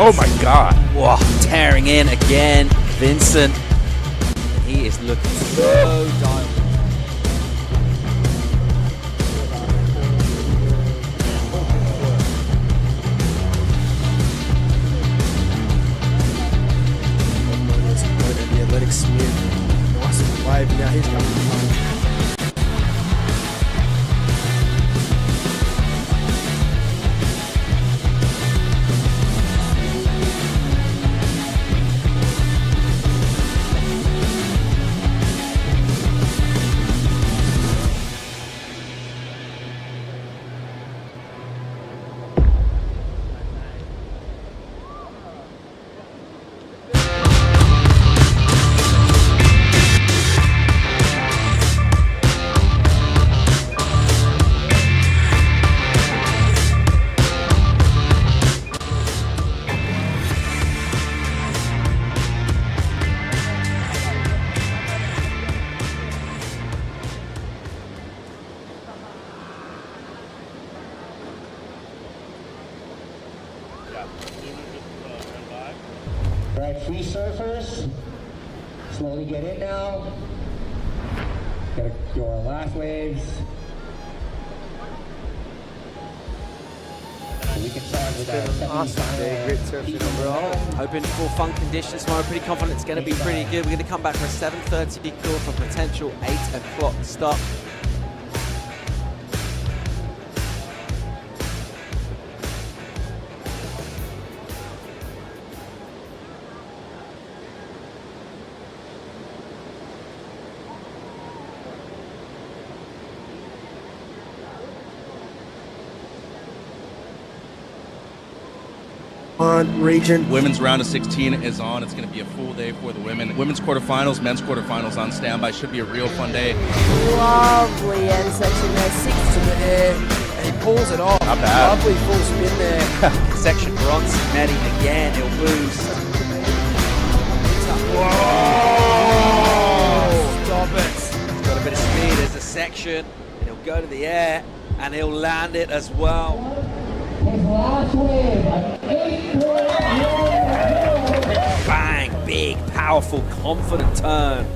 Oh my God. Whoa, tearing in again. Vincent. He is looking so dialed. The athletic Smith. Awesome wave. Now he's coming to Right, free surfers, slowly get in now. Gotta go our last waves. So we can start with our awesome day. Great surfing overall. Hoping for fun conditions tomorrow. Pretty confident it's going to be pretty good. We're going to come back for a 7:30 call for potential 8 o'clock start. On region. Women's round of 16 is on. It's going to be a full day for the women. Women's quarterfinals, men's quarterfinals on standby. Should be a real fun day. Lovely end section there, 6 to the air, And he pulls it off. Not bad. Lovely full spin there. Section Bronson netting again. He'll boost. Whoa! Stop it. He's got a bit of speed. There's a section. He'll go to the air and he'll land it as well. his last wave. Bang! Big, powerful, confident turn.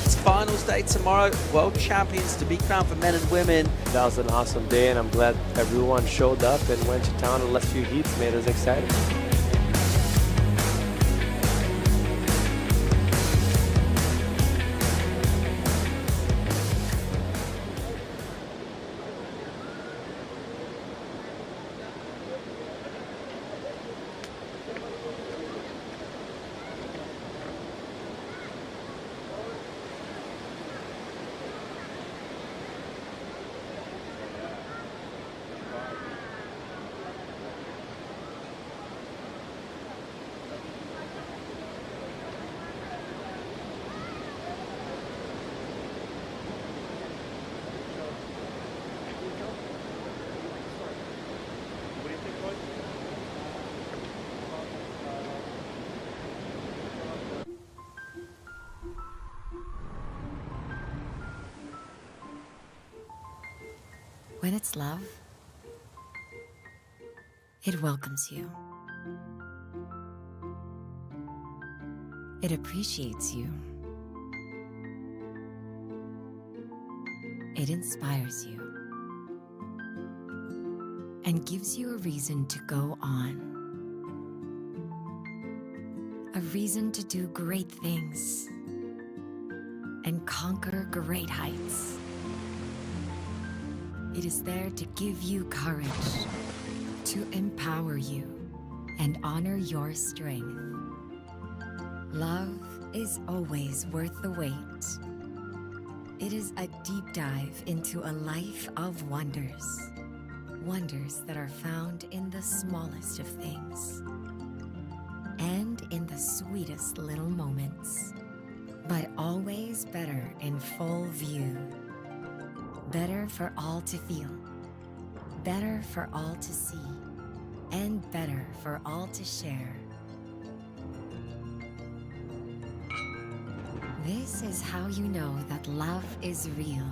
It's finals day tomorrow. World champions to be crowned for men and women. That was an awesome day, and I'm glad everyone showed up and went to town. The last few heats made us excited. When it's love, it welcomes you. It appreciates you. It inspires you. And gives you a reason to go on. A reason to do great things. And conquer great heights. It is there to give you courage, to empower you, and honor your strength. Love is always worth the wait. It is a deep dive into a life of wonders. Wonders that are found in the smallest of things. And in the sweetest little moments. But always better in full view. Better for all to feel, better for all to see, and better for all to share. This is how you know that love is real.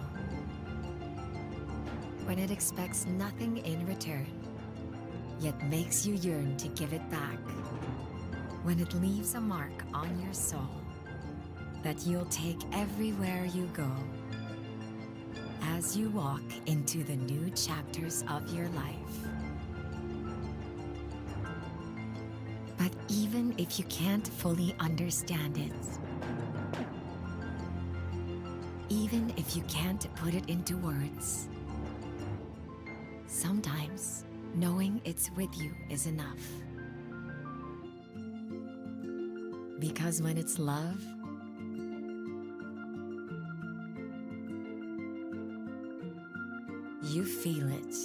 When it expects nothing in return, yet makes you yearn to give it back. When it leaves a mark on your soul that you'll take everywhere you go as you walk into the new chapters of your life. But even if you can't fully understand it, even if you can't put it into words, sometimes knowing it's with you is enough. Because when it's love, you feel it.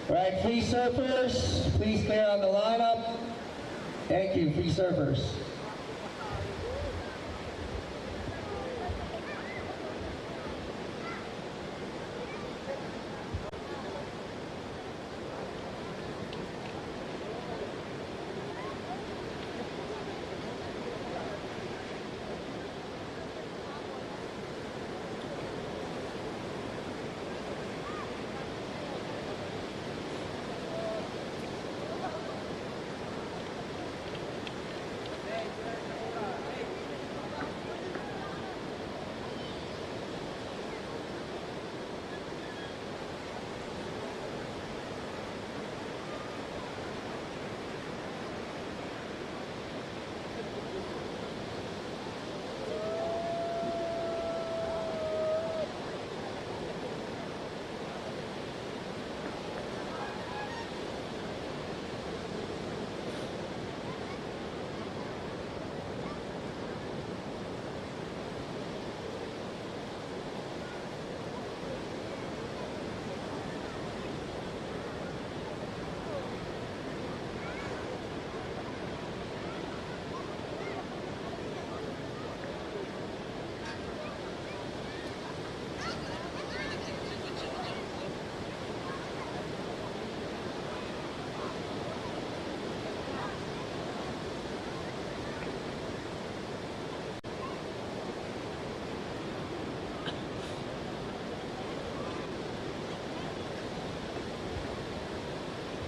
All right, free surfers, please clear on the lineup. Thank you, free surfers.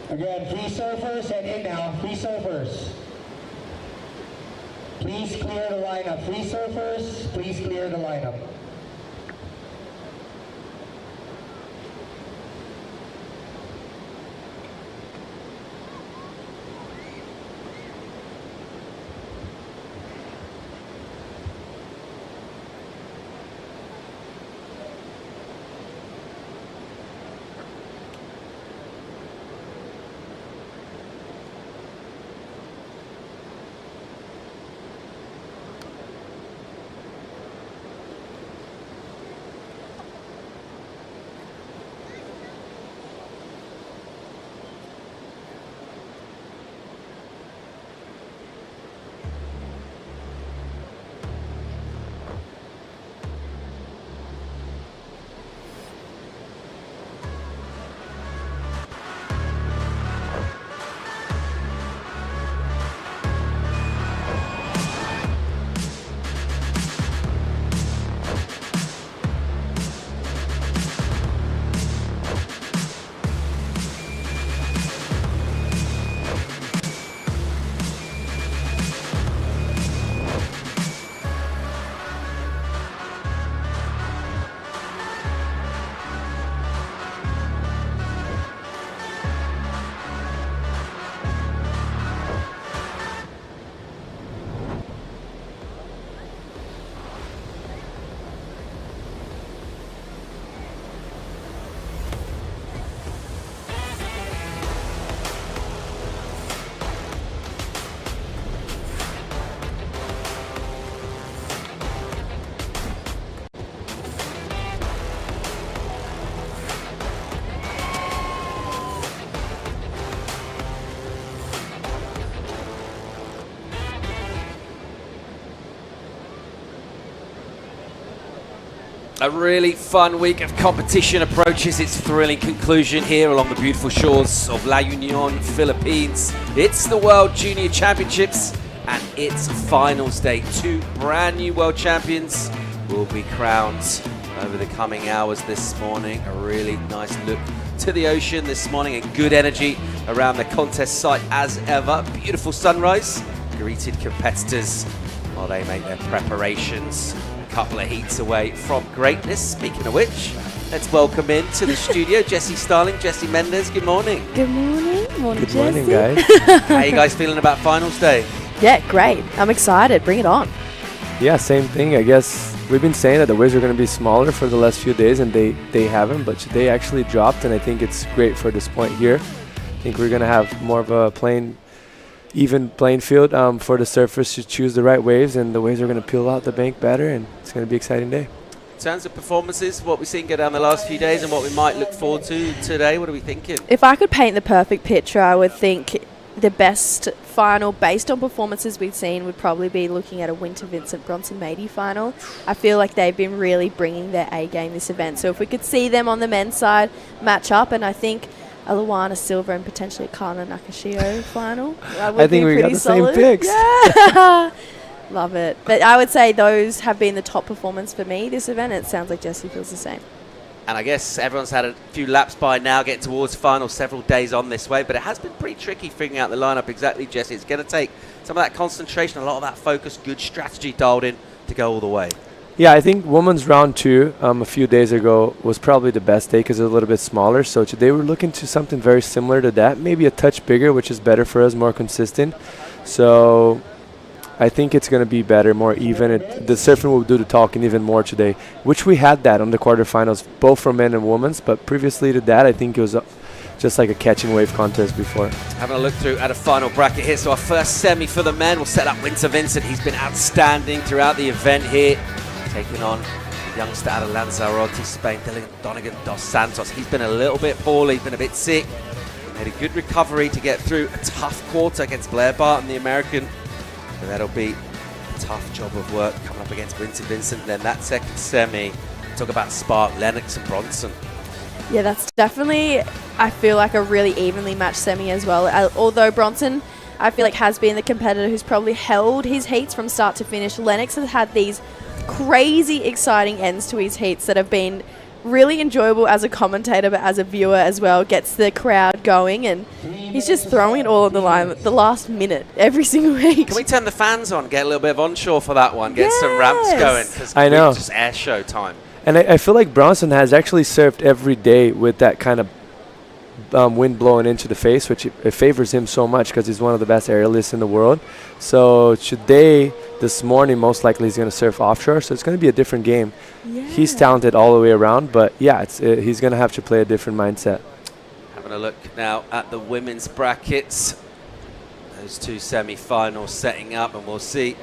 Again, free surfers, head in now, free surfers. Please clear the lineup. Free surfers, please clear the lineup. A really fun week of competition approaches its thrilling conclusion here along the beautiful shores of La Union, Philippines. It's the World Junior Championships and it's finals day. 2 brand new world champions will be crowned over the coming hours this morning. A really nice look to the ocean this morning and good energy around the contest site as ever. Beautiful sunrise greeted competitors while they make their preparations. Couple of heats away from greatness. Speaking of which, let's welcome in to the studio Jessie Starling, Jessie Mendez. Good morning. Good morning. Good morning, guys. How are you guys feeling about finals day? Yeah, great. I'm excited. Bring it on. Yeah, same thing. I guess we've been saying that the waves are going to be smaller for the last few days, and they haven't, but they actually dropped, and I think it's great for this point here. I think we're going to have more of a even playing field for the surfers to choose the right waves, and the waves are going to peel out the bank better, and it's going to be an exciting day. In terms of performances, what we've seen go down the last few days and what we might look forward to today, what are we thinking? If I could paint the perfect picture, I would think the best final based on performances we've seen would probably be looking at a Winter Vincent Bronson Mady final. I feel like they've been really bringing their A game this event. So if we could see them on the men's side match up, and I think a Luana Silva and potentially a Kana Nakashio final. I think we got the same picks. Yeah. Love it. But I would say those have been the top performance for me this event. It sounds like Jessie feels the same. And I guess everyone's had a few laps by now, getting towards final, several days on this way, but it has been pretty tricky figuring out the lineup exactly, Jessie. It's going to take some of that concentration, a lot of that focus, good strategy dialed in to go all the way. Yeah, I think women's round 2 a few days ago was probably the best day because it was a little bit smaller. So today we're looking to something very similar to that, maybe a touch bigger, which is better for us, more consistent. So I think it's going to be better, more even. The surfing will do the talking even more today, which we had that on the quarterfinals, both for men and women's. But previously to that, I think it was just like a catching wave contest before. Having a look through at a final bracket here. So our first semi for the men will set up Winter Vincent. He's been outstanding throughout the event here, taking on the youngster out of Lanzarote, Spain, Dylan Donegan dos Santos. He's been a little bit poorly, he's been a bit sick. Made a good recovery to get through a tough quarter against Blair Barton, the American. And that'll be a tough job of work coming up against Winter Vincent. Then that second semi, talk about Spark, Lennox and Bronson. Yeah, that's definitely, I feel like, a really evenly matched semi as well. Although Bronson, I feel like, has been the competitor who's probably held his heats from start to finish. Lennox has had these crazy exciting ends to his heats that have been really enjoyable as a commentator, but as a viewer as well. Gets the crowd going, and he's just throwing it all on the line at the last minute every single heat. Can we turn the fans on, get a little bit of onshore for that one, get some ramps going? I know. Just air show time. And I feel like Bronson has actually surfed every day with that kind of wind blowing into the face, which it favors him so much because he's one of the best aerialists in the world. So today, this morning, most likely he's going to surf offshore, so it's going to be a different game. Yeah. He's talented all the way around, but yeah, he's going to have to play a different mindset. Having a look now at the women's brackets. Those 2 semi-finals setting up, and we'll see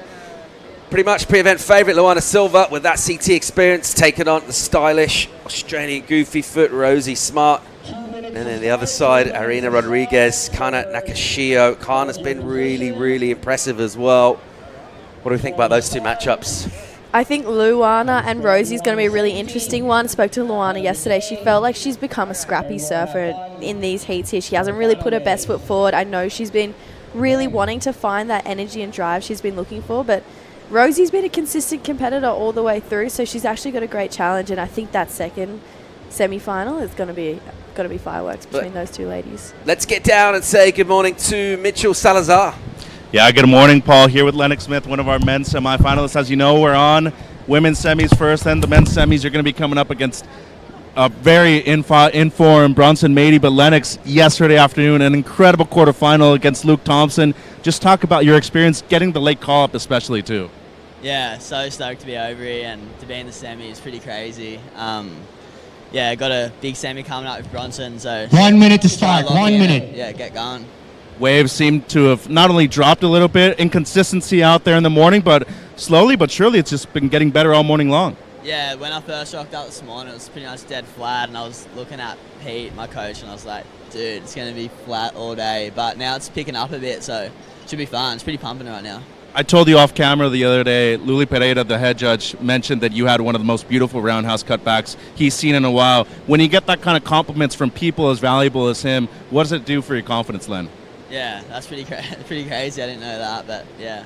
pretty much pre-event favourite Luana Silva with that CT experience taking on the stylish Australian goofy foot Rosie Smart. And then the other side, Arina Rodriguez, Kana Nakashio. Kana's been really, really impressive as well. What do we think about those 2 matchups? I think Luana and Rosie's going to be a really interesting one. Spoke to Luana yesterday. She felt like she's become a scrappy surfer in these heats here. She hasn't really put her best foot forward. I know she's been really wanting to find that energy and drive she's been looking for, but Rosie's been a consistent competitor all the way through, so she's actually got a great challenge, and I think that second semi-final is going to be fireworks between those 2 ladies. Let's get down and say good morning to Mitchell Salazar. Yeah, good morning, Paul. Here with Lennox Smith, one of our men's semifinalists. As you know, we're on women's semis first, then the men's semis are going to be coming up against a very in-form Bronson Mady, but Lennox yesterday afternoon, an incredible quarterfinal against Luke Thompson. Just talk about your experience getting the late call-up especially, too. Yeah, so stoked to be over here and to be in the semi is pretty crazy. Yeah, got a big semi coming up with Bronson, so 1 minute to start, 1 minute. Yeah, get going. Waves seem to have not only dropped a little bit, inconsistency out there in the morning, but slowly but surely it's just been getting better all morning long. Yeah, when I first rocked out this morning, it was pretty much dead flat, and I was looking at Pete, my coach, and I was like, dude, it's going to be flat all day. But now it's picking up a bit, so it should be fun. It's pretty pumping right now. I told you off camera the other day, Luli Pereira, the head judge, mentioned that you had one of the most beautiful roundhouse cutbacks he's seen in a while. When you get that kind of compliments from people as valuable as him, what does it do for your confidence, Len? Yeah, that's pretty crazy. I didn't know that, but yeah,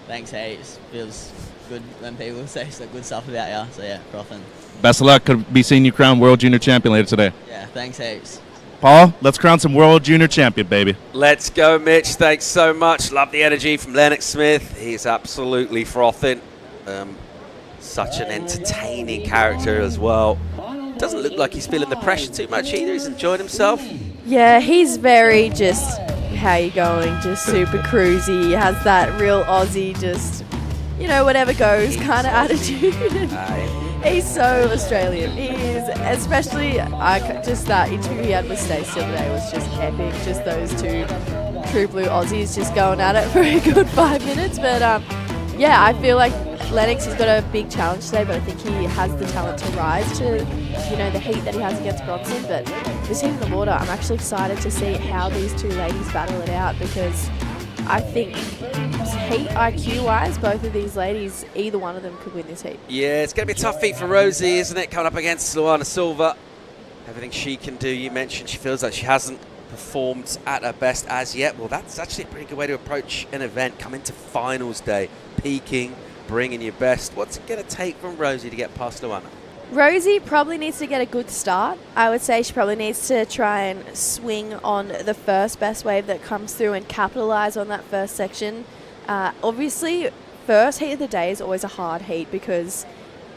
thanks, heaps. Feels good when people say some good stuff about you. So yeah, frothing. Best of luck. Could be seeing you crown World Junior Champion later today. Yeah, thanks, heaps. Paul, let's crown some World Junior Champion, baby. Let's go, Mitch. Thanks so much. Love the energy from Lennox Smith. He's absolutely frothing. Such an entertaining character as well. Doesn't look like he's feeling the pressure too much either. He's enjoying himself. Yeah, he's very just, how you going, just super cruisy. He has that real Aussie, just, you know, whatever goes kind of attitude. He's so Australian. He is, especially just that interview he had with Stacey the other day was just epic. Just those two true blue Aussies just going at it for a good 5 minutes. But yeah, I feel like Lennox has got a big challenge today, but I think he has the talent to rise to, you know, the heat that he has against Bronson. But this heat in the water, I'm actually excited to see how these two ladies battle it out, because I think heat IQ-wise, both of these ladies, either one of them could win this heat. Yeah, it's going to be a tough feat for Rosie, isn't it? Coming up against Luana Silva. Everything she can do, you mentioned she feels like she hasn't performed at her best as yet. Well, that's actually a pretty good way to approach an event. Come into finals day, peaking, bringing your best. What's it going to take from Rosie to get past Luana? Rosie probably needs to get a good start. I would say she probably needs to try and swing on the first best wave that comes through and capitalize on that first section. Obviously, first heat of the day is always a hard heat because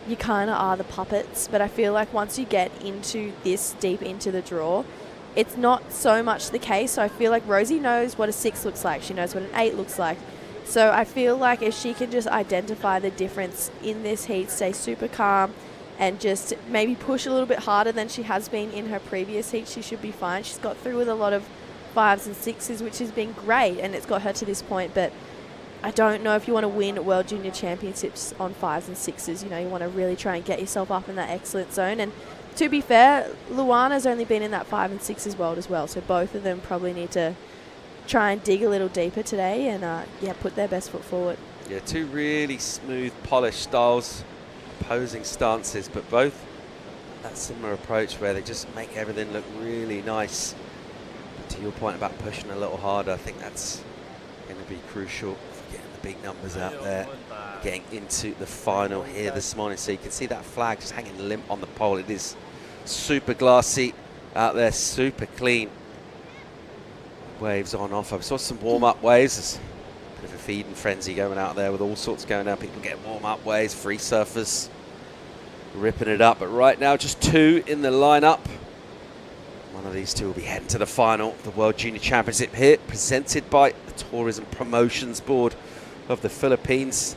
you kind of are the puppets, but I feel like once you get into this deep into the draw, it's not so much the case. So I feel like Rosie knows what a 6 looks like. She knows what an 8 looks like. So I feel like if she can just identify the difference in this heat, stay super calm, and just maybe push a little bit harder than she has been in her previous heat, she should be fine. She's got through with a lot of 5s and 6s, which has been great, and it's got her to this point. But I don't know if you want to win World Junior Championships on 5s and 6s. You know, you want to really try and get yourself up in that excellent zone. And to be fair, Luana's only been in that 5 and 6s world as well, so both of them probably need to try and dig a little deeper today and yeah, put their best foot forward. Yeah, two really smooth, polished styles, opposing stances, but both that similar approach where they just make everything look really nice. But to your point about pushing a little harder, I think that's going to be crucial for getting the big numbers out there, getting into the final here this morning. So you can see that flag just hanging limp on the pole. It is super glassy out there, super clean. Waves on off. I saw some warm-up waves. There's a bit of a feeding frenzy going out there with all sorts going down. People getting warm-up waves, free surfers ripping it up. But right now, just 2 in the lineup. One of these two will be heading to the final of the World Junior Championship here, presented by the Tourism Promotions Board of the Philippines.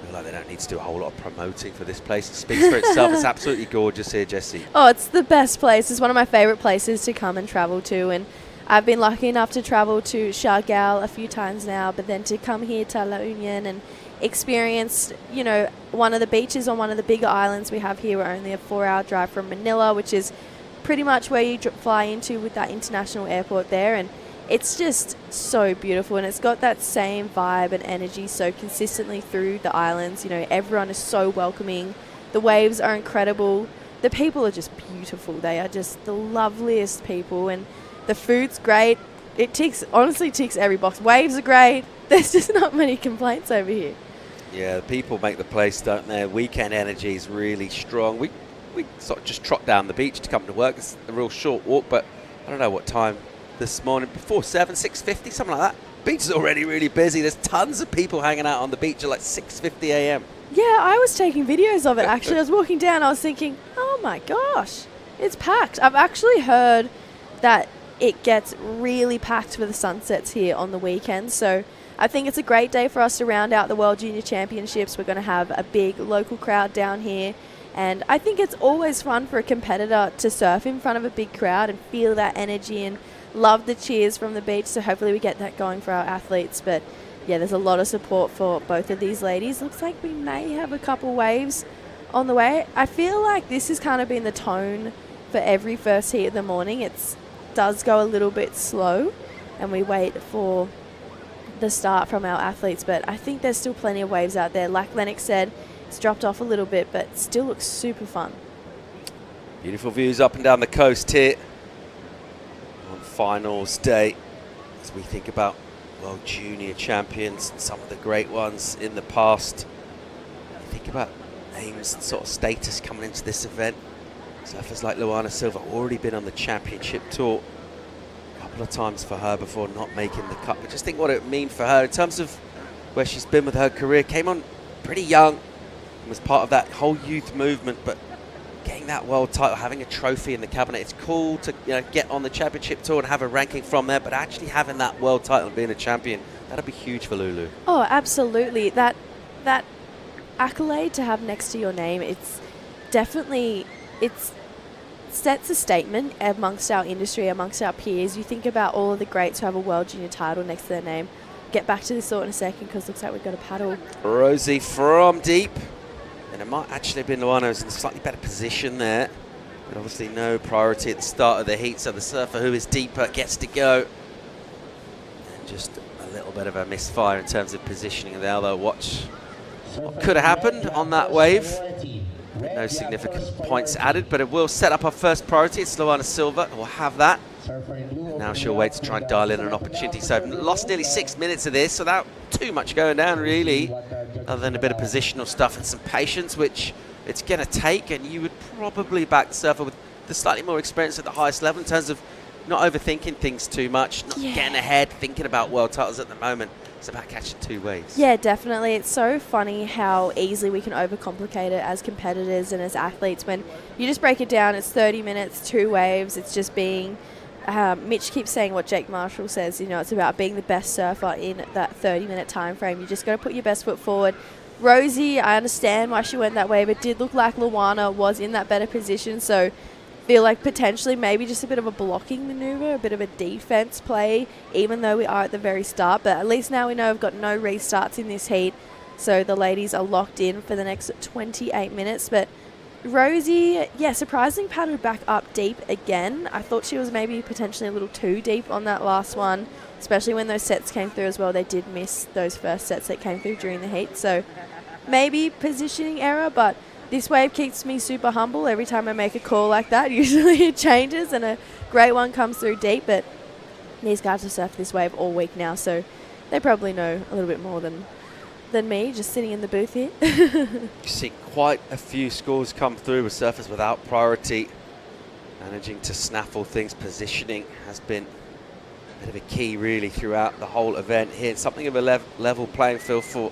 I feel like they don't need to do a whole lot of promoting for this place. It speaks for itself. It's absolutely gorgeous here, Jessie. Oh, it's the best place. It's one of my favourite places to come and travel to, and I've been lucky enough to travel to Siargao a few times now, but then to come here to La Union and experience, you know, one of the beaches on one of the bigger islands we have here. We're only a 4-hour drive from Manila, which is pretty much where you fly into with that international airport there, and it's just so beautiful, and it's got that same vibe and energy so consistently through the islands. You know, everyone is so welcoming. The waves are incredible. The people are just beautiful. They are just the loveliest people, and the food's great. It honestly ticks every box. Waves are great. There's just not many complaints over here. Yeah, the people make the place, don't they? Weekend energy is really strong. We sort of just trot down the beach to come to work. It's a real short walk, but I don't know what time this morning. Before 7, 6:50, something like that. Beach is already really busy. There's tons of people hanging out on the beach at like 6:50 a.m. Yeah, I was taking videos of it, actually. I was walking down, I was thinking, oh my gosh, it's packed. I've actually heard that it gets really packed for the sunsets here on the weekend. So I think it's a great day for us to round out the World Junior Championships. We're going to have a big local crowd down here. And I think it's always fun for a competitor to surf in front of a big crowd and feel that energy and love the cheers from the beach. So hopefully we get that going for our athletes. But yeah, there's a lot of support for both of these ladies. Looks like we may have a couple waves on the way. I feel like this has kind of been the tone for every first heat of the morning. It does go a little bit slow, and we wait for the start from our athletes, but I think there's still plenty of waves out there. Like Lennox said, it's dropped off a little bit, but still looks super fun. Beautiful views up and down the coast here on finals day as we think about World Junior champions, some of the great ones in the past. Think about names and sort of status coming into this event. Surfers like Luana Silva already been on the championship tour a couple of times for her before not making the cut. But just think what it would mean for her in terms of where she's been with her career. Came on pretty young and was part of that whole youth movement, but getting that world title, having a trophy in the cabinet, it's cool to get on the championship tour and have a ranking from there, but actually having that world title and being a champion, that'd be huge for Lulu. Oh, absolutely. That accolade to have next to your name, it's definitely, it's sets a statement amongst our industry, amongst our peers. You think about all of the greats who have a World Junior title next to their name. Get back to this thought in a second because looks like we've got a paddle. Rosie from deep. And it might actually have been Luana who's in a slightly better position there. But obviously no priority at the start of the heat, so the surfer who is deeper gets to go. And just a little bit of a misfire in terms of positioning there, although watch what could have happened on that wave. No significant points added, but it will set up our first priority. It's Luana Silva who will have that. And now she'll wait to try and dial in an opportunity. So lost nearly 6 minutes of this without too much going down really, other than a bit of positional stuff and some patience, which it's going to take. And you would probably back the surfer with the slightly more experience at the highest level in terms of not overthinking things too much, not getting ahead, thinking about world titles at the moment. It's about catching two waves. Yeah, definitely. It's so funny how easily we can overcomplicate it as competitors and as athletes. When you just break it down, it's 30 minutes, 2 waves. It's just being... Mitch keeps saying what Jake Marshall says, it's about being the best surfer in that 30-minute time frame. You just got to put your best foot forward. Rosie, I understand why she went that way, but it did look like Luana was in that better position, so feel like potentially maybe just a bit of a blocking maneuver, a bit of a defense play, even though we are at the very start. But at least now we know we've got no restarts in this heat, so the ladies are locked in for the next 28 minutes. But Rosie, surprisingly paddled back up deep again. I thought she was maybe potentially a little too deep on that last one, especially when those sets came through as well. They did miss those first sets that came through during the heat, so maybe positioning error, but this wave keeps me super humble every time I make a call like that. Usually it changes and a great one comes through deep, but these guys have surfed this wave all week now, so they probably know a little bit more than me, just sitting in the booth here. You see quite a few scores come through with surfers without priority. Managing to snaffle things, positioning has been a bit of a key really throughout the whole event here. It's something of a level playing field for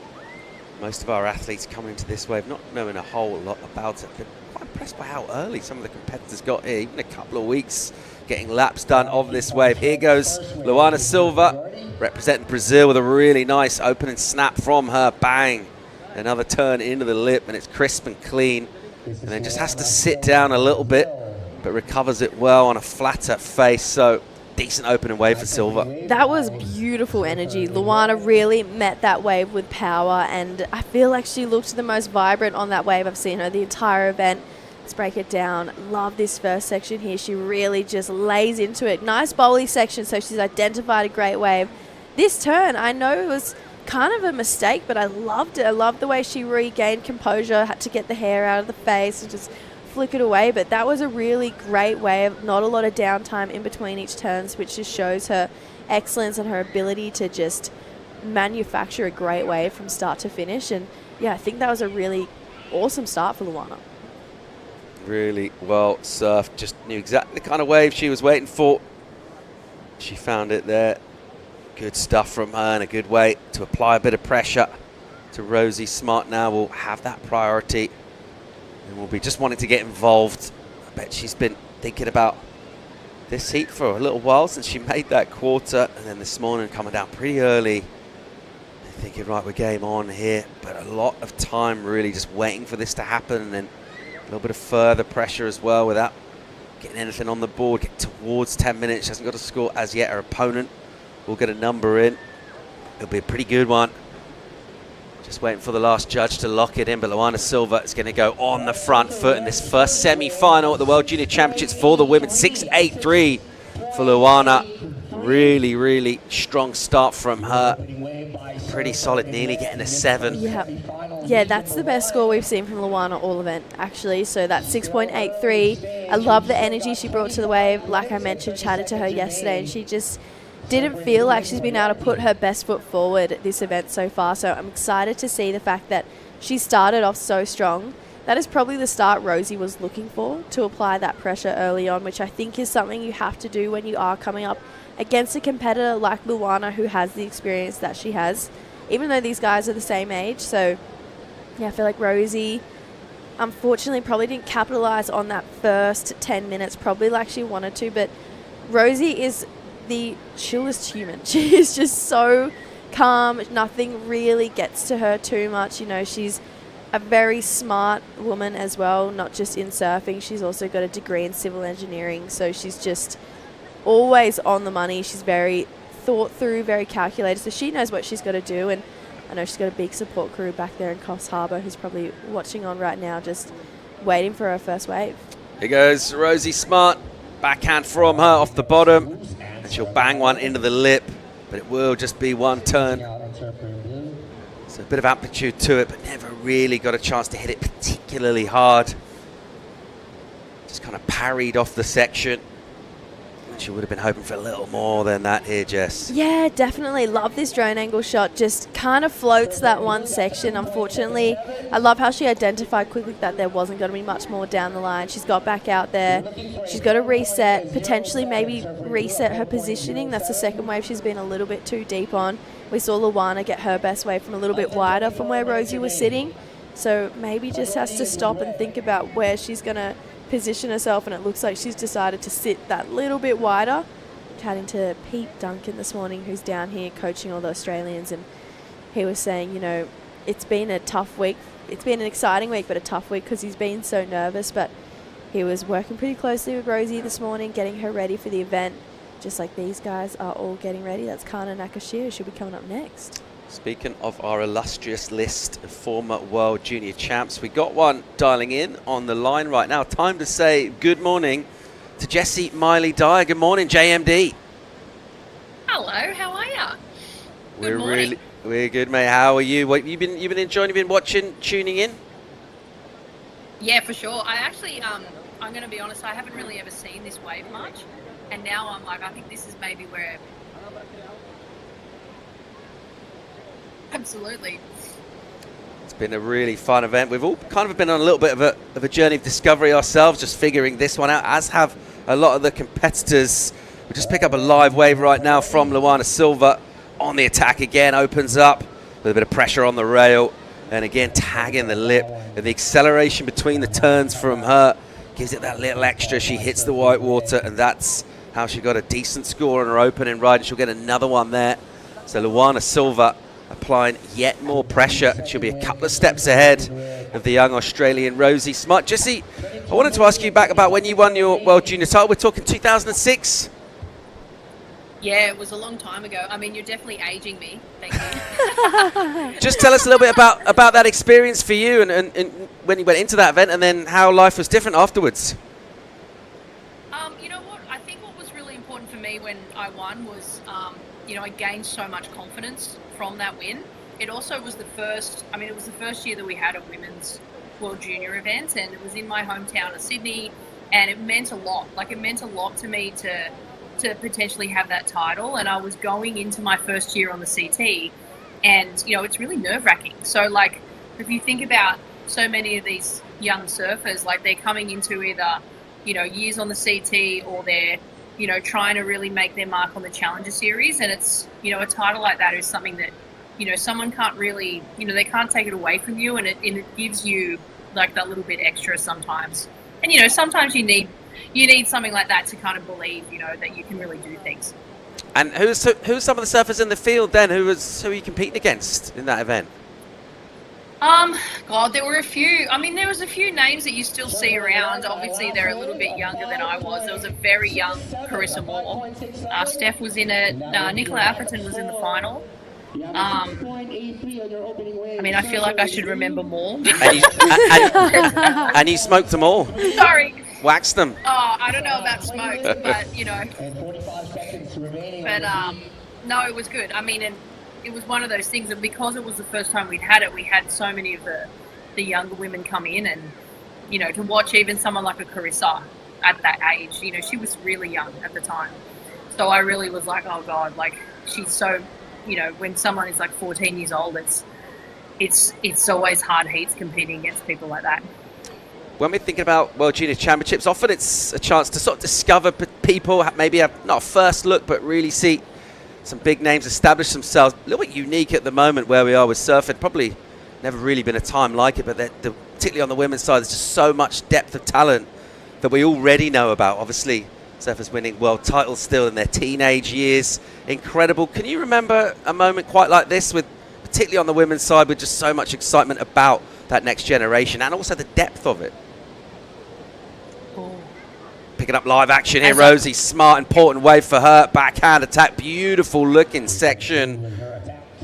most of our athletes coming into this wave, not knowing a whole lot about it. Been quite impressed by how early some of the competitors got here, even a couple of weeks getting laps done of this wave. Here goes Luana Silva, representing Brazil with a really nice opening snap from her. Bang! Another turn into the lip, and it's crisp and clean. And then just has to sit down a little bit, but recovers it well on a flatter face. So decent opening wave for Silva. That was beautiful energy. Luana really met that wave with power, and I feel like she looked the most vibrant on that wave. I've seen her the entire event. Let's break it down. Love this first section here. She really just lays into it. Nice bowly section, so she's identified a great wave. This turn, I know it was kind of a mistake, but I loved it. I loved the way she regained composure, had to get the hair out of the face and just flick it away. But that was a really great wave. Not a lot of downtime in between each turns, which just shows her excellence and her ability to just manufacture a great wave from start to finish. And yeah, I think that was a really awesome start for Luana. Really well surfed, just knew exactly the kind of wave she was waiting for. She found it there. Good stuff from her and a good way to apply a bit of pressure to Rosie. Smart now will have that priority and will be just wanting to get involved. I bet she's been thinking about this heat for a little while since she made that quarter, and then this morning coming down pretty early. Thinking, right, we're game on here, but a lot of time really just waiting for this to happen, and then a little bit of further pressure as well without getting anything on the board. Get towards 10 minutes. She hasn't got a score as yet. Her opponent will get a number in. It'll be a pretty good one. Just waiting for the last judge to lock it in, but Luana Silva is going to go on the front foot in this first semi-final at the World Junior Championships for the women. 6.83 for Luana. Really, really strong start from her. pretty solid, nearly getting a 7. Yeah, that's the best score we've seen from Luana all event, actually. So that's 6.83. I love the energy she brought to the wave. Like I mentioned, chatted to her yesterday, and she just didn't feel like she's been able to put her best foot forward at this event so far. So I'm excited to see the fact that she started off so strong. That is probably the start Rosie was looking for, to apply that pressure early on, which I think is something you have to do when you are coming up against a competitor like Luana, who has the experience that she has, even though these guys are the same age. So yeah, I feel like Rosie, unfortunately, probably didn't capitalize on that first 10 minutes, probably like she wanted to. But Rosie is the chillest human. She is just so calm. Nothing really gets to her too much. You know, she's a very smart woman as well, not just in surfing. She's also got a degree in civil engineering. So she's just always on the money. She's very thought through, very calculated. So she knows what she's got to do. And I know she's got a big support crew back there in Coffs Harbour who's probably watching on right now, just waiting for her first wave. Here goes Rosie Smart. Backhand from her off the bottom. And she'll bang one into the lip, but it will just be one turn. So a bit of amplitude to it, but never really got a chance to hit it particularly hard. Just kind of parried off the section. She would have been hoping for a little more than that here, Jess. Yeah, definitely. Love this drone angle shot. Just kind of floats that one section. Unfortunately, I love how she identified quickly that there wasn't going to be much more down the line. She's got back out there. She's got to reset, potentially maybe reset her positioning. That's the second wave she's been a little bit too deep on. We saw Luana get her best wave from a little bit wider from where Rosie was sitting. So maybe just has to stop and think about where she's going to position herself, and it looks like she's decided to sit that little bit wider. Chatting to Pete Duncan this morning, who's down here coaching all the Australians, and he was saying, you know, it's been a tough week. It's been an exciting week, but a tough week because he's been so nervous. But he was working pretty closely with Rosie this morning, getting her ready for the event, just like these guys are all getting ready. That's Kana Nakashira. She'll be coming up next. Speaking of our illustrious list of former World Junior Champs, we got one dialing in on the line right now. Time to say good morning to Jessie Miley Dyer. Good morning, JMD. Hello, how are ya? Good morning. We're good, mate. How are you? What you've been enjoying? You've been watching, tuning in? Yeah, for sure. I actually, I'm going to be honest, I haven't really ever seen this wave much, and now I'm like, I think this is maybe where. Absolutely. It's been a really fun event. We've all kind of been on a little bit of a journey of discovery ourselves, just figuring this one out, as have a lot of the competitors. We'll just pick up a live wave right now from Luana Silva. On the attack again, opens up. A little bit of pressure on the rail. And again, tagging the lip. And the acceleration between the turns from her gives it that little extra. She hits the white water, and that's how she got a decent score on her opening ride. She'll get another one there. So Luana Silva applying yet more pressure. She'll be a couple of steps ahead of the young Australian Rosie Smart. Jesse, I wanted to ask you back about when you won your World Junior title. We're talking 2006? Yeah, it was a long time ago. I mean, you're definitely aging me. Thank you. Just tell us a little bit about that experience for you and when you went into that event, and then how life was different afterwards. You know what? I think what was really important for me when I won was, you know, I gained so much confidence from that win. It also was the first, I mean, it was the first year that we had a women's World Junior event, and it was in my hometown of Sydney, and it meant a lot. Like, it meant a lot to me to potentially have that title, and I was going into my first year on the CT, and, you know, it's really nerve-wracking. So, like, if you think about so many of these young surfers, like, they're coming into either, you know, years on the CT, or they're, you know, trying to really make their mark on the Challenger Series. And it's, you know, a title like that is something that, you know, someone can't really, you know, they can't take it away from you, and it gives you like that little bit extra sometimes. And, you know, sometimes you need something like that to kind of believe, you know, that you can really do things. And who's some of the surfers in the field then? Who are you competing against in that event? God, there were a few. I mean, there was a few names that you still see around. Obviously, they're a little bit younger than I was. There was a very young Carissa Moore. Steph was in it. Nicola Apperton was in the final. I mean, I feel like I should remember more. And you smoked them all. Sorry. Waxed them. Oh, I don't know about smoked, but, you know. But, no, it was good. I mean, and it was one of those things, and because it was the first time we'd had it, we had so many of the younger women come in, and to watch even someone like a Carissa at that age, she was really young at the time. So I really was like, oh God, like she's so, when someone is like 14 years old, it's always hard heats competing against people like that. When we're thinking about World Junior Championships, often it's a chance to sort of discover people, maybe have not a first look, but really see some big names establish themselves. A little bit unique at the moment where we are with surfing. Probably never really been a time like it, but particularly on the women's side, there's just so much depth of talent that we already know about. Obviously, surfers winning world titles still in their teenage years. Incredible. Can you remember a moment quite like this, with particularly on the women's side, with just so much excitement about that next generation and also the depth of it? Picking up live action here, Rosie. Smart, important wave for her. Backhand attack, beautiful looking section.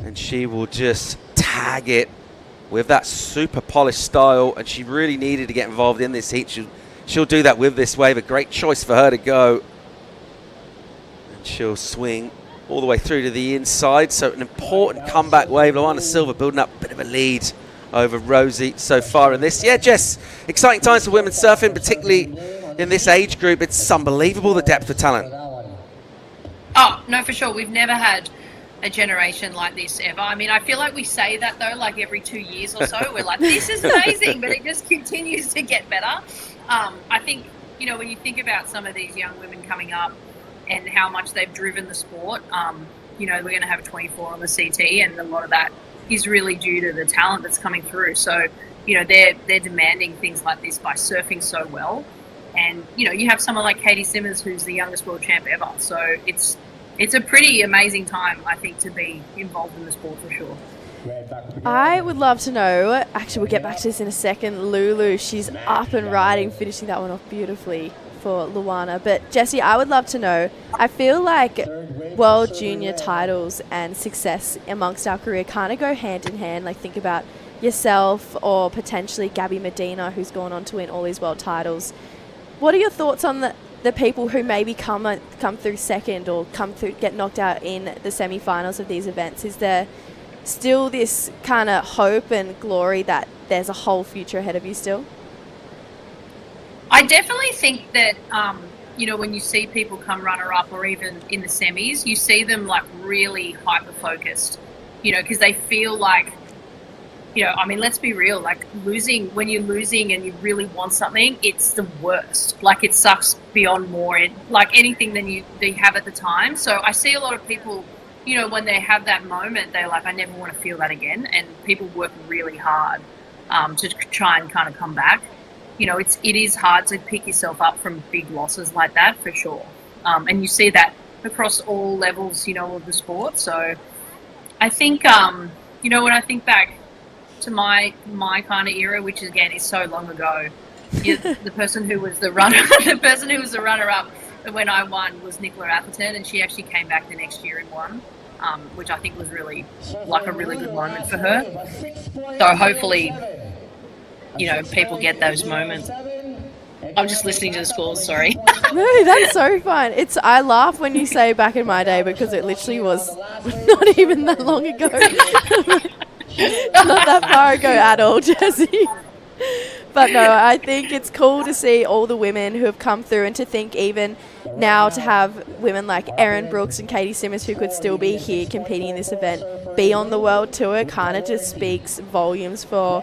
And she will just tag it with that super polished style. And she really needed to get involved in this heat. She'll do that with this wave. A great choice for her to go. And she'll swing all the way through to the inside. So an important comeback wave. Luana Silva building up a bit of a lead over Rosie so far in this. Yeah, Jess, exciting times for women's surfing, particularly in this age group. It's unbelievable, the depth of talent. Oh, no, for sure. We've never had a generation like this ever. I mean, I feel like we say that, though, like every 2 years or so. We're like, this is amazing, but it just continues to get better. I think, when you think about some of these young women coming up and how much they've driven the sport, we're going to have a 24 on the CT, and a lot of that is really due to the talent that's coming through. So, they're demanding things like this by surfing so well. And, you have someone like Katie Simmons, who's the youngest world champ ever. So it's a pretty amazing time, I think, to be involved in the sport for sure. I would love to know, actually we'll get back to this in a second, Lulu, she's up and riding, finishing that one off beautifully for Luana. But Jessie, I would love to know, I feel like World Junior titles and success amongst our career kind of go hand in hand. Like, think about yourself or potentially Gabby Medina, who's gone on to win all these world titles. What are your thoughts on the people who maybe come through second or get knocked out in the semi-finals of these events? Is there still this kind of hope and glory that there's a whole future ahead of you still? I definitely think that, when you see people come runner-up or even in the semis, you see them like really hyper-focused, because they feel like, let's be real, like when you're losing and you really want something, it's the worst. Like, it sucks beyond more, like anything than you have at the time. So I see a lot of people, when they have that moment, they're like, I never want to feel that again. And people work really hard to try and kind of come back. It is hard to pick yourself up from big losses like that, for sure. And you see that across all levels, of the sport. So I think, when I think back to my kind of era, which again is so long ago, the person who was the runner-up when I won was Nicola Atherton, and she actually came back the next year and won, which I think was really like a really good moment for her. So hopefully, people get those moments. I'm just listening to the scores, sorry. No, that's so fun. I laugh when you say back in my day, because it literally was not even that long ago. Not that far ago at all, Jessie. But no, I think it's cool to see all the women who have come through, and to think even now to have women like Erin Brooks and Katie Simmons, who could still be here competing in this event, be on the world tour, kind of just speaks volumes for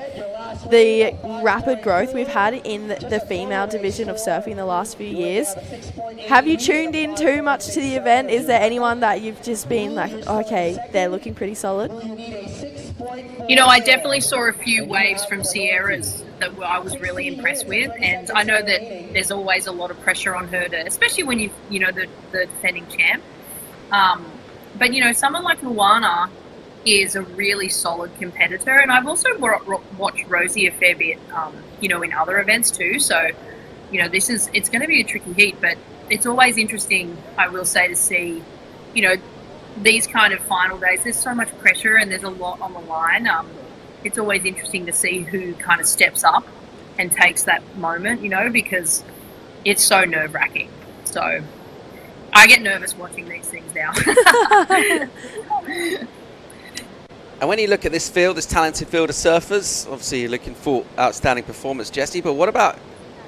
the rapid growth we've had in the female division of surfing the last few years. Have you tuned in too much to the event? Is there anyone that you've just been like, okay, they're looking pretty solid? I definitely saw a few waves from Sierra's that I was really impressed with, and I know that there's always a lot of pressure on her to, especially when the defending champ. But someone like Luana is a really solid competitor, and I've also watched Rosie a fair bit, in other events too. So, it's going to be a tricky heat, but it's always interesting, I will say, to see, these kind of final days. There's so much pressure and there's a lot on the line. It's always interesting to see who kind of steps up and takes that moment, because it's so nerve-wracking. So I get nervous watching these things now. And when you look at this field, this talented field of surfers, obviously you're looking for outstanding performance, Jesse, but what about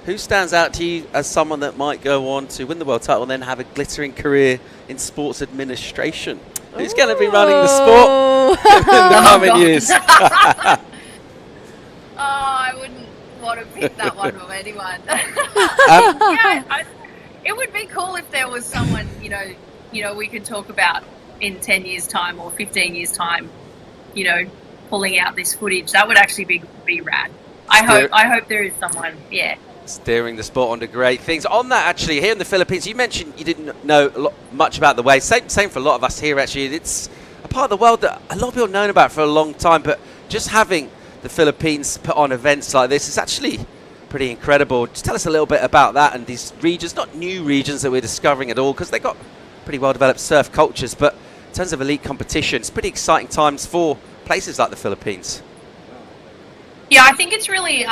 who stands out to you as someone that might go on to win the world title and then have a glittering career in sports administration? Who's going to be running the sport in the coming years? I wouldn't want to pick that one from anyone. It would be cool if there was someone, we could talk about in 10 years' time or 15 years' time, pulling out this footage. That would actually be rad. I hope there is someone, steering the sport onto great things. On that, actually, here in the Philippines, you mentioned you didn't know much about the waves. Same for a lot of us here, actually. It's a part of the world that a lot of people have known about for a long time, but just having the Philippines put on events like this is actually pretty incredible. Just tell us a little bit about that and these regions, not new regions that we're discovering at all, because they've got pretty well-developed surf cultures, but in terms of elite competition, it's pretty exciting times for places like the Philippines. Yeah, I think it's really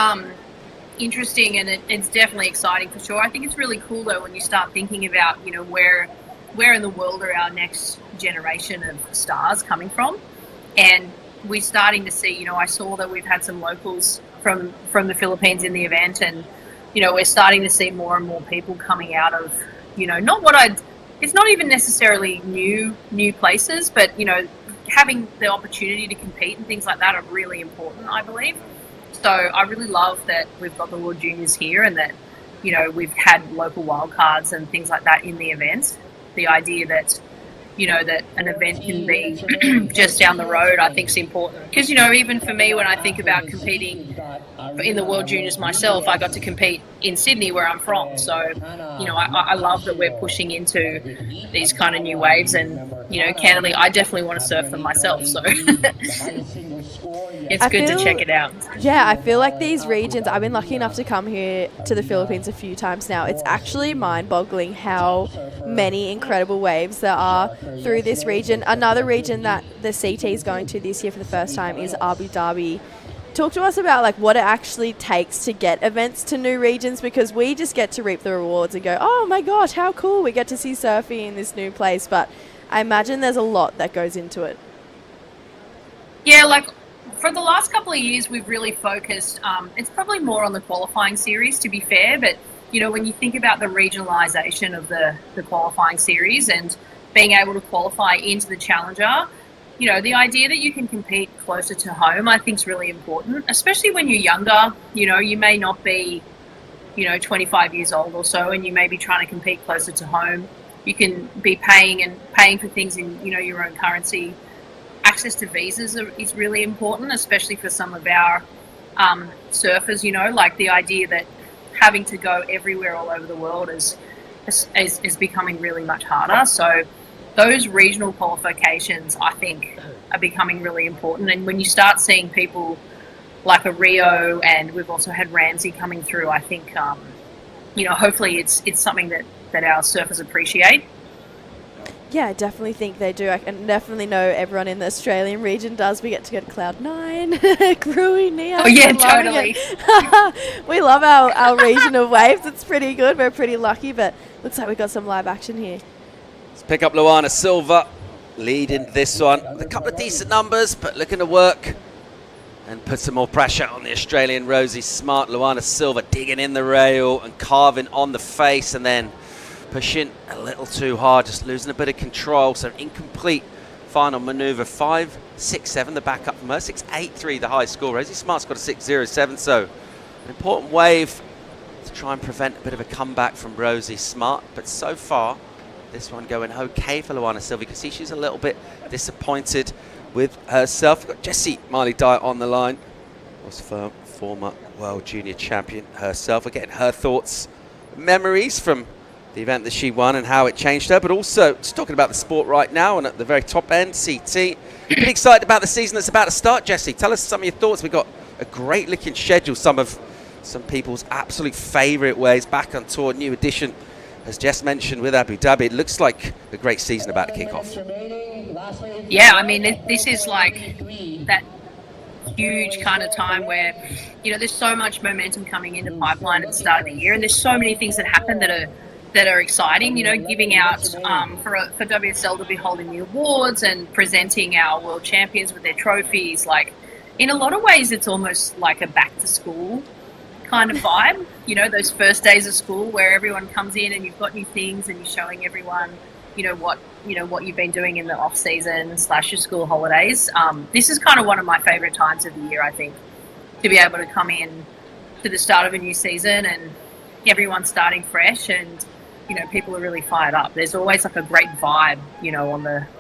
interesting, and it's definitely exciting for sure. I think it's really cool though when you start thinking about where in the world are our next generation of stars coming from, and we're starting to see. I saw that we've had some locals from the Philippines in the event, and we're starting to see more and more people coming out of it's not even necessarily new places, but having the opportunity to compete and things like that are really important, I believe. So I really love that we've got the World Juniors here, and that we've had local wildcards and things like that in the event. The idea that that an event can be just down the road, I think is important. Because even for me, when I think about competing in the World Juniors myself, I got to compete in Sydney, where I'm from. So I love that we're pushing into these kind of new waves, and candidly, I definitely want to surf them myself. So it's good to check it out. Yeah, I feel like these regions, I've been lucky enough to come here to the Philippines a few times now. It's actually mind-boggling how many incredible waves there are through this region. Another region that the CT is going to this year for the first time is Abu Dhabi. Talk to us about what it actually takes to get events to new regions, because we just get to reap the rewards and go, oh my gosh, how cool, we get to see surfing in this new place. But I imagine there's a lot that goes into it. Yeah, for the last couple of years, we've really focused, it's probably more on the qualifying series, to be fair, but when you think about the regionalisation of the qualifying series and being able to qualify into the Challenger, the idea that you can compete closer to home, I think is really important, especially when you're younger. You may not be, 25 years old or so, and you may be trying to compete closer to home. You can be paying for things in, your own currency. Access to visas is really important, especially for some of our surfers, the idea that having to go everywhere all over the world is becoming really much harder. So those regional qualifications, I think, are becoming really important. And when you start seeing people like a Rio, and we've also had Ramsey coming through, I think, hopefully it's something that our surfers appreciate. Yeah, I definitely think they do. I can definitely know everyone in the Australian region does. We get to go to Cloud 9, Grui, Nia. Oh, yeah, totally. We love our region of waves. It's pretty good. We're pretty lucky, but looks like we've got some live action here. Let's pick up Luana Silva leading this one. With a couple of decent numbers, but looking to work and put some more pressure on the Australian Rosie Smart. Luana Silva digging in the rail and carving on the face, and then pushing a little too hard, just losing a bit of control. So incomplete final maneuver. 5.67 the backup from her. 6.83 the high score. Rosie Smart's got a 6.07, so an important wave to try and prevent a bit of a comeback from Rosie Smart. But so far, this one going okay for Luana Silva. You can see she's a little bit disappointed with herself. We've got Jessie Marley-Dyer on the line. Was former world junior champion herself. We're getting her thoughts, memories from the event that she won and how it changed her, but also just talking about the sport right now and at the very top end, CT. Pretty excited about the season that's about to start, Jessie. Tell us some of your thoughts. We've got a great looking schedule, some people's absolute favourite ways back on tour, new edition, as Jess mentioned, with Abu Dhabi. It looks like a great season about to kick off. Yeah, I mean, this is like that huge kind of time where, there's so much momentum coming into pipeline at the start of the year, and there's so many things that happen that are that are exciting, you know, giving out for WSL to be holding the awards and presenting our world champions with their trophies. Like, in a lot of ways, it's almost like a back to school kind of vibe, you know, those first days of school where everyone comes in and you've got new things and you're showing everyone, what you've been doing in the off season / your school holidays. This is kind of one of my favorite times of the year, I think, to be able to come in to the start of a new season and everyone's starting fresh and, people are really fired up. There's always like a great vibe,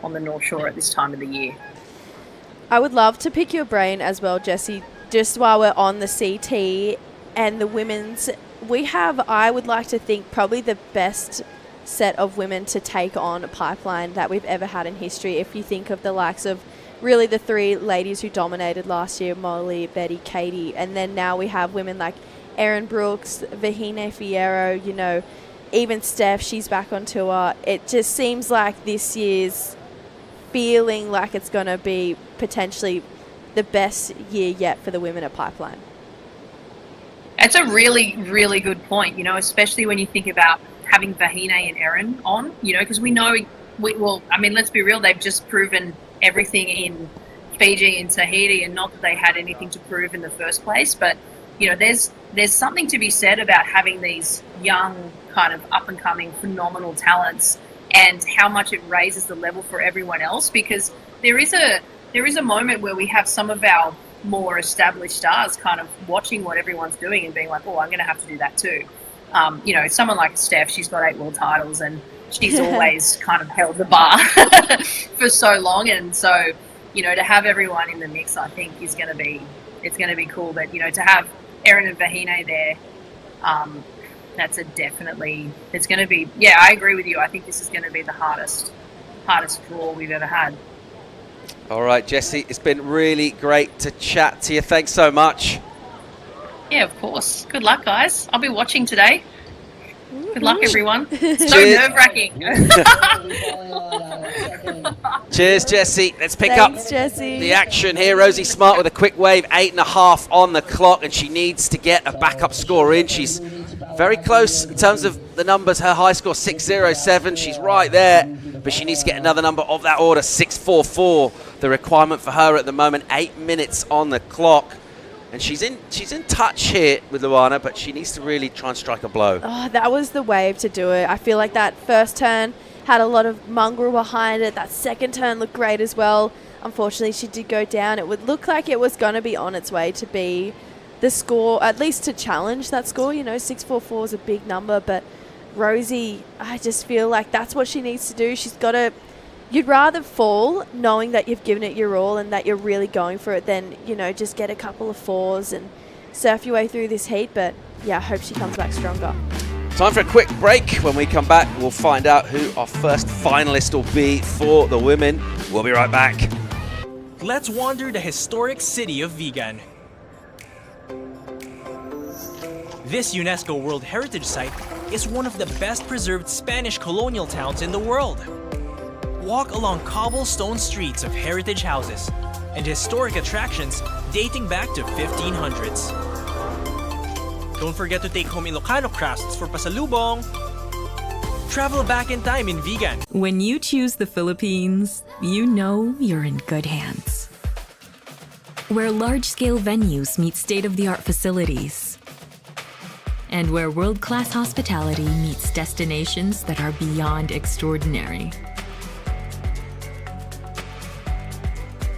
on the North Shore at this time of the year. I would love to pick your brain as well, Jessie, just while we're on the CT and the women's. We have, I would like to think, probably the best set of women to take on a Pipeline that we've ever had in history. If you think of the likes of really the three ladies who dominated last year, Molly, Betty, Katie, and then now we have women like Erin Brooks, Vahine Fierro, even Steph, she's back on tour. It just seems like this year's feeling like it's going to be potentially the best year yet for the women at Pipeline. It's a really, really good point, especially when you think about having Vahine and Erin on, because we know, let's be real, they've just proven everything in Fiji and Tahiti, and not that they had anything to prove in the first place, but, there's something to be said about having these young, kind of up-and-coming, phenomenal talents and how much it raises the level for everyone else, because there is a moment where we have some of our more established stars kind of watching what everyone's doing and being like, oh, I'm going to have to do that too. Someone like Steph, she's got 8 world titles and she's always kind of held the bar for so long. And so, to have everyone in the mix, I think it's going to be cool. But, to have Erin and Vahine there, it's going to be, I agree with you. I think this is going to be the hardest draw we've ever had. All right, Jessie, it's been really great to chat to you. Thanks so much. Yeah, of course. Good luck, guys. I'll be watching today. Good luck, everyone. So nerve-wracking. Cheers, Jessie. Let's pick Thanks, up Jessie. the action here. Rosie Smart with a quick wave, 8.5 on the clock, and she needs to get a backup score in. She's very close in terms of the numbers. Her high score, 6.07. She's right there, but she needs to get another number of that order, 6.44. The requirement for her at the moment, 8 minutes on the clock. And she's in touch here with Luana, but she needs to really try and strike a blow. Oh, that was the wave to do it. I feel like that first turn had a lot of mongrel behind it. That second turn looked great as well. Unfortunately, she did go down. It would look like it was going to be on its way to be the score, at least to challenge that score. 6.44 is a big number, but Rosie, I just feel like that's what she needs to do. She's got to... You'd rather fall knowing that you've given it your all and that you're really going for it than, just get a couple of 4s and surf your way through this heat. But, I hope she comes back stronger. Time for a quick break. When we come back, we'll find out who our first finalist will be for the women. We'll be right back. Let's wander the historic city of Vigan. This UNESCO World Heritage Site is one of the best preserved Spanish colonial towns in the world. Walk along cobblestone streets of heritage houses and historic attractions dating back to 1500s. Don't forget to take home Ilocano crafts for pasalubong. Travel back in time in Vigan. When you choose the Philippines, you know you're in good hands. Where large-scale venues meet state-of-the-art facilities. And where world-class hospitality meets destinations that are beyond extraordinary.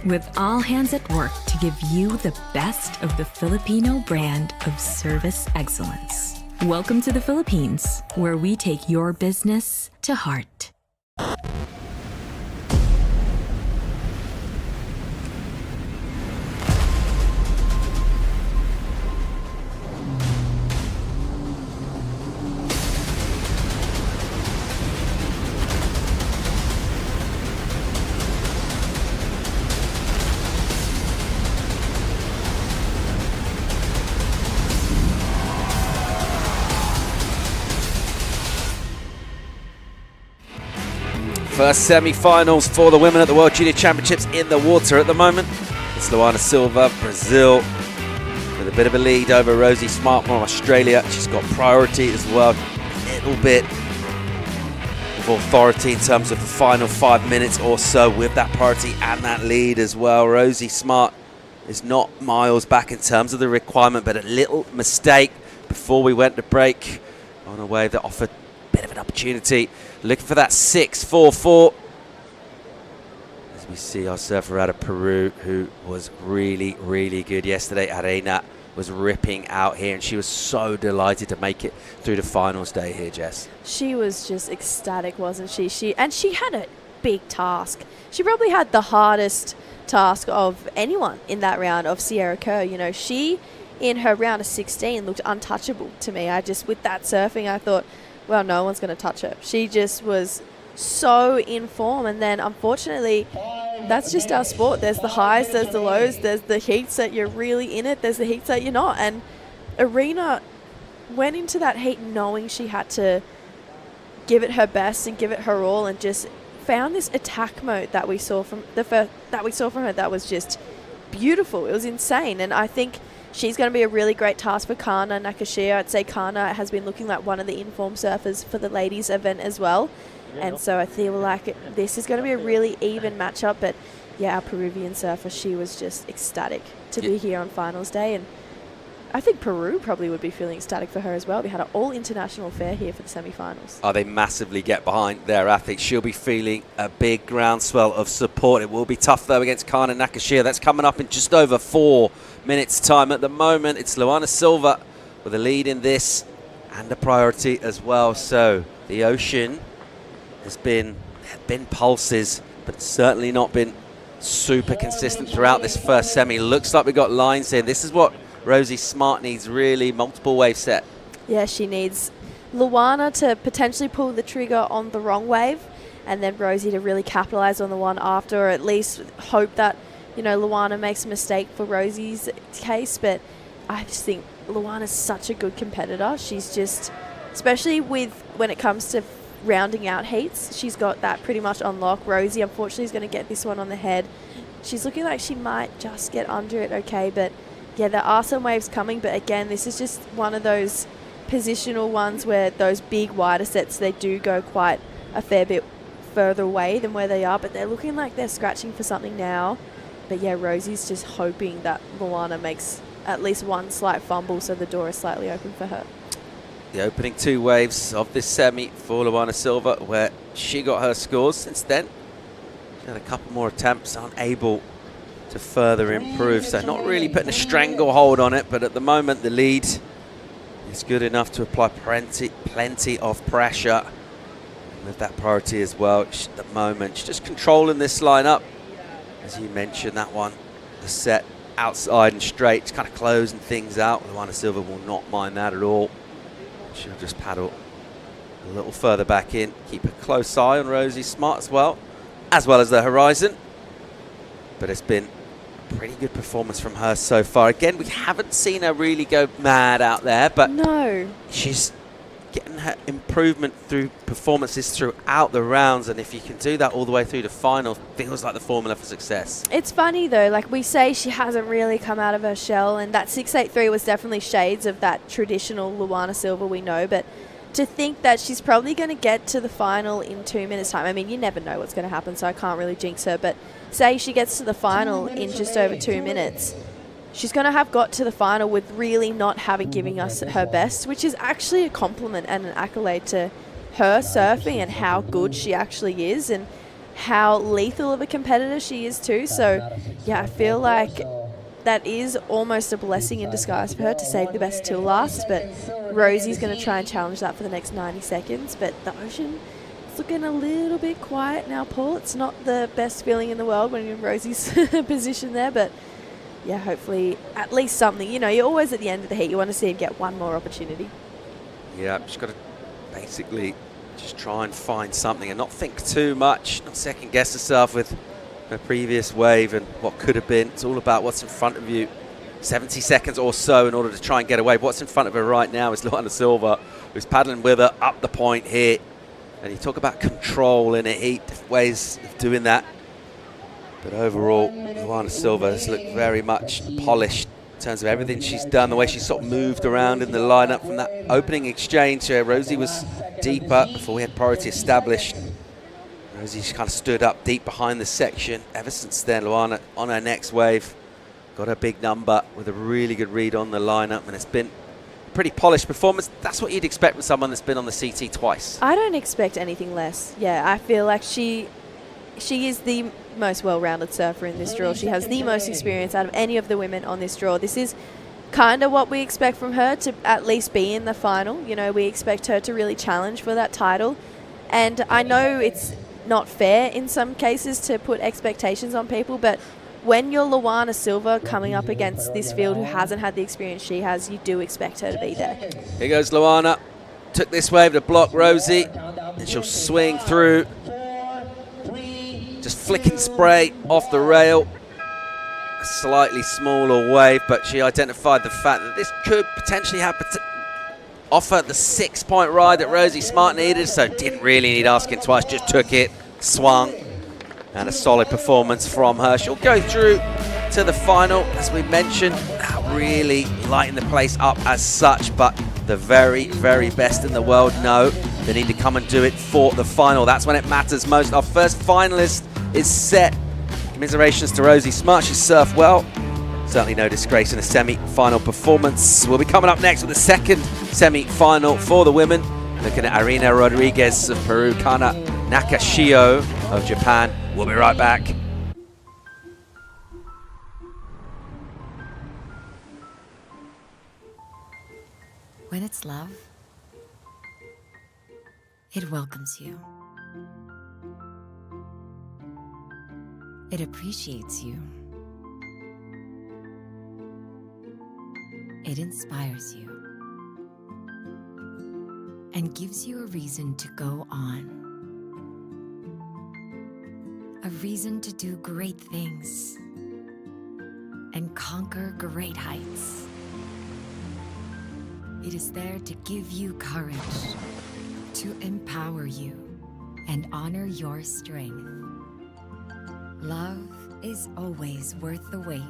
With all hands at work to give you the best of the Filipino brand of service excellence. Welcome to the Philippines, where we take your business to heart. First semi-finals for the women at the World Junior Championships in the water at the moment. It's Luana Silva, Brazil, with a bit of a lead over Rosie Smart from Australia. She's got priority as well, a little bit of authority in terms of the final 5 minutes or so with that priority and that lead as well. Rosie Smart is not miles back in terms of the requirement, but a little mistake before we went to break on a wave that offered a bit of an opportunity. Looking for that 6-4-4. As we see our surfer out of Peru, who was really, really good yesterday. Arena was ripping out here, and she was so delighted to make it through the finals day here, Jess. She was just ecstatic, wasn't she? She had a big task. She probably had the hardest task of anyone in that round of Sierra Kerr. You know, she in her round of 16 looked untouchable to me. With that surfing, I thought, well, no one's going to touch her. She just was so in form, and then unfortunately that's just our sport. There's the highs, there's the lows, there's the heats that you're really in it, there's the heats that you're not, and Arena went into that heat knowing she had to give it her best and give it her all, and just found this attack mode that we saw from her that was just beautiful. It was insane, and I think she's going to be a really great task for Kana Nakashia. I'd say Kana has been looking like one of the informed surfers for the ladies event as well. And so I feel like this is going to be a really even matchup. But yeah, our Peruvian surfer, she was just ecstatic to be here on finals day. And I think Peru probably would be feeling ecstatic for her as well. We had an all-international affair here for the semi-finals. Oh, they massively get behind their athletes. She'll be feeling a big groundswell of support. It will be tough, though, against Kana Nakashia. That's coming up in just over 4 minutes' time. At the moment, it's Luana Silva with a lead in this and a priority as well. So the ocean has been pulses, but certainly not been super consistent throughout this first semi. Looks like we've got lines here. This is what Rosie Smart needs, really. Multiple wave set. Yeah, she needs Luana to potentially pull the trigger on the wrong wave, and then Rosie to really capitalize on the one after, or at least hope that, you know, Luana makes a mistake for Rosie's case. But I just think Luana's such a good competitor. She's just, especially when it comes to rounding out heats, she's got that pretty much on lock. Rosie, unfortunately, is going to get this one on the head. She's looking like she might just get under it okay, but yeah, there are some waves coming. But again, this is just one of those positional ones where those big wider sets, they do go quite a fair bit further away than where they are, but they're looking like they're scratching for something now. But yeah, Rosie's just hoping that Luana makes at least one slight fumble so the door is slightly open for her. The opening 2 waves of this semi for Luana Silva, where she got her scores. Since then, she had a couple more attempts, unable to further improve. So not really putting a stranglehold on it, but at the moment the lead is good enough to apply plenty of pressure. And with that priority as well, at the moment, she's just controlling this lineup. As you mentioned, that one, the set outside and straight, it's kind of closing things out. Luana Silva will not mind that at all. She'll just paddle a little further back in. Keep a close eye on Rosie Smart as well as the horizon. But it's been a pretty good performance from her so far. Again, we haven't seen her really go mad out there, but no, she's getting her improvement through performances throughout the rounds, and if you can do that all the way through the final, feels like the formula for success. It's funny though, like we say, she hasn't really come out of her shell, and that 683 was definitely shades of that traditional Luana Silva we know, but to think that she's probably going to get to the final in 2 minutes time, I mean, you never know what's going to happen, so I can't really jinx her, but say she gets to the final in just over 2 minutes, she's going to have got to the final with really not having given us her best, which is actually a compliment and an accolade to her surfing and how good she actually is and how lethal of a competitor she is too. So yeah, I feel like that is almost a blessing in disguise for her to save the best till last, but Rosie's going to try and challenge that for the next 90 seconds. But the ocean is looking a little bit quiet now, Paul. It's not the best feeling in the world when you're in Rosie's position there, but yeah, hopefully at least something. You know, you're always at the end of the heat. You want to see him get one more opportunity. Yeah, she's got to basically just try and find something and not think too much, not second guess herself with her previous wave and what could have been. It's all about what's in front of you. 70 seconds or so in order to try and get away. What's in front of her right now is Luana Silva, who's paddling with her up the point here. And you talk about control in a heat, different ways of doing that. But overall, Luana Silva has looked very much polished in terms of everything she's done, the way she sort of moved around in the lineup from that opening exchange. Rosie was deeper before we had priority established. Rosie just kind of stood up deep behind the section. Ever since then, Luana on her next wave got a big number with a really good read on the lineup, and it's been a pretty polished performance. That's what you'd expect from someone that's been on the CT twice. I don't expect anything less. Yeah, I feel like she is the most well-rounded surfer in this draw. She has the most experience out of any of the women on this draw. This is kind of what we expect from her, to at least be in the final. You know, we expect her to really challenge for that title. And I know it's not fair in some cases to put expectations on people, but when you're Luana Silva coming up against this field who hasn't had the experience she has, you do expect her to be there. Here goes Luana. Took this wave to block Rosie, and she'll swing through. Just flicking spray off the rail. A slightly smaller wave, but she identified the fact that this could potentially have offer the 6-point ride that Rosie Smart needed, so didn't really need asking twice, just took it, swung, and a solid performance from her. She'll go through to the final, as we mentioned, not really lighting the place up as such, but the very, very best in the world know they need to come and do it for the final. That's when it matters most. Our first finalist is set. Commiserations to Rosie Smart. She surfed well. Certainly no disgrace in a semi-final performance. We'll be coming up next with the second semi-final for the women. Looking at Irina Rodriguez of Peru, Kana Nakashio of Japan. We'll be right back. When it's love, it welcomes you. It appreciates you. It inspires you and gives you a reason to go on. A reason to do great things and conquer great heights. It is there to give you courage, to empower you, and honor your strength. Love is always worth the wait.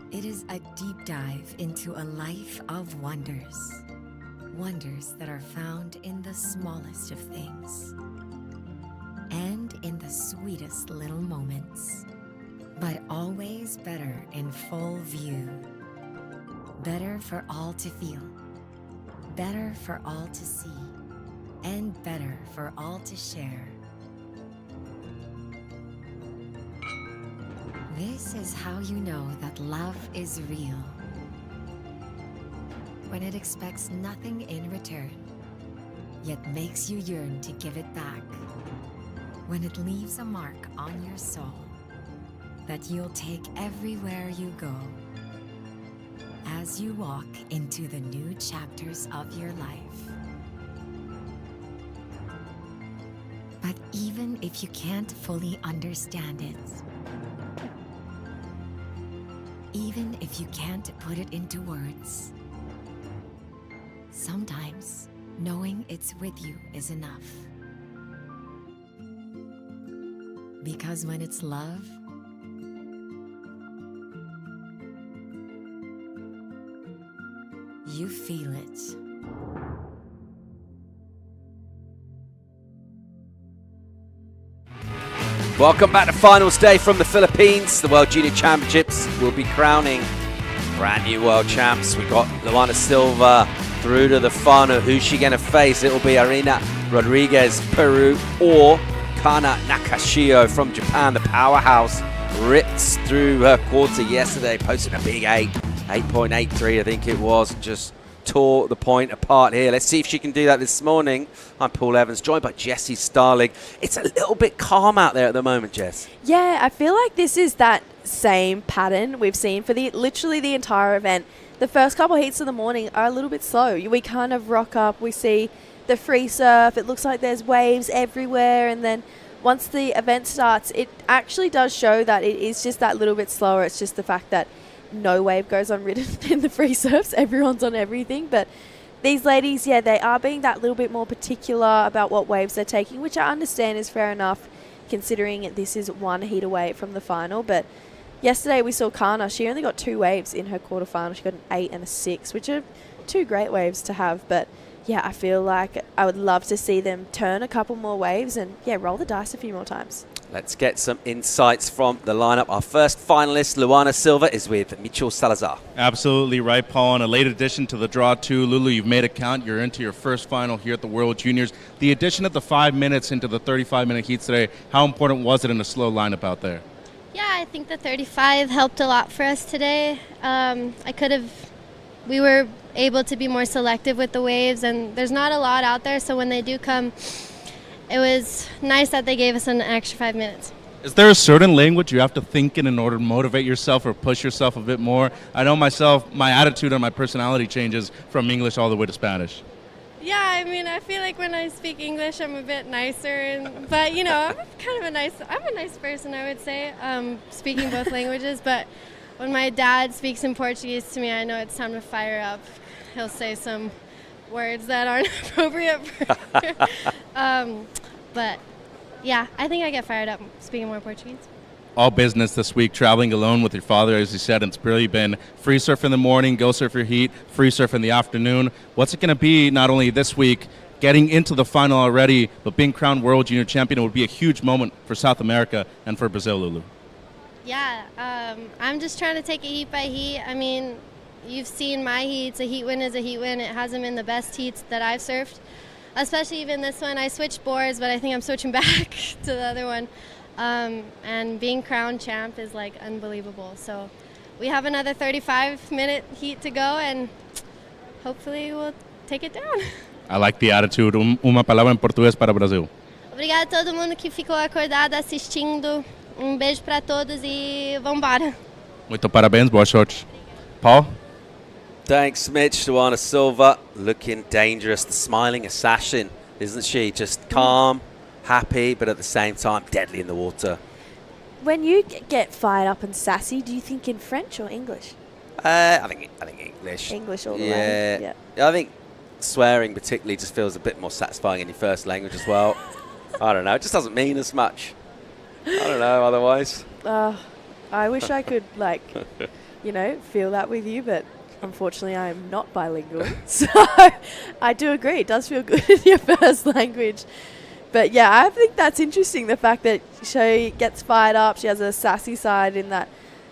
It is a deep dive into a life of wonders. Wonders that are found in the smallest of things and in the sweetest little moments, but always better in full view. Better for all to feel, better for all to see, and better for all to share. This is how you know that love is real. When it expects nothing in return, yet makes you yearn to give it back. When it leaves a mark on your soul that you'll take everywhere you go. As you walk into the new chapters of your life. But even if you can't fully understand it, even if you can't put it into words, sometimes knowing it's with you is enough. Because when it's love, you feel it. Welcome back to finals day from the Philippines. The World Junior Championships will be crowning brand new world champs. We've got Luana Silva through to the final. Who's she going to face? It'll be Irina Rodriguez, Peru, or Kana Nakashio from Japan. The powerhouse ripped through her quarter yesterday, posting a big 8.83 I think it was, just tore the point apart here. Let's see if she can do that this morning. I'm Paul Evans, joined by Jessie Starling. It's a little bit calm out there at the moment, Jess. Yeah, I feel like this is that same pattern we've seen for literally the entire event. The first couple heats of the morning are a little bit slow. We kind of rock up, we see the free surf, it looks like there's waves everywhere, and then once the event starts, it actually does show that it is just that little bit slower. It's just the fact that no wave goes unridden in the free surfs. Everyone's on everything. But these ladies, yeah, they are being that little bit more particular about what waves they're taking, which I understand is fair enough considering this is one heat away from the final. But yesterday we saw Kana. She only got 2 waves in her quarterfinal. She got an 8 and a 6, which are 2 great waves to have. But yeah, I feel like I would love to see them turn a couple more waves and roll the dice a few more times. Let's get some insights from the lineup. Our first finalist, Luana Silva, is with Michel Salazar. Absolutely right, Paul. And a late addition to the draw, too. Lulu, you've made it count. You're into your first final here at the World Juniors. The addition of the 5 minutes into the 35-minute heats today, how important was it in a slow lineup out there? Yeah, I think the 35 helped a lot for us today. We were able to be more selective with the waves, and there's not a lot out there, so when they do come, it was nice that they gave us an extra 5 minutes. Is there a certain language you have to think in order to motivate yourself or push yourself a bit more? I know myself, my attitude and my personality changes from English all the way to Spanish. Yeah, I mean, I feel like when I speak English, I'm a bit nicer, but you know, I'm a nice person, I would say, speaking both languages. But when my dad speaks in Portuguese to me, I know it's time to fire up. He'll say some words that aren't appropriate for but yeah, I think I get fired up speaking more Portuguese. All business this week, traveling alone with your father, as you said, and it's really been free surf in the morning, go surf your heat, free surf in the afternoon. What's it going to be not only this week, getting into the final already, but being crowned World Junior Champion would be a huge moment for South America and for Brazil, Lulu? Yeah, I'm just trying to take it heat by heat. I mean, you've seen my heats. A heat win is a heat win. It hasn't been the best heats that I've surfed, especially even this one. I switched boards, but I think I'm switching back to the other one. And being crowned champ is like unbelievable. So we have another 35-minute heat to go, and hopefully we'll take it down. I like the attitude. Uma palavra em português para Brasil. Obrigada a todo mundo que ficou acordado assistindo. Beijo para todos e vambora. Muito parabéns, boa sorte. Paul? Thanks, Mitch. Luana Silva looking dangerous. The smiling assassin, isn't she? Just calm, happy, but at the same time deadly in the water. When you get fired up and sassy, do you think in French or English? I think English. English all the way. Yeah. I think swearing particularly just feels a bit more satisfying in your first language as well. I don't know. It just doesn't mean as much. I don't know otherwise. I wish I could, feel that with you, but unfortunately I am not bilingual. So I do agree. It does feel good in your first language. But yeah, I think that's interesting, the fact that she gets fired up. She has a sassy side in that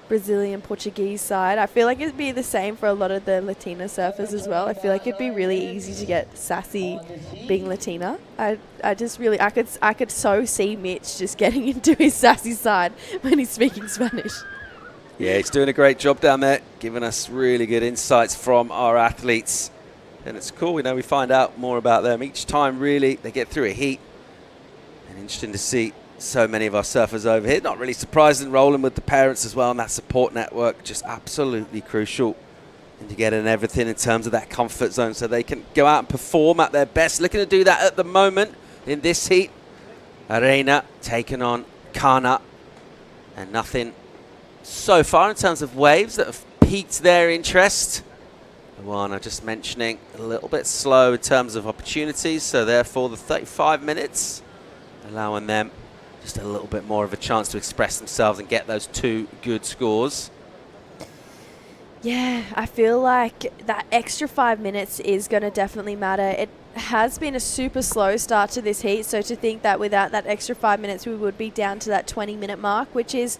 Brazilian Portuguese side. I feel like it'd be the same for a lot of the Latina surfers as well. I feel like it'd be really easy to get sassy being Latina. I could so see Mitch just getting into his sassy side when he's speaking Spanish. Yeah, he's doing a great job down there, giving us really good insights from our athletes. And it's cool, we find out more about them each time, really. They get through a heat. And interesting to see so many of our surfers over here. Not really surprising, rolling with the parents as well, and that support network, just absolutely crucial. And to get in everything in terms of that comfort zone so they can go out and perform at their best. Looking to do that at the moment in this heat. Arena taking on Kana. And nothing so far in terms of waves that have piqued their interest. Luana just mentioning a little bit slow in terms of opportunities, so therefore the 35 minutes allowing them just a little bit more of a chance to express themselves and get those 2 good scores. Yeah, I feel like that extra 5 minutes is going to definitely matter. It has been a super slow start to this heat, so to think that without that extra 5 minutes we would be down to that 20-minute mark, which is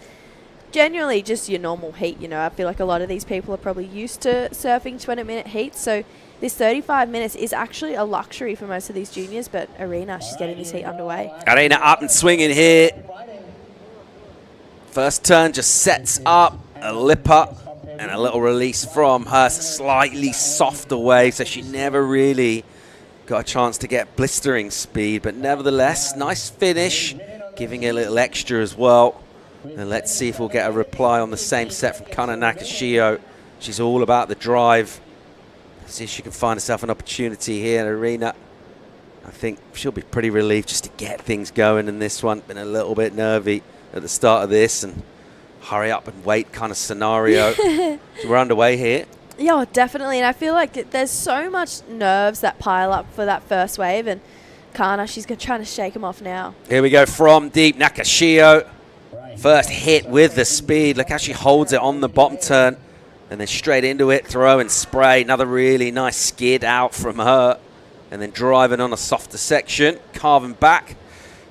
generally just your normal heat. I feel like a lot of these people are probably used to surfing 20-minute heats, so this 35 minutes is actually a luxury for most of these juniors, but Arena, she's getting this heat underway. Arena up and swinging here. First turn just sets up a lipper and a little release from her slightly softer wave, so she never really got a chance to get blistering speed, but nevertheless, nice finish, giving it a little extra as well. And let's see if we'll get a reply on the same set from Kana Nakashio. She's all about the drive. Let's see if she can find herself an opportunity here in Arena. I think she'll be pretty relieved just to get things going in this one. Been a little bit nervy at the start of this and hurry up and wait kind of scenario. So we're underway here. Yeah, definitely. And I feel like there's so much nerves that pile up for that first wave. And Kana, she's trying to shake them off now. Here we go from deep. Nakashio First hit with the speed. Look how she holds it on the bottom turn. And then straight into it, throw and spray. Another really nice skid out from her. And then driving on a softer section, carving back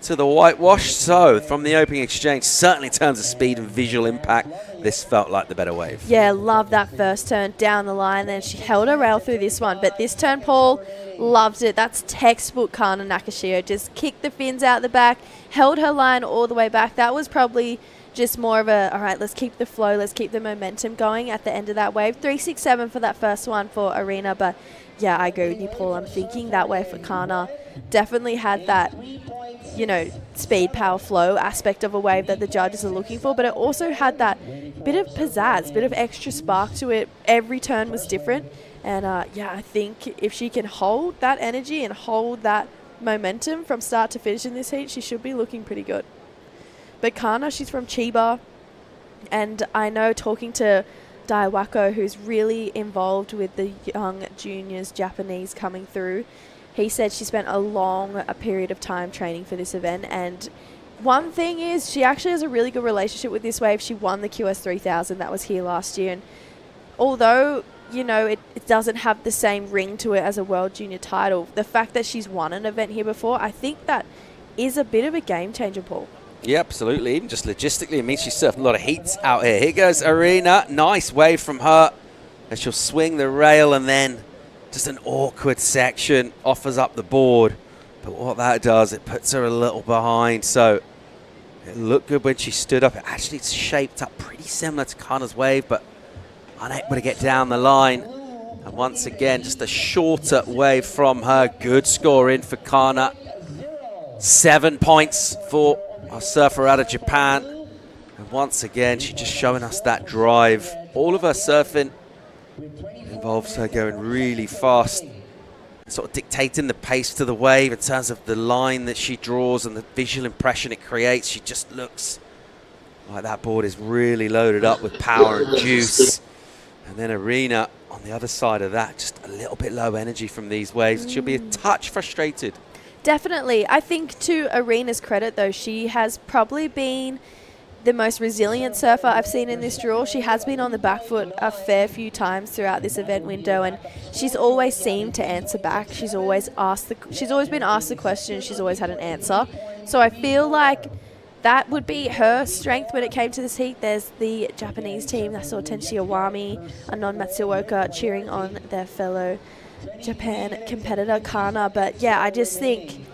to the whitewash. So from the opening exchange, certainly in terms of speed and visual impact, this felt like the better wave. Yeah, love that first turn down the line. Then she held her rail through this one. But this turn, Paul, loved it. That's textbook Kana Nakashio. Just kicked the fins out the back, held her line all the way back. That was probably just more of a, all right, let's keep the flow, let's keep the momentum going at the end of that wave. 367 for that first one for Arena. But yeah, I agree with you, Paul. I'm thinking that way for Kana. Definitely had that, you know, speed, power, flow aspect of a wave that the judges are looking for, but it also had that bit of pizzazz, bit of extra spark to it. Every turn was different. And yeah, I think if she can hold that energy and hold that momentum from start to finish in this heat, she should be looking pretty good. But Kana, she's from Chiba, and I know talking to Daiwako, who's really involved with the young juniors Japanese coming through, he said she spent a period of time training for this event. And one thing is, she actually has a really good relationship with this wave. She won the QS 3000 that was here last year. And although, you know, it doesn't have the same ring to it as a World Junior title, the fact that she's won an event here before, I think that is a bit of a game changer, Paul. Yeah, absolutely. Even just logistically, it means she's surfing a lot of heats out here. Here goes Arena. Nice wave from her. And she'll swing the rail, and then just an awkward section offers up the board. But what that does, it puts her a little behind. So it looked good when she stood up. It actually shaped up pretty similar to Kana's wave, but unable to get down the line. And once again, just a shorter wave from her. Good score in for Kana. 7 points for our surfer out of Japan. And once again, she's just showing us that drive. All of her surfing involves her going really fast, sort of dictating the pace to the wave in terms of the line that she draws and the visual impression it creates. She just looks like that board is really loaded up with power and juice. And then Arena on the other side of that, just a little bit low energy from these waves. She'll be a touch frustrated. Definitely. I think to Arena's credit, though, she has probably been the most resilient surfer I've seen in this draw. She has been on the back foot a fair few times throughout this event window, and she's always seemed to answer back. She's always been asked the question, she's always had an answer. So I feel like that would be her strength when it came to this heat. There's the Japanese team. I saw Tenshi Iwami, Anon Matsuoka cheering on their fellow Japan competitor Kana. But yeah, I just think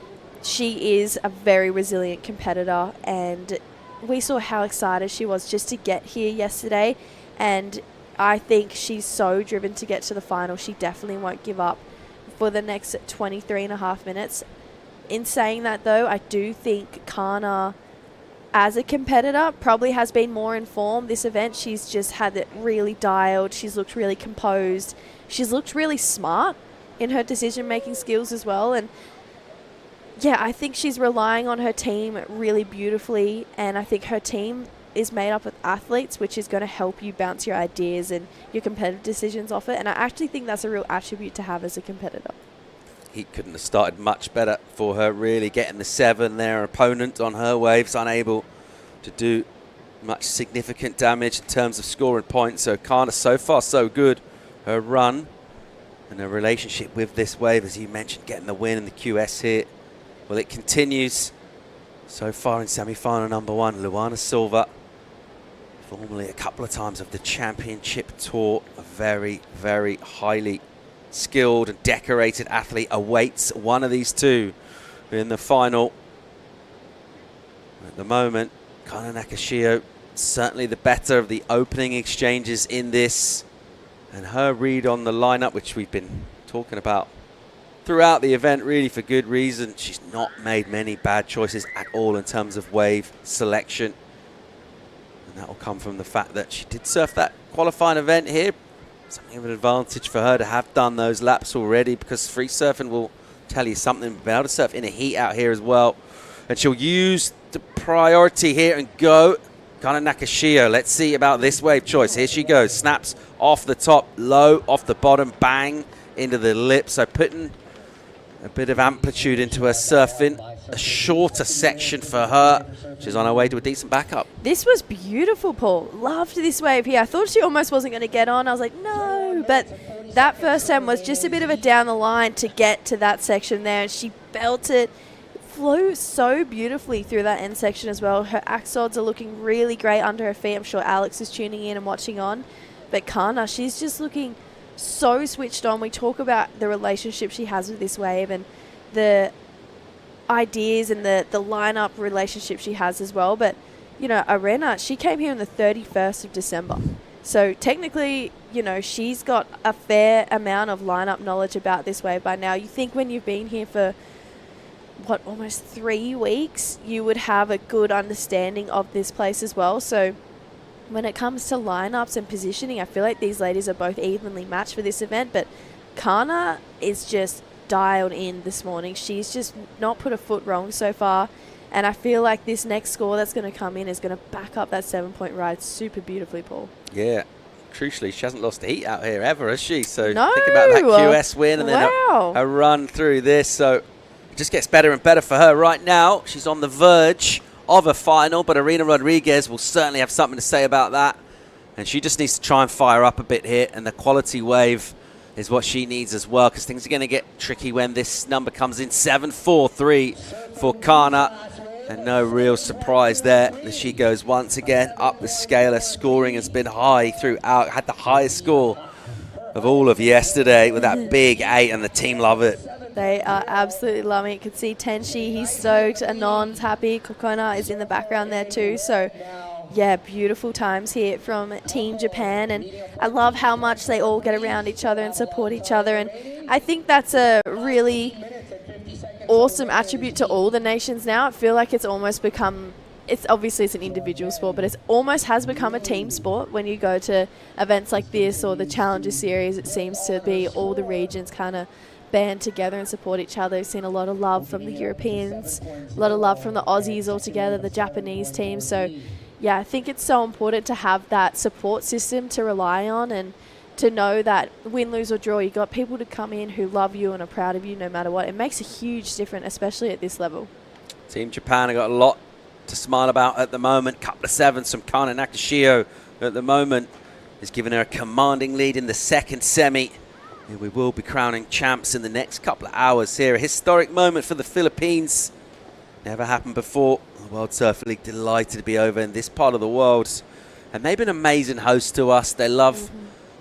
she is a very resilient competitor, and we saw how excited she was just to get here yesterday, and I think she's so driven to get to the final. She definitely won't give up for the next 23 and a half minutes. In saying that, though, I do think Kana, as a competitor, probably has been more informed this event. She's just had it really dialed. She's looked really composed. She's looked really smart in her decision-making skills as well. And yeah, I think she's relying on her team really beautifully. And I think her team is made up of athletes, which is going to help you bounce your ideas and your competitive decisions off it. And I actually think that's a real attribute to have as a competitor. He couldn't have started much better for her, really getting the 7 there. Opponent on her waves unable to do much significant damage in terms of scoring points. So Kana, so far so good. Her run and her relationship with this wave, as you mentioned, getting the win in the QS here. Well, it continues so far in semi-final number 1. Luana Silva, formerly a couple of times of the championship tour, a very, very highly skilled and decorated athlete, awaits one of these two in the final. At the moment, Kana Nakashio certainly the better of the opening exchanges in this, and her read on the lineup, which we've been talking about throughout the event, really for good reason. She's not made many bad choices at all in terms of wave selection, and that will come from the fact that she did surf that qualifying event here. Something of an advantage for her to have done those laps already, because free surfing will tell you something. Be able to surf in a heat out here as well. And she'll use the priority here and go. Kana Nakashio, let's see about this wave choice. Here she goes. Snaps off the top, low, off the bottom, bang into the lip. So putting a bit of amplitude into her surfing. a shorter section for her. She's on her way to a decent backup. This was beautiful, Paul. Loved this wave here. I thought she almost wasn't going to get on. I was like, no. But that first time was just a bit of a down the line to get to that section there. And she belted, flew so beautifully through that end section as well. Her axods are looking really great under her feet. I'm sure Alex is tuning in and watching on. But Kana, she's just looking so switched on. We talk about the relationship she has with this wave and the ideas and the lineup relationship she has as well. But, you know, Arena, she came here on the 31st of December. So technically, you know, she's got a fair amount of lineup knowledge about this wave by now. You think when you've been here for, what, almost 3 weeks, you would have a good understanding of this place as well. So when it comes to lineups and positioning, I feel like these ladies are both evenly matched for this event. But Kana is just dialed in this morning. She's just not put a foot wrong so far, and I feel like this next score that's going to come in is going to back up that 7-point ride super beautifully, Paul. Yeah, crucially, she hasn't lost a heat out here ever, has she? So no. Think about that QS win and then wow. a run through this. So it just gets better and better for her right now. She's on the verge of a final, but Arena Rodriguez will certainly have something to say about that, and she just needs to try and fire up a bit here, and the quality wave is what she needs as well, because things are going to get tricky when this number comes in. 7-4-3 for Kana, and no real surprise there as she goes once again up the scale. Her scoring has been high throughout, had the highest score of all of yesterday with that big 8, and the team love it. They are absolutely loving it. You can see Tenshi, he's stoked, Anon's happy, Kokona is in the background there too. So yeah, beautiful times here from Team Japan, and I love how much they all get around each other and support each other, and I think that's a really awesome attribute to all the nations now. I feel like it's almost become, it's obviously it's an individual sport, but it almost has become a team sport when you go to events like this or the Challenger Series. It seems to be all the regions kind of band together and support each other. We've seen a lot of love from the Europeans, a lot of love from the Aussies all together, the Japanese team. So yeah, I think it's so important to have that support system to rely on, and to know that win, lose or draw, you got people to come in who love you and are proud of you no matter what. It makes a huge difference, especially at this level. Team Japan have got a lot to smile about at the moment. Couple of sevens from Kana Nakashio at the moment is giving her a commanding lead in the second semi. And we will be crowning champs in the next couple of hours here. A historic moment for the Philippines. Never happened before. The World Surfer League delighted to be over in this part of the world. And they've been amazing hosts to us. They love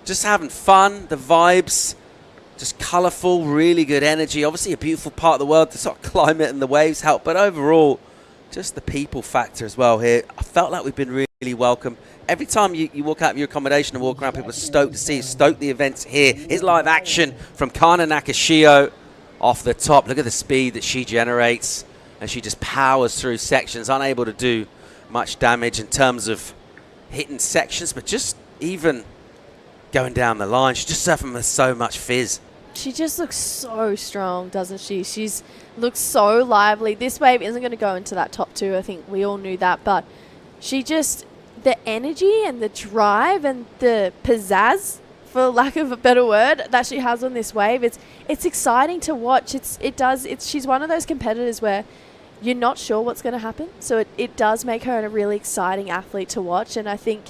just having fun, the vibes, just colourful, really good energy. Obviously a beautiful part of the world. The sort of climate and the waves help. But overall, just the people factor as well here. I felt like we've been really welcome. Every time you walk out of your accommodation and walk around, people are stoked to see you, stoked the events here. Here's live action from Kana Nakashio off the top. Look at the speed that she generates, and she just powers through sections, unable to do much damage in terms of hitting sections, but just even going down the line. She's just surfing with so much fizz. She just looks so strong, doesn't she? She's looks so lively. This wave isn't going to go into that top 2. I think we all knew that, but she just, the energy and the drive and the pizzazz, for lack of a better word, that she has on this wave, it's exciting to watch. She's one of those competitors where you're not sure what's going to happen, so it does make her a really exciting athlete to watch, and I think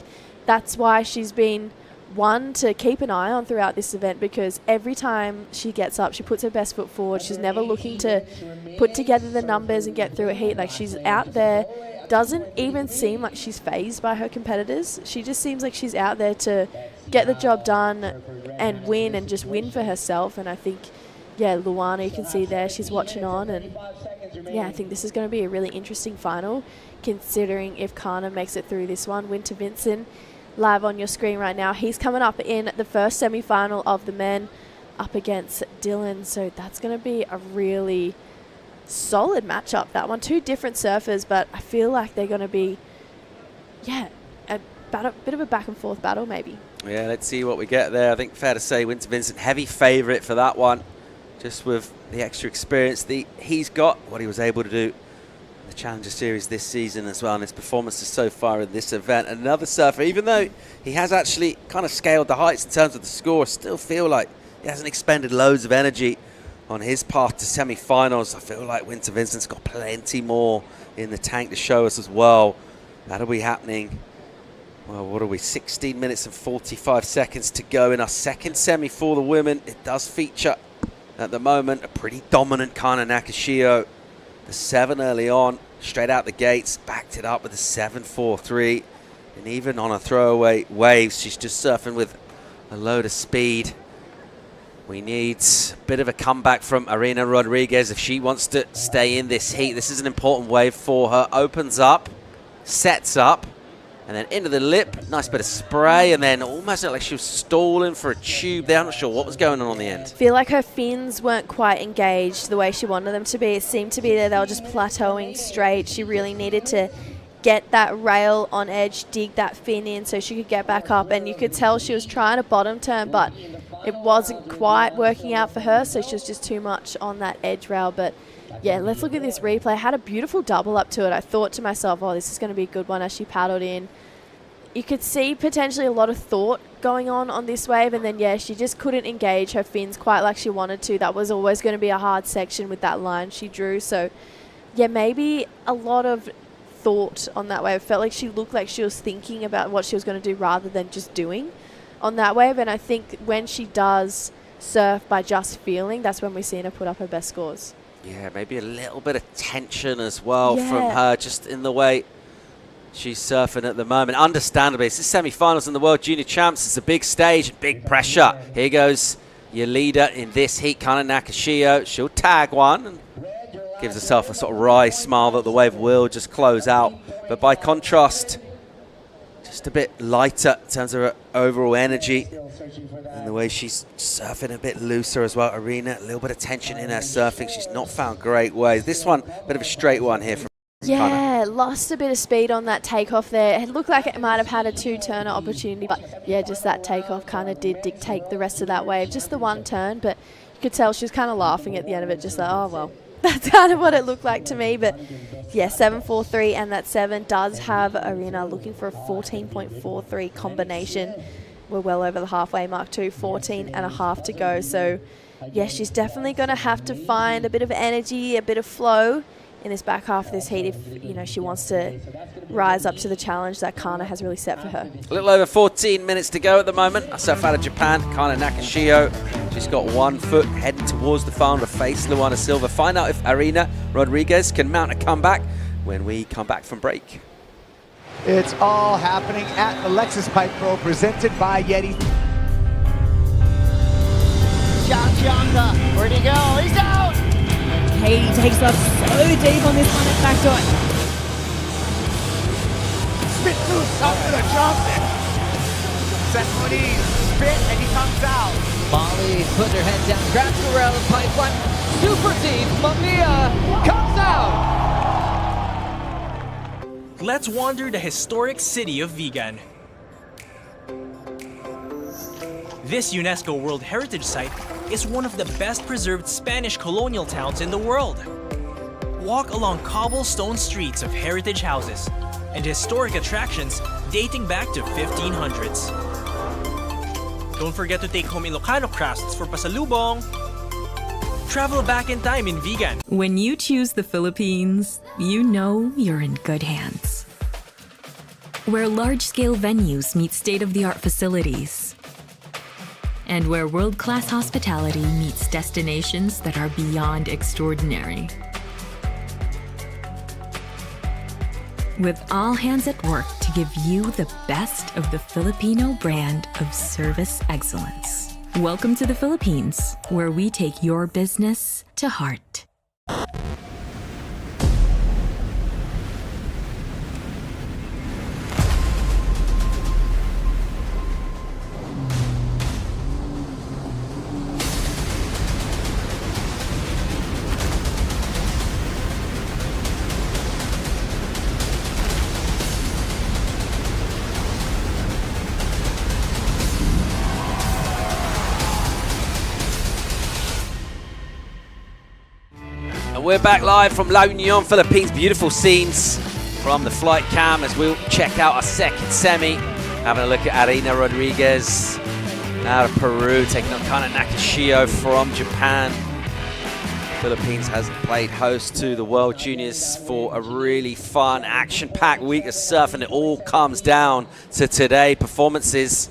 that's why she's been one to keep an eye on throughout this event, because every time she gets up, she puts her best foot forward. She's never looking to put together the numbers and get through a heat. Like, she's out there, doesn't even seem like she's fazed by her competitors. She just seems like she's out there to get the job done and win, and just win for herself. And I think, yeah, Luana, you can see there, she's watching on, and yeah, I think this is going to be a really interesting final, considering if Kana makes it through this one. Winter Vincent, live on your screen right now, he's coming up in the first semi-final of the men up against Dylan, so that's going to be a really solid matchup, that one. Two different surfers, but I feel like they're going to be, yeah, a bit of a back and forth battle maybe. Yeah, let's see what we get there. I think fair to say Winter Vincent, heavy favourite for that one, just with the extra experience he's got, what he was able to do in the Challenger Series this season as well, and his performances so far in this event. Another surfer, even though he has actually kind of scaled the heights in terms of the score, I still feel like he hasn't expended loads of energy on his path to semi-finals. I feel like Winter Vincent's got plenty more in the tank to show us as well. That'll be happening. Well, what are we? 16 minutes and 45 seconds to go in our second semi for the women. It does feature, at the moment, a pretty dominant Kana Nakashio. The 7 early on, straight out the gates, backed it up with a 7.43. And even on a throwaway waves, she's just surfing with a load of speed. We need a bit of a comeback from Arena Rodriguez if she wants to stay in this heat. This is an important wave for her. Opens up, sets up, and then into the lip. Nice bit of spray, and then almost looked like she was stalling for a tube there. I'm not sure what was going on the end. I feel like her fins weren't quite engaged the way she wanted them to be. It seemed to be that they were just plateauing straight. She really needed to get that rail on edge, dig that fin in so she could get back up. And you could tell she was trying to bottom turn, but it wasn't quite working out for her, so she was just too much on that edge rail. But yeah, let's look at this replay. Had a beautiful double up to it. I thought to myself, oh, this is going to be a good one as she paddled in. You could see potentially a lot of thought going on this wave, and then, yeah, she just couldn't engage her fins quite like she wanted to. That was always going to be a hard section with that line she drew. So, yeah, maybe a lot of thought on that wave. It felt like she looked like she was thinking about what she was going to do rather than just doing on that wave. And I think when she does surf by just feeling, that's when we've seen her put up her best scores. Yeah, maybe a little bit of tension as well from her, just in the way she's surfing at the moment. Understandably, it's the semi-finals in the World Junior Champs. It's a big stage, big pressure. Here goes your leader in this heat, Kana Nakashio. She'll tag one and gives herself a sort of wry smile that the wave will just close out. But by contrast, just a bit lighter in terms of her overall energy. And the way she's surfing a bit looser as well. Arena, a little bit of tension in her surfing. She's not found great waves. This one, a bit of a straight one here from Yeah, lost a bit of speed on that takeoff there. It looked like it might have had a two-turner opportunity, but yeah, just that takeoff kind of did dictate the rest of that wave. Just the one turn, but you could tell she was kind of laughing at the end of it, just like, oh, well, that's kind of what it looked like to me. But yeah, 7.43, and that 7 does have Arena looking for a 14.43 combination. We're well over the halfway mark too, 14.5 to go. So yeah, she's definitely going to have to find a bit of energy, a bit of flow in this back half of this heat if, you know, she wants to rise up to the challenge that Kana has really set for her. A little over 14 minutes to go at the moment. A surf out of Japan, Kana Nakashio. She's got 1 foot heading towards the final to face Luana Silva. Find out if Arena Rodriguez can mount a comeback when we come back from break. It's all happening at the Lexus Pipe Pro, presented by Yeti. Gianca, where'd he go? He's out! He takes off so deep on this one at backdoor. Spit loose up to the Johnson. Seth Moniz, spit, and he comes out. Molly putting her head down, grabs the rail of pipeline. Super deep, Mamiya comes out! Let's wander the historic city of Vigan. This UNESCO World Heritage Site is one of the best preserved Spanish colonial towns in the world. Walk along cobblestone streets of heritage houses and historic attractions dating back to 1500s. Don't forget to take home Ilocano crafts for pasalubong. Travel back in time in Vigan. When you choose the Philippines, you know you're in good hands. Where large-scale venues meet state-of-the-art facilities. And where world-class hospitality meets destinations that are beyond extraordinary. With all hands at work to give you the best of the Filipino brand of service excellence. Welcome to the Philippines, where we take your business to heart. We're back live from La Union, Philippines. Beautiful scenes from the flight cam as we'll check out our second semi. Having a look at Arena Rodriguez out of Peru, taking on Kana Nakashio from Japan. Philippines has played host to the World Juniors for a really fun, action-packed week of surf, and it all comes down to today. Performances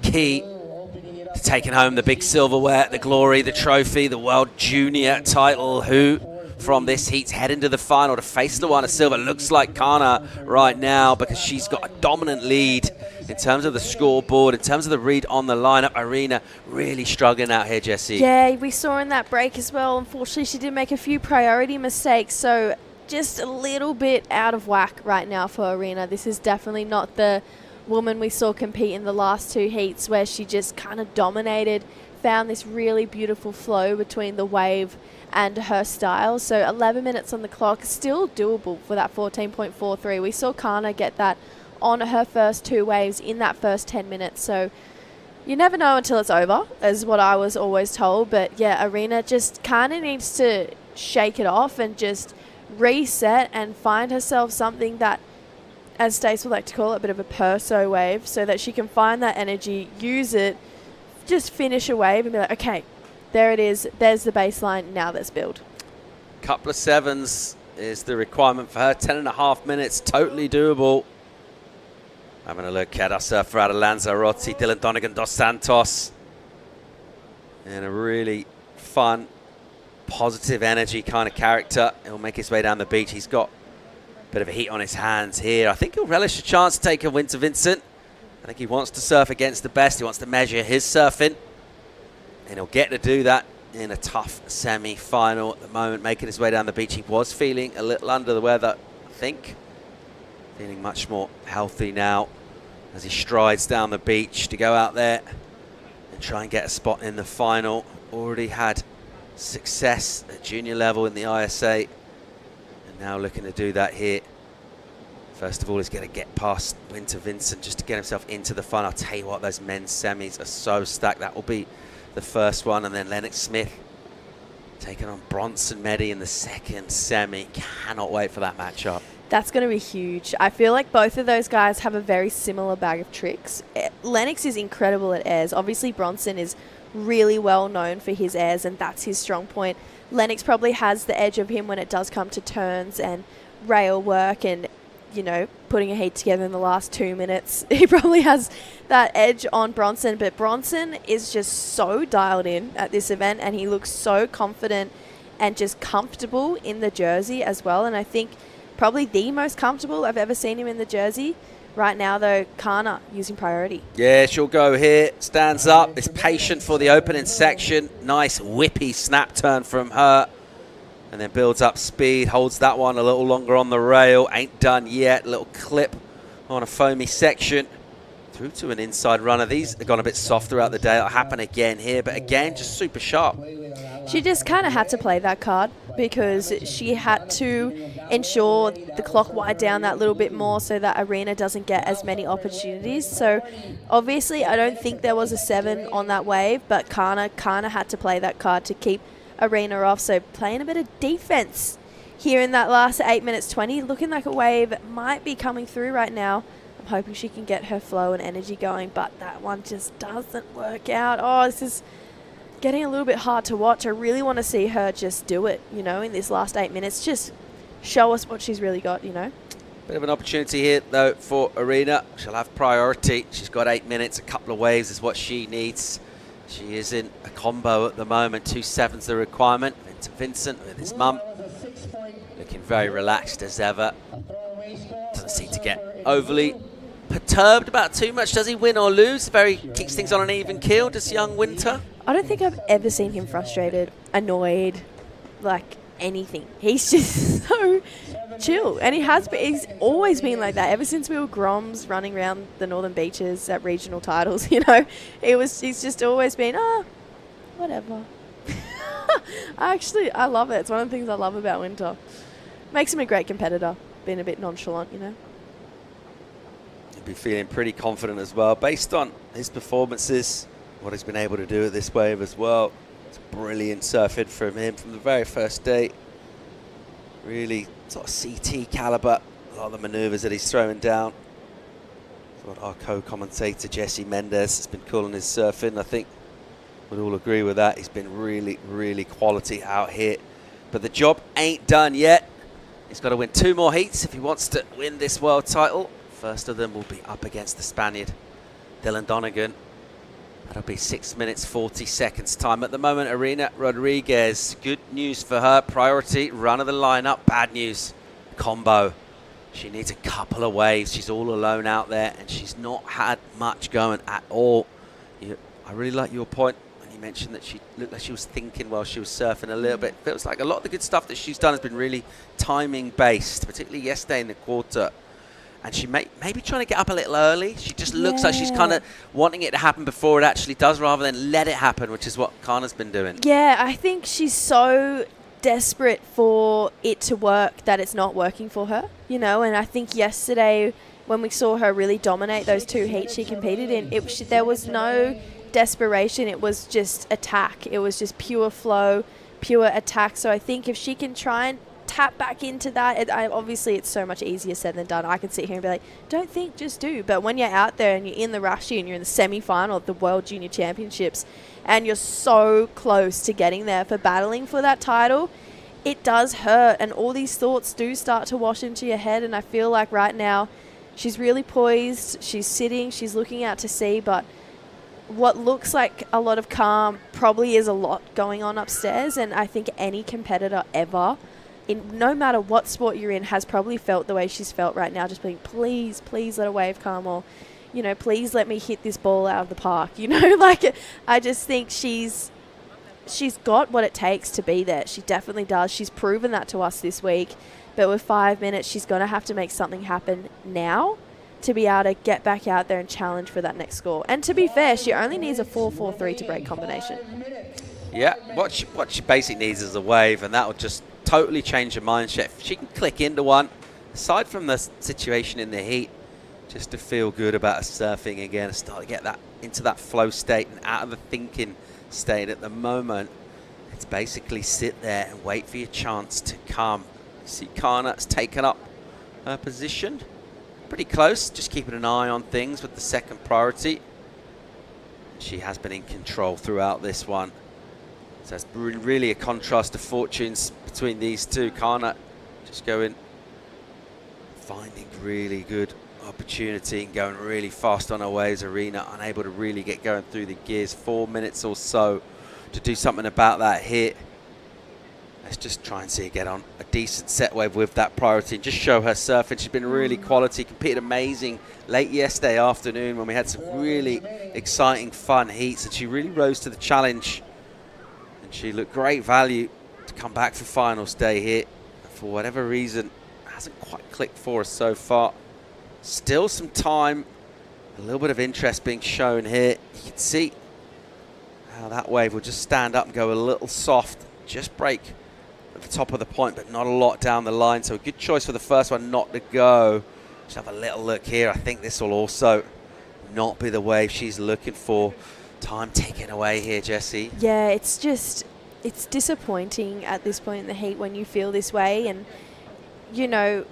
key to taking home the big silverware, the glory, the trophy, the World Junior title. Who from this heat's head into the final to face Luana Silva? Looks like Kana right now, because she's got a dominant lead in terms of the scoreboard, in terms of the read on the lineup. Irina really struggling out here, Jessie. Yeah, we saw in that break as well. Unfortunately, she did make a few priority mistakes, so just a little bit out of whack right now for Irina. This is definitely not the woman we saw compete in the last two heats, where she just kind of dominated, found this really beautiful flow between the wave and her style. So 11 minutes on the clock, still doable for that 14.43. We saw Kana get that on her first two waves in that first 10 minutes. So you never know until it's over, is what I was always told. But yeah, Irina just kind of needs to shake it off and just reset and find herself something that, as Stace would like to call it, a bit of a perso wave, so that she can find that energy, use it, just finish a wave and be like, okay, there it is, there's the baseline, now let's build. Couple of sevens is the requirement for her. 10.5 minutes, totally doable. Having a look at our surfer out of Lanzarote, Dylan Donegan dos Santos. And a really fun, positive energy kind of character. He'll make his way down the beach. He's got a bit of a heat on his hands here. I think he'll relish a chance to take a win to Vincent. I think he wants to surf against the best. He wants to measure his surfing. And he'll get to do that in a tough semi-final at the moment, making his way down the beach. He was feeling a little under the weather, I think. Feeling much more healthy now as he strides down the beach to go out there and try and get a spot in the final. Already had success at junior level in the ISA, and now looking to do that here. First of all, he's going to get past Winter Vincent just to get himself into the final. I'll tell you what, those men's semis are so stacked. That will be the first one, and then Lennox Smith taking on Bronson Meddy in the second semi. Cannot wait for that matchup. That's going to be huge. I feel like both of those guys have a very similar bag of tricks. Lennox is incredible at airs. Obviously, Bronson is really well known for his airs, and that's his strong point. Lennox probably has the edge of him when it does come to turns and rail work and, you know, putting a heat together in the last 2 minutes. He probably has that edge on Bronson, but Bronson is just so dialed in at this event, and he looks so confident and just comfortable in the jersey as well. And I think probably the most comfortable I've ever seen him in the jersey. Right now, though, Kana using priority. Yeah, she'll go here. Stands up. Is patient for the opening section. Nice whippy snap turn from her. And then builds up speed. Holds that one a little longer on the rail. Ain't done yet. Little clip on a foamy section. Through to an inside runner. These have gone a bit soft throughout the day. It'll happen again here. But again, just super sharp. She just kind of had to play that card because she had to ensure the clock wind down that little bit more so that Irina doesn't get as many opportunities. So obviously I don't think there was a 7 on that wave, but Kana kind of had to play that card to keep Irina off. So playing a bit of defense here in that last 8 minutes 20, looking like a wave might be coming through right now. I'm hoping she can get her flow and energy going, but that one just doesn't work out. Oh, this is getting a little bit hard to watch. I really want to see her just do it, you know, in this last 8 minutes. Just show us what she's really got, you know. Bit of an opportunity here, though, for Irina. She'll have priority. She's got 8 minutes. A couple of waves is what she needs. She is in a combo at the moment. 2 sevens the requirement. Vincent with his mum. Looking very relaxed as ever. Doesn't seem to get overly perturbed about too much. Does he win or lose? Keeps things on an even keel, does young Winter? I don't think I've ever seen him frustrated, annoyed, like anything. He's just so chill, and he's always been like that ever since we were Groms running around the northern beaches at regional titles. You know, he's just always been whatever. I love it. It's one of the things I love about Winter. Makes him a great competitor, being a bit nonchalant, you know. He'll be feeling pretty confident as well, based on his performances, what he's been able to do at this wave as well. It's brilliant surfing from him from the very first day. Really sort of CT caliber, a lot of the maneuvers that he's throwing down. That's what our co-commentator Jesse Mendez has been calling his surfing. I think we'd all agree with that. He's been really, really quality out here But the job ain't done yet. He's got to win 2 more heats if he wants to win this world title. First of them will be up against the Spaniard, Dylan Donegan. That'll be 6 minutes, 40 seconds time. At the moment, Arena Rodriguez, good news for her. Priority, run of the lineup. Bad news, combo. She needs a couple of waves. She's all alone out there, and she's not had much going at all. I really like your point when you mentioned that she looked like she was thinking while she was surfing a little bit. Feels like a lot of the good stuff that she's done has been really timing-based, particularly yesterday in the quarter. And she maybe trying to get up a little early. She just looks like she's kind of wanting it to happen before it actually does, rather than let it happen, which is what Kana's been doing. Yeah, I think she's so desperate for it to work that it's not working for her, you know. And I think yesterday when we saw her really dominate those 2 heats she competed in, there was no desperation. It was just attack. It was just pure flow, pure attack. So I think if she can try and tap back into that, obviously it's so much easier said than done. I can sit here and be like, don't think, just do. But when you're out there and you're in the rushy and you're in the semi-final of the World Junior Championships and you're so close to getting there for battling for that title, it does hurt, and all these thoughts do start to wash into your head. And I feel like right now she's really poised, she's sitting, she's looking out to sea, but what looks like a lot of calm probably is a lot going on upstairs. And I think any competitor ever, no matter what sport you're in, has probably felt the way she's felt right now, just being, please let a wave come, or, you know, please let me hit this ball out of the park, you know. Like, I just think she's got what it takes to be there. She definitely does. She's proven that to us this week. But with 5 minutes, she's going to have to make something happen now to be able to get back out there and challenge for that next score. And to be fair, she only needs a 4-4-3 to break combination. Yeah, what she basically needs is a wave, and that will just totally change her mindset. If she can click into one, aside from the situation in the heat, just to feel good about her surfing again, start to get that into that flow state and out of the thinking state. At the moment, it's basically sit there and wait for your chance to come. You see Kana's taken up her position. Pretty close, just keeping an eye on things with the second priority. She has been in control throughout this one. So it's really a contrast of fortunes between these two. Kana just going, finding really good opportunity and going really fast on her waves. Arena unable to really get going through the gears. 4 minutes or so to do something about that hit. Let's just try and see her get on a decent set wave with that priority and just show her surfing. She's been really quality, competed amazing late yesterday afternoon when we had some really exciting, fun heats, and she really rose to the challenge. And she looked great value to come back for finals day here. For whatever reason, hasn't quite clicked for us so far. Still some time, a little bit of interest being shown here. You can see how that wave will just stand up and go a little soft, just break at the top of the point, but not a lot down the line. So a good choice for the first one not to go. Just have a little look here. I think this will also not be the wave she's looking for. Time ticking away here, Jessie. Yeah, it's disappointing at this point in the heat when you feel this way, and you know,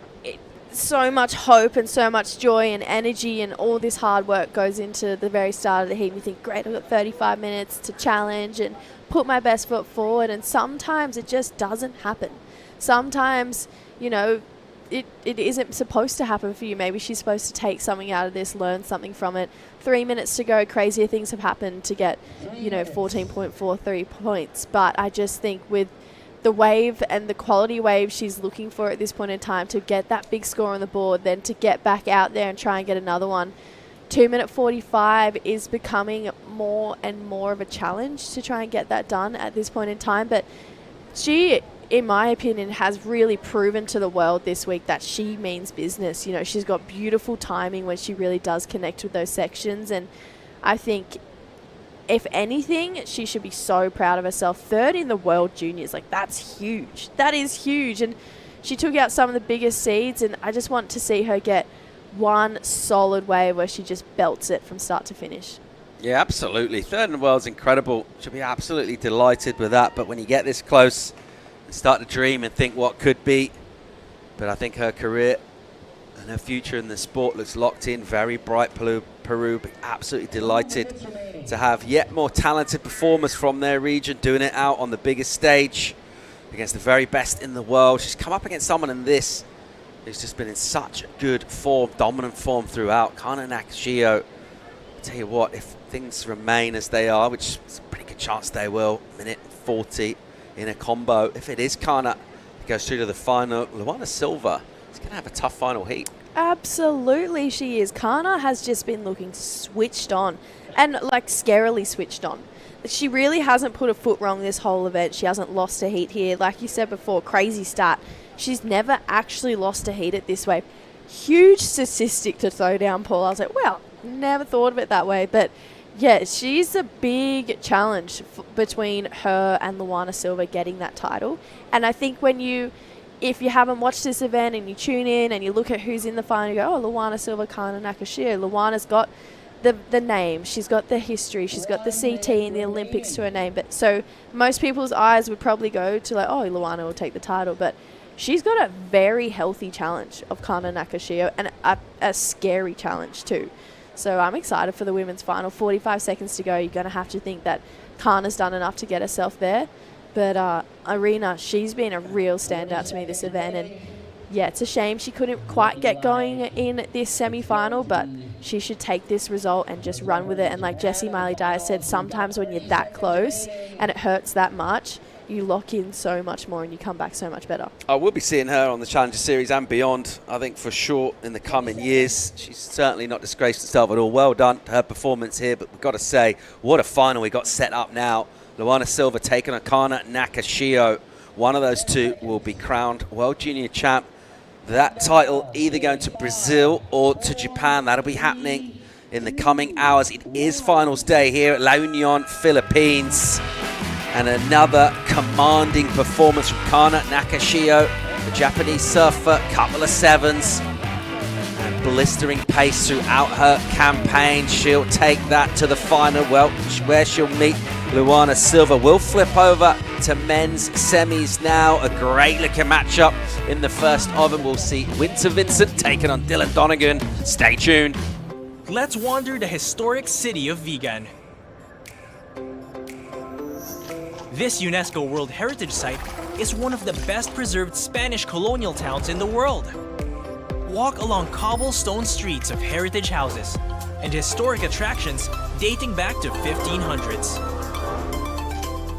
so much hope and so much joy and energy and all this hard work goes into the very start of the heat. And you think, great, I've got 35 minutes to challenge and put my best foot forward, and sometimes it just doesn't happen. Sometimes, you know, it isn't supposed to happen for you. Maybe she's supposed to take something out of this, learn something from it. 3 minutes to go, crazier things have happened to get, you know, 14.43 points. But I just think with the wave and the quality wave she's looking for at this point in time to get that big score on the board, then to get back out there and try and get another one, 2:45 is becoming more and more of a challenge to try and get that done at this point in time. But she, in my opinion, has really proven to the world this week that she means business. You know, she's got beautiful timing when she really does connect with those sections. And I think, if anything, she should be so proud of herself. 3rd in the World Juniors, like, that's huge. That is huge. And she took out some of the biggest seeds, and I just want to see her get one solid wave where she just belts it from start to finish. Yeah, absolutely. 3rd in the world's incredible. She'll be absolutely delighted with that. But when you get this close and start to dream and think what could be, but I think her career and her future in the sport looks locked in. Very bright. Peru, but absolutely delighted to have yet more talented performers from their region doing it out on the biggest stage. against the very best in the world. She's come up against someone in this who's just been in such good form, dominant form throughout. Kana Nakashio, I tell you what, if things remain as they are, which is a pretty good chance they will, minute 40 in a combo. If it is Kana that goes through to the final, Luana Silva is going to have a tough final heat. Absolutely she is. Kana has just been looking switched on, and like scarily switched on. She really hasn't put a foot wrong this whole event. She hasn't lost a heat here. Like you said before, crazy stat. She's never actually lost a heat at this way. Huge statistic to throw down, Paul. I was like, well, never thought of it that way. But yeah, she's a big challenge between her and Luana Silva getting that title. And I think if you haven't watched this event and you tune in and you look at who's in the final, you go, oh, Luana Silva, Kana Nakashio. Luana's got the name, she's got the history, she's got the CT in the Olympics to her name. But so most people's eyes would probably go to like, oh, Luana will take the title. But she's got a very healthy challenge of Kana Nakashio, and a scary challenge too. So I'm excited for the women's final. 45 seconds to go. You're going to have to think that Kana's done enough to get herself there. But Irina, she's been a real standout to me this event. And yeah, it's a shame she couldn't quite get going in this semi-final, but she should take this result and just run with it. And like Jessie Miley-Dyer said, sometimes when you're that close and it hurts that much, you lock in so much more and you come back so much better. I will be seeing her on the Challenger Series and beyond, I think, for sure, in the coming years. She's certainly not disgraced herself at all. Well done to her performance here, but we've got to say, what a final we got set up now. Luana Silva taking on Kana Nakashio. One of those two will be crowned World Junior Champ. That title either going to Brazil or to Japan. That'll be happening in the coming hours. It is finals day here at La Union, Philippines. And another commanding performance from Kana Nakashio, the Japanese surfer, couple of sevens. And blistering pace throughout her campaign. She'll take that to the final, well, where she'll meet Luana Silva. We'll flip over to men's semis now. A great looking matchup in the first of them. We'll see Winter Vincent taking on Dylan Donegan. Stay tuned. Let's wander the historic city of Vigan. This UNESCO World Heritage Site is one of the best preserved Spanish colonial towns in the world. Walk along cobblestone streets of heritage houses and historic attractions dating back to 1500s.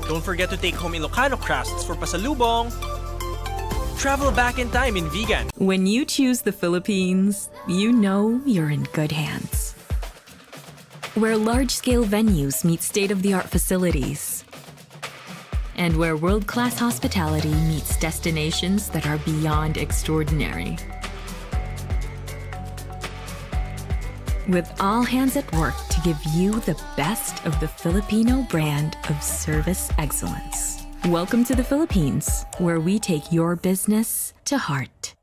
Don't forget to take home Ilocano crafts for pasalubong. Travel back in time in Vigan. When you choose the Philippines, you know you're in good hands. Where large-scale venues meet state-of-the-art facilities. And where world-class hospitality meets destinations that are beyond extraordinary. With all hands at work to give you the best of the Filipino brand of service excellence. Welcome to the Philippines, where we take your business to heart.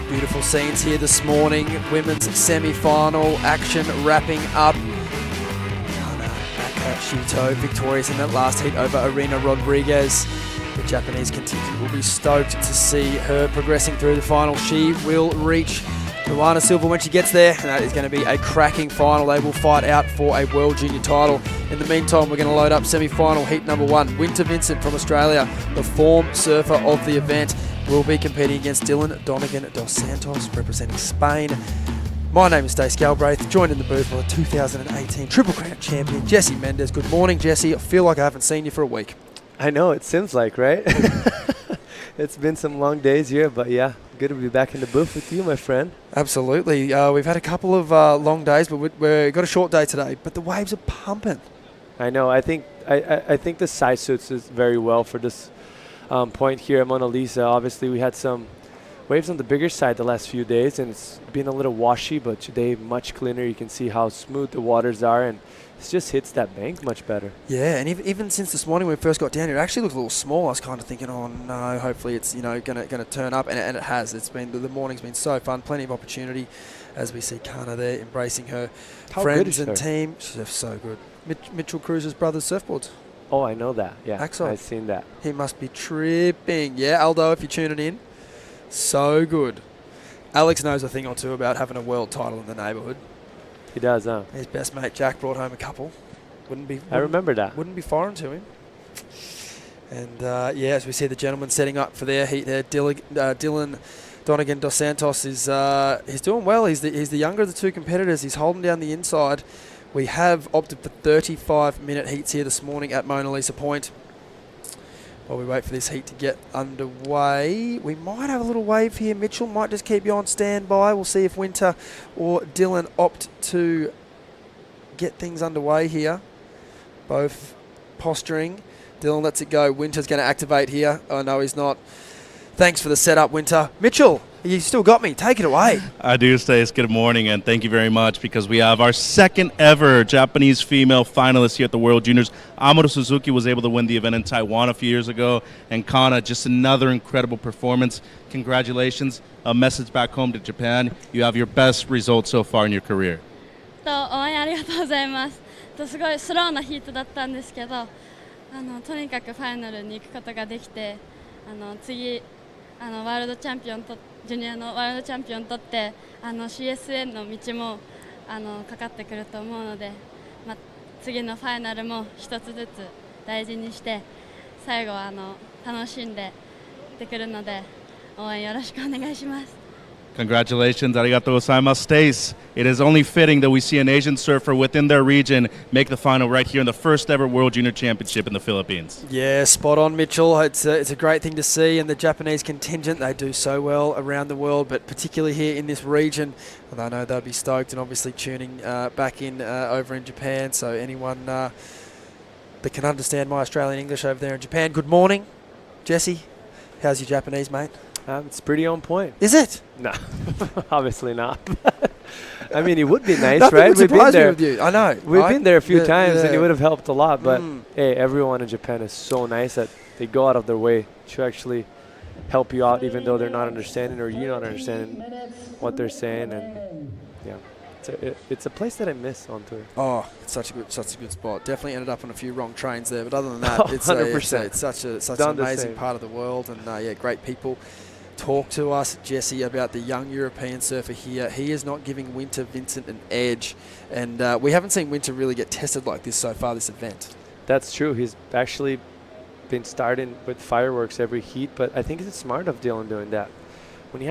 Beautiful scenes here this morning. Women's semi-final action wrapping up. Nakashito victorious in that last heat over Irina Rodriguez. The Japanese contingent will be stoked to see her progressing through the final. She will reach Luana Silva when she gets there, and that is going to be a cracking final. They will fight out for a World Junior title. In the meantime, we're going to load up semi-final heat number 1. Winter Vincent from Australia, the form surfer of the event, will be competing against Dylan Donegan dos Santos, representing Spain. My name is Stace Galbraith, joined in the booth by the 2018 Triple Crown champion, Jesse Mendes. Good morning, Jesse. I feel like I haven't seen you for a week. I know, it seems like, right? It's been some long days here, but yeah, good to be back in the booth with you, my friend. Absolutely. We've had a couple of long days, but we've got a short day today, but the waves are pumping. I know. I think the size suits us very well for this point here at Mona Lisa. Obviously, we had some waves on the bigger side the last few days, and it's been a little washy, but today much cleaner. You can see how smooth the waters are, and It just hits that bank much better. Yeah, and even since this morning when we first got down here, it actually looked a little small. I was kind of thinking, oh no, hopefully it's gonna turn up, and it has. It's been the morning's been so fun, plenty of opportunity, as we see Kana there embracing her friends and team. She's so good. Mitchell Cruz's brother's surfboards. Oh, I know that. Yeah, Axel. I've seen that. He must be tripping. Yeah, Aldo, if you're tuning in, so good. Alex knows a thing or two about having a world title in the neighbourhood. He does, huh? His best mate Jack brought home a couple. I remember that. Wouldn't be foreign to him. And as we see the gentleman setting up for their heat there, Dylan Donegan dos Santos is he's doing well. He's the younger of the two competitors. He's holding down the inside. We have opted for 35-minute heats here this morning at Mona Lisa Point. While we wait for this heat to get underway, we might have a little wave here. Mitchell might just keep you on standby. We'll see if Winter or Dylan opt to get things underway here. Both posturing. Dylan lets it go. Winter's going to activate here. Oh, no, he's not. Thanks for the setup, Winter. Mitchell, you still got me. Take it away. I do, Stace. Good morning, and thank you very much, because we have our second ever Japanese female finalist here at the World Juniors. Amuro Suzuki was able to win the event in Taiwan a few years ago, and Kana, just another incredible performance. Congratulations. A message back home to Japan. You have your best result so far in your career. 応援ありがとうございます。すごいスローなヒートだったんですけど、とにかくファイナルに行くことができて、次ワールドチャンピオンとジュニアのワールドチャンピオンとってCSN の道もかかってくると思うので、次のファイナルも一つずつ大事にして最後は楽しんで出てくるので応援よろしくお願いします。 Congratulations, arigatou gozaimasu, Stace. It is only fitting that we see an Asian surfer within their region make the final right here in the first ever World Junior Championship in the Philippines. Yeah, spot on, Mitchell. It's a great thing to see, and the Japanese contingent, they do so well around the world, but particularly here in this region. And I know they'll be stoked and obviously tuning back in over in Japan. So anyone that can understand my Australian English over there in Japan, good morning. Jesse, how's your Japanese, mate? It's pretty on point. Is it? No, obviously not. I mean, it would be nice, Nothing right? would surprise me with you. I know. We've been there a few times, and it would have helped a lot. But hey, everyone in Japan is so nice that they go out of their way to actually help you out, even though they're not understanding or you're not understanding what they're saying. And yeah, it's a place that I miss on tour. Oh, it's such a good spot. Definitely ended up on a few wrong trains there, but other than that, it's such an amazing part of the world, and yeah, great people. Talk to us, Jesse, about the young European surfer here. He is not giving Winter Vincent an edge, and we haven't seen Winter really get tested like this so far this event. That's true. He's actually been starting with fireworks every heat, but I think it's smart of Dylan doing that. When you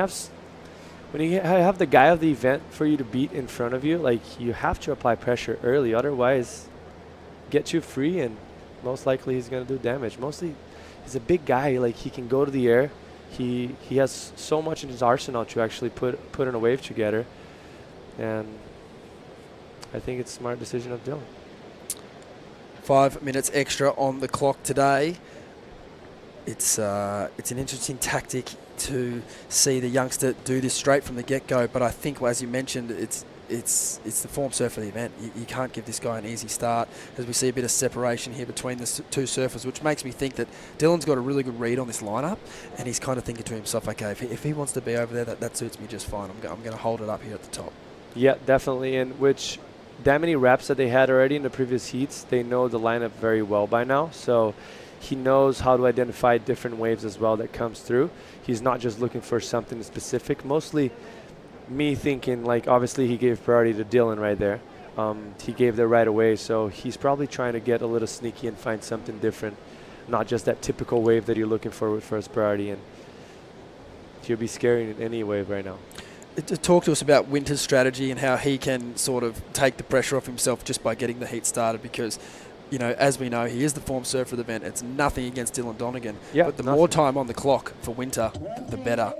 have the guy of the event for you to beat in front of you, like, you have to apply pressure early, otherwise get you free, and most likely he's going to do damage. Mostly he's a big guy, like, he can go to the air. He has so much in his arsenal to actually put in a wave together, and I think it's a smart decision of Dylan. 5 minutes extra on the clock today. It's an interesting tactic to see the youngster do this straight from the get-go, but I think, as you mentioned, it's the form surfer of the event. You can't give this guy an easy start, as we see a bit of separation here between the two surfers, which makes me think that Dylan's got a really good read on this lineup, and he's kind of thinking to himself, okay, if he wants to be over there, that suits me just fine. I'm going to hold it up here at the top. Yeah, definitely, and which that many reps that they had already in the previous heats, they know the lineup very well by now, so he knows how to identify different waves as well that comes through. He's not just looking for something specific, mostly me thinking, like, obviously he gave priority to Dylan right there. He gave there right away, so he's probably trying to get a little sneaky and find something different, not just that typical wave that you're looking for with first priority, and he'll be scaring in any wave right now. Talk to us about Winter's strategy and how he can sort of take the pressure off himself just by getting the heat started, because, you know, as we know, he is the form surfer of the event. It's nothing against Dylan Donegan, but the more time on the clock for Winter, the better.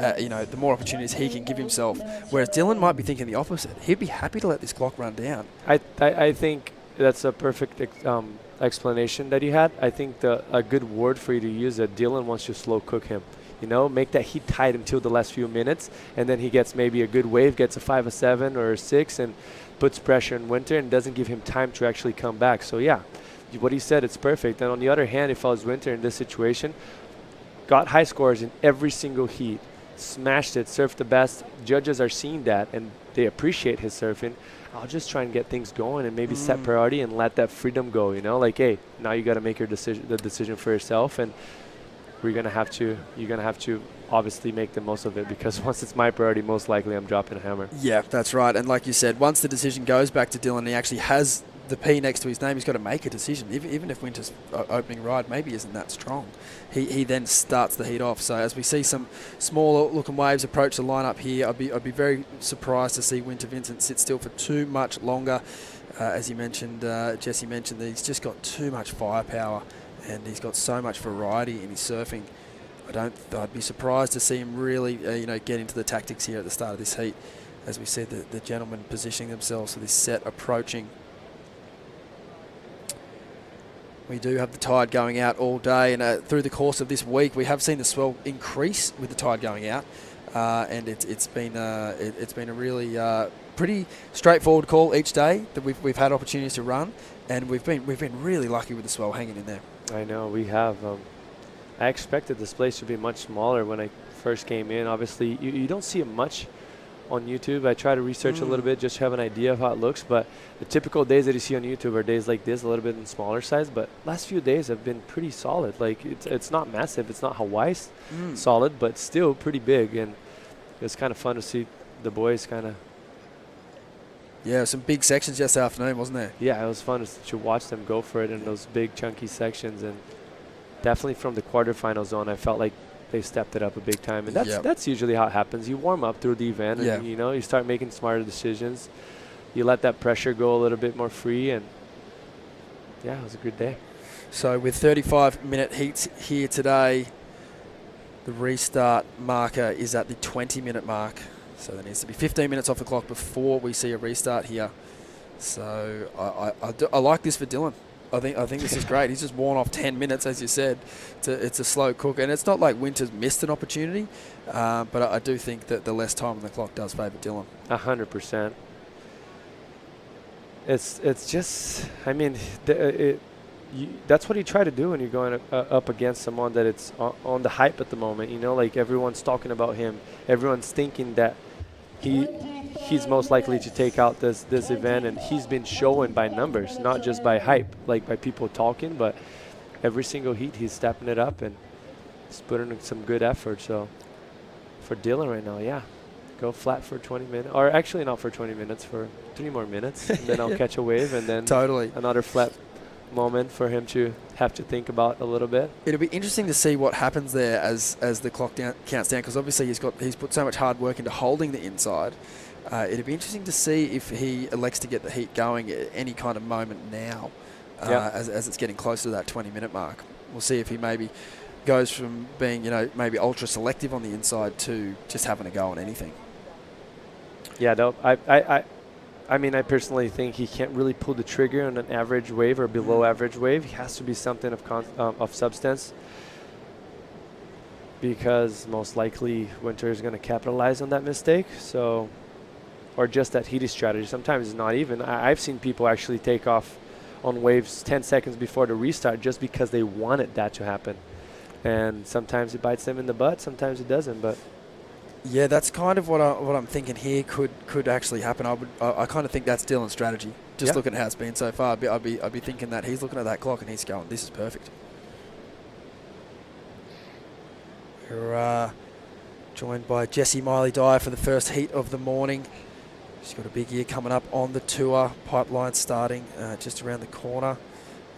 The more opportunities he can give himself. Whereas Dylan might be thinking the opposite. He'd be happy to let this clock run down. I think that's a perfect explanation that you had. I think a good word for you to use that Dylan wants to slow cook him. You know, make that heat tight until the last few minutes, and then he gets maybe a good wave, gets a 5, a 7, or a 6, and puts pressure in Winter and doesn't give him time to actually come back. So yeah, what he said, it's perfect. And on the other hand, if I was Winter in this situation, got high scores in every single heat, smashed it, surfed the best. Judges are seeing that, and they appreciate his surfing. I'll just try and get things going and maybe set priority and let that freedom go, you know, like, hey, now you got to make the decision for yourself, and you're going to have to obviously make the most of it, because once it's my priority, most likely I'm dropping a hammer. Yeah, that's right. And like you said, once the decision goes back to Dylan, he actually has the P next to his name, he's got to make a decision. Even if Winter's opening ride maybe isn't that strong, he then starts the heat off. So as we see some smaller looking waves approach the lineup here, I'd be very surprised to see Winter Vincent sit still for too much longer. As you mentioned, Jesse mentioned, that he's just got too much firepower and he's got so much variety in his surfing. I'd be surprised to see him really get into the tactics here at the start of this heat. As we said, the gentlemen positioning themselves for this set approaching. We do have the tide going out all day, and through the course of this week, we have seen the swell increase with the tide going out, and it's been a really pretty straightforward call each day that we've had opportunities to run, and we've been really lucky with the swell hanging in there. I know we have. I expected this place to be much smaller when I first came in. Obviously, you don't see it much on YouTube. I try to research a little bit just to have an idea of how it looks, but the typical days that you see on YouTube are days like this, a little bit in smaller size, but last few days have been pretty solid. Like, it's not massive, it's not Hawaii solid, but still pretty big, and it's kind of fun to see the boys kind of. Yeah, some big sections yesterday afternoon, wasn't there? Yeah, it was fun to watch them go for it in those big chunky sections, and definitely from the quarterfinal zone, I felt like they stepped it up a big time, and that's usually how it happens. You warm up through the event, and you start making smarter decisions. You let that pressure go a little bit more free, and yeah, it was a good day. So with 35-minute heats here today, the restart marker is at the 20-minute mark. So there needs to be 15 minutes off the clock before we see a restart here. So I like this for Dylan. I think this is great. He's just worn off 10 minutes, as you said. It's a slow cook, and it's not like Winter's missed an opportunity, but I do think that the less time on the clock does favour Dylan. 100%. It's just, I mean, that's what you try to do when you're going up against someone that it's on the hype at the moment. You know, like everyone's talking about him. Everyone's thinking that he's most likely to take out this event, and he's been showing by numbers, not just by hype, like by people talking, but every single heat he's stepping it up and he's putting in some good effort. So for Dylan right now, yeah, go flat for 20 minutes, or actually not for 20 minutes, for 3 more minutes, and then I'll catch a wave, and then another flat moment for him to have to think about a little bit. It'll be interesting to see what happens there as the clock counts down, because obviously he's put so much hard work into holding the inside. It'll be interesting to see if he elects to get the heat going at any kind of moment now, as it's getting closer to that 20-minute mark. We'll see if he maybe goes from being, maybe ultra selective on the inside to just having a go on anything. Yeah, no, I mean, I personally think he can't really pull the trigger on an average wave or below average wave. He has to be something of substance, because most likely Winter is going to capitalize on that mistake. So, or just that heaty strategy. Sometimes it's not even. I've seen people actually take off on waves 10 seconds before the restart just because they wanted that to happen. And sometimes it bites them in the butt, sometimes it doesn't. But yeah, that's kind of what I'm thinking here could actually happen. I kind of think that's Dylan's strategy. Just looking at how it's been so far, I'd be thinking that he's looking at that clock and he's going, this is perfect. We're joined by Jessie Miley-Dyer for the first heat of the morning. She's got a big year coming up on the tour. Pipeline starting just around the corner,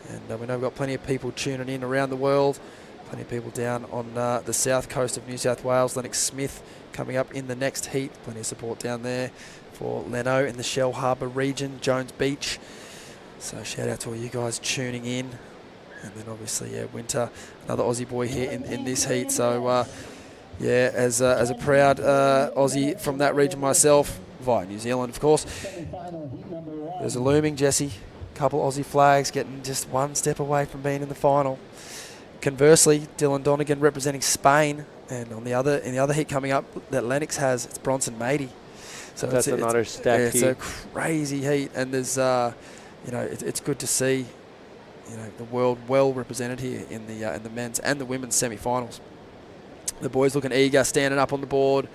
and we know we've got plenty of people tuning in around the world. Plenty of people down on the south coast of New South Wales. Lennox Smith coming up in the next heat. Plenty of support down there for Leno in the Shell Harbour region, Jones Beach. So shout out to all you guys tuning in. And then obviously, Winter, another Aussie boy here in this heat. So as a proud Aussie from that region myself, via New Zealand, of course. There's a looming, Jesse. couple Aussie flags, getting just one step away from being in the final. Conversely, Dylan Donegan representing Spain, and in the other heat coming up that Lennox has, it's Bronson Matey. So that's another stacked heat. It's a crazy heat, and there's it's good to see the world well represented here in the men's and the women's semi-finals. The boys looking eager, standing up on the board,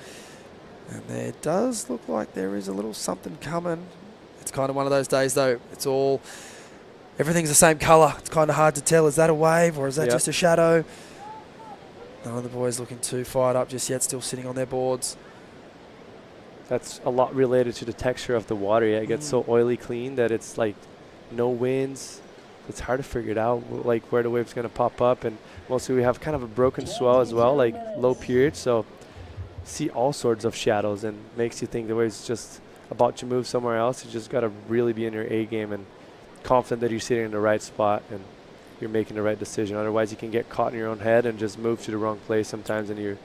and there does look like there is a little something coming. It's kind of one of those days though. Everything's the same colour. It's kind of hard to tell. Is that a wave or is that just a shadow? None of the boys looking too fired up just yet, still sitting on their boards. That's a lot related to the texture of the water. Yeah, it gets so oily clean that it's like no winds. It's hard to figure it out, like where the wave's going to pop up. And mostly we have kind of a broken swell as well, like low period. So see all sorts of shadows and makes you think the wave's just about to move somewhere else. You just got to really be in your A game and confident that you're sitting in the right spot and you're making the right decision. Otherwise, you can get caught in your own head and just move to the wrong place sometimes, and you're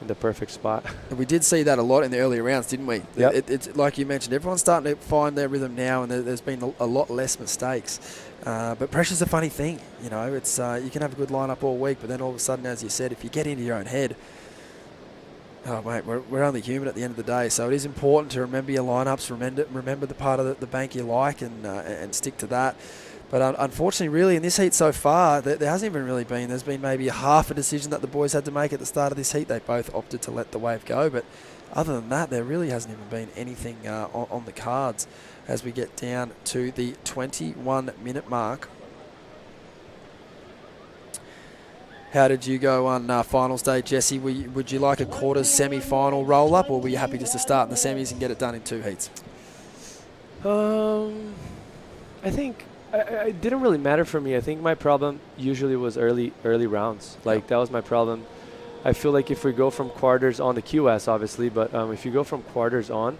in the perfect spot. We did see that a lot in the earlier rounds, didn't we? Yep. It's like you mentioned, everyone's starting to find their rhythm now, and there's been a lot less mistakes. But pressure's a funny thing, It's you can have a good lineup all week, but then all of a sudden, as you said, if you get into your own head, oh mate, we're only human at the end of the day. So it is important to remember your lineups, remember the part of the bank you like, and stick to that. But unfortunately, really, in this heat so far, there hasn't even really been. There's been maybe half a decision that the boys had to make at the start of this heat. They both opted to let the wave go. But other than that, there really hasn't even been anything on the cards as we get down to the 21-minute mark. How did you go on finals day, Jesse? Would you like a quarters semi-final roll-up, or were you happy just to start in the semis and get it done in 2 heats? I think it didn't really matter for me. I think my problem usually was early rounds. Like, that was my problem. I feel like if we go from quarters on the QS, obviously, but if you go from quarters on,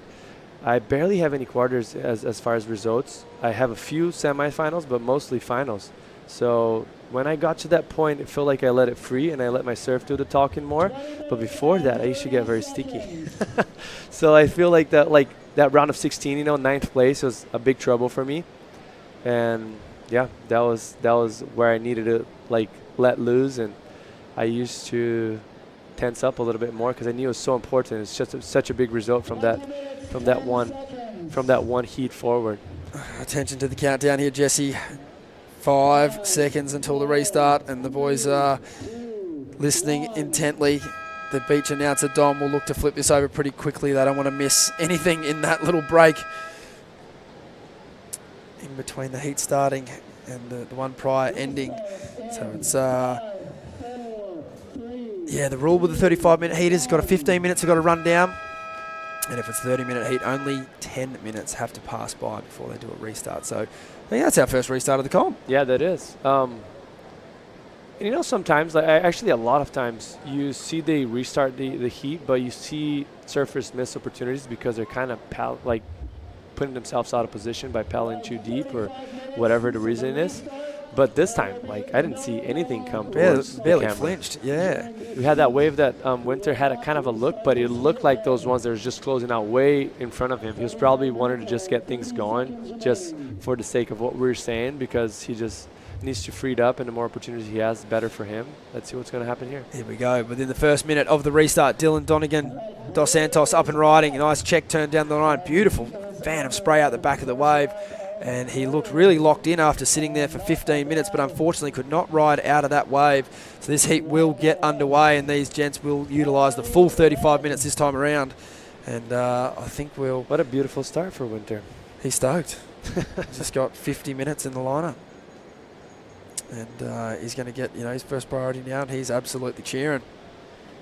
I barely have any quarters as far as results. I have a few semifinals, but mostly finals. So when I got to that point, it felt like I let it free and I let my serve do the talking more. But before that, I used to get very sticky. So I feel like that round of 16, 9th place was a big trouble for me. And yeah, that was where I needed to let loose, and I used to tense up a little bit more because I knew it was so important. It's just such a big result from that one heat forward. Attention to the countdown here, Jesse. 5 seconds until the restart, and the boys are listening intently. The beach announcer, Dom, will look to flip this over pretty quickly. They don't want to miss anything in that little break in between the heat starting and the one prior ending. So it's the rule with the 35-minute heat is got a 15 minutes they've got to run down, and if it's 30-minute heat, only 10 minutes have to pass by before they do a restart. So I think that's our first restart of the comp. Yeah, that is. And sometimes, actually a lot of times, you see they restart the heat, but you see surfers miss opportunities because they're kind of putting themselves out of position by paddling too deep or whatever the reason is. But this time, I didn't see anything come towards barely the camera. flinched, yeah. We had that wave that Winter had a kind of a look, but it looked like those ones that were just closing out way in front of him. He was probably wanting to just get things going just for the sake of what we were saying, because he just needs to free it up, and the more opportunities he has, the better for him. Let's see what's going to happen here. Here we go. Within the first minute of the restart, Dylan Donegan, Dos Santos up and riding. A nice check turn down the line. Beautiful fan of spray out the back of the wave. And he looked really locked in after sitting there for 15 minutes, but unfortunately could not ride out of that wave. So this heat will get underway, and these gents will utilise the full 35 minutes this time around. And I think we'll... What a beautiful start for Winter. He's stoked. Just got 50 minutes in the lineup. And he's going to get his first priority now, and he's absolutely cheering.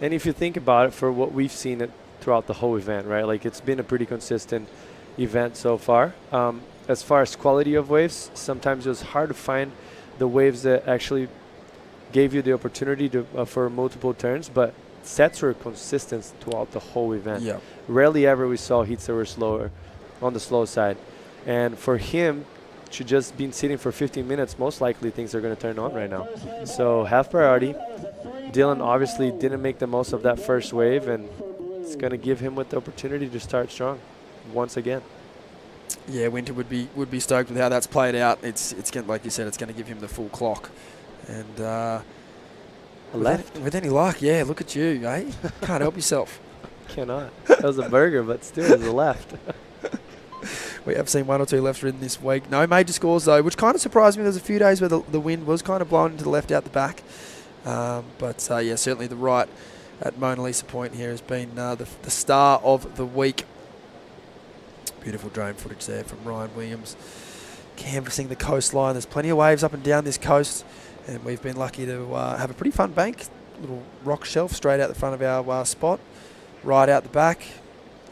And if you think about it, for what we've seen throughout the whole event, right? It's been a pretty consistent event so far. As far as quality of waves, sometimes it was hard to find the waves that actually gave you the opportunity to for multiple turns, but sets were consistent throughout the whole event. Yeah. Rarely ever we saw heats that were slower, on the slow side. And for him to just be sitting for 15 minutes, most likely things are going to turn on right now. So half priority. Dylan obviously didn't make the most of that first wave, and it's going to give him with the opportunity to start strong once again. Yeah, Winter would be stoked with how that's played out. It's going, like you said, it's going to give him the full clock. And with any luck, yeah, look at you, eh? Can't help yourself. Cannot. That was a burger, but still it was a left. We have seen 1 or 2 lefts ridden this week. No major scores, though, which kind of surprised me. There's a few days where the wind was kind of blowing to the left out the back. But yeah, certainly the right at Mona Lisa Point here has been the star of the week. Beautiful drone footage there from Ryan Williams, canvassing the coastline. There's plenty of waves up and down this coast, and we've been lucky to have a pretty fun bank. Little rock shelf straight out the front of our spot, right out the back,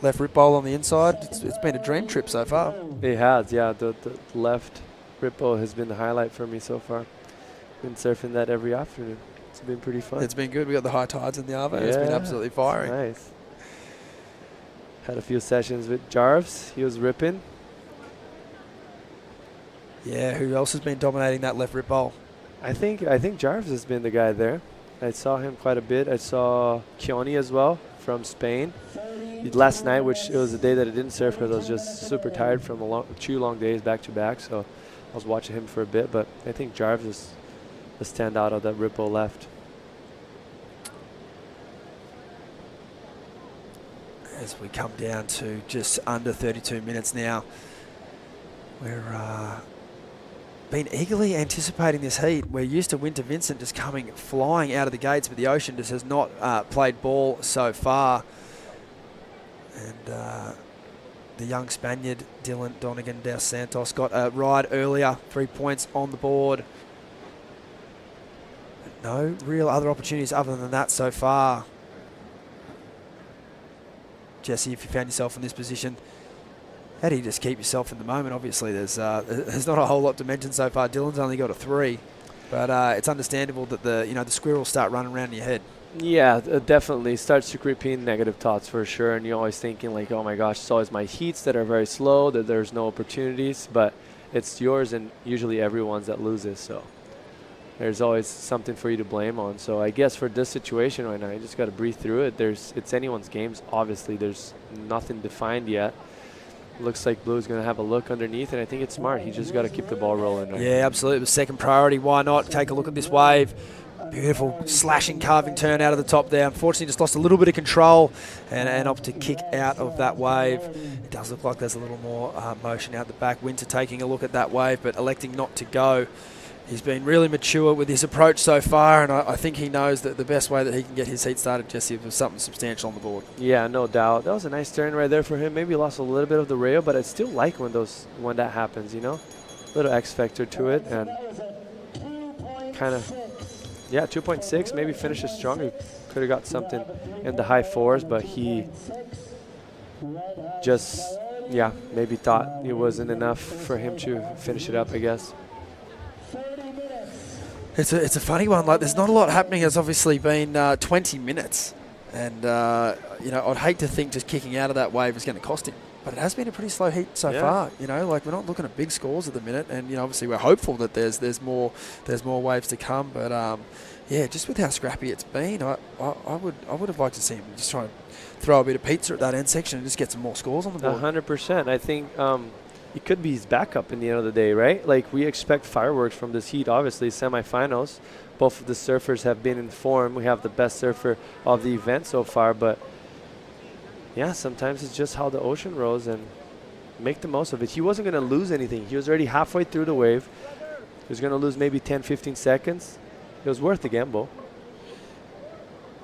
left rip bowl on the inside. It's been a dream trip so far. It has, yeah. The left rip bowl has been the highlight for me so far. Been surfing that every afternoon. It's been pretty fun. It's been good. We got the high tides in the Arvo. Yeah, It's been absolutely firing. Nice. Had a few sessions with Jarves. He was ripping. Yeah, who else has been dominating that left rip bowl? I think Jarves has been the guy there. I saw him quite a bit. I saw Keone as well from Spain. Last night, which it was the day that I didn't surf because I was just super tired from two long days back to back. So I was watching him for a bit. But I think Jarves is the standout of that rip bowl left. As we come down to just under 32 minutes now, we're been eagerly anticipating this heat. We're used to Winter Vincent just coming flying out of the gates, but the Ocean just has not played ball so far. And the young Spaniard, Dylan Donegan dos Santos, got a ride earlier, 3 points on the board. But no real other opportunities other than that so far. Jesse, if you found yourself in this position, how do you just keep yourself in the moment? Obviously, there's not a whole lot to mention so far. Dylan's only got a 3, but it's understandable that the squirrels start running around in your head. Yeah, definitely starts to creep in negative thoughts for sure, and you're always thinking like, oh my gosh, it's always my heats that are very slow, that there's no opportunities, but it's yours and usually everyone's that loses, so there's always something for you to blame on. So I guess for this situation right now, you just got to breathe through it. It's anyone's games. Obviously, there's nothing defined yet. Looks like Blue's going to have a look underneath, and I think it's smart. He just got to keep the ball rolling. Right? Yeah, absolutely. It was second priority. Why not? Take a look at this wave. Beautiful slashing, carving turn out of the top there. Unfortunately, just lost a little bit of control and opted to kick out of that wave. It does look like there's a little more motion out the back. Winter taking a look at that wave, but electing not to go. He's been really mature with his approach so far, and I think he knows that the best way that he can get his heat started, Jesse, was something substantial on the board. Yeah, no doubt. That was a nice turn right there for him. Maybe lost a little bit of the rail, but I still like when that happens, you know? A little X factor to it, and kind of, yeah, 2.6, maybe finishes stronger. Could have got something in the high 4s, but he just, yeah, maybe thought it wasn't enough for him to finish it up, I guess. It's a funny one. Like, there's not a lot happening. It's obviously been 20 minutes, and I'd hate to think just kicking out of that wave is going to cost him. But it has been a pretty slow heat so far. Like, we're not looking at big scores at the minute, and obviously we're hopeful that there's more waves to come. But yeah, just with how scrappy it's been, I would have liked to see him just try and throw a bit of pizza at that end section and just get some more scores on the board. 100%. I think. It could be his backup in the end of the day, right? Like, we expect fireworks from this heat, obviously, semifinals. Both of the surfers have been in form. We have the best surfer of the event so far, but yeah, sometimes it's just how the ocean rolls, and make the most of it. He wasn't going to lose anything. He was already halfway through the wave. He was going to lose maybe 10, 15 seconds. It was worth the gamble.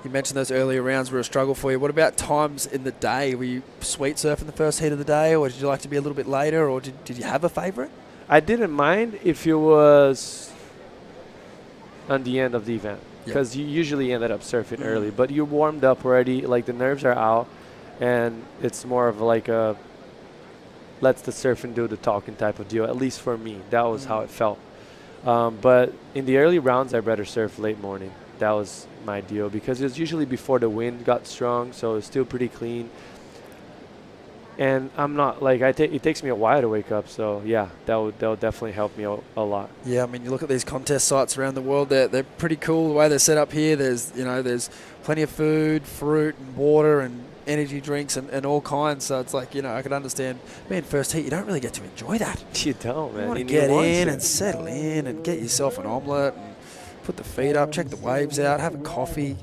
You mentioned those earlier rounds were a struggle for you. What about times in the day? Were you sweet surfing the first heat of the day, or did you like to be a little bit later, or did you have a favourite? I didn't mind if it was on the end of the event, because you usually ended up surfing early, but you warmed up already, like the nerves are out, and it's more of like a let's the surfing do the talking type of deal, at least for me. That was how it felt. But in the early rounds, I'd rather surf late morning. That was my deal, because it was usually before the wind got strong, so it's still pretty clean. And I'm not like it takes me a while to wake up, so yeah, that'll definitely help me a lot. Yeah, I mean, you look at these contest sites around the world; they're pretty cool the way they're set up here. There's plenty of food, fruit, and water, and energy drinks, and all kinds. So it's like, I could understand. Man, first heat, you don't really get to enjoy that. You don't, man. You want to get in and settle in and get yourself an omelette and put the feet up, check the waves out, have a coffee.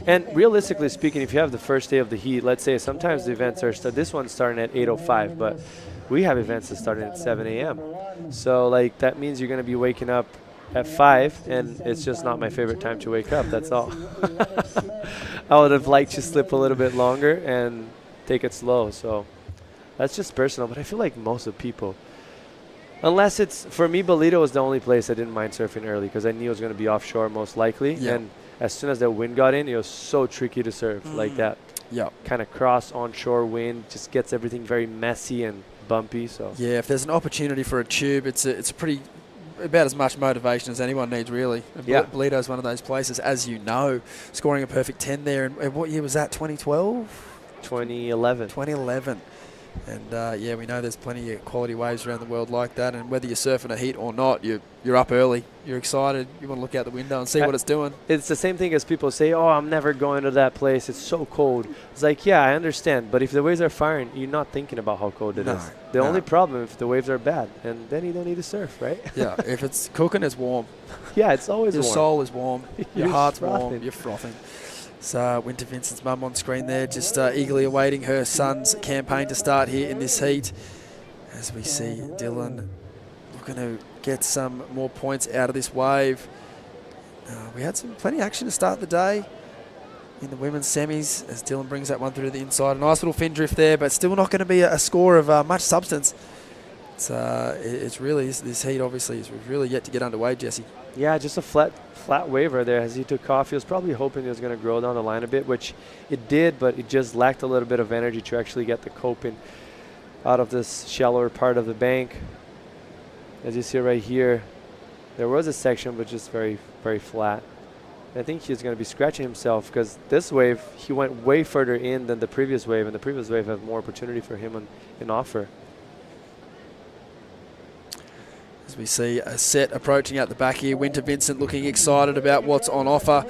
And realistically speaking, if you have the first day of the heat, let's say sometimes the events are this one's starting at 8:05, but we have events that start at 7 a.m. So like that means you're going to be waking up at 5, and it's just not my favorite time to wake up. That's all. I would have liked to sleep a little bit longer and take it slow. So that's just personal. But I feel like most of people, unless it's for me, Bolito was the only place I didn't mind surfing early because I knew it was going to be offshore most likely. Yeah. And as soon as the wind got in, it was so tricky to surf like that. Yeah. Kind of cross onshore wind just gets everything very messy and bumpy. So Yeah, if there's an opportunity for a tube, it's a pretty about as much motivation as anyone needs, really. Yeah. Bolito's one of those places, as you know, scoring a perfect 10 there. And what year was that? 2012? 2011. 2011. And yeah, we know there's plenty of quality waves around the world like that. And whether you're surfing a heat or not, you're up early. You're excited. You want to look out the window and see what it's doing. It's the same thing as people say, oh, I'm never going to that place. It's so cold. It's like, yeah, I understand. But if the waves are firing, you're not thinking about how cold it is. The only problem if the waves are bad. And then you don't need to surf, right? Yeah, if it's cooking, it's warm. Yeah, it's always Your warm. soul is warm. Your heart's frothing. warm. You're frothing. So Winter Vincent's mum on screen there, just eagerly awaiting her son's campaign to start here in this heat. As we see Dylan looking to get some more points out of this wave. We had plenty of action to start the day in the women's semis as Dylan brings that one through to the inside. A nice little fin drift there, but still not going to be a score of much substance. It's really, this heat obviously is really yet to get underway, Jesse. Yeah, just a flat wave right there as he took off. He was probably hoping it was going to grow down the line a bit, which it did, but it just lacked a little bit of energy to actually get the coping out of this shallower part of the bank. As you see right here, there was a section, but just very, very flat. I think he's going to be scratching himself because this wave, he went way further in than the previous wave, and the previous wave had more opportunity for him in offer. As we see a set approaching out the back here, Winter Vincent looking excited about what's on offer.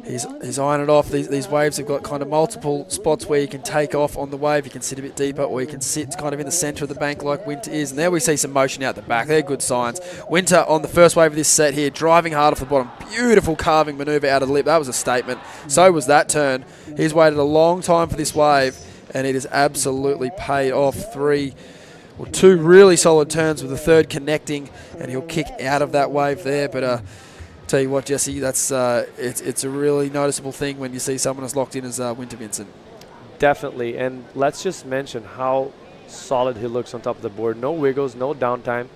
He's eyeing it off. These waves have got kind of multiple spots where you can take off on the wave. You can sit a bit deeper, or you can sit kind of in the centre of the bank like Winter is. And there we see some motion out the back. They're good signs. Winter on the first wave of this set here, driving hard off the bottom. Beautiful carving manoeuvre out of the lip. That was a statement. So was that turn. He's waited a long time for this wave, and it has absolutely paid off. Two really solid turns with the third connecting, and he'll kick out of that wave there. But tell you what, Jesse, that's it's a really noticeable thing when you see someone as locked in as Winter Vincent. Definitely, and let's just mention how solid he looks on top of the board. No wiggles, no downtime.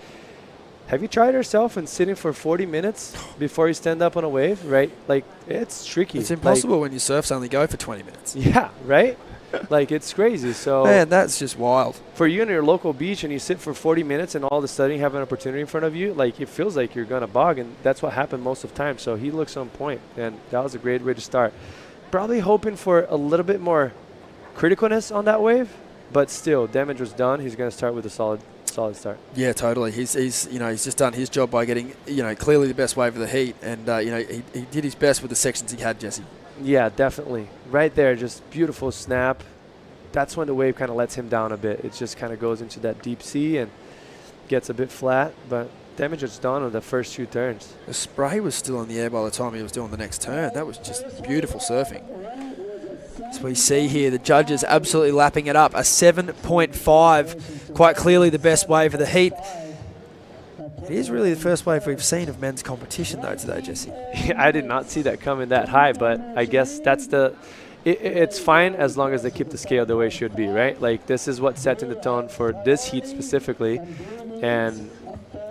Have you tried yourself and sitting for 40 minutes before you stand up on a wave, right? Like, it's tricky. It's impossible when your surfs only go for 20 minutes. Yeah, right? Like, it's crazy. So man, that's just wild. For you in your local beach and you sit for 40 minutes and all of a sudden you have an opportunity in front of you, like, it feels like you're going to bog, and that's what happened most of the time. So he looks on point, and that was a great way to start. Probably hoping for a little bit more criticalness on that wave, but still, damage was done. He's going to start with a solid start. Yeah, totally. He's just done his job by getting clearly the best wave of the heat, and he did his best with the sections he had, Jesse. Yeah, definitely. Right there, just beautiful snap. That's when the wave kind of lets him down a bit. It just kind of goes into that deep sea and gets a bit flat, but damage was done on the first few turns. The spray was still in the air by the time he was doing the next turn. That was just beautiful surfing. As we see here, the judges absolutely lapping it up. A 7.5, quite clearly the best wave of the heat. It is really the first wave we've seen of men's competition, though, today, Jesse. I did not see that coming that high, but I guess that's it's fine as long as they keep the scale the way it should be, right? Like, this is what's setting the tone for this heat specifically. And,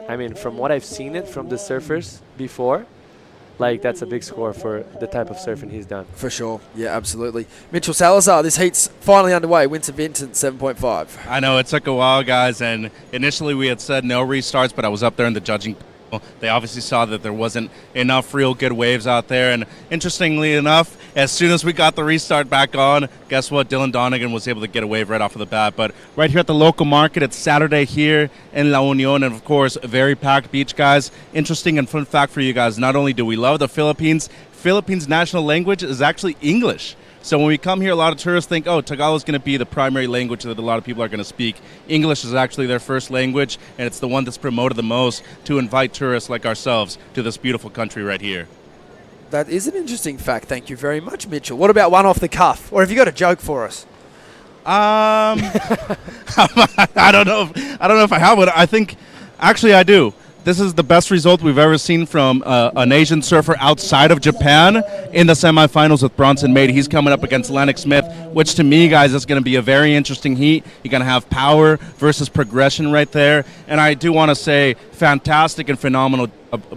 I mean, from what I've seen it from the surfers before, like, that's a big score for the type of surfing he's done. For sure. Yeah, absolutely. Mitchell Salazar, this heat's finally underway. Winter Vincent, 7.5. I know it took a while, guys, and initially we had said no restarts, but I was up there in the judging They obviously saw that there wasn't enough real good waves out there. And interestingly enough, as soon as we got the restart back on, guess what? Dylan Donegan was able to get a wave right off of the bat. But right here at the local market, it's Saturday here in La Union. And, of course, a very packed beach, guys. Interesting and fun fact for you guys, not only do we love the Philippines, Philippines' national language is actually English. So when we come here, a lot of tourists think, oh, Tagalog is going to be the primary language that a lot of people are going to speak. English is actually their first language, and it's the one that's promoted the most to invite tourists like ourselves to this beautiful country right here. That is an interesting fact. Thank you very much, Mitchell. What about one off the cuff? Or have you got a joke for us? I don't know if I have one. I think, actually, I do. This is the best result we've ever seen from an Asian surfer outside of Japan in the semifinals with Bronson Maid. He's coming up against Lennox Smith, which to me, guys, is going to be a very interesting heat. You're going to have power versus progression right there. And I do want to say fantastic and phenomenal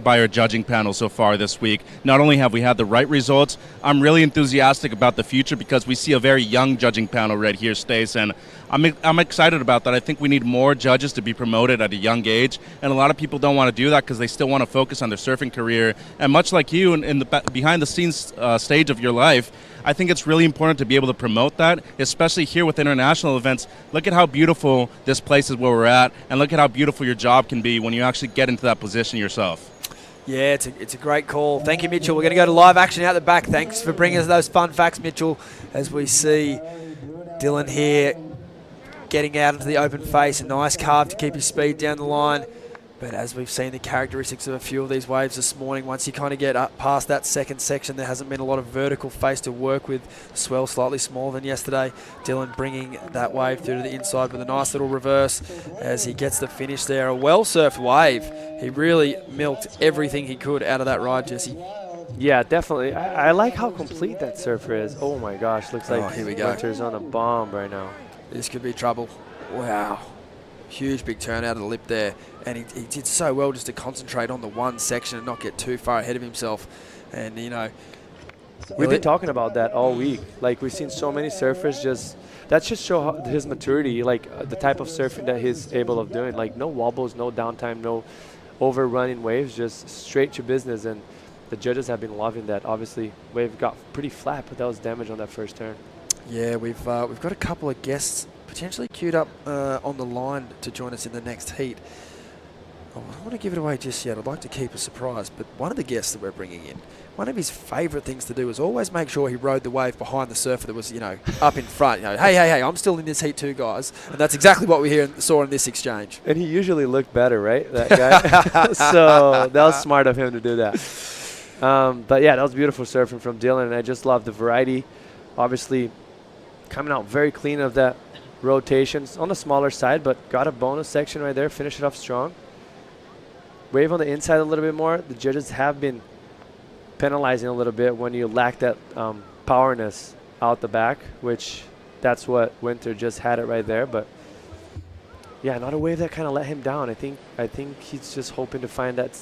by our judging panel so far this week. Not only have we had the right results, I'm really enthusiastic about the future because we see a very young judging panel right here, Stace, and I'm excited about that. I think we need more judges to be promoted at a young age, and a lot of people don't want to do that because they still want to focus on their surfing career. And much like you in the behind-the-scenes stage of your life, I think it's really important to be able to promote that, especially here with international events. Look at how beautiful this place is where we're at, and look at how beautiful your job can be when you actually get into that position yourself. Yeah, it's a great call. Thank you, Mitchell. We're going to go to live action out the back. Thanks for bringing us those fun facts, Mitchell, as we see Dylan here getting out into the open face. A nice carve to keep his speed down the line. But as we've seen the characteristics of a few of these waves this morning, once you kind of get up past that second section, there hasn't been a lot of vertical face to work with. The swell slightly smaller than yesterday. Dylan bringing that wave through to the inside with a nice little reverse as he gets the finish there. A well-surfed wave. He really milked everything he could out of that ride, Jesse. Yeah, definitely. I like how complete that surfer is. Oh my gosh, looks like here we go. Winter's on a bomb right now. This could be trouble. Wow. Huge big turn out of the lip there. And he did so well just to concentrate on the one section and not get too far ahead of himself. And, you know, we've been talking about that all week. Like, we've seen so many surfers that just show his maturity, like the type of surfing that he's able of doing. Like, no wobbles, no downtime, no overrunning waves, just straight to business. And the judges have been loving that. Obviously, wave got pretty flat, but that was damage on that first turn. Yeah, we've got a couple of guests potentially queued up on the line to join us in the next heat. I don't want to give it away just yet. I'd like to keep a surprise, but one of the guests that we're bringing in, one of his favourite things to do is always make sure he rode the wave behind the surfer that was, you know, up in front. You know, hey, I'm still in this heat too, guys. And that's exactly what we saw in this exchange. And he usually looked better, right, that guy? So that was smart of him to do that. But yeah, that was beautiful surfing from Dylan, and I just love the variety. Obviously, coming out very clean of that rotations on the smaller side, but got a bonus section right there, finish it off strong. Wave on the inside a little bit more. The judges have been penalizing a little bit when you lack that powerness out the back, which that's what Winter just had it right there. But yeah, not a wave that kind of let him down. I think he's just hoping to find that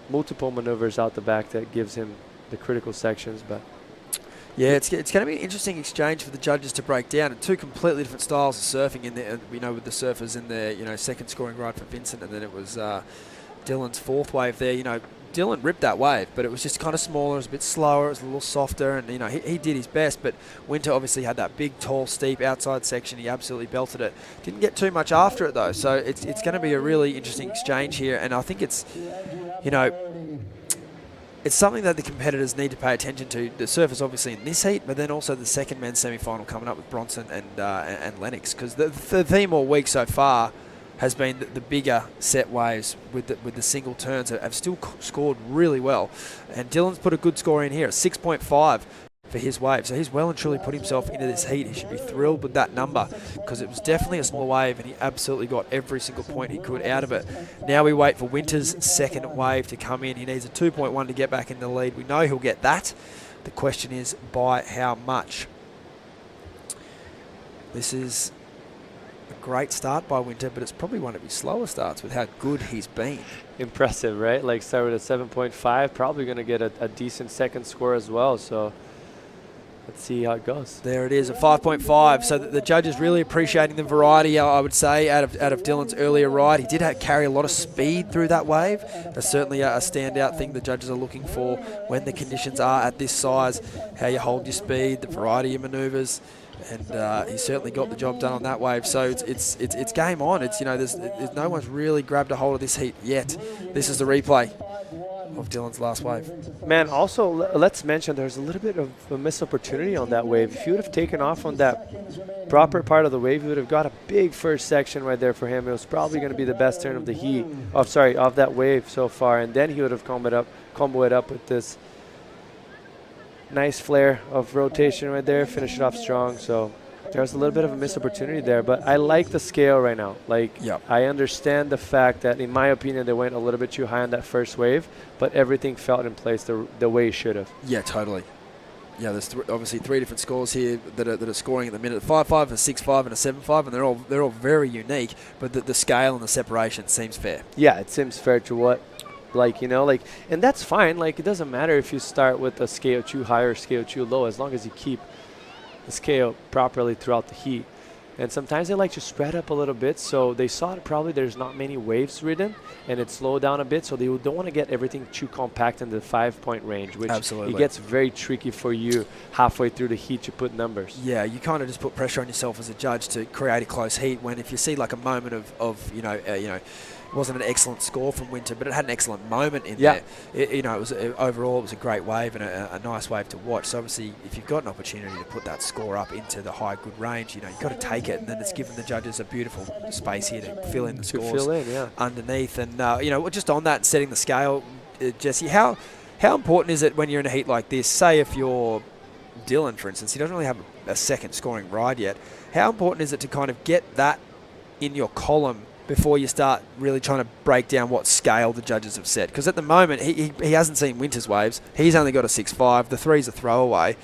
multiple maneuvers out the back that gives him the critical sections. But yeah, it's going to be an interesting exchange for the judges to break down. And two completely different styles of surfing in there. You know, with the surfers in there, you know, second scoring ride for Vincent, and then it was Dylan's fourth wave there. You know, Dylan ripped that wave, but it was just kind of smaller. It was a bit slower. It was a little softer, and you know, he did his best. But Winter obviously had that big, tall, steep outside section. He absolutely belted it. Didn't get too much after it though. So it's going to be a really interesting exchange here, and I think it's, you know, it's something that the competitors need to pay attention to. The surfers obviously in this heat, but then also the second men's semi-final coming up with Bronson and Lennox, because the theme all week so far has been the bigger set waves with the single turns have still scored really well. And Dylan's put a good score in here, 6.5 for his wave. So he's well and truly put himself into this heat. He should be thrilled with that number because it was definitely a small wave and he absolutely got every single point he could out of it. Now we wait for Winter's second wave to come in. He needs a 2.1 to get back in the lead. We know he'll get that. The question is by how much? This is a great start by Winter, but it's probably one of his slower starts with how good he's been. Impressive, right? Like started at 7.5, probably going to get a decent second score as well. So let's see how it goes. There it is, a 5.5. So the judges really appreciating the variety, I would say, out of Dylan's earlier ride. He did carry a lot of speed through that wave. That's certainly a standout thing the judges are looking for when the conditions are at this size, how you hold your speed, the variety of manoeuvres. And he certainly got the job done on that wave. So it's game on. It's, you know, there's no one's really grabbed a hold of this heat yet. This is the replay of Dylan's last wave. Man, also let's mention there's a little bit of a missed opportunity on that wave. If you would have taken off on that proper part of the wave, you would have got a big first section right there for him. It was probably going to be the best turn of the heat, of that wave so far, and then he would have combo it up with this nice flare of rotation right there, finish it off strong. So there's a little bit of a missed opportunity there, but I like the scale right now. Like, I understand the fact that, in my opinion, they went a little bit too high on that first wave, but everything felt in place the way it should have. Yeah, totally. Yeah, there's obviously 3 different scores here that are scoring at the minute: 5-5, a 6-5, and a 7-5, and they're all very unique. But the scale and the separation seems fair. Yeah, it seems fair to what. Like, you know, like, and that's fine. Like, it doesn't matter if you start with a scale too high or scale too low, as long as you keep the scale properly throughout the heat. And sometimes they like to spread up a little bit, so they saw that probably there's not many waves ridden, and it slowed down a bit, so they don't want to get everything too compact in the 5-point range, which it gets very tricky for you halfway through the heat to put numbers. Yeah, you kind of just put pressure on yourself as a judge to create a close heat, when if you see like a moment of it wasn't an excellent score from Winter, but it had an excellent moment in there. Overall, it was a great wave and a nice wave to watch. So obviously, if you've got an opportunity to put that score up into the high good range, you've got to take it, and then it's given the judges a beautiful space here to fill in the scores underneath. And just on that, setting the scale, Jesse, how important is it when you're in a heat like this? Say if you're Dylan, for instance, he doesn't really have a second scoring ride yet. How important is it to kind of get that in your column before you start really trying to break down what scale the judges have set? Because at the moment, he hasn't seen Winter's waves. He's only got a 6-5. The 3's a throwaway.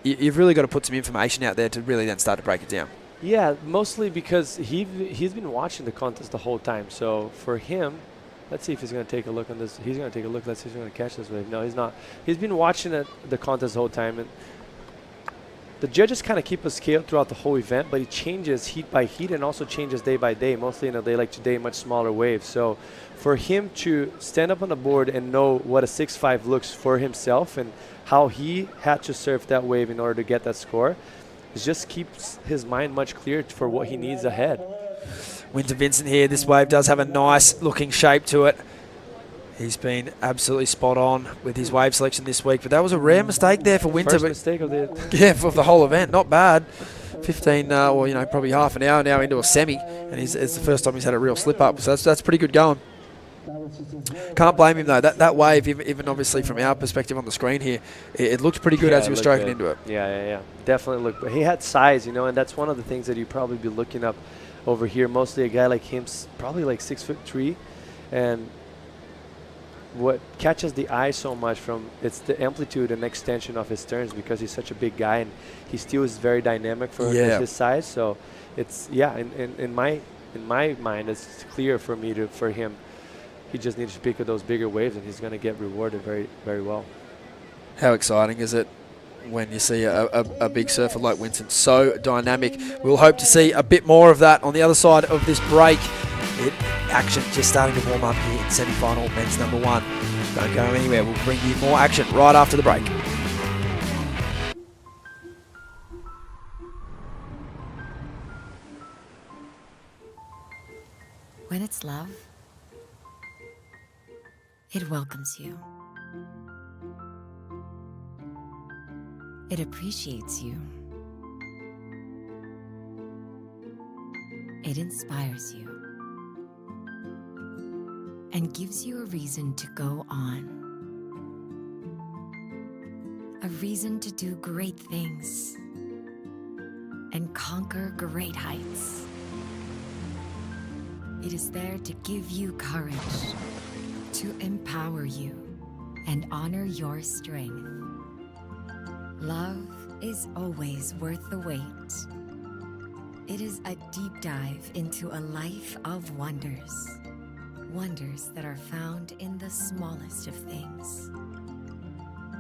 You've really got to put some information out there to really then start to break it down. Yeah, mostly because he's been watching the contest the whole time. So for him, let's see if he's going to take a look on this. He's going to take a look. Let's see if he's going to catch this wave. No, he's not. He's been watching the contest the whole time, and the judges kind of keep a scale throughout the whole event, but he changes heat by heat and also changes day by day. Mostly in a day like today, much smaller waves. So for him to stand up on the board and know what a 6-5 looks for himself and how he had to surf that wave in order to get that score, it just keeps his mind much clearer for what he needs ahead. Winter Vincent here. This wave does have a nice looking shape to it. He's been absolutely spot on with his wave selection this week, but that was a rare mistake there for Winter. First mistake of the for the whole event. Not bad. 15, probably half an hour now into a semi, and it's the first time he's had a real slip up. So that's pretty good going. Can't blame him though. That wave, even obviously from our perspective on the screen here, it looked pretty good as he was stroking into it. Yeah. Definitely looked. But he had size, and that's one of the things that you probably be looking up over here. Mostly a guy like him, probably like 6'3", and what catches the eye so much it's the amplitude and extension of his turns, because he's such a big guy and he still is very dynamic for his size. So it's in my mind it's clear for him. He just needs to pick those bigger waves and he's going to get rewarded very, very well. How exciting is it when you see a big surfer like Winston, so dynamic? We'll hope to see a bit more of that on the other side of this break. Action just starting to warm up here in semi-final men's number 1. Don't go anywhere. We'll bring you more action right after the break. When it's love, it welcomes you. It appreciates you. It inspires you. And gives you a reason to go on. A reason to do great things and conquer great heights. It is there to give you courage, to empower you, and honor your strength. Love is always worth the wait. It is a deep dive into a life of wonders. Wonders that are found in the smallest of things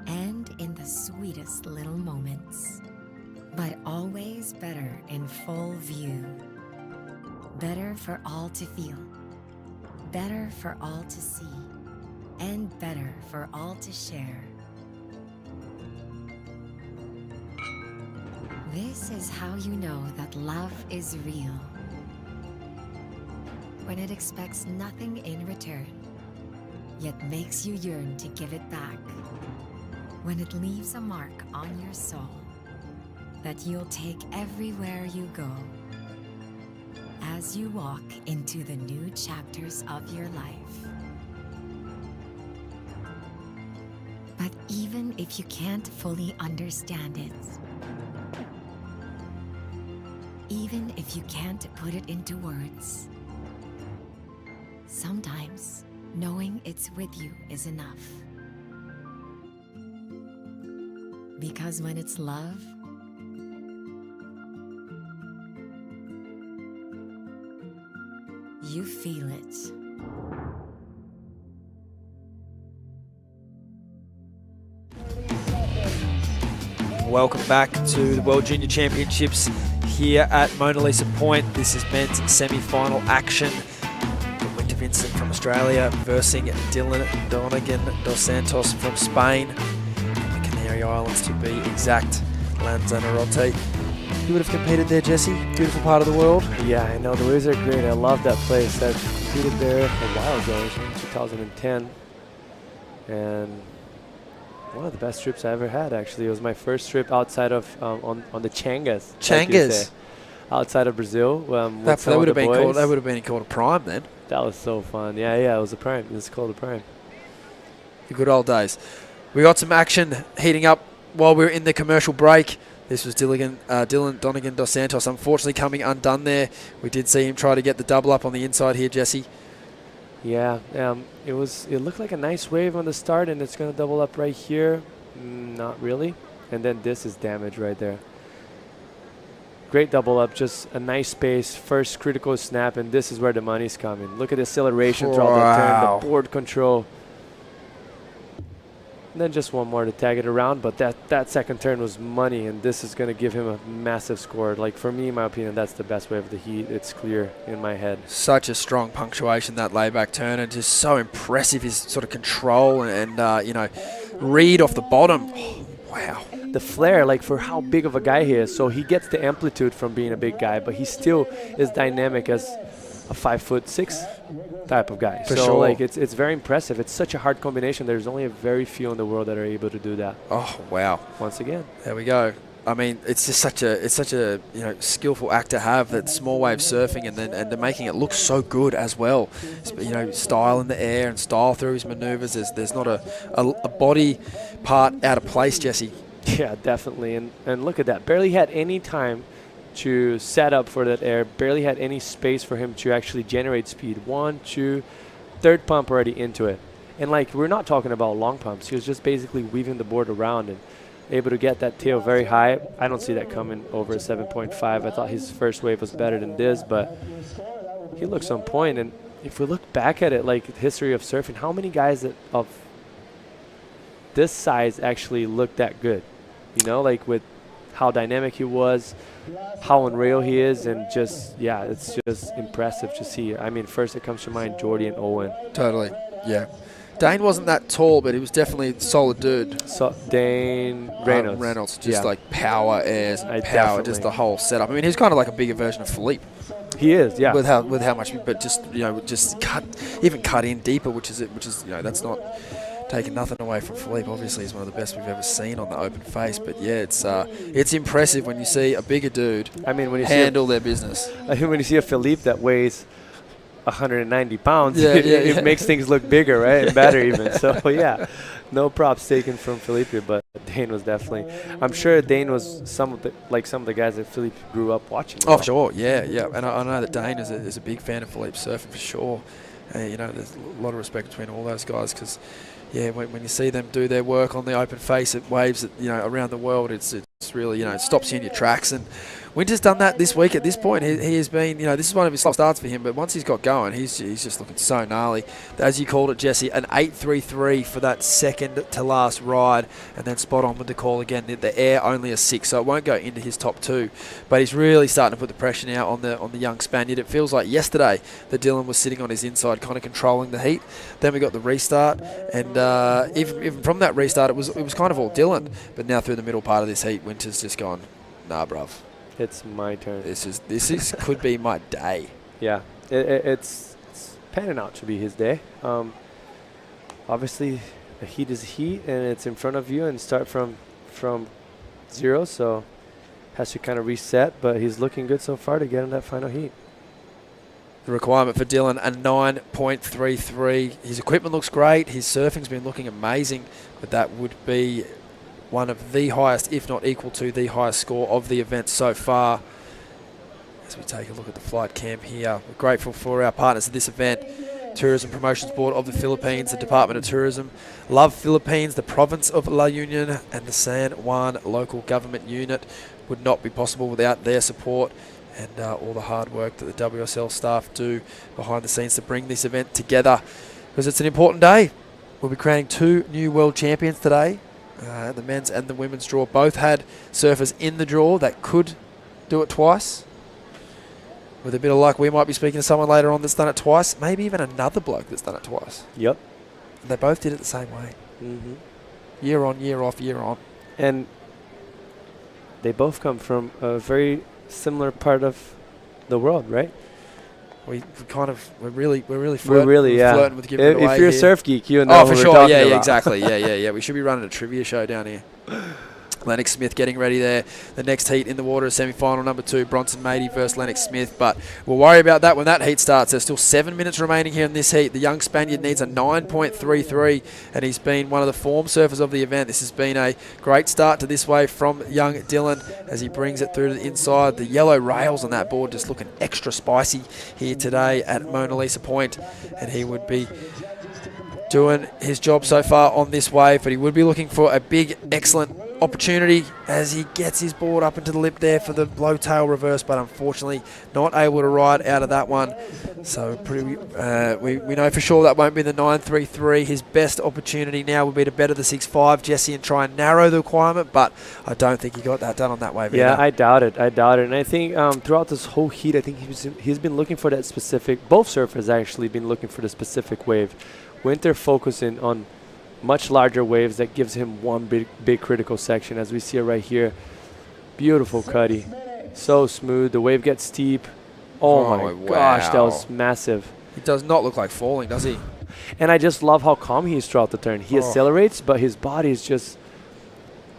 and in the sweetest little moments, but always better in full view. Better for all to feel, better for all to see, and better for all to share. This is how you know that love is real. When it expects nothing in return, yet makes you yearn to give it back. When it leaves a mark on your soul that you'll take everywhere you go. As you walk into the new chapters of your life. But even if you can't fully understand it, even if you can't put it into words, sometimes knowing it's with you is enough. Because when it's love, you feel it. Welcome back to the World Junior Championships here at Mona Lisa Point. This is men's semi-final action. Winter Vincent from Australia versing Dylan Donegan dos Santos from Spain. From the Canary Islands to be exact. Lanzarote. You would have competed there, Jesse. Beautiful part of the world. Yeah, I know. The waves are great. I love that place. I've competed there a while ago, in 2010. And one of the best trips I ever had, actually. It was my first trip outside of, on the Changas. Changas? Outside of Brazil. That would have been called a prime then. That was so fun. Yeah, it was a prime. It's called a prime. The good old days. We got some action heating up while we were in the commercial break. This was Dylan Donegan dos Santos, unfortunately coming undone there. We did see him try to get the double up on the inside here, Jesse. Yeah, it looked like a nice wave on the start, and it's going to double up right here. Not really. And then this is damage right there. Great double up, just a nice space, first critical snap, and this is where the money's coming. Look at the acceleration throughout the turn, the board control. And then just one more to tag it around, but that second turn was money, and this is going to give him a massive score. Like, for me, in my opinion, that's the best way of the heat. It's clear in my head. Such a strong punctuation, that layback turn, and just so impressive, his sort of control and read off the bottom. Oh, wow. The flare, like, for how big of a guy he is, so he gets the amplitude from being a big guy, but he still is dynamic as a 5'6" type of guy. For sure. Like, it's very impressive. It's such a hard combination. There's only a very few in the world that are able to do that. Oh, wow. Once again. There we go. I mean, it's just such a skillful act to have, that small wave surfing, and they're making it look so good as well. Style in the air and style through his maneuvers. There's not a body part out of place, Jesse. Yeah, definitely. And look at that. Barely had any time to set up for that air, barely had any space for him to actually generate speed. 1, 2, third pump already into it. And like, we're not talking about long pumps. He was just basically weaving the board around and able to get that tail very high. I don't see that coming over a 7.5. I thought his first wave was better than this, but he looks on point. And if we look back at it, like history of surfing, how many guys of this size actually look that good? Like with how dynamic he was, how unreal he is, and just, yeah, it's just impressive to see. I mean, first it comes to mind Jordy and Owen. Totally, yeah. Dane wasn't that tall, but he was definitely a solid dude. So Dane Reynolds. Just like power airs and power, just the whole setup. I mean, he's kind of like a bigger version of Philippe. He is, yeah. With how much, but just cut in deeper, which is that's not taking nothing away from Philippe. Obviously, he's one of the best we've ever seen on the open face. But yeah, it's impressive when you see a bigger dude. I mean, when you handle their business. I think when you see a Philippe that weighs 190 pounds, it makes things look bigger, right? And better even. So yeah, no props taken from Philippe, but Dane was definitely. I'm sure Dane was some of the guys that Philippe grew up watching. Oh, sure, yeah. And I know that Dane is a big fan of Philippe surfing for sure. There's a lot of respect between all those guys because. Yeah, when you see them do their work on the open face at waves around the world, it's really, it stops you in your tracks. And Winter's done that this week at this point. He has been, this is one of his slow starts for him, but once he's got going, he's just looking so gnarly. As you called it, Jesse, an 8.33 for that second to last ride, and then spot on with the call again. The air only a 6, so it won't go into his top 2. But he's really starting to put the pressure now on the young Spaniard. It feels like yesterday that Dylan was sitting on his inside, kind of controlling the heat. Then we got the restart, and even from that restart, it was kind of all Dylan. But now through the middle part of this heat, Winter's just gone, nah, bruv. It's my turn. This is could be my day. Yeah, it's panning out to be his day. Obviously, the heat is heat, and it's in front of you, and start from 0, so has to kind of reset. But he's looking good so far to get in that final heat. The requirement for Dylan, a 9.33. His equipment looks great. His surfing's been looking amazing, but that would be one of the highest, if not equal to the highest score of the event so far. As we take a look at the flight cam here, we're grateful for our partners at this event, Tourism Promotions Board of the Philippines, the Department of Tourism, Love Philippines, the province of La Union, and the San Juan local government unit. Would not be possible without their support and all the hard work that the WSL staff do behind the scenes to bring this event together, because it's an important day. We'll be crowning 2 new world champions today. The men's and the women's draw both had surfers in the draw that could do it twice. With a bit of luck, we might be speaking to someone later on that's done it twice, maybe even another bloke that's done it twice. Yep. And they both did it the same way. Mm-hmm. Year on, year off, year on. And they both come from a very similar part of the world, right? We're really flirting with giving it away. If you're a here. surf geek, you know. Oh, for what sure. we're talking Yeah, about. exactly. Yeah. We should be running a trivia show down here. Lennox Smith getting ready there. The next heat in the water is semi-final number 2, Bronson Mady versus Lennox Smith. But we'll worry about that when that heat starts. There's still 7 minutes remaining here in this heat. The young Spaniard needs a 9.33, and he's been one of the form surfers of the event. This has been a great start to this wave from young Dylan as he brings it through to the inside. The yellow rails on that board just looking extra spicy here today at Mona Lisa Point, and he would be doing his job so far on this wave, but he would be looking for a big, excellent opportunity as he gets his board up into the lip there for the low tail reverse, but unfortunately not able to ride out of that one. So we know for sure that won't be the 9.33. His best opportunity now would be to better the 6.5, Jesse, and try and narrow the requirement, but I don't think he got that done on that wave. Yeah, either. I doubt it. And I think throughout this whole heat, I think he's been looking for that specific, both surfers actually been looking for the specific wave. Winter focusing on much larger waves that gives him one big critical section, as we see it right here. Beautiful cutty, so smooth. The wave gets steep. Oh my gosh, that was massive. He does not look like falling, does he? And I just love how calm he is throughout the turn. He accelerates, but his body is just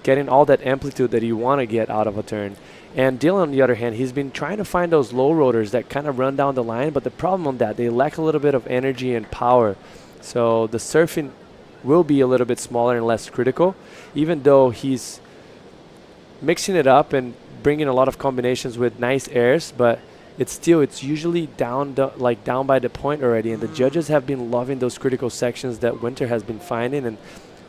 getting all that amplitude that you want to get out of a turn. And Dylan, on the other hand, he's been trying to find those low rotors that kind of run down the line, but the problem on that, they lack a little bit of energy and power. So the surfing will be a little bit smaller and less critical, even though he's mixing it up and bringing a lot of combinations with nice airs, but it's usually down by the point already, and the judges have been loving those critical sections that Winter has been finding, and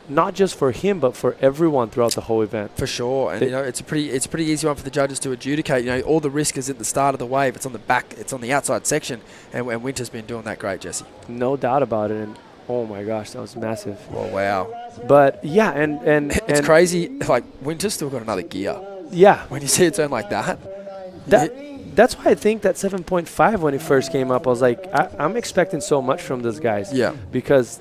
not just for him but for everyone throughout the whole event. For sure, and it's a pretty easy one for the judges to adjudicate. All the risk is at the start of the wave. It's on the back, it's on the outside section, and Winter's been doing that great, Jesse. No doubt about it. And oh my gosh, that was massive. Oh wow. But yeah, and it's crazy. Like Winter's still got another gear. Yeah. When you see it turn like that. That's why I think that 7.5 when it first came up, I was like, I'm expecting so much from these guys. Yeah. Because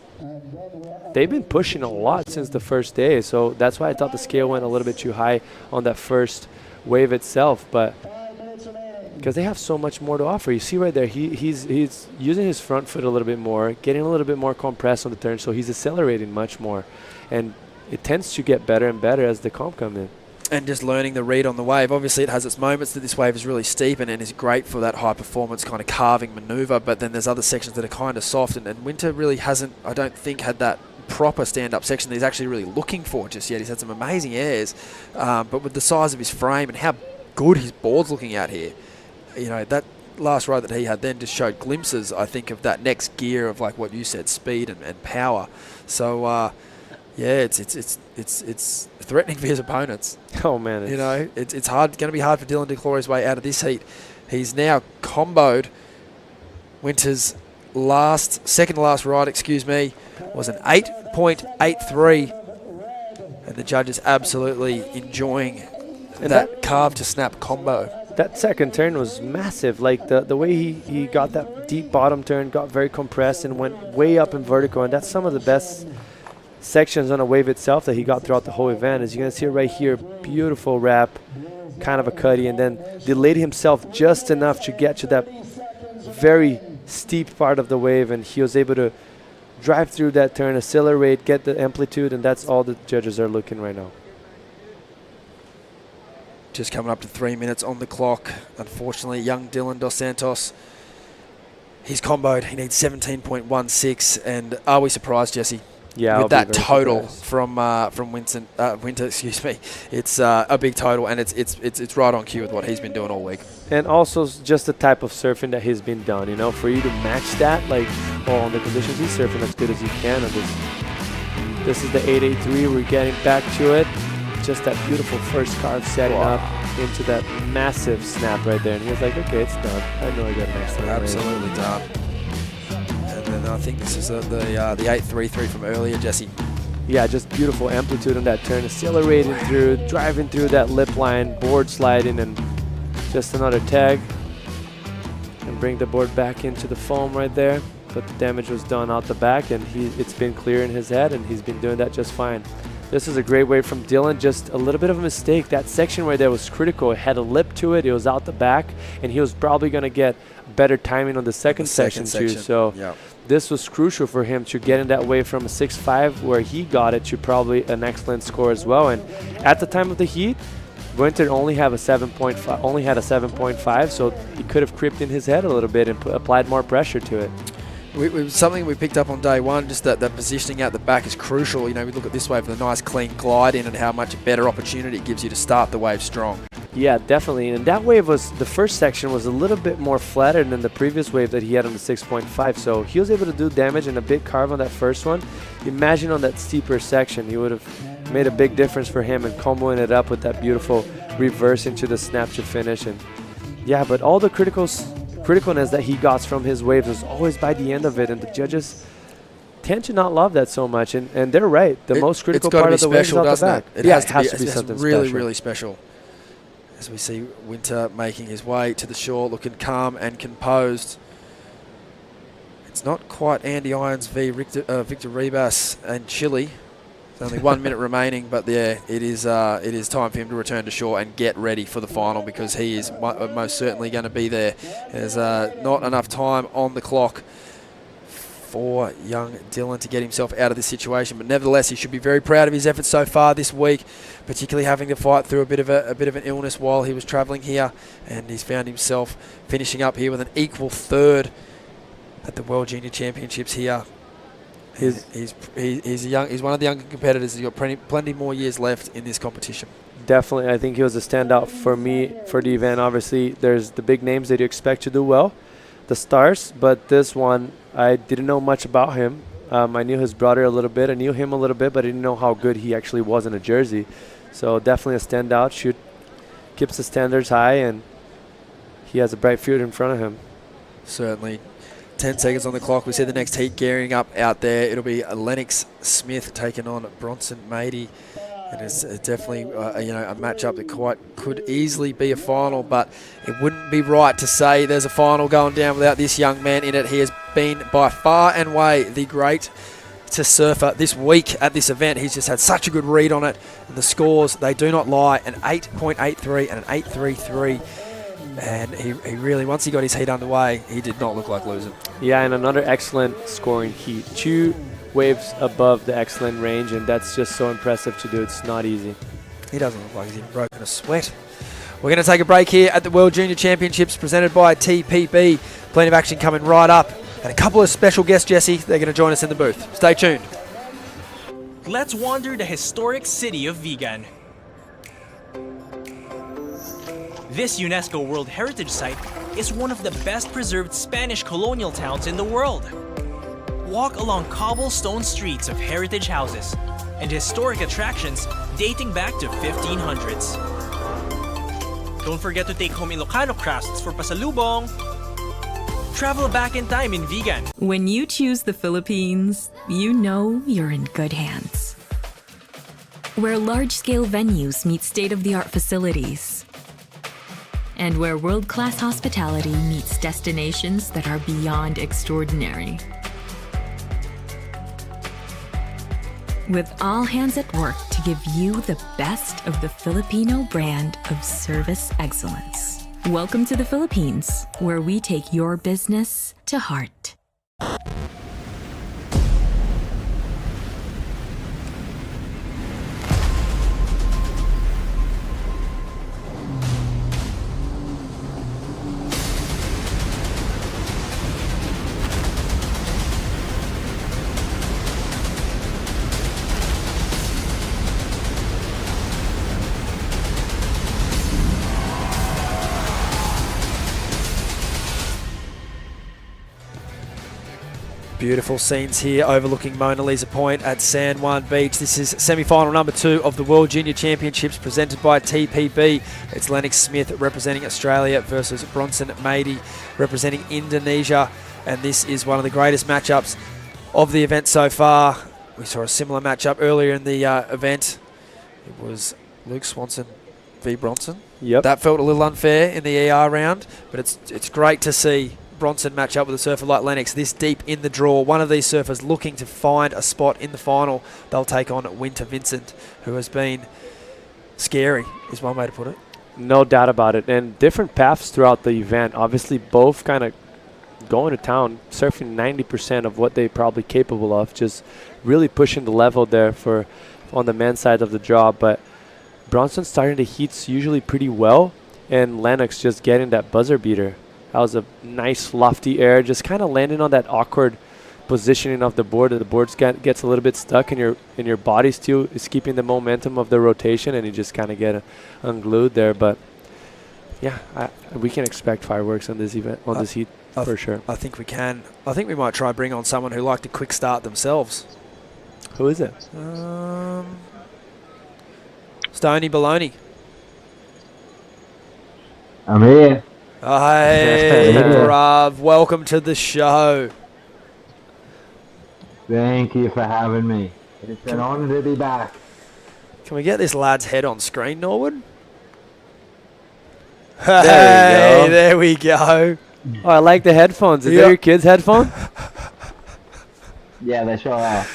they've been pushing a lot since the first day. So that's why I thought the scale went a little bit too high on that first wave itself. But because they have so much more to offer. You see right there, he's using his front foot a little bit more, getting a little bit more compressed on the turn, so he's accelerating much more. And it tends to get better and better as the comp come in. And just learning the read on the wave. Obviously, it has its moments that this wave is really steep and is great for that high-performance kind of carving maneuver, but then there's other sections that are kind of soft, and Winter really hasn't, I don't think, had that proper stand-up section that he's actually really looking for just yet. He's had some amazing airs, but with the size of his frame and how good his board's looking out here, that last ride that he had then just showed glimpses, I think, of that next gear of, like what you said, speed and power. So, yeah, it's threatening for his opponents. Oh man, you know, it's going to be hard for Dylan to claw his way out of this heat. He's now comboed. Winter's second to last ride, was an 8.83, and the judge is absolutely enjoying that carve to snap combo. That second turn was massive. Like the way he got that deep bottom turn, got very compressed and went way up in vertical, and that's some of the best sections on a wave itself that he got throughout the whole event. As you're going to see it right here, beautiful wrap, kind of a cutty, and then delayed himself just enough to get to that very steep part of the wave, and he was able to drive through that turn, accelerate, get the amplitude, and that's all the judges are looking right now. Just coming up to 3 minutes on the clock. Unfortunately, young Dylan Dos Santos, he's comboed. He needs 17.16, and are we surprised, Jesse? Yeah, with that total from Winter, it's a big total, and it's right on cue with what he's been doing all week. And also just the type of surfing that he's been done. You know, for you to match that, like, on the conditions he's surfing as good as you can. And this is the 883. We're getting back to it. Just that beautiful first carve setting up into that massive snap right there, and he was like, okay, it's done. I know I got an excellent. Absolutely done. And then I think this is the 833 from earlier, Jesse. Yeah, just beautiful amplitude on that turn, accelerating through, driving through that lip line, board sliding, and just another tag, and bring the board back into the foam right there. But the damage was done out the back, and it's been clear in his head, and he's been doing that just fine. This is a great wave from Dylan, just a little bit of a mistake. That section right there was critical. It had a lip to it, it was out the back, and he was probably going to get better timing on the second section too. So this was crucial for him to get in that wave from a 6.5 where he got it to probably an excellent score as well. And at the time of the heat, Winter only had a 7.5, so he could have creeped in his head a little bit and applied more pressure to it. Something we picked up on day one, just that positioning out the back is crucial. You know, we look at this wave with a nice clean glide in and how much better opportunity it gives you to start the wave strong. Yeah, definitely. And that wave the first section was a little bit more flattered than the previous wave that he had on the 6.5. So he was able to do damage and a big carve on that first one. Imagine on that steeper section, he would have made a big difference for him and comboing it up with that beautiful reverse into the snap to finish. And yeah, but all the criticalness that he got from his waves was always by the end of it, and the judges tend to not love that so much, and they're right. The most critical part of the wave is out the back. It has to be something really, really special. As we see Winter making his way to the shore, looking calm and composed. It's not quite Andy Irons v. Victor Ribas and Chile. There's only 1 minute remaining, but yeah, it is time for him to return to shore and get ready for the final, because he is most certainly going to be there. There's not enough time on the clock for young Dylan to get himself out of this situation, but nevertheless, he should be very proud of his efforts so far this week, particularly having to fight through a bit of an illness while he was travelling here, and he's found himself finishing up here with an equal third at the World Junior Championships here. He's one of the younger competitors. He's got plenty more years left in this competition. Definitely, I think he was a standout for me for the event. Obviously, there's the big names that you expect to do well, the stars, but this one, I didn't know much about him. I knew his brother a little bit. I knew him a little bit, but I didn't know how good he actually was in a jersey. So definitely a standout. Keeps the standards high, and he has a bright future in front of him. Certainly. 10 seconds on the clock. We see the next heat gearing up out there. It'll be Lennox Smith taking on Bronson Mady. And it's definitely a matchup that could easily be a final, but it wouldn't be right to say there's a final going down without this young man in it. He has been by far and away the greatest surfer this week at this event. He's just had such a good read on it. And the scores, they do not lie. An 8.83 and an 8.33. And he really, once he got his heat underway, he did not look like losing. Yeah, and another excellent scoring heat. 2 waves above the excellent range, and that's just so impressive to do. It's not easy. He doesn't look like he's even broken a sweat. We're going to take a break here at the World Junior Championships presented by TPB. Plenty of action coming right up. And a couple of special guests, Jesse. They're going to join us in the booth. Stay tuned. Let's wander the historic city of Vigan. This UNESCO World Heritage Site is one of the best preserved Spanish colonial towns in the world. Walk along cobblestone streets of heritage houses, and historic attractions dating back to 1500s. Don't forget to take home Ilocano crafts for pasalubong. Travel back in time in vegan. When you choose the Philippines, you know you're in good hands. Where large-scale venues meet state-of-the-art facilities. And where world-class hospitality meets destinations that are beyond extraordinary. With all hands at work to give you the best of the Filipino brand of service excellence. Welcome to the Philippines, where we take your business to heart. Beautiful scenes here overlooking Mona Lisa Point at San Juan Beach. This is semi-final number 2 of the World Junior Championships presented by TPB. It's Lennox Smith representing Australia versus Bronson Mady representing Indonesia. And this is one of the greatest matchups of the event so far. We saw a similar matchup earlier in the event. It was Luke Swanson v Bronson. Yep. That felt a little unfair in the ER round, but it's great to see Bronson match up with a surfer like Lennox this deep in the draw. One of these surfers looking to find a spot in the final. They'll take on Winter Vincent, who has been scary, is one way to put it. No doubt about it. And different paths throughout the event. Obviously, both kind of going to town, surfing 90% of what they're probably capable of, just really pushing the level there for on the men's side of the draw. But Bronson starting the heats usually pretty well, and Lennox just getting that buzzer beater. That was a nice lofty air, just kind of landing on that awkward positioning of the board. The board gets a little bit stuck, and your body still is keeping the momentum of the rotation, and you just kind of get unglued there. But yeah, we can expect fireworks on this event, on this heat for sure. I think we can. I think we might try bring on someone who liked a quick start themselves. Who is it? Stoney Baloney. I'm here. Hey, bruv. Welcome to the show. Thank you for having me. It's an honor to be back. Can we get this lad's head on screen, Norwood? There we go. Oh, I like the headphones. Is that your kid's headphone? Yeah, they sure are.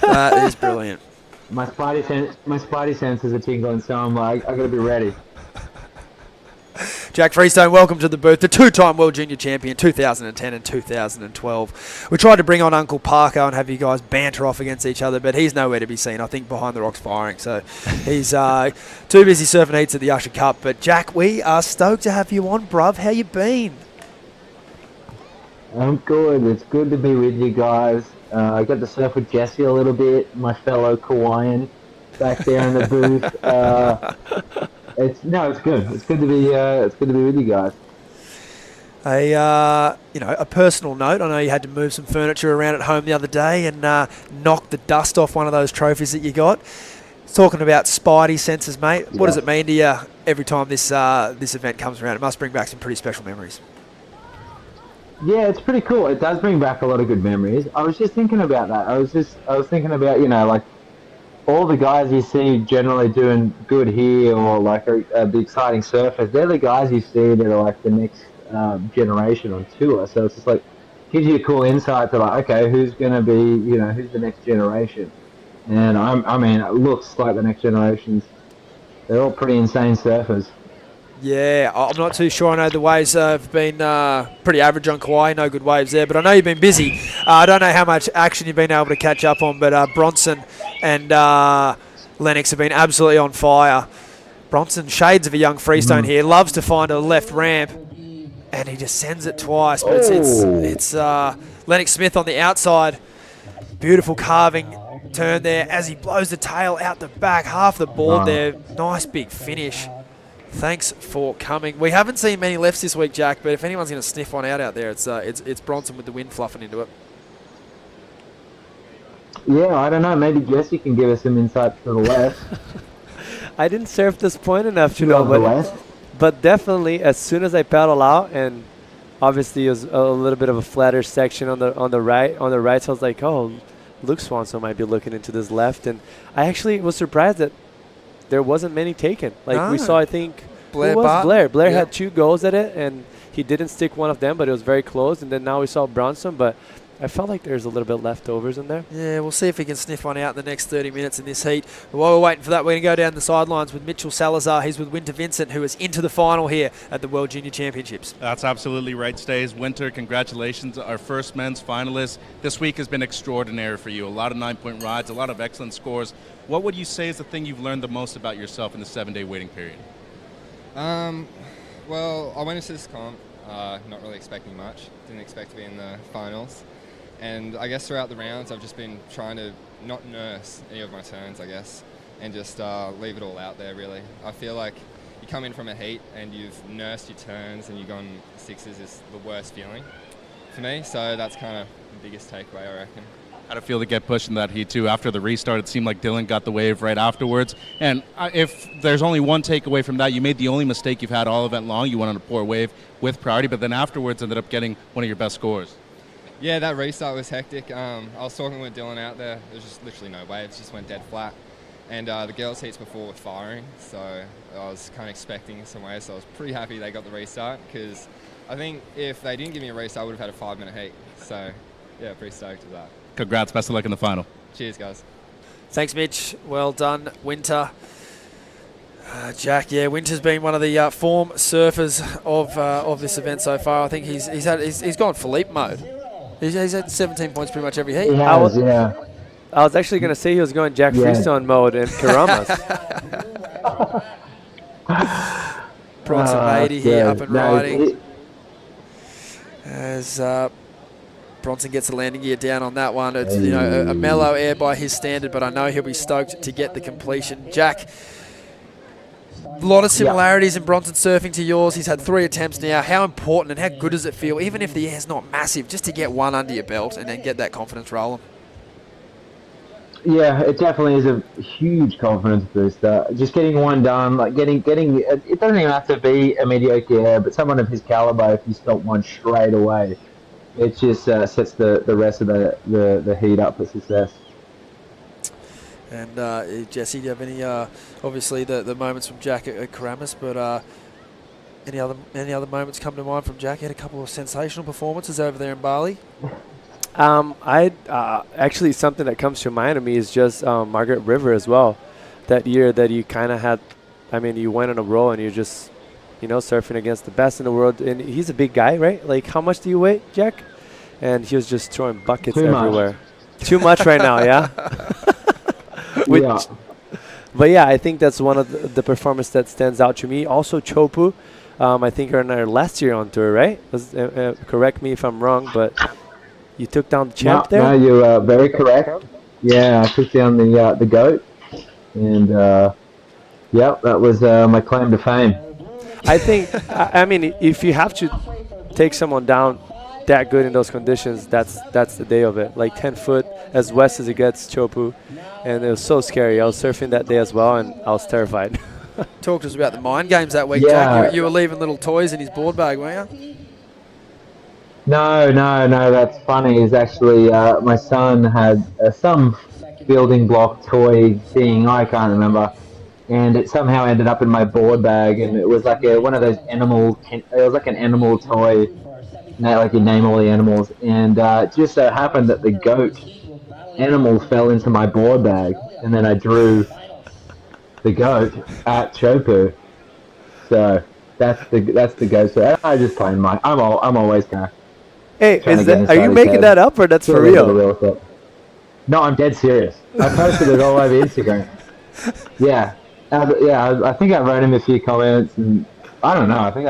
That is brilliant. My spidey senses are tingling, so I'm like, I gotta be ready. Jack Freestone, welcome to the booth. The two-time World Junior Champion, 2010 and 2012. We tried to bring on Uncle Parker and have you guys banter off against each other, but he's nowhere to be seen. I think behind the rocks firing. So he's too busy surfing heats at the Usher Cup. But Jack, we are stoked to have you on, bruv. How you been? I'm good. It's good to be with you guys. I got to surf with Jesse a little bit, my fellow Kauaian back there in the booth. It's good. It's good to be with you guys. A personal note. I know you had to move some furniture around at home the other day and knock the dust off one of those trophies that you got. Talking about spidey senses, mate. What does it mean to you every time this event comes around? It must bring back some pretty special memories. Yeah, it's pretty cool. It does bring back a lot of good memories. I was just thinking about that. I was thinking about, like all the guys you see generally doing good here or like the exciting surfers, they're the guys you see that are like the next generation on tour. So it's just like, gives you a cool insight to like, okay, who's going to be, who's the next generation? And it looks like the next generations. They're all pretty insane surfers. Yeah, I'm not too sure. I know the waves have been pretty average on Kauai, no good waves there, but I know you've been busy. I don't know how much action you've been able to catch up on, but Bronson and Lennox have been absolutely on fire. Bronson, shades of a young freestone here, loves to find a left ramp, and he just sends it twice, but it's Lennox Smith on the outside. Beautiful carving turn there as he blows the tail out the back, half the board there. Nice big finish. Thanks for coming. We haven't seen many lefts this week, Jack, but if anyone's going to sniff one out there, it's Bronson with the wind fluffing into it. Yeah, I don't know. Maybe Jesse can give us some insight to the left. I didn't surf this point enough to You know, love the left? but definitely as soon as I paddle out, and obviously it was a little bit of a flatter section on the right, so I was like, oh, Luke Swanson might be looking into this left, and I actually was surprised that there wasn't many taken. Like we saw, I think Blair Blair yeah. had 2 goals at it, and he didn't stick one of them, but it was very close. And then now we saw Bronson, but I felt like there's a little bit leftovers in there. Yeah, we'll see if he can sniff one out in the next 30 minutes in this heat. But while we're waiting for that, we're going to go down the sidelines with Mitchell Salazar. He's with Winter Vincent, who is into the final here at the World Junior Championships. That's absolutely right, Stays. Winter, congratulations. Our first men's finalist. This week has been extraordinary for you. A lot of 9-point rides, a lot of excellent scores. What would you say is the thing you've learned the most about yourself in the 7-day waiting period? Well, I went into this comp not really expecting much. Didn't expect to be in the finals. And I guess throughout the rounds, I've just been trying to not nurse any of my turns, I guess, and just leave it all out there, really. I feel like you come in from a heat and you've nursed your turns and you've gone 6s is the worst feeling for me. So that's kind of the biggest takeaway, I reckon. How'd it feel to get pushed in that heat, too? After the restart, it seemed like Dylan got the wave right afterwards. And if there's only one takeaway from that, you made the only mistake you've had all event long. You went on a poor wave with priority, but then afterwards ended up getting one of your best scores. Yeah, that restart was hectic. I was talking with Dylan out there. There was just literally no waves, just went dead flat. And the girls' heats before were firing, so I was kind of expecting some waves. So I was pretty happy they got the restart, because I think if they didn't give me a restart, I would have had a 5-minute heat. So, yeah, pretty stoked with that. Congrats. Best of luck in the final. Cheers, guys. Thanks, Mitch. Well done, Winter. Jack, yeah, Winter's been one of the form surfers of this event so far. I think he's gone Philippe mode. He's had 17 points pretty much every heat. He has, yeah. I was actually going to say he was going Jack Freestone mode in Karamas. Bronson Mady here up and riding. As Bronson gets the landing gear down on that one. It's a mellow air by his standard, but I know he'll be stoked to get the completion. Jack, a lot of similarities in Bronson surfing to yours. He's had 3 attempts now. How important and how good does it feel, even if the air's not massive, just to get one under your belt and then get that confidence rolling? Yeah, it definitely is a huge confidence booster. Just getting one done, like getting it doesn't even have to be a mediocre air, but someone of his caliber, if you stop one straight away, it just sets the rest of the heat up for success. And Jesse, do you have any, obviously the moments from Jack at Karamas, but any other moments come to mind from Jack? He had a couple of sensational performances over there in Bali. Actually, something that comes to mind to me is just Margaret River as well. That year that you kind of had, you went on a roll and you're just, surfing against the best in the world. And he's a big guy, right? Like, how much do you weigh, Jack? And he was just throwing buckets everywhere. Too much right now, yeah? But yeah, I think that's one of the performance that stands out to me. Also, Chopu, I think are in our last year on tour, right? Correct me if I'm wrong, but you took down the champ there? No, you're very correct. Yeah, I took down the GOAT. And, that was my claim to fame. I think, if you have to take someone down that good in those conditions, that's the day of it. Like 10 foot, as west as it gets, Chopu. And it was so scary. I was surfing that day as well, and I was terrified. Talk to us about the mind games that week, Yeah. Jack. You were leaving little toys in his board bag, weren't you? No, that's funny. Is actually my son had some building block toy thing, I can't remember, and it somehow ended up in my board bag, and it was like one of those it was like an animal toy, like you name all the animals, and it just so happened that the GOAT animal fell into my board bag, and then I drew the GOAT at Chopu. So that's the GOAT. So I just play my. I'm always gonna. Hey, are you making that up or that's for real? No, I'm dead serious. I posted it all over Instagram. Yeah, I think I wrote him a few comments, and I don't know. I think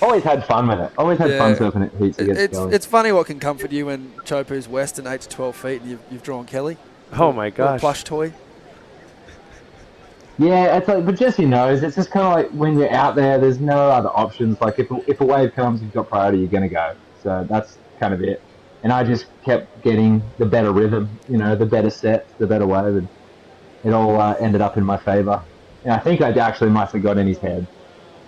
always had fun with it. Always had fun surfing at heats against Kelly. It's funny what can comfort you when Chopu's west and 8 to 12 feet, and you've drawn Kelly. Oh my gosh! Plush toy. Yeah, it's like, but Jesse knows. It's just kind of like when you're out there, there's no other options. Like if a wave comes, you've got priority, you're gonna go. So that's kind of it. and I just kept getting the better rhythm, the better sets, the better wave, and it all ended up in my favour. And I think I actually must have got in his head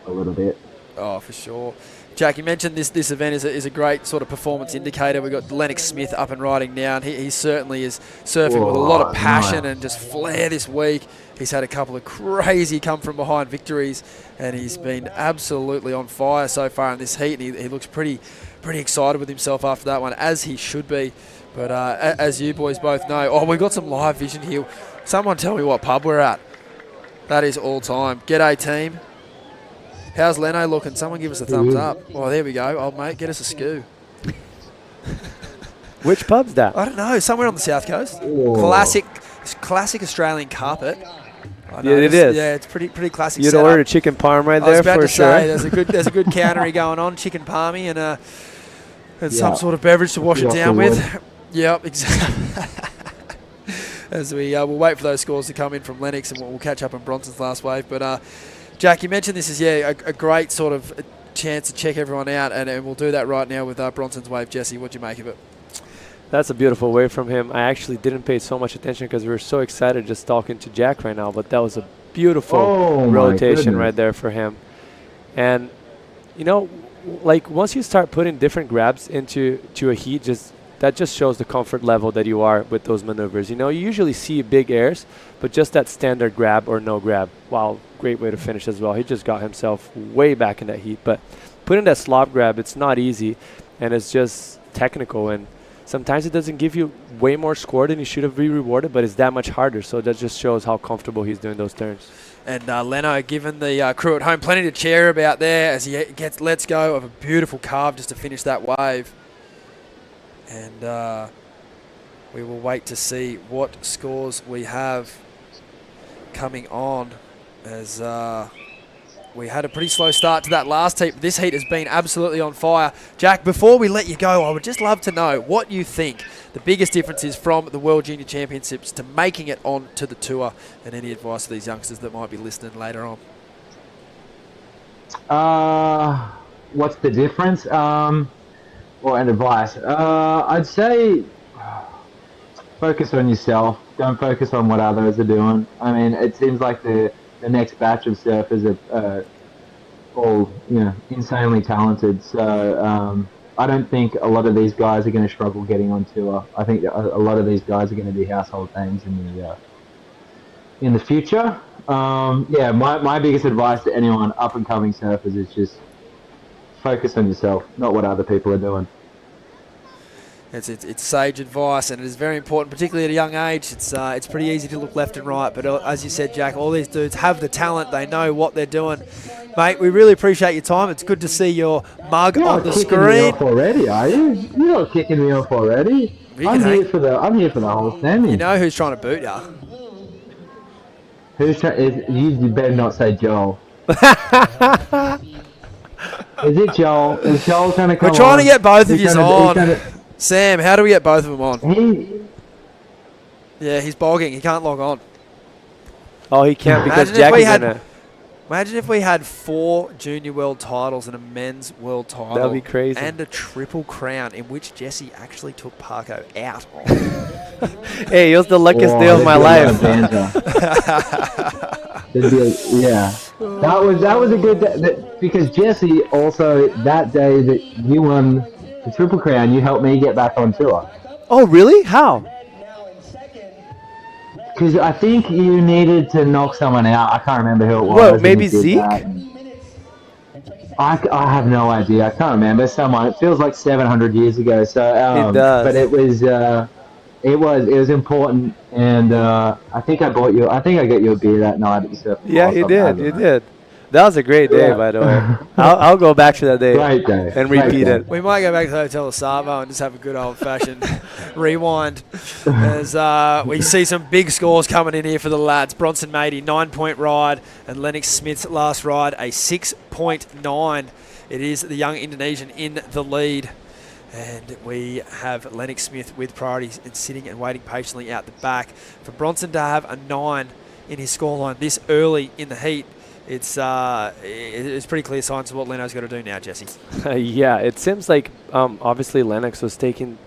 a little bit. Oh, for sure. Jack, you mentioned this event is a great sort of performance indicator. We've got Lennox Smith up and riding now, and he certainly is surfing with a lot of passion and just flair this week. He's had a couple of crazy come-from-behind victories, and he's been absolutely on fire so far in this heat, and he looks pretty excited with himself after that one, as he should be. But as you boys both know, we've got some live vision here. Someone tell me what pub we're at. That is all time. G'day, team. How's Leno looking? Someone give us a thumbs up. Oh, there we go. Old mate, get us a skoo. Which pub's that? I don't know. Somewhere on the south coast. Whoa. Classic Australian carpet. Yeah, it is. Yeah, it's pretty classic. You'd order a chicken parm right there for sure. There's a good countery going on, chicken parmy, and some sort of beverage to wash it down with. Yep, exactly. As we'll wait for those scores to come in from Lennox, and we'll catch up on Bronson's last wave. But Jack, you mentioned this is a great sort of chance to check everyone out, and we'll do that right now with Bronson's wave. Jesse, what do you make of it? That's a beautiful wave from him. I actually didn't pay so much attention because we were so excited just talking to Jack right now, but that was a beautiful rotation right there for him. And, like once you start putting different grabs into a heat, that just shows the comfort level that you are with those maneuvers. You usually see big airs, but just that standard grab or no grab. Wow, great way to finish as well. He just got himself way back in that heat. But putting that slop grab, it's not easy, and it's just technical, and sometimes it doesn't give you way more score than you should have been rewarded, but it's that much harder. So that just shows how comfortable he's doing those turns. And Leno giving the crew at home plenty to cheer about there as he lets go of a beautiful carve just to finish that wave. And we will wait to see what scores we have coming on, as we had a pretty slow start to that last heat. This heat has been absolutely on fire. Jack, before we let you go, I would just love to know what you think the biggest difference is from the World Junior Championships to making it on to the tour, and any advice for these youngsters that might be listening later on. What's the difference? Or an advice? I'd say focus on yourself. Don't focus on what others are doing. I mean, it seems like the next batch of surfers are all insanely talented. So I don't think a lot of these guys are going to struggle getting on tour. I think a lot of these guys are going to be household names in the future. My biggest advice to anyone up and coming surfers is just focus on yourself, not what other people are doing. It's sage advice, and it is very important, particularly at a young age. It's pretty easy to look left and right, but as you said, Jack, all these dudes have the talent. They know what they're doing. Mate, we really appreciate your time. It's good to see your mug on the screen. You're not kicking me off already, are you? You're not kicking me off already. I'm here for the whole semi. You know who's trying to boot ya? You better not say Joel. Is it Joel? Is Joel trying to come on? We're trying to get both of you on. Sam, how do we get both of them on? Yeah, he's bogging. He can't log on. Oh, he can't because Jack is in it. Imagine if we had 4 junior world titles and a men's world title. That would be crazy. And a triple crown in which Jesse actually took Parko out on. Hey, it was the luckiest day of my life. That was a good day, because Jesse also, that day that you won the Triple Crown, you helped me get back on tour. Oh, really? How? Because I think you needed to knock someone out. I can't remember who it was. What, maybe Zeke? I have no idea. I can't remember. Someone. It feels like 700 years ago. So it does. But it was important, and I think I got you a beer that night at the surf. Yeah, you did. That was a great day, by the way. I'll go back to that day. Great day. And repeat it. We might go back to the Hotel Savo and just have a good old-fashioned rewind as we see some big scores coming in here for the lads. Bronson Matey, 9-point ride, and Lennox Smith's last ride, a 6.9. It is the young Indonesian in the lead. And we have Lennox Smith with priorities and sitting and waiting patiently out the back. For Bronson to have a 9 in his scoreline this early in the heat, it's pretty clear signs of what Leno's got to do now, Jesse. Yeah, it seems like obviously Lennox was taking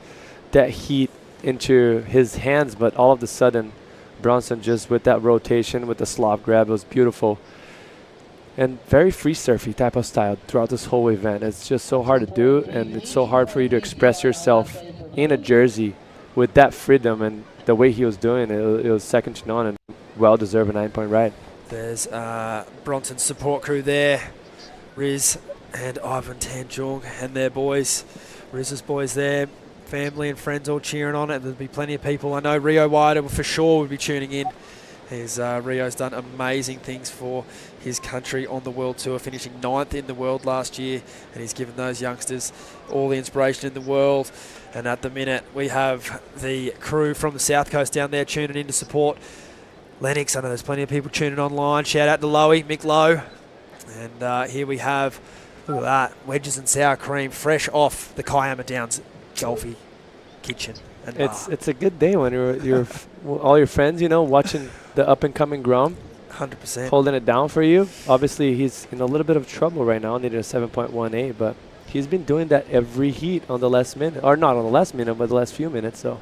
that heat into his hands, but all of a sudden, Bronson just with that rotation, with the slop grab, it was beautiful. And very free surfy type of style throughout this whole event. It's just so hard to do, and it's so hard for you to express yourself in a jersey with that freedom, and the way he was doing it, it was second to none, and well-deserved a 9-point ride. There's Bronson's support crew there, Riz and Ivan Tanjung and their boys. Riz's boys there, family and friends all cheering on it. There'll be plenty of people. I know Rio Wider for sure would be tuning in. Rio's done amazing things for his country on the World Tour, finishing 9th in the world last year, and he's given those youngsters all the inspiration in the world. And at the minute, we have the crew from the South Coast down there tuning in to support Lennox. I know there's plenty of people tuning online. Shout out to Lowy, Mick Lowe. And here we have, look at that, wedges and sour cream fresh off the Kiama Downs Golfy kitchen. And it's a good day when you're all your friends, you know, watching the up-and-coming Grom. 100%. Holding it down for you. Obviously, he's in a little bit of trouble right now, needing a 7.18, but he's been doing that every heat on the last minute. Or not on the last minute, but the last few minutes, so.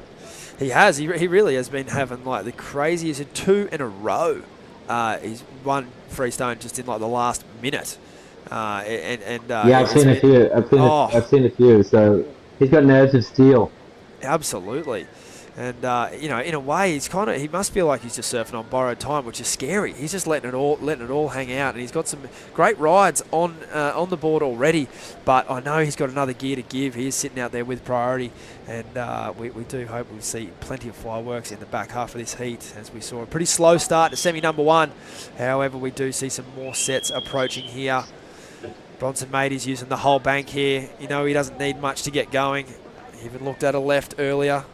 He has. He really has been having, like, the craziest 2 in a row. He's won freestone just in, like, the last minute. Yeah, I've seen a few. I've seen a few, so he's got nerves of steel. Absolutely. And, you know, in a way, he must feel like he's just surfing on borrowed time, which is scary. He's just letting it all hang out, and he's got some great rides on the board already. But I know he's got another gear to give. He is sitting out there with priority, and we do hope we'll see plenty of fireworks in the back half of this heat, as we saw a pretty slow start to semi number 1. However, we do see some more sets approaching here. Bronson Matey's using the whole bank here. You know, he doesn't need much to get going. He even looked at a left earlier.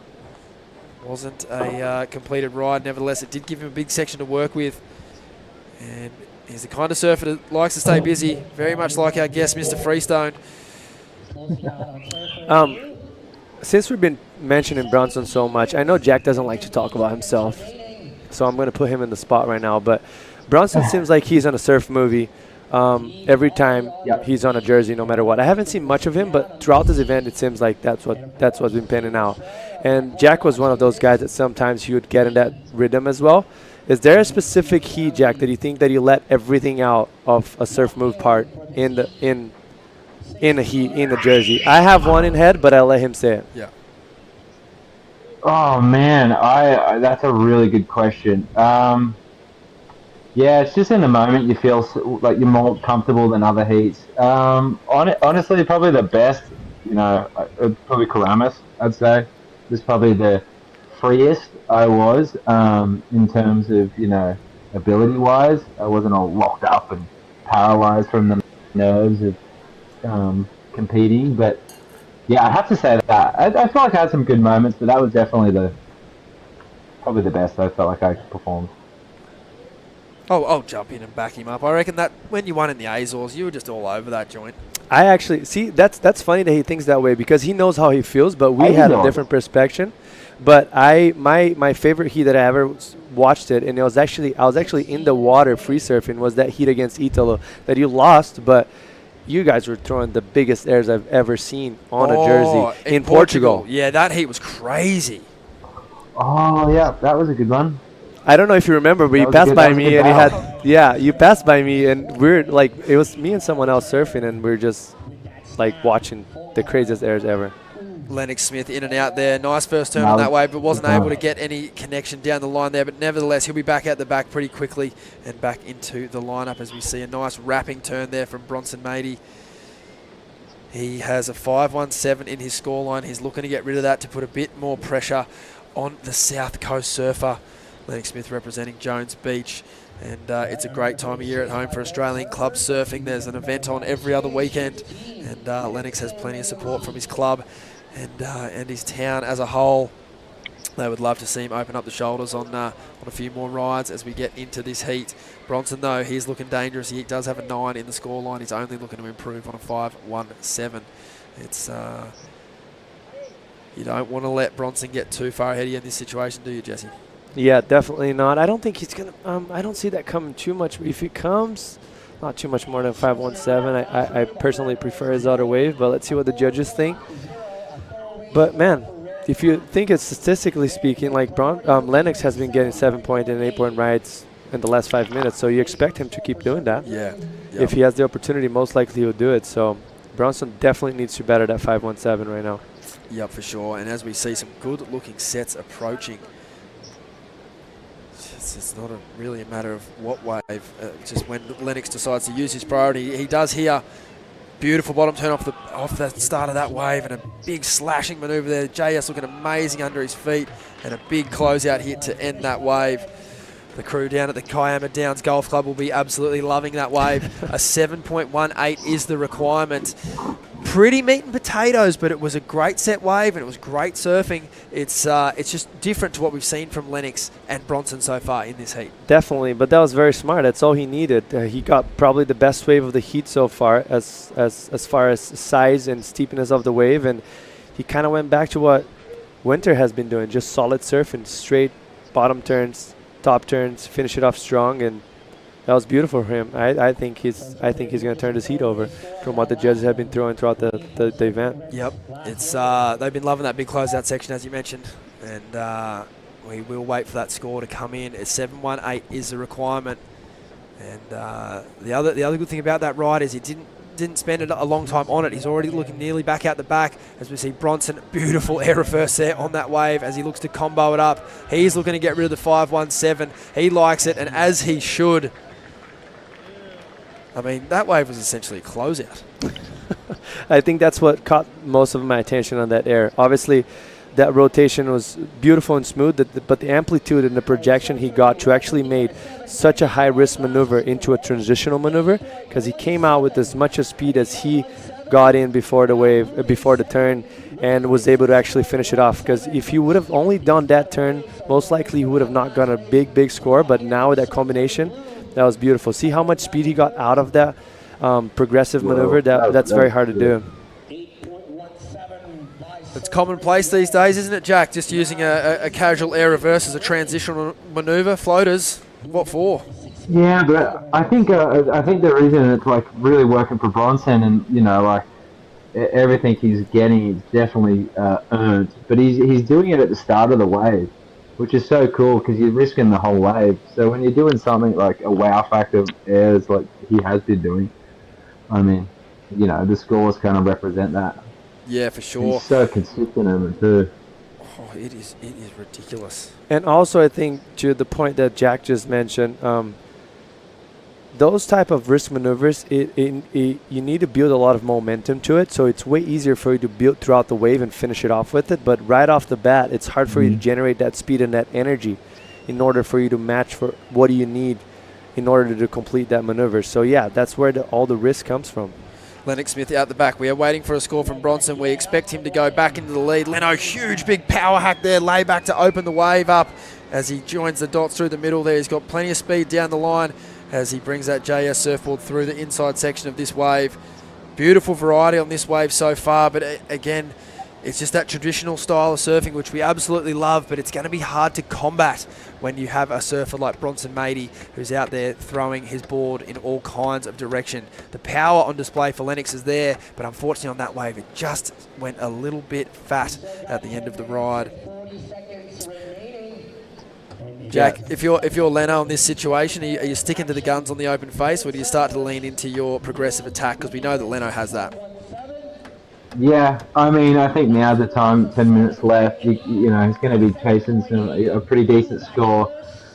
Wasn't a completed ride. Nevertheless, it did give him a big section to work with. And he's the kind of surfer that likes to stay busy, very much like our guest, Mr. Freestone. Since we've been mentioning Bronson so much, I know Jack doesn't like to talk about himself, so I'm going to put him in the spot right now. But Bronson seems like he's on a surf movie every time he's on a jersey, no matter what. I haven't seen much of him, but throughout this event, it seems like that's what's been panning out. And Jack was one of those guys that sometimes he would get in that rhythm as well. Is there a specific heat, Jack, that you think that you let everything out of a surf move part in a heat, in a jersey? I have one in head, but I'll let him say it. Yeah. Oh man, that's a really good question. Yeah, it's just in the moment you feel like you're more comfortable than other heats. Honestly, probably the best, you know, probably Karamis, I'd say. Was probably the freest I was in terms of, you know, ability-wise. I wasn't all locked up and paralyzed from the nerves of competing. But yeah, I have to say that I feel like I had some good moments, but that was definitely probably the best I felt like I performed. Oh, I'll jump in and back him up. I reckon that when you won in the Azores, you were just all over that joint. I actually see that's funny that he thinks that way, because he knows how he feels, but we had a different perspective. But my favorite heat that I ever watched it, and I was actually in the water free surfing, was that heat against Italo that you lost, but you guys were throwing the biggest airs I've ever seen on a jersey in Portugal. Yeah, that heat was crazy. Oh yeah, that was a good one. I don't know if you remember, but you passed by me, and you passed by me, and we're like, it was me and someone else surfing, and we're just like watching the craziest airs ever. Lennox Smith in and out there. Nice first turn on that wave, but wasn't able to get any connection down the line there. But nevertheless, he'll be back out the back pretty quickly and back into the lineup as we see a nice wrapping turn there from Bronson Matey. He has a 5.17 in his scoreline. He's looking to get rid of that to put a bit more pressure on the South Coast surfer. Lennox Smith representing Jones Beach. And it's a great time of year at home for Australian club surfing. There's an event on every other weekend. And Lennox has plenty of support from his club and his town as a whole. They would love to see him open up the shoulders on a few more rides as we get into this heat. Bronson, though, he's looking dangerous. He does have a 9 in the scoreline. He's only looking to improve on a 5.17. It's you don't want to let Bronson get too far ahead of you in this situation, do you, Jesse? Yeah, definitely not. I don't think he's going to I don't see that coming too much. If he comes, not too much more than 5.17. I personally prefer his other wave, but let's see what the judges think. But, man, if you think it's statistically speaking, like Lennox has been getting 7-point and 8-point rides in the last 5 minutes, so you expect him to keep doing that. Yeah. If he has the opportunity, most likely he'll do it. So Bronson definitely needs to better that 5-1-7 right now. Yep, for sure. And as we see some good-looking sets approaching, it's not really a matter of what wave. Just when Lennox decides to use his priority, he does here. Beautiful bottom turn off the start of that wave, and a big slashing maneuver there. JS looking amazing under his feet, and a big closeout hit to end that wave. The crew down at the Kiama Downs Golf Club will be absolutely loving that wave. A 7.18 is the requirement. Pretty meat and potatoes, but it was a great set wave and it was great surfing. It's just different to what we've seen from Lennox and Bronson so far in this heat. Definitely, but that was very smart. That's all he needed. He got probably the best wave of the heat so far, as far as size and steepness of the wave, and he kind of went back to what Winter has been doing, just solid surfing, straight bottom turns, top turns, finish it off strong, and that was beautiful for him. I think he's going to turn this heat over from what the judges have been throwing throughout the event. Yep, it's they've been loving that big closeout section, as you mentioned, and we will wait for that score to come in. 7.18 is the requirement, and the other good thing about that ride is he didn't spend a long time on it. He's already looking nearly back out the back, as we see Bronson, beautiful air reverse there on that wave as he looks to combo it up. He's looking to get rid of the 5.17. He likes it, and as he should. I mean, that wave was essentially a closeout. I think that's what caught most of my attention on that air. Obviously, that rotation was beautiful and smooth, but the amplitude and the projection he got to actually made such a high-risk maneuver into a transitional maneuver, because he came out with as much speed as he got in before the wave, before the turn, and was able to actually finish it off. Because if he would have only done that turn, most likely he would have not gotten a big score, but now with that combination, that was beautiful. See how much speed he got out of that progressive maneuver? That's very hard to do. It's commonplace these days, isn't it, Jack? Just using a casual air reverse as a transitional maneuver. Floaters, what for? Yeah, but I think the reason it's like really working for Bronson, and you know, like everything he's getting is definitely earned. But he's doing it at the start of the wave, which is so cool because you're risking the whole wave. So when you're doing something like a wow factor airs like he has been doing, I mean, you know, the scores kind of represent that. Yeah, for sure. He's so consistent in it too. Oh, it is ridiculous. And also, I think to the point that Jack just mentioned, those type of risk maneuvers, you need to build a lot of momentum to it. So it's way easier for you to build throughout the wave and finish it off with it. But right off the bat, it's hard for you to generate that speed and that energy in order for you to match for what do you need in order to complete that maneuver. So yeah, that's where all the risk comes from. Lennox Smith out the back. We are waiting for a score from Bronson. We expect him to go back into the lead. Leno, huge big power hack there. Lay back to open the wave up as he joins the dots through the middle there. He's got plenty of speed down the line as he brings that JS surfboard through the inside section of this wave. Beautiful variety on this wave so far, but again, it's just that traditional style of surfing, which we absolutely love, but it's going to be hard to combat when you have a surfer like Bronson Mady, who's out there throwing his board in all kinds of direction. The power on display for Lennox is there, but unfortunately on that wave, it just went a little bit fat at the end of the ride. Jack, if you're Leno in this situation, are you sticking to the guns on the open face, or do you start to lean into your progressive attack? Because we know that Leno has that. Yeah, I mean, I think now's the time. 10 minutes left. You know, he's going to be chasing a pretty decent score.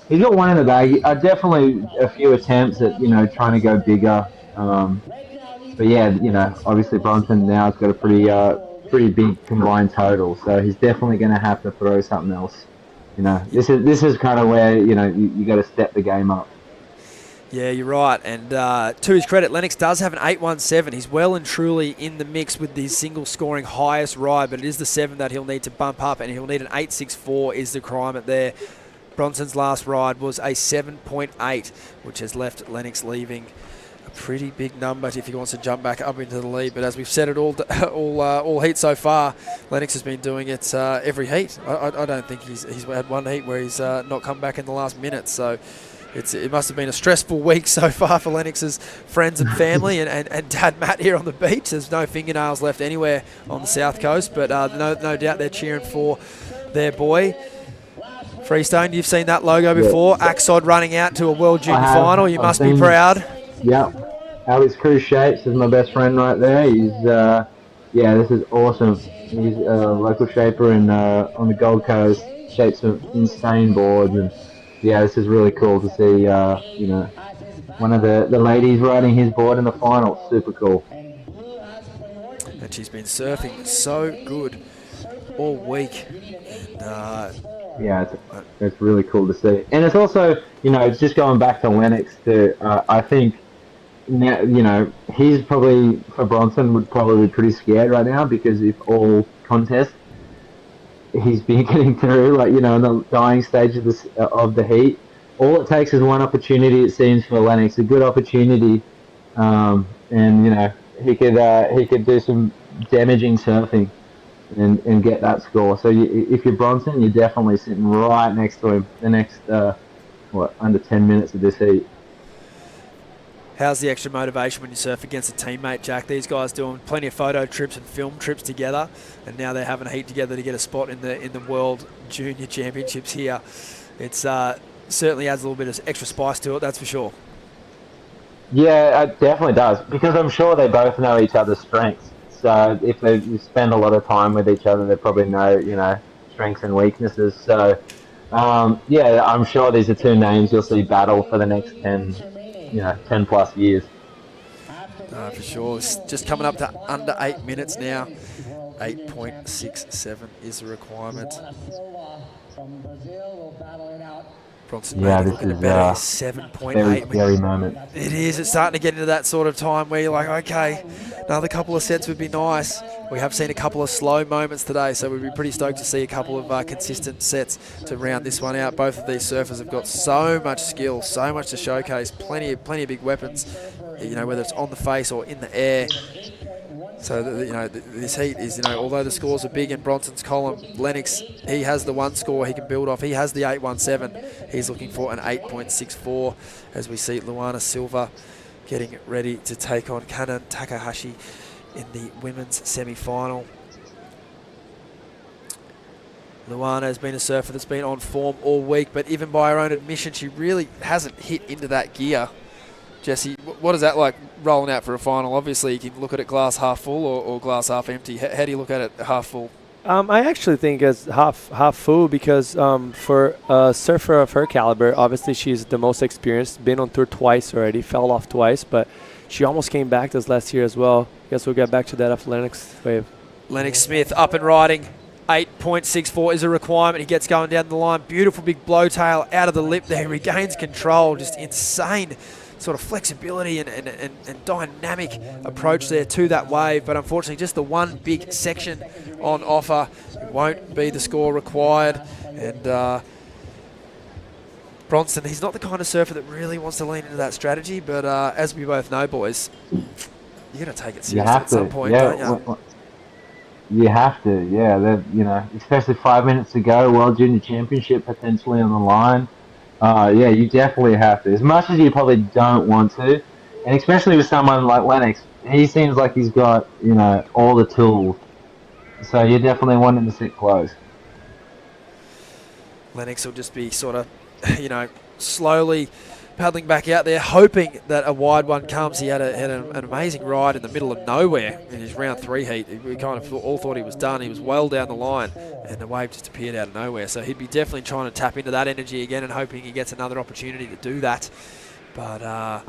He's got one in the bag. Definitely a few attempts at trying to go bigger. But yeah, obviously Bronson now has got a pretty big combined total, so he's definitely going to have to throw something else. This is kind of where you got to step the game up. Yeah, you're right. And to his credit, Lennox does have an 8.17. He's well and truly in the mix with the single scoring highest ride, but it is the 7 that he'll need to bump up, and he'll need an 8.64 is the requirement there. Bronson's last ride was a 7.8, which has left Lennox leaving a pretty big number if he wants to jump back up into the lead. But as we've said it all heat so far, Lennox has been doing it every heat. I don't think he's had one heat where he's not come back in the last minute. So It must have been a stressful week so far for Lennox's friends and family and Dad Matt here on the beach. There's no fingernails left anywhere on the south coast, but no doubt they're cheering for their boy. Freestone, you've seen that logo before. Yeah. Axod running out to a World Junior Final. You must be proud. Yep. Alex Cruz Shapes is my best friend right there. He's, this is awesome. He's a local shaper on the Gold Coast. Shapes some insane boards, and this is really cool to see. One of the ladies riding his board in the final. Super cool. And she's been surfing so good all week. And, it's really cool to see. And it's also, it's just going back to Lennox too. I think now, he's probably, for Bronson, would probably be pretty scared right now because if all contests he's been getting through, in the dying stage of the heat, all it takes is one opportunity, it seems, for Lennox, a good opportunity, and he could do some damaging surfing and get that score. So if you're Bronson, you're definitely sitting right next to him the next under 10 minutes of this heat. How's the extra motivation when you surf against a teammate, Jack? These guys doing plenty of photo trips and film trips together, and now they're having a heat together to get a spot in the World Junior Championships here. It's certainly adds a little bit of extra spice to it, that's for sure. Yeah, it definitely does, because I'm sure they both know each other's strengths. So if they spend a lot of time with each other, they probably know, strengths and weaknesses. So, I'm sure these are two names you'll see battle for the next 10 plus years. For sure. It's just coming up to under 8 minutes now. 8.67 is the requirement. Bronson looking to better 7.8. Very moment. It is. It's starting to get into that sort of time where you're like, okay, another couple of sets would be nice. We have seen a couple of slow moments today, so we'd be pretty stoked to see a couple of consistent sets to round this one out. Both of these surfers have got so much skill, so much to showcase, plenty of big weapons, whether it's on the face or in the air. So, this heat is, although the scores are big in Bronson's column, Lennox, he has the one score he can build off. He has the 8.17. He's looking for an 8.64 as we see Luana Silva getting ready to take on Kanan Takahashi in the women's semi-final. Luana has been a surfer that's been on form all week, but even by her own admission, she really hasn't hit into that gear. Jesse, what is that like rolling out for a final? Obviously, you can look at it glass half full or glass half empty. How do you look at it half full? I actually think it's half full because for a surfer of her caliber, obviously she's the most experienced, been on tour twice already, fell off twice, but she almost came back this last year as well. Guess we'll get back to that after Lennox wave. Lennox Smith up and riding. 8.64 is a requirement. He gets going down the line. Beautiful big blowtail out of the lip there. He regains control. Just insane sort of flexibility and dynamic approach there to that wave, but unfortunately just the one big section on offer. It won't be the score required, and Bronson, he's not the kind of surfer that really wants to lean into that strategy, but as we both know, boys, you're going to take it seriously at some point, don't you? You have to, especially 5 minutes to go, World Junior Championship potentially on the line. You definitely have to. As much as you probably don't want to, and especially with someone like Lennox, he seems like he's got, all the tools. So you definitely want him to sit close. Lennox will just be sort of, slowly paddling back out there, hoping that a wide one comes. He had an amazing ride in the middle of nowhere in his round 3 heat. We kind of all thought he was done. He was well down the line, and the wave just appeared out of nowhere. So he'd be definitely trying to tap into that energy again and hoping he gets another opportunity to do that. But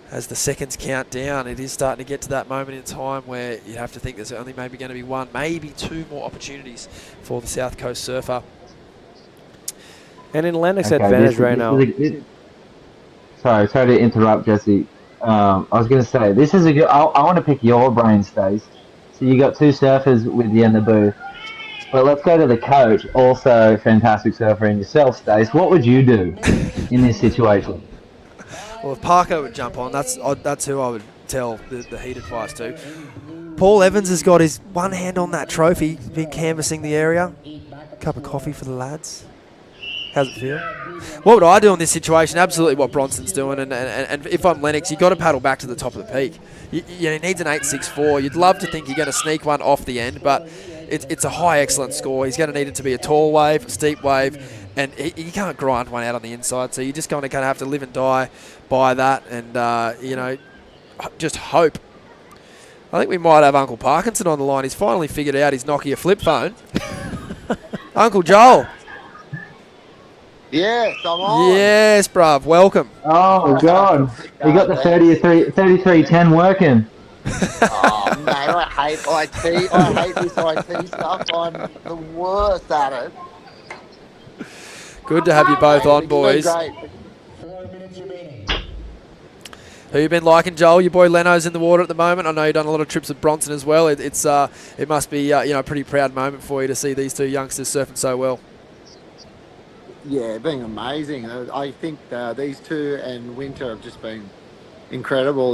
as the seconds count down, it is starting to get to that moment in time where you have to think there's only maybe going to be one, maybe two more opportunities for the South Coast surfer. And in Lennox advantage right now. Sorry to interrupt, Jesse. I was going to say, this is a good... I want to pick your brain, Stace. So you got two surfers with you in the booth. But let's go to the coach, also fantastic surfer, and yourself, Stace. What would you do in this situation? Well, if Parker would jump on, that's who I would tell the heat advice to. Paul Evans has got his one hand on that trophy. He's been canvassing the area. Cup of coffee for the lads. How's it feel? What would I do in this situation? Absolutely what Bronson's doing. And if I'm Lennox, you've got to paddle back to the top of the peak. You needs an 8.64. You'd love to think you're going to sneak one off the end, but it's a high excellent score. He's going to need it to be a tall wave, a steep wave, and he can't grind one out on the inside. So you're just going to kind of have to live and die by that and, you know, just hope. I think we might have Uncle Parkinson on the line. He's finally figured out his Nokia flip phone. Uncle Joel. Yes, I'm on. Yes, bruv. Welcome. Oh, God. You got the 3310 working. Oh, mate, I hate IT. I hate this IT stuff. I'm the worst at it. Good to have you both on, It's been boys. great. Who you been liking, Joel? Your boy Leno's in the water at the moment. I know you've done a lot of trips with Bronson as well. It must be you know, a pretty proud moment for you to see these two youngsters surfing so well. Yeah, being amazing. I think these two and Winter have just been incredible.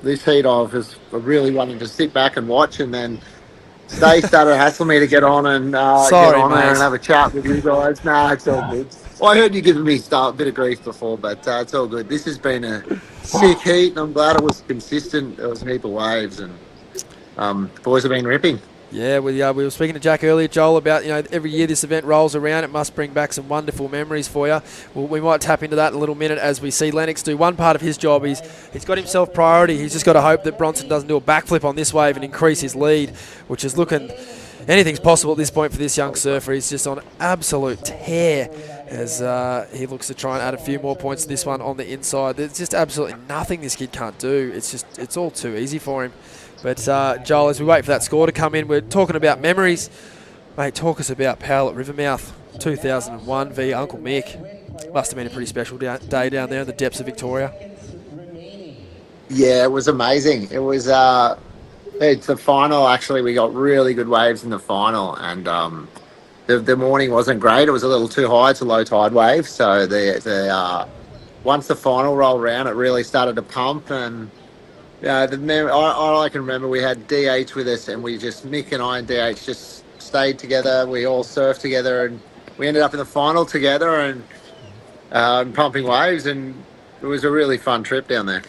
This heat I've really wanted to sit back and watch, and then Stay started hassling me to get on and there and have a chat with you guys. Nah, it's all good. Well, I heard you giving me a bit of grief before, but it's all good. This has been a sick heat, and I'm glad it was consistent. There was a heap of waves, and the boys have been ripping. Yeah, we were speaking to Jack earlier, Joel, about, you know, every year this event rolls around, it must bring back some wonderful memories for you. Well, we might tap into that in a little minute as we see Lennox do one part of his job. He's got himself priority. He's just got to hope that Bronson doesn't do a backflip on this wave and increase his lead, which is looking, anything's possible at this point for this young surfer. He's just on absolute tear as he looks to try and add a few more points to this one on the inside. There's just absolutely nothing this kid can't do. It's all too easy for him. But, Joel, as we wait for that score to come in, we're talking about memories. Mate, talk us about Powell at Rivermouth, 2001 v Uncle Mick. Must have been a pretty special day down there in the depths of Victoria. Yeah, it was amazing. It was it's the final, actually. We got really good waves in the final, and the morning wasn't great. It was a little too high. It's a low tide wave. So once the final rolled around, it really started to pump, and I can remember we had DH with us, and Mick and I and DH just stayed together. We all surfed together, and we ended up in the final together and pumping waves, and it was a really fun trip down there.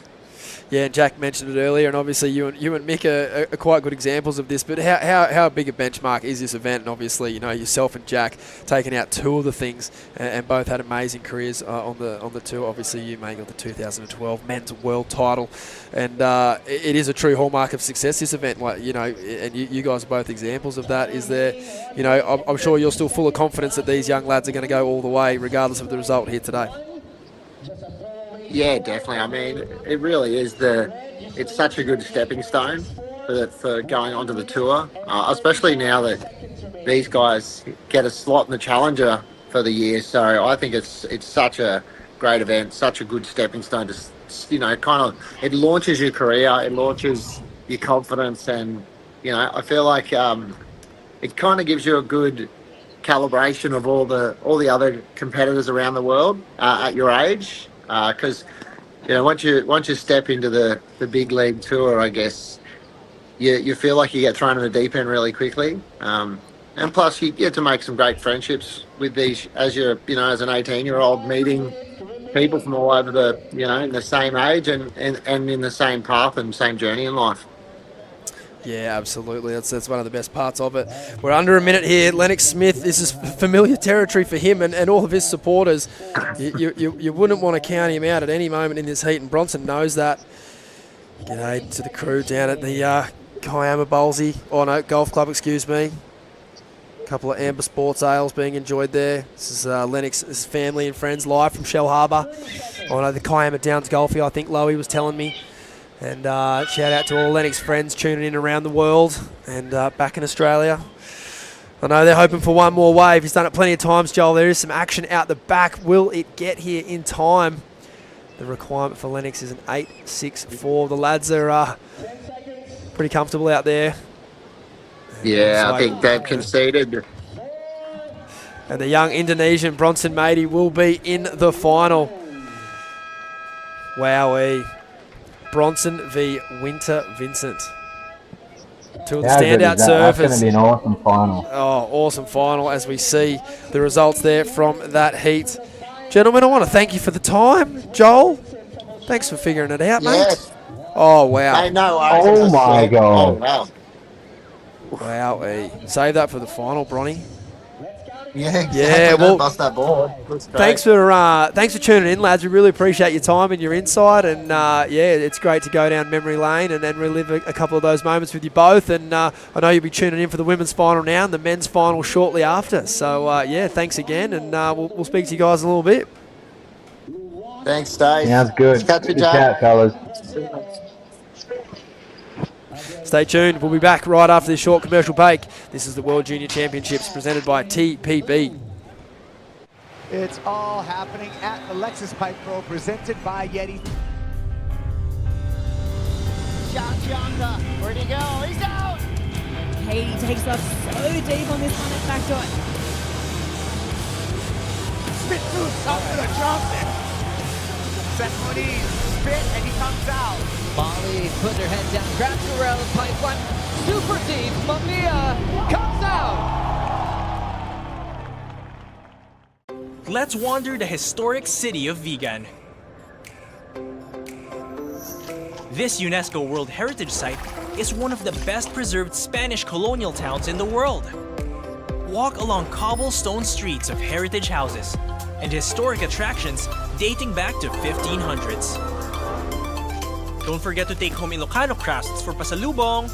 Yeah, and Jack mentioned it earlier, and obviously you and Mick are quite good examples of this. But how big a benchmark is this event? And obviously, you know, yourself and Jack taking out two of the things, and both had amazing careers on the tour. Obviously, you got the 2012 men's world title, and it is a true hallmark of success. This event, like, you know, and you guys are both examples of that. Is there, you know, I'm sure you're still full of confidence that these young lads are going to go all the way, regardless of the result here today. Yeah, definitely. I mean, it really is it's such a good stepping stone for going onto the tour, especially now that these guys get a slot in the Challenger for the year. So I think it's such a great event, such a good stepping stone to, you know, kind of, it launches your career, it launches your confidence, and, you know, I feel like it kind of gives you a good calibration of all the other competitors around the world at your age. Because, you know, once you step into the big league tour, I guess you feel like you get thrown in the deep end really quickly, and plus you get to make some great friendships with these as an 18-year-old, meeting people from all over in the same age and in the same path and same journey in life. Yeah, absolutely. That's one of the best parts of it. We're under a minute here. Lennox Smith, this is familiar territory for him and all of his supporters. You wouldn't want to count him out at any moment in this heat, and Bronson knows that. G'day to the crew down at the Kiama Golf Club, excuse me. A couple of Amber Sports Ales being enjoyed there. This is Lennox's family and friends live from Shell Harbour. The Kiama Downs Golfie, I think Lowy was telling me. And shout out to all Lennox friends tuning in around the world and back in Australia. I know they're hoping for one more wave. He's done it plenty of times, Joel. There is some action out the back. Will it get here in time? The requirement for Lennox is an 8.64. The lads are pretty comfortable out there. Yeah, I think they've conceded. And the young Indonesian Bronson Matey will be in the final. Wowee. Bronson v Winter Vincent. Two of the How good standout is that? That's going surfers. to be an awesome final. Oh, awesome final as we see the results there from that heat. Gentlemen, I want to thank you for the time. Joel, thanks for figuring it out, Yes. mate. Oh, wow. Hey, no, Oh my God. Oh, wow. Wow, save that for the final, Bronny. Yeah, exactly. Yeah, Don't well, bust that board. Looks great. thanks for tuning in, lads. We really appreciate your time and your insight. And yeah, it's great to go down memory lane and relive a couple of those moments with you both. And I know you'll be tuning in for the women's final now and the men's final shortly after. So yeah, thanks again, and we'll speak to you guys in a little bit. Thanks, Dave. Sounds good. Catch you, Good Jack. chat, fellas. Stay tuned. We'll be back right after this short commercial break. This is the World Junior Championships presented by TPB. It's all happening at the Lexus Pipe Pro, presented by Yeti. Shot, where'd he go? He's out! Katie takes off so deep on this one at backdoor. Spit through the top of the Johnson. Seth Moniz, spit, and he comes out. Molly puts her head down, grabs the rail of pipe one. Super deep, Mamiya comes out. Let's wander the historic city of Vigan. This UNESCO World Heritage Site is one of the best preserved Spanish colonial towns in the world. Walk along cobblestone streets of heritage houses and historic attractions dating back to 1500s. Don't forget to take home Ilocano crusts for pasalubong.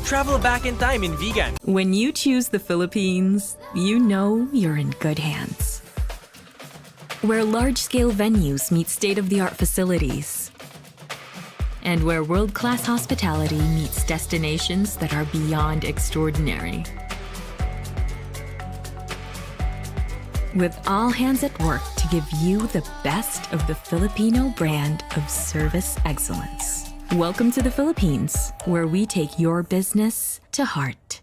Travel back in time in Vigan. When you choose the Philippines, you know you're in good hands. Where large-scale venues meet state-of-the-art facilities. And where world-class hospitality meets destinations that are beyond extraordinary. With all hands at work to give you the best of the Filipino brand of service excellence. Welcome to the Philippines, where we take your business to heart.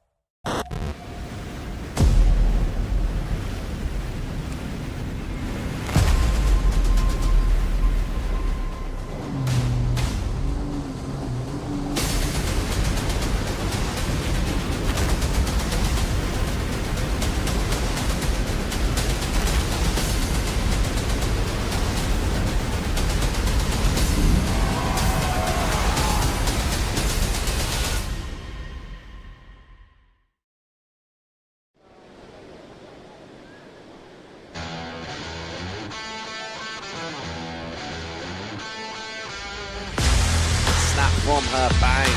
Snap from her, bang.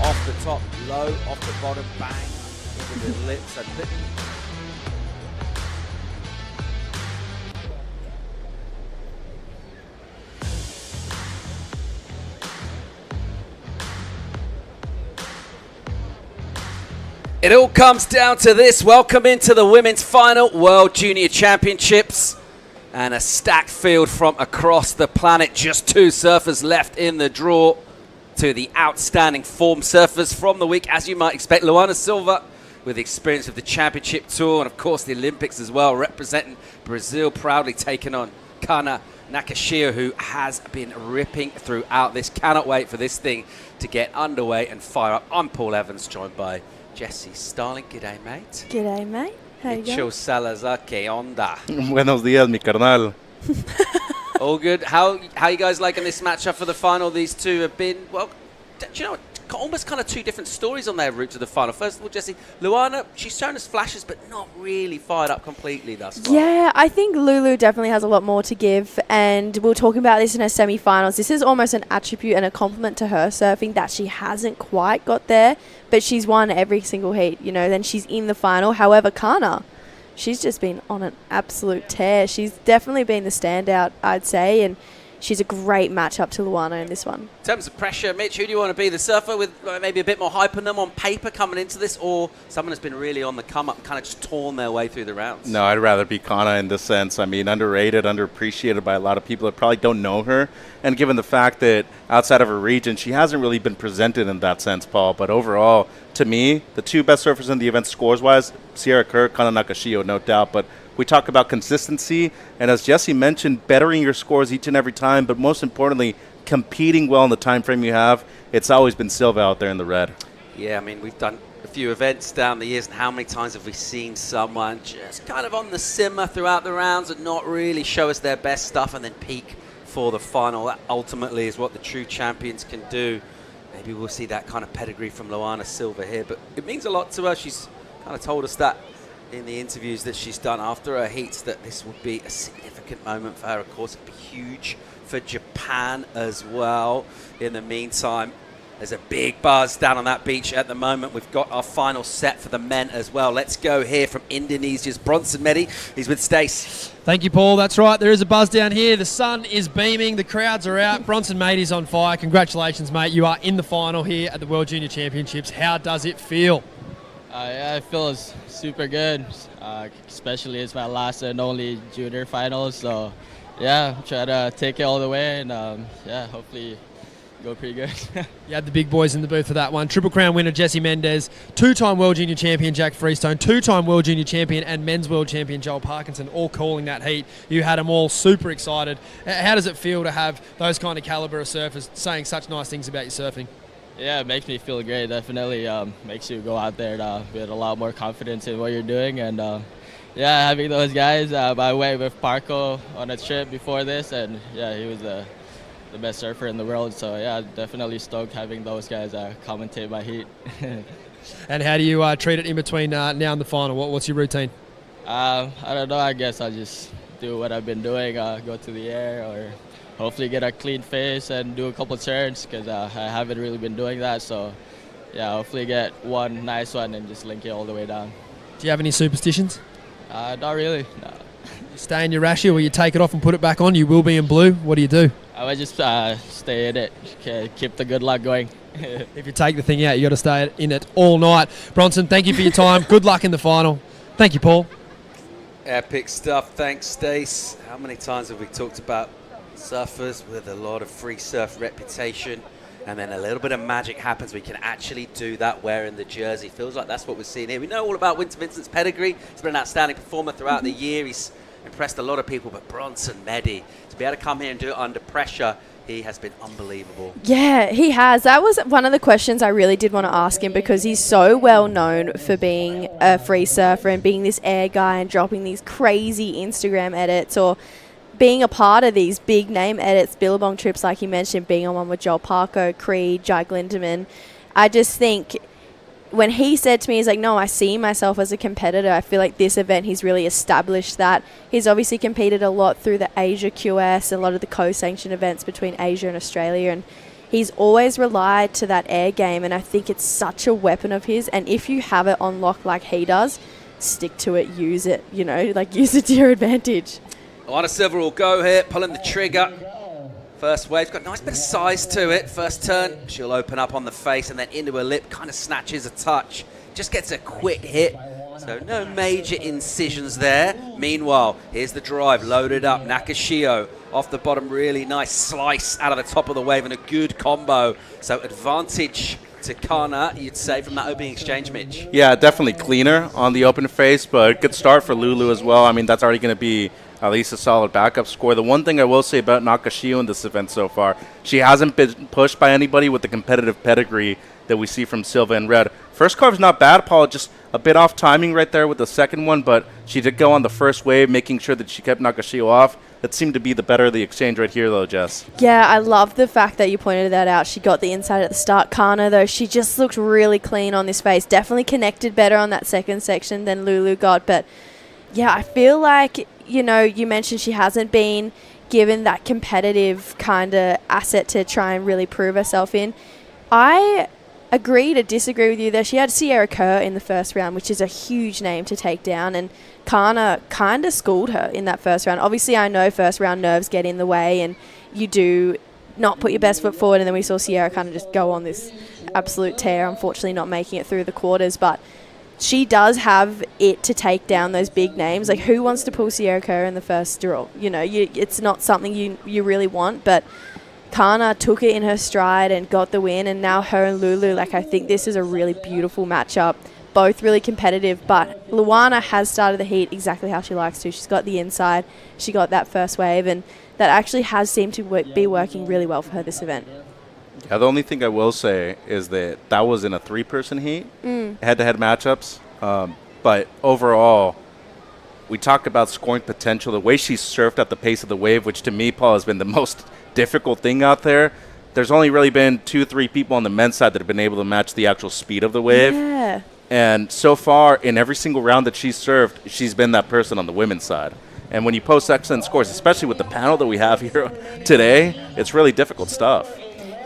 Off the top, low, off the bottom, bang. Into the lips and lip. It all comes down to this. Welcome into the women's final World Junior Championships. And a stacked field from across the planet. Just two surfers left in the draw. To the outstanding form surfers from the week, as you might expect. Luana Silva, with experience of the Championship Tour and, of course, the Olympics as well, representing Brazil, proudly taking on Kana Nakashio, who has been ripping throughout this. Cannot wait for this thing to get underway and fire up. I'm Paul Evans, joined by Jesse Starling. G'day, mate. G'day, mate. How you Mitchell going? Salazar, que onda? Buenos días, mi carnal. All good. How you guys liking this matchup for the final? These two have been, well, do you know what? Almost kind of two different stories on their route to the final. First of all, Jesse, Luana, she's shown us flashes, but not really fired up completely thus far. Yeah, I think Lulu definitely has a lot more to give, and we were talking about this in her semi-finals. This is almost an attribute and a compliment to her surfing that she hasn't quite got there, but she's won every single heat, you know, then she's in the final. However, Kana, she's just been on an absolute tear. She's definitely been the standout, I'd say, and she's a great matchup to Luana in this one. In terms of pressure, Mitch, who do you want to be? The surfer with maybe a bit more hype on them on paper coming into this, or someone that's been really on the come-up, kind of just torn their way through the rounds? No, I'd rather be Kana in this sense. I mean, underrated, underappreciated by a lot of people that probably don't know her. And given the fact that outside of her region, she hasn't really been presented in that sense, Paul. But overall, to me, the two best surfers in the event scores-wise, Sierra Kerr, Kana Nakashio, no doubt. But we talk about consistency, and as Jesse mentioned, bettering your scores each and every time, but most importantly, competing well in the time frame you have, it's always been Silva out there in the red. Yeah, I mean, we've done a few events down the years, and how many times have we seen someone just kind of on the simmer throughout the rounds and not really show us their best stuff and then peak for the final? That ultimately is what the true champions can do. Maybe we'll see that kind of pedigree from Luana Silva here, but it means a lot to her. She's kind of told us that in the interviews that she's done after her heats, that this would be a significant moment for her. Of course, it'd be huge for Japan as well. In the meantime, there's a big buzz down on that beach at the moment. We've got our final set for the men as well. Let's go here from Indonesia's Bronson Medi. He's with Stace. Thank you, Paul. That's right. There is a buzz down here. The sun is beaming. The crowds are out. Bronson Medy's on fire. Congratulations, mate. You are in the final here at the World Junior Championships. How does it feel? Yeah, it feels super good, especially it's my last and only junior finals. So, yeah, try to take it all the way and, yeah, hopefully go pretty good. You had the big boys in the booth for that one. Triple Crown winner Jesse Mendez, two-time World Junior Champion Jack Freestone, two-time World Junior Champion and Men's World Champion Joel Parkinson, all calling that heat. You had them all super excited. How does it feel to have those kind of caliber of surfers saying such nice things about your surfing? Yeah, it makes me feel great. Definitely makes you go out there with a lot more confidence in what you're doing. And yeah, having those guys, I went with Parko on a trip before this, and yeah, he was the best surfer in the world. So yeah, definitely stoked having those guys commentate my heat. And how do you treat it in between now and the final? What's your routine? I don't know. I guess I'll just do what I've been doing, go to the air or hopefully get a clean face and do a couple turns because I haven't really been doing that. So, yeah, hopefully get one nice one and just link it all the way down. Do you have any superstitions? Not really, no. You stay in your rashi or you take it off and put it back on? You will be in blue. What do you do? I would just stay in it, keep the good luck going. If you take the thing out, you got to stay in it all night. Bronson, thank you for your time. Good luck in the final. Thank you, Paul. Epic stuff. Thanks, Stace. How many times have we talked about surfers with a lot of free surf reputation, and then a little bit of magic happens? We can actually do that wearing the jersey. Feels like that's what we're seeing here. We know all about Winter Vincent's pedigree. He's been an outstanding performer throughout the year. He's impressed a lot of people, but Bronson Medi, to be able to come here and do it under pressure, he has been unbelievable. Yeah, he has. That was one of the questions I really did want to ask him because he's so well known for being a free surfer and being this air guy and dropping these crazy Instagram edits or being a part of these big name edits, Billabong trips like you mentioned, being on one with Joel Parko, Creed, Jai Glinderman. I just think when he said to me, he's like, no, I see myself as a competitor. I feel like this event, he's really established that. He's obviously competed a lot through the Asia QS, a lot of the co-sanctioned events between Asia and Australia, and he's always relied to that air game, and I think it's such a weapon of his. And if you have it on lock like he does, stick to it, use it, use it to your advantage. Luana Silva will go here, pulling the trigger. First wave, got a nice bit of size to it. First turn, she'll open up on the face and then into her lip, kind of snatches a touch. Just gets a quick hit, so no major incisions there. Meanwhile, here's the drive, loaded up. Nakashio off the bottom, really nice slice out of the top of the wave and a good combo. So advantage to Kana, you'd say, from that opening exchange, Mitch. Yeah, definitely cleaner on the open face, but good start for Lulu as well. I mean, that's already going to be at least a solid backup score. The one thing I will say about Nakashio in this event so far, she hasn't been pushed by anybody with the competitive pedigree that we see from Silva and Red. First carve's not bad, Paul, just a bit off timing right there with the second one, but she did go on the first wave, making sure that she kept Nakashio off. That seemed to be the better of the exchange right here, though, Jess. Yeah, I love the fact that you pointed that out. She got the inside at the start. Kana, though, she just looked really clean on this face. Definitely connected better on that second section than Lulu got, but yeah, I feel like, you mentioned she hasn't been given that competitive kind of asset to try and really prove herself in. I agree to disagree with you there. She had Sierra Kerr in the first round, which is a huge name to take down, and Kana kind of schooled her in that first round. Obviously, I know first round nerves get in the way and you do not put your best foot forward, and then we saw Sierra kind of just go on this absolute tear, unfortunately not making it through the quarters, but she does have it to take down those big names. Like, who wants to pull Sierra Kerr in the first draw? It's not something you really want, but Kana took it in her stride and got the win, and now her and Lulu, I think this is a really beautiful matchup. Both really competitive, but Luana has started the heat exactly how she likes to. She's got the inside, she got that first wave, and that actually has seemed to be working really well for her this event. Yeah, the only thing I will say is that was in a 3-person heat, head-to-head matchups. But overall, we talked about scoring potential. The way she surfed at the pace of the wave, which to me, Paul, has been the most difficult thing out there. There's only really been 2-3 people on the men's side that have been able to match the actual speed of the wave. Yeah. And so far, in every single round that she's served, she's been that person on the women's side. And when you post excellent scores, especially with the panel that we have here today, it's really difficult stuff.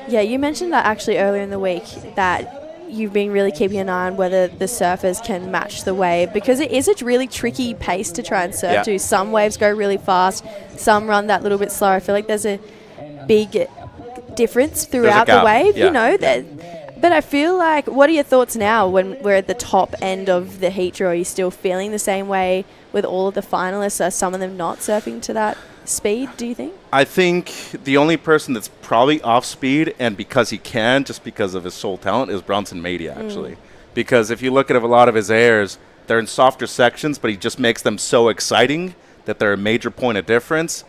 Yeah, you mentioned that actually earlier in the week, that you've been really keeping an eye on whether the surfers can match the wave, because it is a really tricky pace to try and surf to. Some waves go really fast, some run that little bit slower. I feel like there's a big difference throughout the wave, you know. But I feel like, what are your thoughts now when we're at the top end of the heat draw? Are you still feeling the same way with all of the finalists? Are some of them not surfing to that speed, do you think? I think the only person that's probably off speed, and because he can, just because of his sole talent, is Bronson Mady, actually. Because if you look at a lot of his airs, they're in softer sections, but he just makes them so exciting that they're a major point of difference.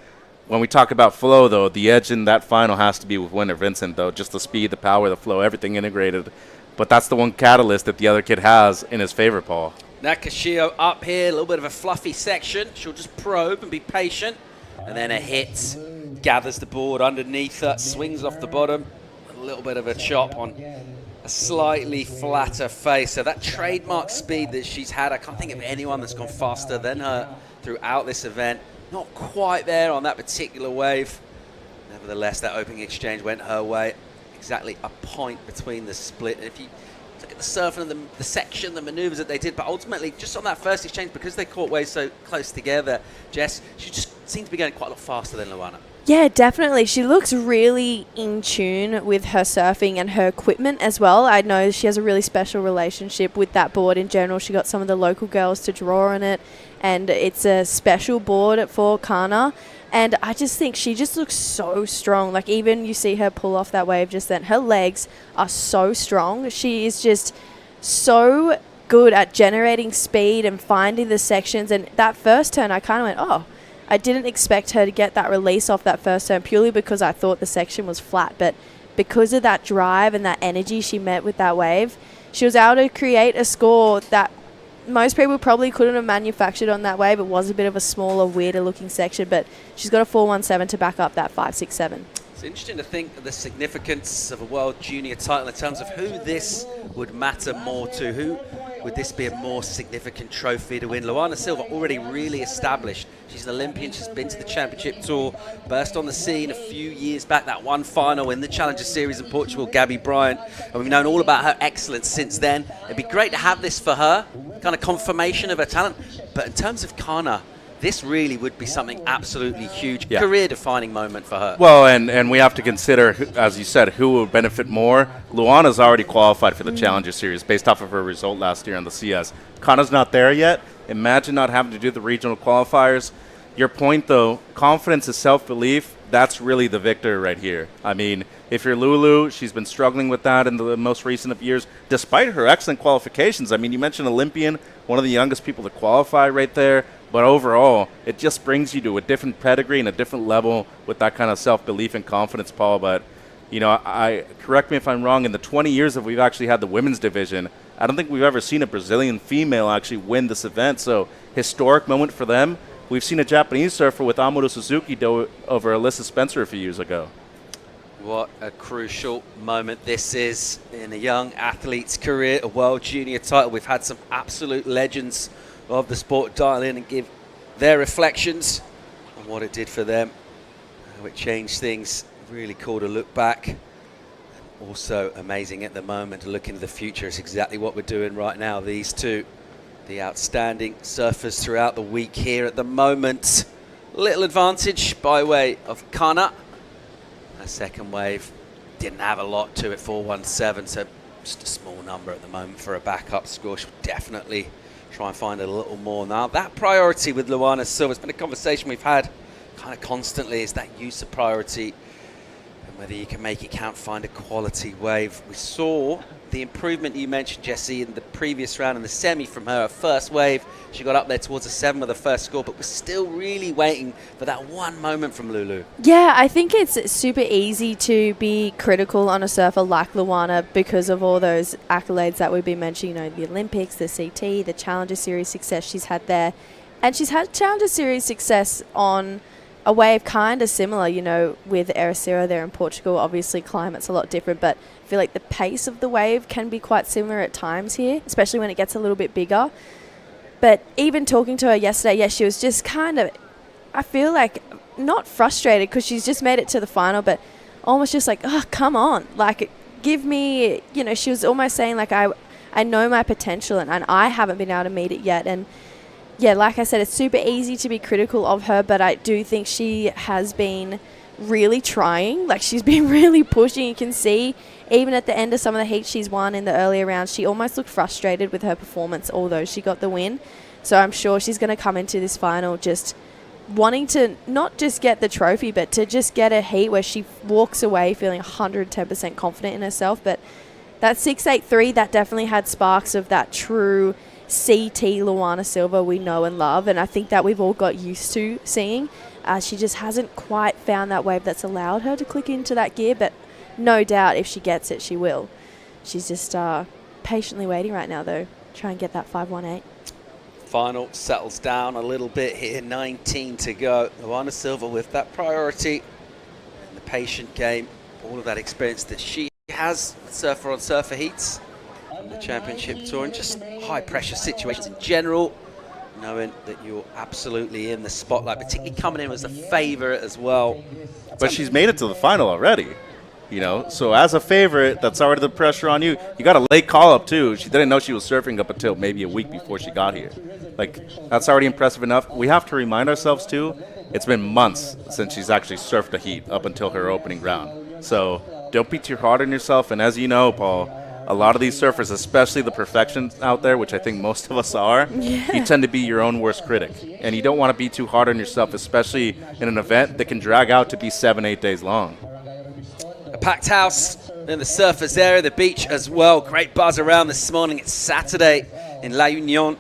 When we talk about flow, though, the edge in that final has to be with Winter Vincent, though. Just the speed, the power, the flow, everything integrated. But that's the one catalyst that the other kid has in his favor, Paul. Nakashio up here, a little bit of a fluffy section. She'll just probe and be patient. And then a hit, gathers the board underneath her, swings off the bottom. A little bit of a chop on a slightly flatter face. So that trademark speed that she's had, I can't think of anyone that's gone faster than her throughout this event. Not quite there on that particular wave. Nevertheless, that opening exchange went her way. Exactly a point between the split. And if you look at the surf and the section, the maneuvers that they did, but ultimately, just on that first exchange, because they caught waves so close together, Jess, she just seemed to be going quite a lot faster than Luana. Yeah, definitely. She looks really in tune with her surfing and her equipment as well. I know she has a really special relationship with that board in general. She got some of the local girls to draw on it, and it's a special board for Kana. And I just think she just looks so strong. Like, even you see her pull off that wave just then, her legs are so strong. She is just so good at generating speed and finding the sections. And that first turn, I kind of went, oh, I didn't expect her to get that release off that first turn purely because I thought the section was flat. But because of that drive and that energy she met with that wave, she was able to create a score that most people probably couldn't have manufactured on that wave. It was a bit of a smaller, weirder looking section, but she's got a 417 to back up that 567. It's interesting to think of the significance of a World Junior title in terms of who this would matter more to. Who would this be a more significant trophy to win? Luana Silva already really established. She's an Olympian. She's been to the Championship Tour, burst on the scene a few years back, that one final in the Challenger Series in Portugal, Gabby Bryant. And we've known all about her excellence since then. It'd be great to have this for her, kind of confirmation of her talent. But in terms of Kana, this really would be something absolutely huge, career-defining moment for her. Well, and we have to consider, as you said, who would benefit more. Luana's already qualified for the Challenger Series based off of her result last year on the CS. Kana's not there yet. Imagine not having to do the regional qualifiers. Your point, though, confidence and self-belief, that's really the victor right here. I mean, if you're Lulu, she's been struggling with that in the most recent of years, despite her excellent qualifications. I mean, you mentioned Olympian, one of the youngest people to qualify right there. But overall, it just brings you to a different pedigree and a different level with that kind of self-belief and confidence, Paul. But, you know, I correct me if I'm wrong, in the 20 years that we've actually had the women's division, I don't think we've ever seen a Brazilian female actually win this event. So, historic moment for them. We've seen a Japanese surfer with Amuro Suzuki do it over Alyssa Spencer a few years ago. What a crucial moment this is in a young athlete's career, a World Junior title. We've had some absolute legends of the sport dial in and give their reflections on what it did for them, how it changed things. Really cool to look back. Also amazing at the moment to look into the future. It's exactly what we're doing right now. These two, the outstanding surfers throughout the week here at the moment. Little advantage by way of Kana. Her second wave didn't have a lot to it, 417, so just a small number at the moment for a backup score. She'll definitely try and find a little more now. That priority with Luana Silva, it's been a conversation we've had kind of constantly, is that use of priority. And whether you can make it count, find a quality wave. We saw the improvement you mentioned, Jesse, in the previous round in the semi from her first wave. She got up there towards a 7 with her first score, but we're still really waiting for that one moment from Lulu. Yeah, I think it's super easy to be critical on a surfer like Luana because of all those accolades that we've been mentioning, you know, the Olympics, the CT, the Challenger Series success she's had there. And she's had Challenger Series success on a wave kind of similar, you know, with Ericero there in Portugal. Obviously, climate's a lot different, but I feel like the pace of the wave can be quite similar at times here, especially when it gets a little bit bigger. But even talking to her yesterday, yeah, she was just kind of, I feel like, not frustrated because she's just made it to the final, but almost just like, oh, come on. Like, give me, you know, she was almost saying, like, I know my potential and I haven't been able to meet it yet. And yeah, like I said, it's super easy to be critical of her, but I do think she has been really trying. Like, she's been really pushing. You can see even at the end of some of the heats she's won in the earlier rounds, she almost looked frustrated with her performance, although she got the win. So I'm sure she's going to come into this final just wanting to not just get the trophy, but to just get a heat where she walks away feeling 110% confident in herself. But that 6.83, that definitely had sparks of that true CT Luana Silva we know and love, and I think that we've all got used to seeing. She just hasn't quite found that wave that's allowed her to click into that gear, but no doubt if she gets it, she will. She's just patiently waiting right now, though. Try and get that 5.18. Final settles down a little bit here, 19 to go. Luana Silva with that priority in the patient game, all of that experience that she has with surfer on surfer heats, the championship tour, and just high pressure situations in general, knowing that you're absolutely in the spotlight, particularly coming in as a favorite as well. But she's made it to the final already, you know, so as a favorite, that's already the pressure on you. You got a late call up too. She didn't know she was surfing up until maybe a week before she got here. Like, that's already impressive enough. We have to remind ourselves too, it's been months since she's actually surfed a heat up until her opening round. So don't be too hard on yourself. And as you know, Paul, a lot of these surfers, especially the perfections out there, which I think most of us are, you tend to be your own worst critic. And you don't want to be too hard on yourself, especially in an event that can drag out to be 7-8 days long. A packed house in the surfers area, the beach as well. Great buzz around this morning. It's Saturday in La Union.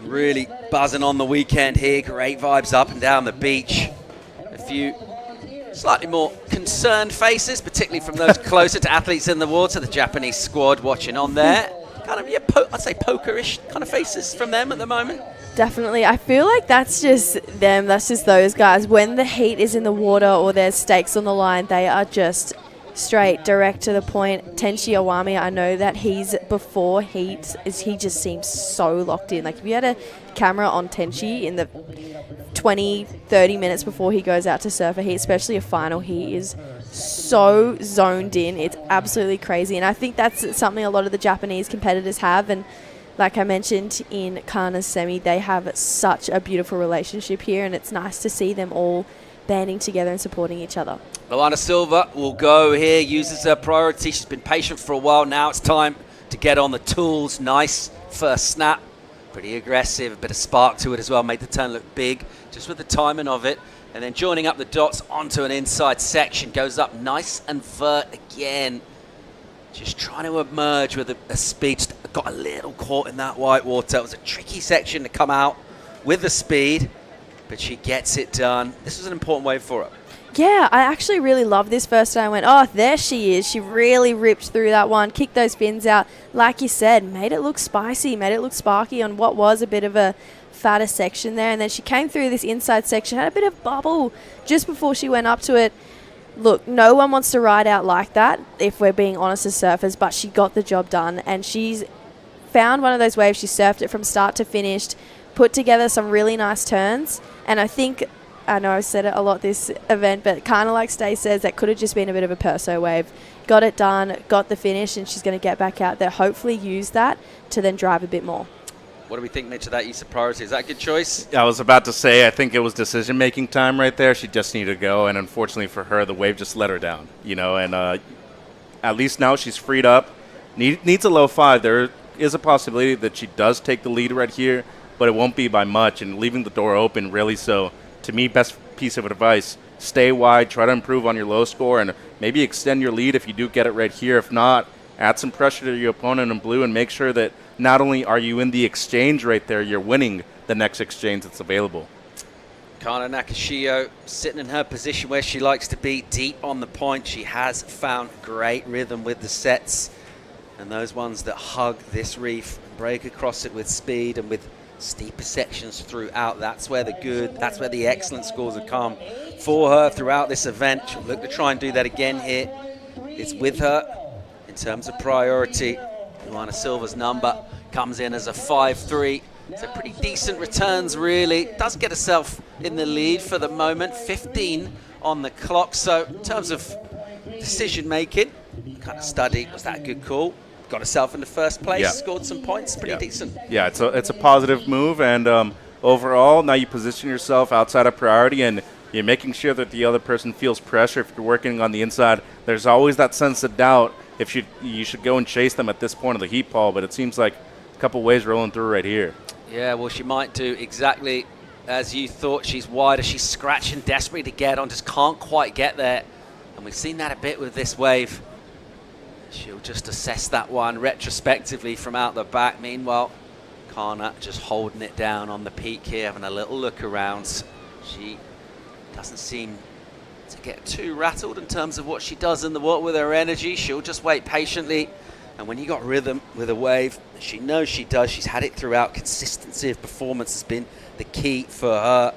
Really buzzing on the weekend here. Great vibes up and down the beach. A few slightly more concerned faces, particularly from those closer to athletes in the water. The Japanese squad watching on there. Kind of, yeah, I'd say pokerish kind of faces from them at the moment. Definitely. I feel like that's just them. That's just those guys. When the heat is in the water or there's stakes on the line, they are just straight, direct to the point. Tenshi Iwami, I know that he's before heats, he just seems so locked in. Like, if you had a camera on Tenshi in the 20, 30 minutes before he goes out to surf a heat, especially a final, he is so zoned in. It's absolutely crazy. And I think that's something a lot of the Japanese competitors have. And like I mentioned in Kana's semi, they have such a beautiful relationship here, and it's nice to see them all banding together and supporting each other. Luana Silva will go here, uses her priority. She's been patient for a while. Now it's time to get on the tools. Nice first snap. Pretty aggressive, a bit of spark to it as well. Made the turn look big, just with the timing of it. And then joining up the dots onto an inside section. Goes up nice and vert again. Just trying to emerge with a speed. Just got a little caught in that white water. It was a tricky section to come out with the speed, but she gets it done. This was an important wave for her. Yeah, I actually really loved this first time. I went, oh, there she is. She really ripped through that one, kicked those fins out. Like you said, made it look spicy, made it look sparky on what was a bit of a fatter section there. And then she came through this inside section, had a bit of bubble just before she went up to it. Look, no one wants to ride out like that, if we're being honest as surfers, but she got the job done. And she's found one of those waves. She surfed it from start to finish, put together some really nice turns. And I think, I know I've said it a lot this event, but kind of like Stay says, that could have just been a bit of a perso wave. Got it done, got the finish, and she's going to get back out there, hopefully use that to then drive a bit more. What do we think, Mitch, of that use of priority? Is that a good choice? I was about to say, I think it was decision-making time right there. She just needed to go, and unfortunately for her, the wave just let her down, you know, and at least now she's freed up. Needs a low 5. There is a possibility that she does take the lead right here, but it won't be by much, and leaving the door open really. So to me, best piece of advice, stay wide, try to improve on your low score, and maybe extend your lead if you do get it right here. If not, add some pressure to your opponent in blue and make sure that not only are you in the exchange right there, you're winning the next exchange that's available. Kana Nakashio sitting in her position where she likes to be, deep on the point. She has found great rhythm with the sets, and those ones that hug this reef and break across it with speed and with steeper sections throughout. That's where the excellent scores have come for her throughout this event. She'll look to try and do that again here. It's with her in terms of priority. Luana Silva's number comes in as a 5-3. So pretty decent returns, really. Does get herself in the lead for the moment. 15 on the clock. So in terms of decision making, kind of study, was that a good call? Got herself into first place, scored some points, pretty decent. Yeah, it's a positive move, and overall, now you position yourself outside of priority, and you're making sure that the other person feels pressure. If you're working on the inside, there's always that sense of doubt if you should go and chase them at this point of the heat, Paul, but it seems like a couple waves rolling through right here. Yeah, well, she might do exactly as you thought. She's wider, she's scratching desperately to get on, just can't quite get there, and we've seen that a bit with this wave. She'll just assess that one retrospectively from out the back. Meanwhile, Kana just holding it down on the peak here, having a little look around. She doesn't seem to get too rattled in terms of what she does in the water with her energy. She'll just wait patiently. And when you got rhythm with a wave, she knows she does. She's had it throughout. Consistency of performance has been the key for her.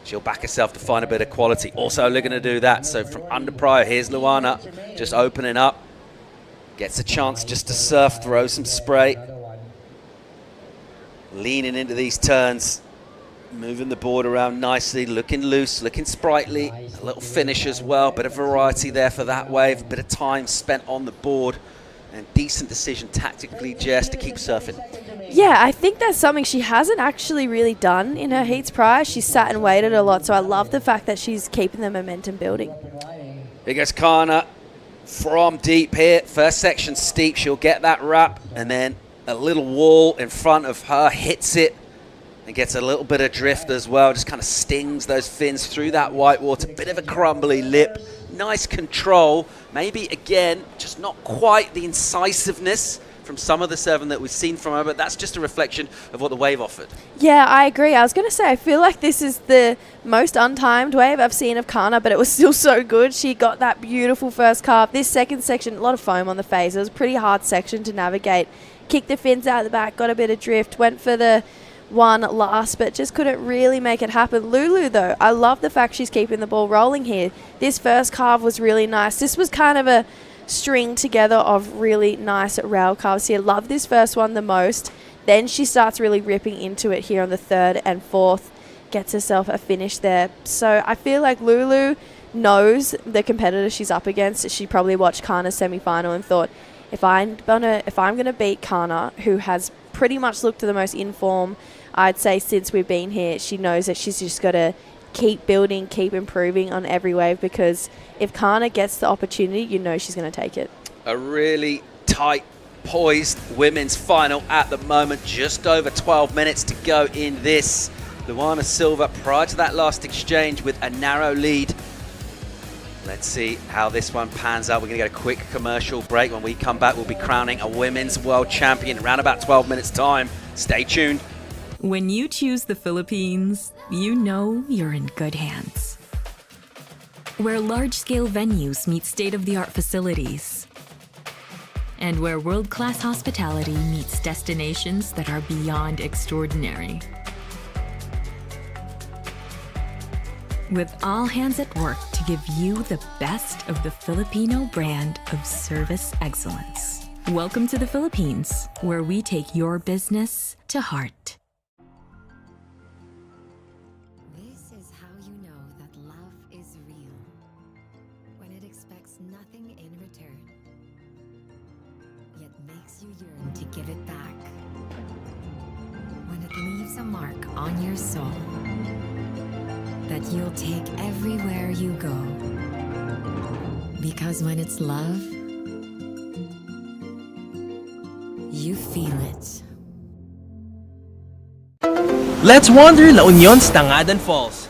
She'll back herself to find a bit of quality. Also looking to do that. So from under prior, here's Luana just opening up. Gets a chance just to surf, throw some spray. Leaning into these turns. Moving the board around nicely, looking loose, looking sprightly. A little finish as well. Bit of variety there for that wave. A bit of time spent on the board. And decent decision tactically, Jess, to keep surfing. Yeah, I think that's something she hasn't actually really done in her heats prior. She's sat and waited a lot, so I love the fact that she's keeping the momentum building. Here goes Kana from deep here. First section steep, she'll get that wrap, and then a little wall in front of her hits it and gets a little bit of drift as well. Just kind of stings those fins through that white water. Bit of a crumbly lip. Nice control. Maybe, again, just not quite the incisiveness from some of the seven that we've seen from her, but that's just a reflection of what the wave offered. Yeah, I agree. I was going to say, I feel like this is the most untimed wave I've seen of Kana, but it was still so good. She got that beautiful first carve. This second section, a lot of foam on the face. It was a pretty hard section to navigate. Kicked the fins out the back, got a bit of drift, went for the one last, but just couldn't really make it happen. Lulu, though, I love the fact she's keeping the ball rolling here. This first carve was really nice. This was kind of a string together of really nice rail carves here. Love this first one the most. Then she starts really ripping into it here on the third and fourth. Gets herself a finish there. So I feel like Lulu knows the competitor she's up against. She probably watched Kana's semi-final and thought, if I'm gonna beat Kana, who has pretty much looked the most in form, I'd say, since we've been here, she knows that she's just got to keep building, keep improving on every wave, because if Kana gets the opportunity, you know she's going to take it. A really tight, poised women's final at the moment. Just over 12 minutes to go in this. Luana Silva, prior to that last exchange, with a narrow lead. Let's see how this one pans out. We're going to get a quick commercial break. When we come back, we'll be crowning a women's world champion around about 12 minutes time. Stay tuned. When you choose the Philippines, you know you're in good hands. Where large-scale venues meet state-of-the-art facilities. And where world-class hospitality meets destinations that are beyond extraordinary. With all hands at work to give you the best of the Filipino brand of service excellence. Welcome to the Philippines, where we take your business to heart. This is how you know that love is real. When it expects nothing in return, yet makes you yearn to give it back. When it leaves a mark on your soul that you'll take everywhere you go. Because when it's love, you feel it. Let's wander La Union's Tangadan Falls.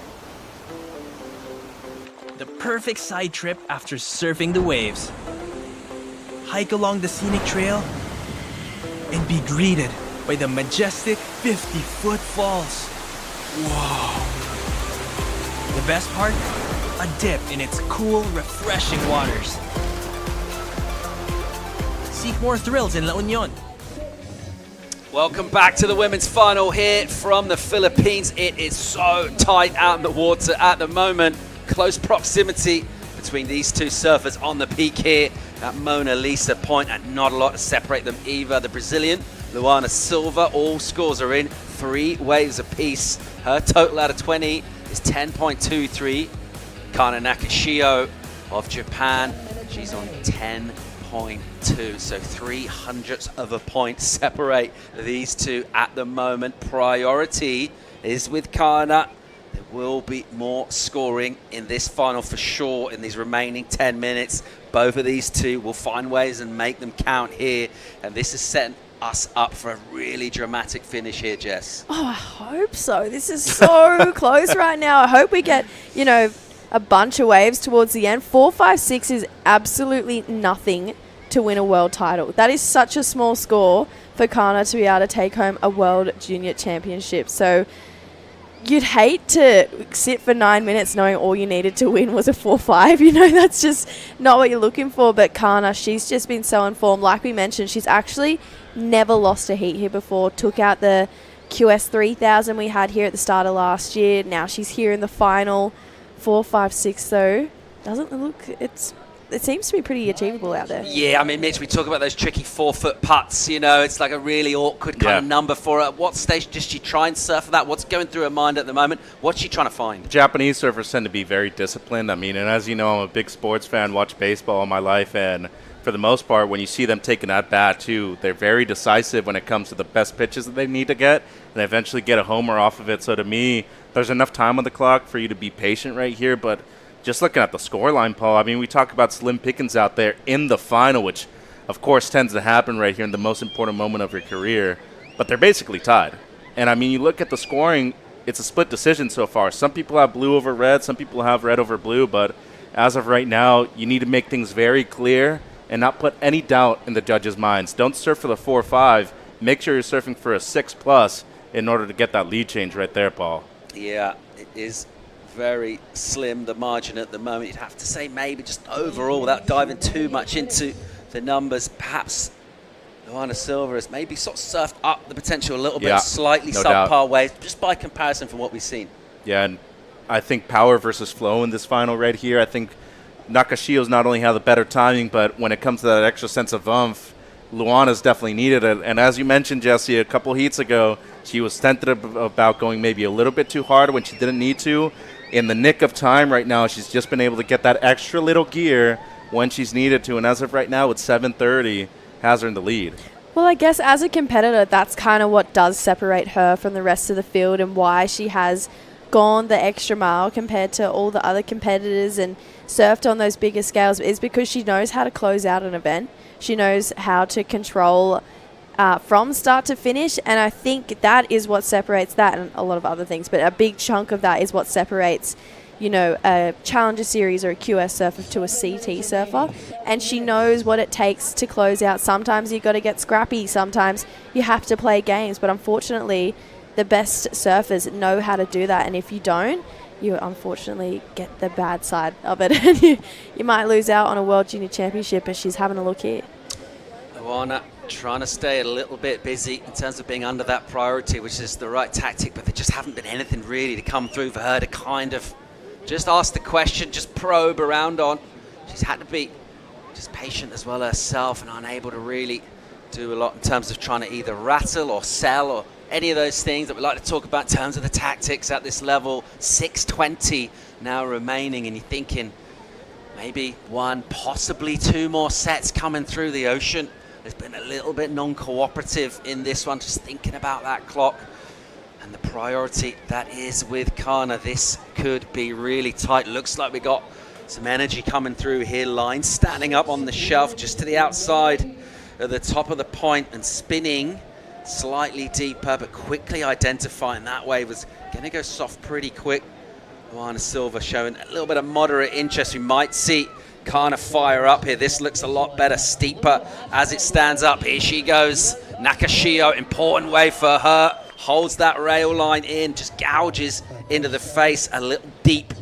The perfect side trip after surfing the waves. Hike along the scenic trail and be greeted by the majestic 50-foot falls. Whoa! The best part? A dip in its cool, refreshing waters. Seek more thrills in La Union. Welcome back to the women's final here from the Philippines. It is so tight out in the water at the moment. Close proximity between these two surfers on the peak here at Mona Lisa Point, and not a lot to separate them either. The Brazilian, Luana Silva, all scores are in, 3 waves apiece. Her total out of 20 is 10.23. Kana Nakashio of Japan, she's on 10.2, so 0.03 of a point separate these two at the moment. Priority is with Kana. There will be more scoring in this final for sure in these remaining 10 minutes. Both of these two will find ways and make them count here, and this is setting us up for a really dramatic finish here, Jess. Oh, I hope so. This is so close right now. I hope we get, you know, a bunch of waves towards the end. 4-5-6 is absolutely nothing to win a world title. That is such a small score for Kana to be able to take home a world junior championship. So you'd hate to sit for 9 minutes knowing all you needed to win was a 4-5. You know, that's just not what you're looking for. But Kana, she's just been so informed. Like we mentioned, she's actually never lost a heat here before. Took out the QS 3000 we had here at the start of last year. Now she's here in the final. 4-5-6 though doesn't look, it seems to be pretty achievable out there. Yeah, I mean, Mitch, we talk about those tricky 4-foot putts, you know, it's like a really awkward kind of number for her. At what stage does she try and surf for that? What's going through her mind at the moment? What's she trying to find? Japanese surfers tend to be very disciplined. I mean, and as you know, I'm a big sports fan, watch baseball all my life, and for the most part, when you see them taking that bat too, they're very decisive when it comes to the best pitches that they need to get, and they eventually get a homer off of it. So to me, there's enough time on the clock for you to be patient right here. But just looking at the scoreline, Paul, I mean, we talk about slim pickings out there in the final, which of course tends to happen right here in the most important moment of your career, but they're basically tied. And I mean, you look at the scoring, it's a split decision so far. Some people have blue over red, some people have red over blue, but as of right now, you need to make things very clear and not put any doubt in the judges' minds. Don't surf for the 4-5. Make sure you're surfing for a 6+ in order to get that lead change right there, Paul. Yeah, it is very slim, the margin at the moment. You'd have to say maybe just overall, without diving too much into the numbers, perhaps Luana Silva has maybe sort of surfed up the potential a little bit, slightly no subpar doubt. ways, just by comparison from what we've seen. Yeah, and I think power versus flow in this final right here. I think Nakashio's not only have the better timing, but when it comes to that extra sense of oomph, Luana's definitely needed it. And as you mentioned, Jesse, a couple heats ago, she was tentative about going maybe a little bit too hard when she didn't need to. In the nick of time right now, she's just been able to get that extra little gear when she's needed to. And as of right now, with 7:30, has her in the lead. Well, I guess as a competitor, that's kind of what does separate her from the rest of the field and why she has gone the extra mile compared to all the other competitors and surfed on those bigger scales, is because she knows how to close out an event. She knows how to control from start to finish, and I think that is what separates that and a lot of other things, but a big chunk of that is what separates, you know, a Challenger Series or a QS surfer to a CT surfer, and she knows what it takes to close out. Sometimes you've got to get scrappy, sometimes you have to play games, but unfortunately the best surfers know how to do that, and if you don't, you unfortunately get the bad side of it. You might lose out on a World Junior Championship, and she's having a look here. Luana trying to stay a little bit busy in terms of being under that priority, which is the right tactic, but there just haven't been anything really to come through for her to kind of just ask the question, just probe around on. She's had to be just patient as well herself and unable to really do a lot in terms of trying to either rattle or sell or any of those things that we like to talk about in terms of the tactics at this level. 6:20 now remaining, and you're thinking maybe 1, possibly 2 more sets coming through the ocean. There's been a little bit non-cooperative in this one, just thinking about that clock and the priority that is with Kana. This could be really tight. Looks like we got some energy coming through here. Line standing up on the shelf just to the outside at the top of the point and spinning slightly deeper, but quickly identifying that wave was going to go soft pretty quick. Luana Silva showing a little bit of moderate interest. We might see Kana fire up here. This looks a lot better, steeper as it stands up. Here she goes. Nakashio, important wave for her. Holds that rail line in, just gouges into the face a little deep.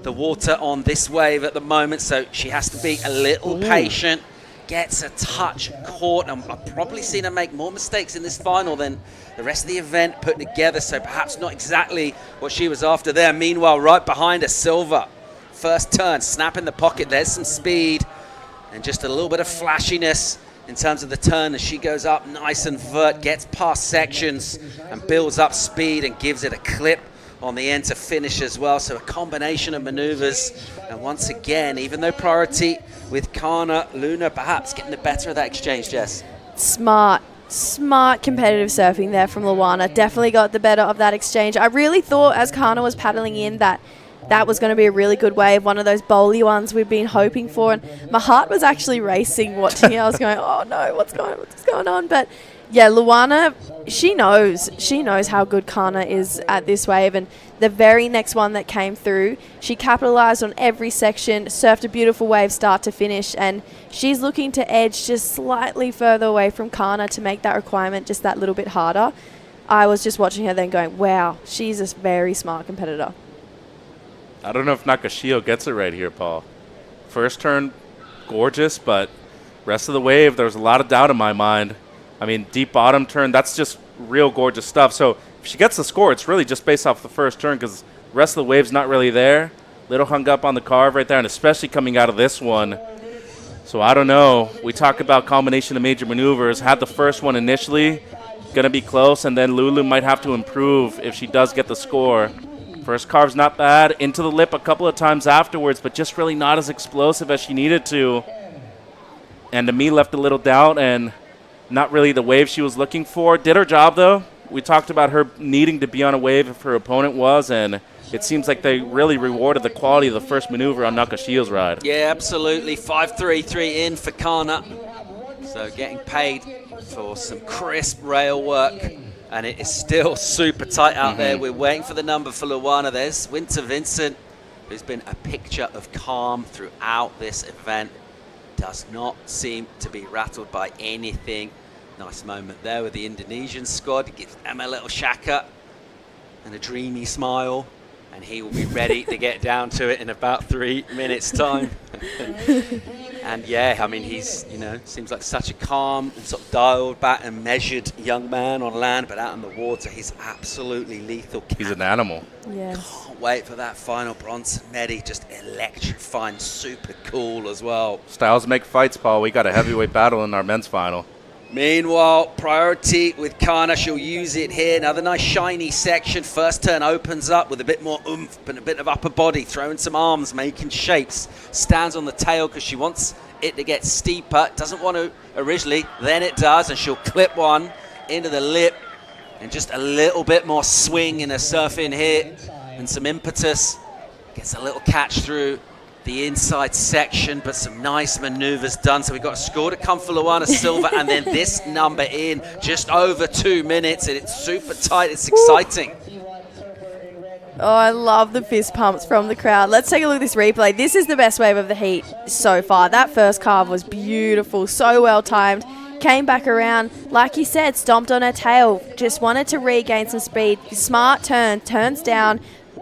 The water on this wave at the moment, so she has to be a little patient. Gets a touch caught, and I've probably seen her make more mistakes in this final than the rest of the event put together, so perhaps not exactly what she was after there. Meanwhile, right behind her, Silva. First turn, snap in the pocket, there's some speed, and just a little bit of flashiness in terms of the turn as she goes up nice and vert, gets past sections and builds up speed and gives it a clip on the end to finish as well. So a combination of maneuvers, and once again, even though priority with Kana, Luna perhaps getting the better of that exchange, Jess. Smart competitive surfing there from Luana. Definitely got the better of that exchange. I really thought as Kana was paddling in that was going to be a really good wave, one of those bowly ones we've been hoping for. And my heart was actually racing watching it. I was going, oh no, what's going on? But yeah, Luana, she knows how good Kana is at this wave. And the very next one that came through, she capitalized on every section, surfed a beautiful wave start to finish, and she's looking to edge just slightly further away from Kana to make that requirement just that little bit harder. I was just watching her then going, wow, she's a very smart competitor. I don't know if Nakashio gets it right here, Paul. First turn, gorgeous, but rest of the wave, there's a lot of doubt in my mind. I mean, deep bottom turn, that's just real gorgeous stuff. So if she gets the score, it's really just based off the first turn because the rest of the wave's not really there. Little hung up on the carve right there, and especially coming out of this one. So I don't know. We talk about combination of major maneuvers. Had the first one initially, going to be close, and then Lulu might have to improve if she does get the score. First carve's not bad. Into the lip a couple of times afterwards, but just really not as explosive as she needed to. And to me, left a little doubt and not really the wave she was looking for. Did her job, though. We talked about her needing to be on a wave if her opponent was, and it seems like they really rewarded the quality of the first maneuver on Nakashio's ride. Yeah, absolutely. 5-3-3 in for Kana. So getting paid for some crisp rail work. And it is still super tight out there. We're waiting for the number for Luana. There's Winter Vincent, who's been a picture of calm throughout this event. Does not seem to be rattled by anything. Nice moment there with the Indonesian squad. Gives them a little shaka and a dreamy smile. And he will be ready to get down to it in about 3 minutes' time. And yeah, I mean, he's, seems like such a calm and sort of dialed back and measured young man on land, but out in the water, he's absolutely lethal. He's an animal. Yeah. Can't wait for that final. Bronson Medi, just electrifying, super cool as well. Styles make fights, Paul. We got a heavyweight battle in our men's final. Meanwhile, priority with Kana. She'll use it here. Another nice shiny section. First turn opens up with a bit more oomph and a bit of upper body. Throwing some arms, making shapes. Stands on the tail because she wants it to get steeper. Doesn't want to originally. Then it does, and she'll clip one into the lip. And just a little bit more swing in her surfing here. And some impetus. Gets a little catch through the inside section, but some nice maneuvers done. So we've got a score to come for Luana Silva, and then this number in just over 2 minutes, and it's super tight. It's exciting. Oh, I love the fist pumps from the crowd. Let's take a look at this replay. This is the best wave of the heat so far. That first carve was beautiful, so well timed. Came back around, like you said, stomped on her tail, just wanted to regain some speed. Smart turn, turns down,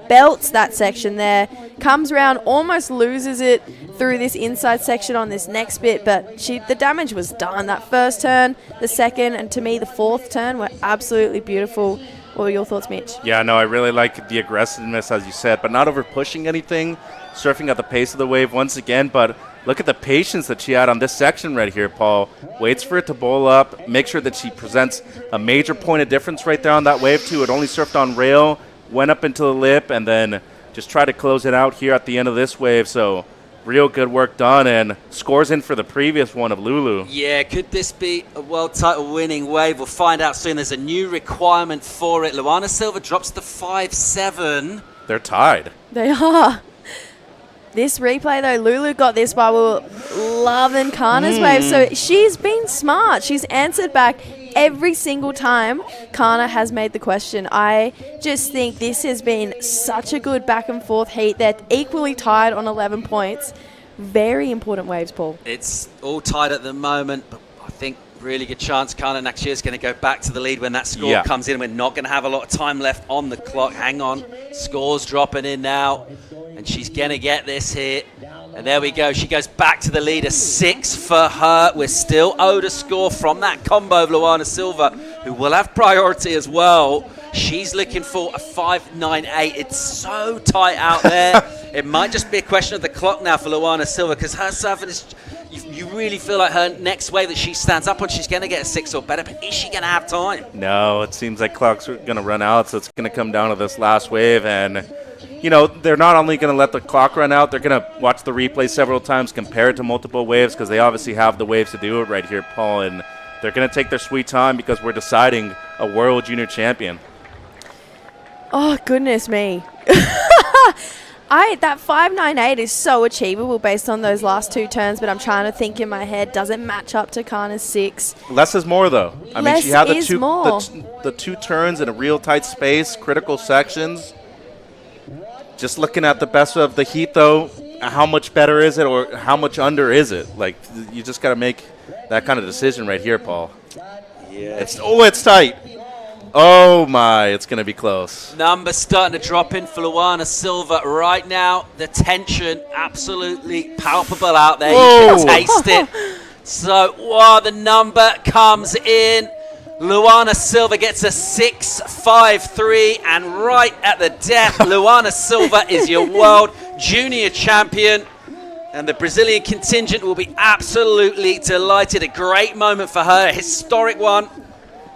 belts that section there, comes around, almost loses it through this inside section on this next bit, but the damage was done. That first turn, the second, and to me the fourth turn were absolutely beautiful. What were your thoughts, Mitch? Yeah, no, I really like the aggressiveness, as you said, but not over pushing anything, surfing at the pace of the wave once again, but look at the patience that she had on this section right here, Paul. Waits for it to bowl up, make sure that she presents a major point of difference right there on that wave too. It only surfed on rail, went up into the lip, and then just try to close it out here at the end of this wave. So real good work done, and scores in for the previous one of Lulu. Yeah, could this be a world title winning wave? We'll find out soon. There's a new requirement for it. Luana Silva drops to 5-7. They're tied. They are. This replay, though, Lulu got this while we were loving Kana's wave. So she's been smart. She's answered back every single time Kana has made the question. I just think this has been such a good back and forth heat. They're equally tied on 11 points. Very important waves, Paul. It's all tied at the moment, but I think really good chance Kana next year is going to go back to the lead when that score comes in. We're not going to have a lot of time left on the clock. Hang on. Score's dropping in now, and she's going to get this here. And there we go. She goes back to the lead, a 6 for her. We're still owed a score from that combo of Luana Silva, who will have priority as well. She's looking for a 5.98. It's so tight out there. It might just be a question of the clock now for Luana Silva, because her serving is... You really feel like her next wave that she stands up on, she's going to get a 6 or better, but is she going to have time? No, it seems like clock's going to run out, so it's going to come down to this last wave. And, you know, they're not only going to let the clock run out, they're going to watch the replay several times, compare it to multiple waves, because they obviously have the waves to do it right here, Paul. And they're going to take their sweet time because we're deciding a world junior champion. Oh, goodness me. That 5.98 is so achievable based on those last 2 turns, but I'm trying to think in my head, does it match up to Kana's 6? Less is more, though. I mean, she had the 2 turns in a real tight space, critical sections. Just looking at the best of the heat, though, how much better is it, or how much under is it? Like, you just got to make that kind of decision right here, Paul. Yeah. It's tight. Oh, my, it's going to be close. Numbers starting to drop in for Luana Silva right now. The tension absolutely palpable out there. Whoa. You can taste it. So, the number comes in. Luana Silva gets a 6.53, and right at the death, Luana Silva is your world junior champion. And the Brazilian contingent will be absolutely delighted. A great moment for her, a historic one.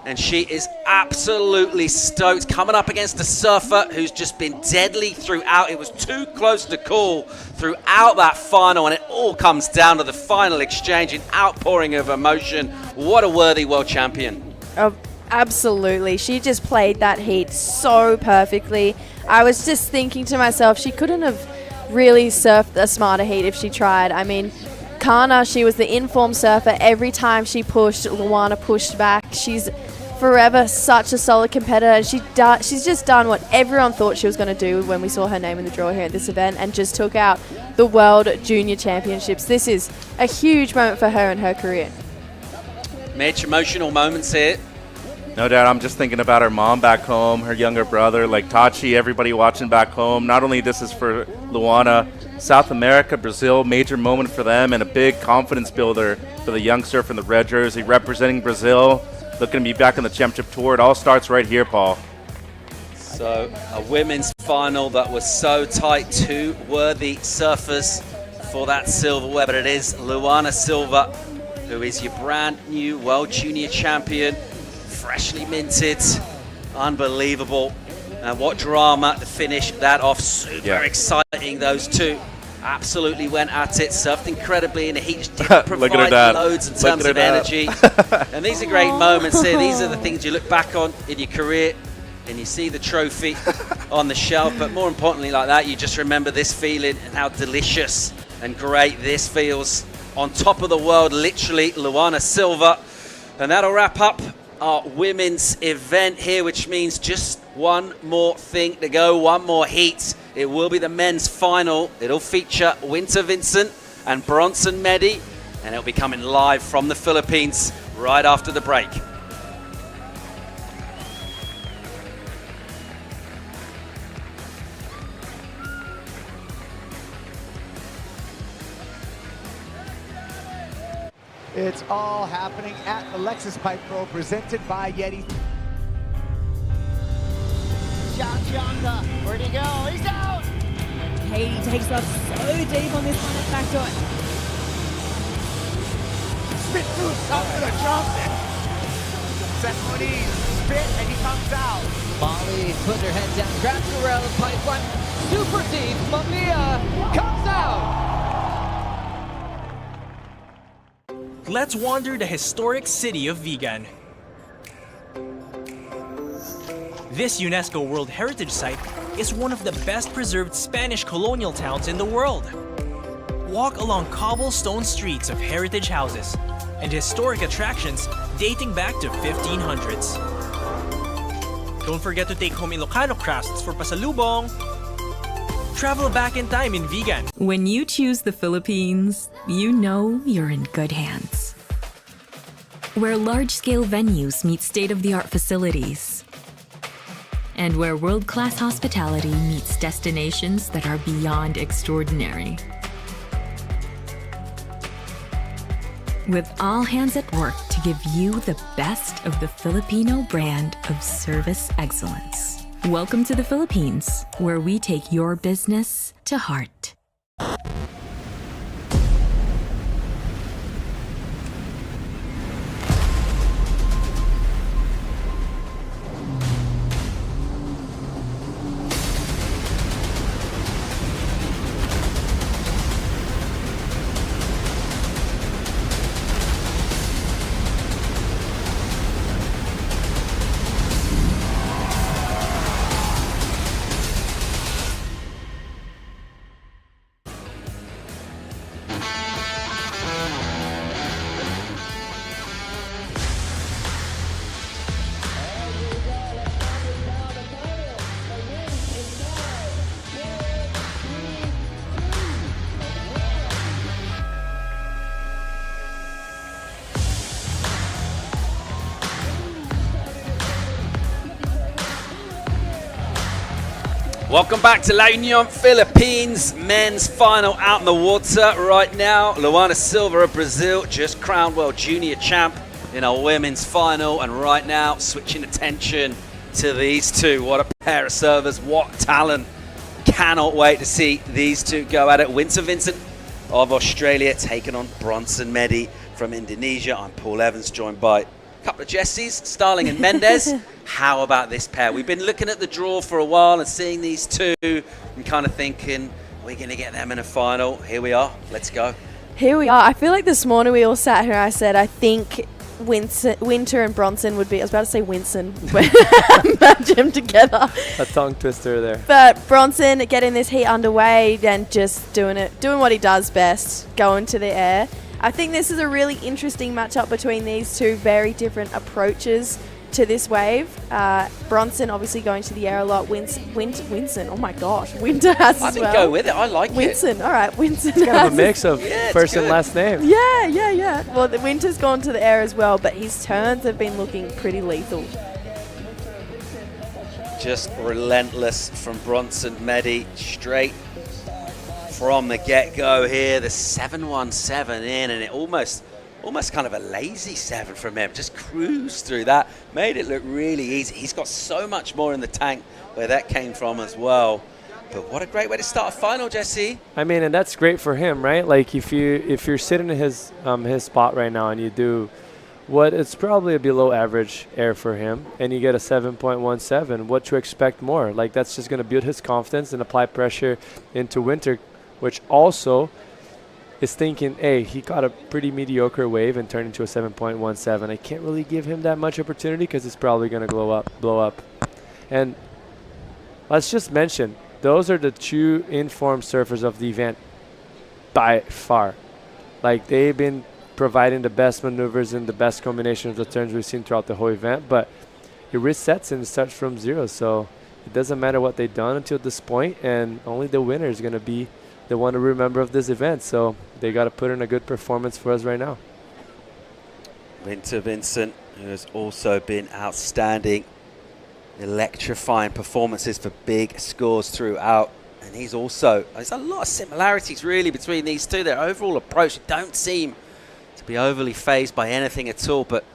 And she is absolutely stoked, coming up against a surfer who's just been deadly throughout. It was too close to call throughout that final, and it all comes down to the final exchange, an outpouring of emotion. What a worthy world champion. Oh, absolutely. She just played that heat so perfectly. I was just thinking to myself, she couldn't have really surfed a smarter heat if she tried. I mean, Kana, she was the informed surfer. Every time she pushed, Luana pushed back. She's forever such a solid competitor. And she's just done what everyone thought she was going to do when we saw her name in the draw here at this event, and just took out the World Junior Championships. This is a huge moment for her in her career. Mitch, emotional moments here. No doubt. I'm just thinking about her mom back home, her younger brother, like Tachi, everybody watching back home. Not only this is for Luana, South America, Brazil, major moment for them, and a big confidence builder for the young surfer in the red jersey, representing Brazil, looking to be back on the championship tour. It all starts right here, Paul. So a women's final that was so tight, 2 worthy surfers for that silverware, but it is Luana Silva, who is your brand new World Junior Champion, freshly minted, unbelievable. And what drama to finish that off. Super exciting, those 2. Absolutely went at it, surfed incredibly in the heat, just didn't provide loads in terms of energy. And these are great moments here. These are the things you look back on in your career and you see the trophy on the shelf. But more importantly like that, you just remember this feeling and how delicious and great this feels. On top of the world, literally, Luana Silva. And that'll wrap up our women's event here, which means just one more thing to go, one more heat. It will be the men's final. It'll feature Winter Vincent and Bronson Medi, and it'll be coming live from the Philippines right after the break. It's all happening at the Lexus Pipe Pro, presented by Yeti. Chionda, where'd he go? He's out! Katie takes off so deep on this one at backdoor. Spit through the top of the jump. Semifinal, spit, and he comes out. Molly puts her head down, grabs the rail of pipe one. Super deep, Mamiya comes out! Let's wander the historic city of Vigan. This UNESCO World Heritage Site is one of the best preserved Spanish colonial towns in the world. Walk along cobblestone streets of heritage houses, and historic attractions dating back to 1500s. Don't forget to take home Ilocano crafts for pasalubong. Travel back in time in Vigan. When you choose the Philippines, you know you're in good hands. Where large-scale venues meet state-of-the-art facilities. And where world-class hospitality meets destinations that are beyond extraordinary. With all hands at work to give you the best of the Filipino brand of service excellence. Welcome to the Philippines, where we take your business to heart. Welcome back to La Union, Philippines. Men's final out in the water right now. Luana Silva of Brazil, just crowned World Junior Champ in our women's final. And right now, switching attention to these two. What a pair of servers, what talent. Cannot wait to see these two go at it. Winter Vincent of Australia taking on Bronson Medi from Indonesia. I'm Paul Evans, joined by a couple of Jessies, Starling and Mendez. How about this pair? We've been looking at the draw for a while and seeing these two and kind of thinking, we're going to get them in a final. Here we are. Let's go. Here we are. I feel like this morning we all sat here and I said, I think Winter and Bronson would be, I was about to say Winston, but match them together. A tongue twister there. But Bronson getting this heat underway and just doing what he does best, going to the air. I think this is a really interesting matchup between these two very different approaches to this wave. Bronson obviously going to the air a lot. Winston, oh my gosh, Winter has I as think well. go with it. I like Winston, all right, Winston. It's kind of a mix of first and last name. Yeah. Well, the Winter's gone to the air as well, but his turns have been looking pretty lethal. Just relentless from Bronson Medi, straight from the get-go here. The 7-1-7 in, and it almost kind of a lazy 7 from him. Just cruised through that, made it look really easy. He's got so much more in the tank where that came from as well. But what a great way to start a final, Jesse. I mean, and that's great for him, right? Like if you're sitting in his spot right now and you do what it's probably a below average air for him and you get a 7.17, what to expect more? Like that's just going to build his confidence and apply pressure into Winter, which also is thinking, hey, he got a pretty mediocre wave and turned into a 7.17. I can't really give him that much opportunity because it's probably going to blow up. And let's just mention, those are the two informed surfers of the event by far. Like they've been providing the best maneuvers and the best combination of the turns we've seen throughout the whole event, but it resets and starts from zero. So it doesn't matter what they've done until this point, and only the winner is going to be the one to remember of this event. So they got to put in a good performance for us right now. Winter Vincent, who has also been outstanding, electrifying performances for big scores throughout. And he's also, there's a lot of similarities really between these two. Their overall approach don't seem to be overly phased by anything at all. But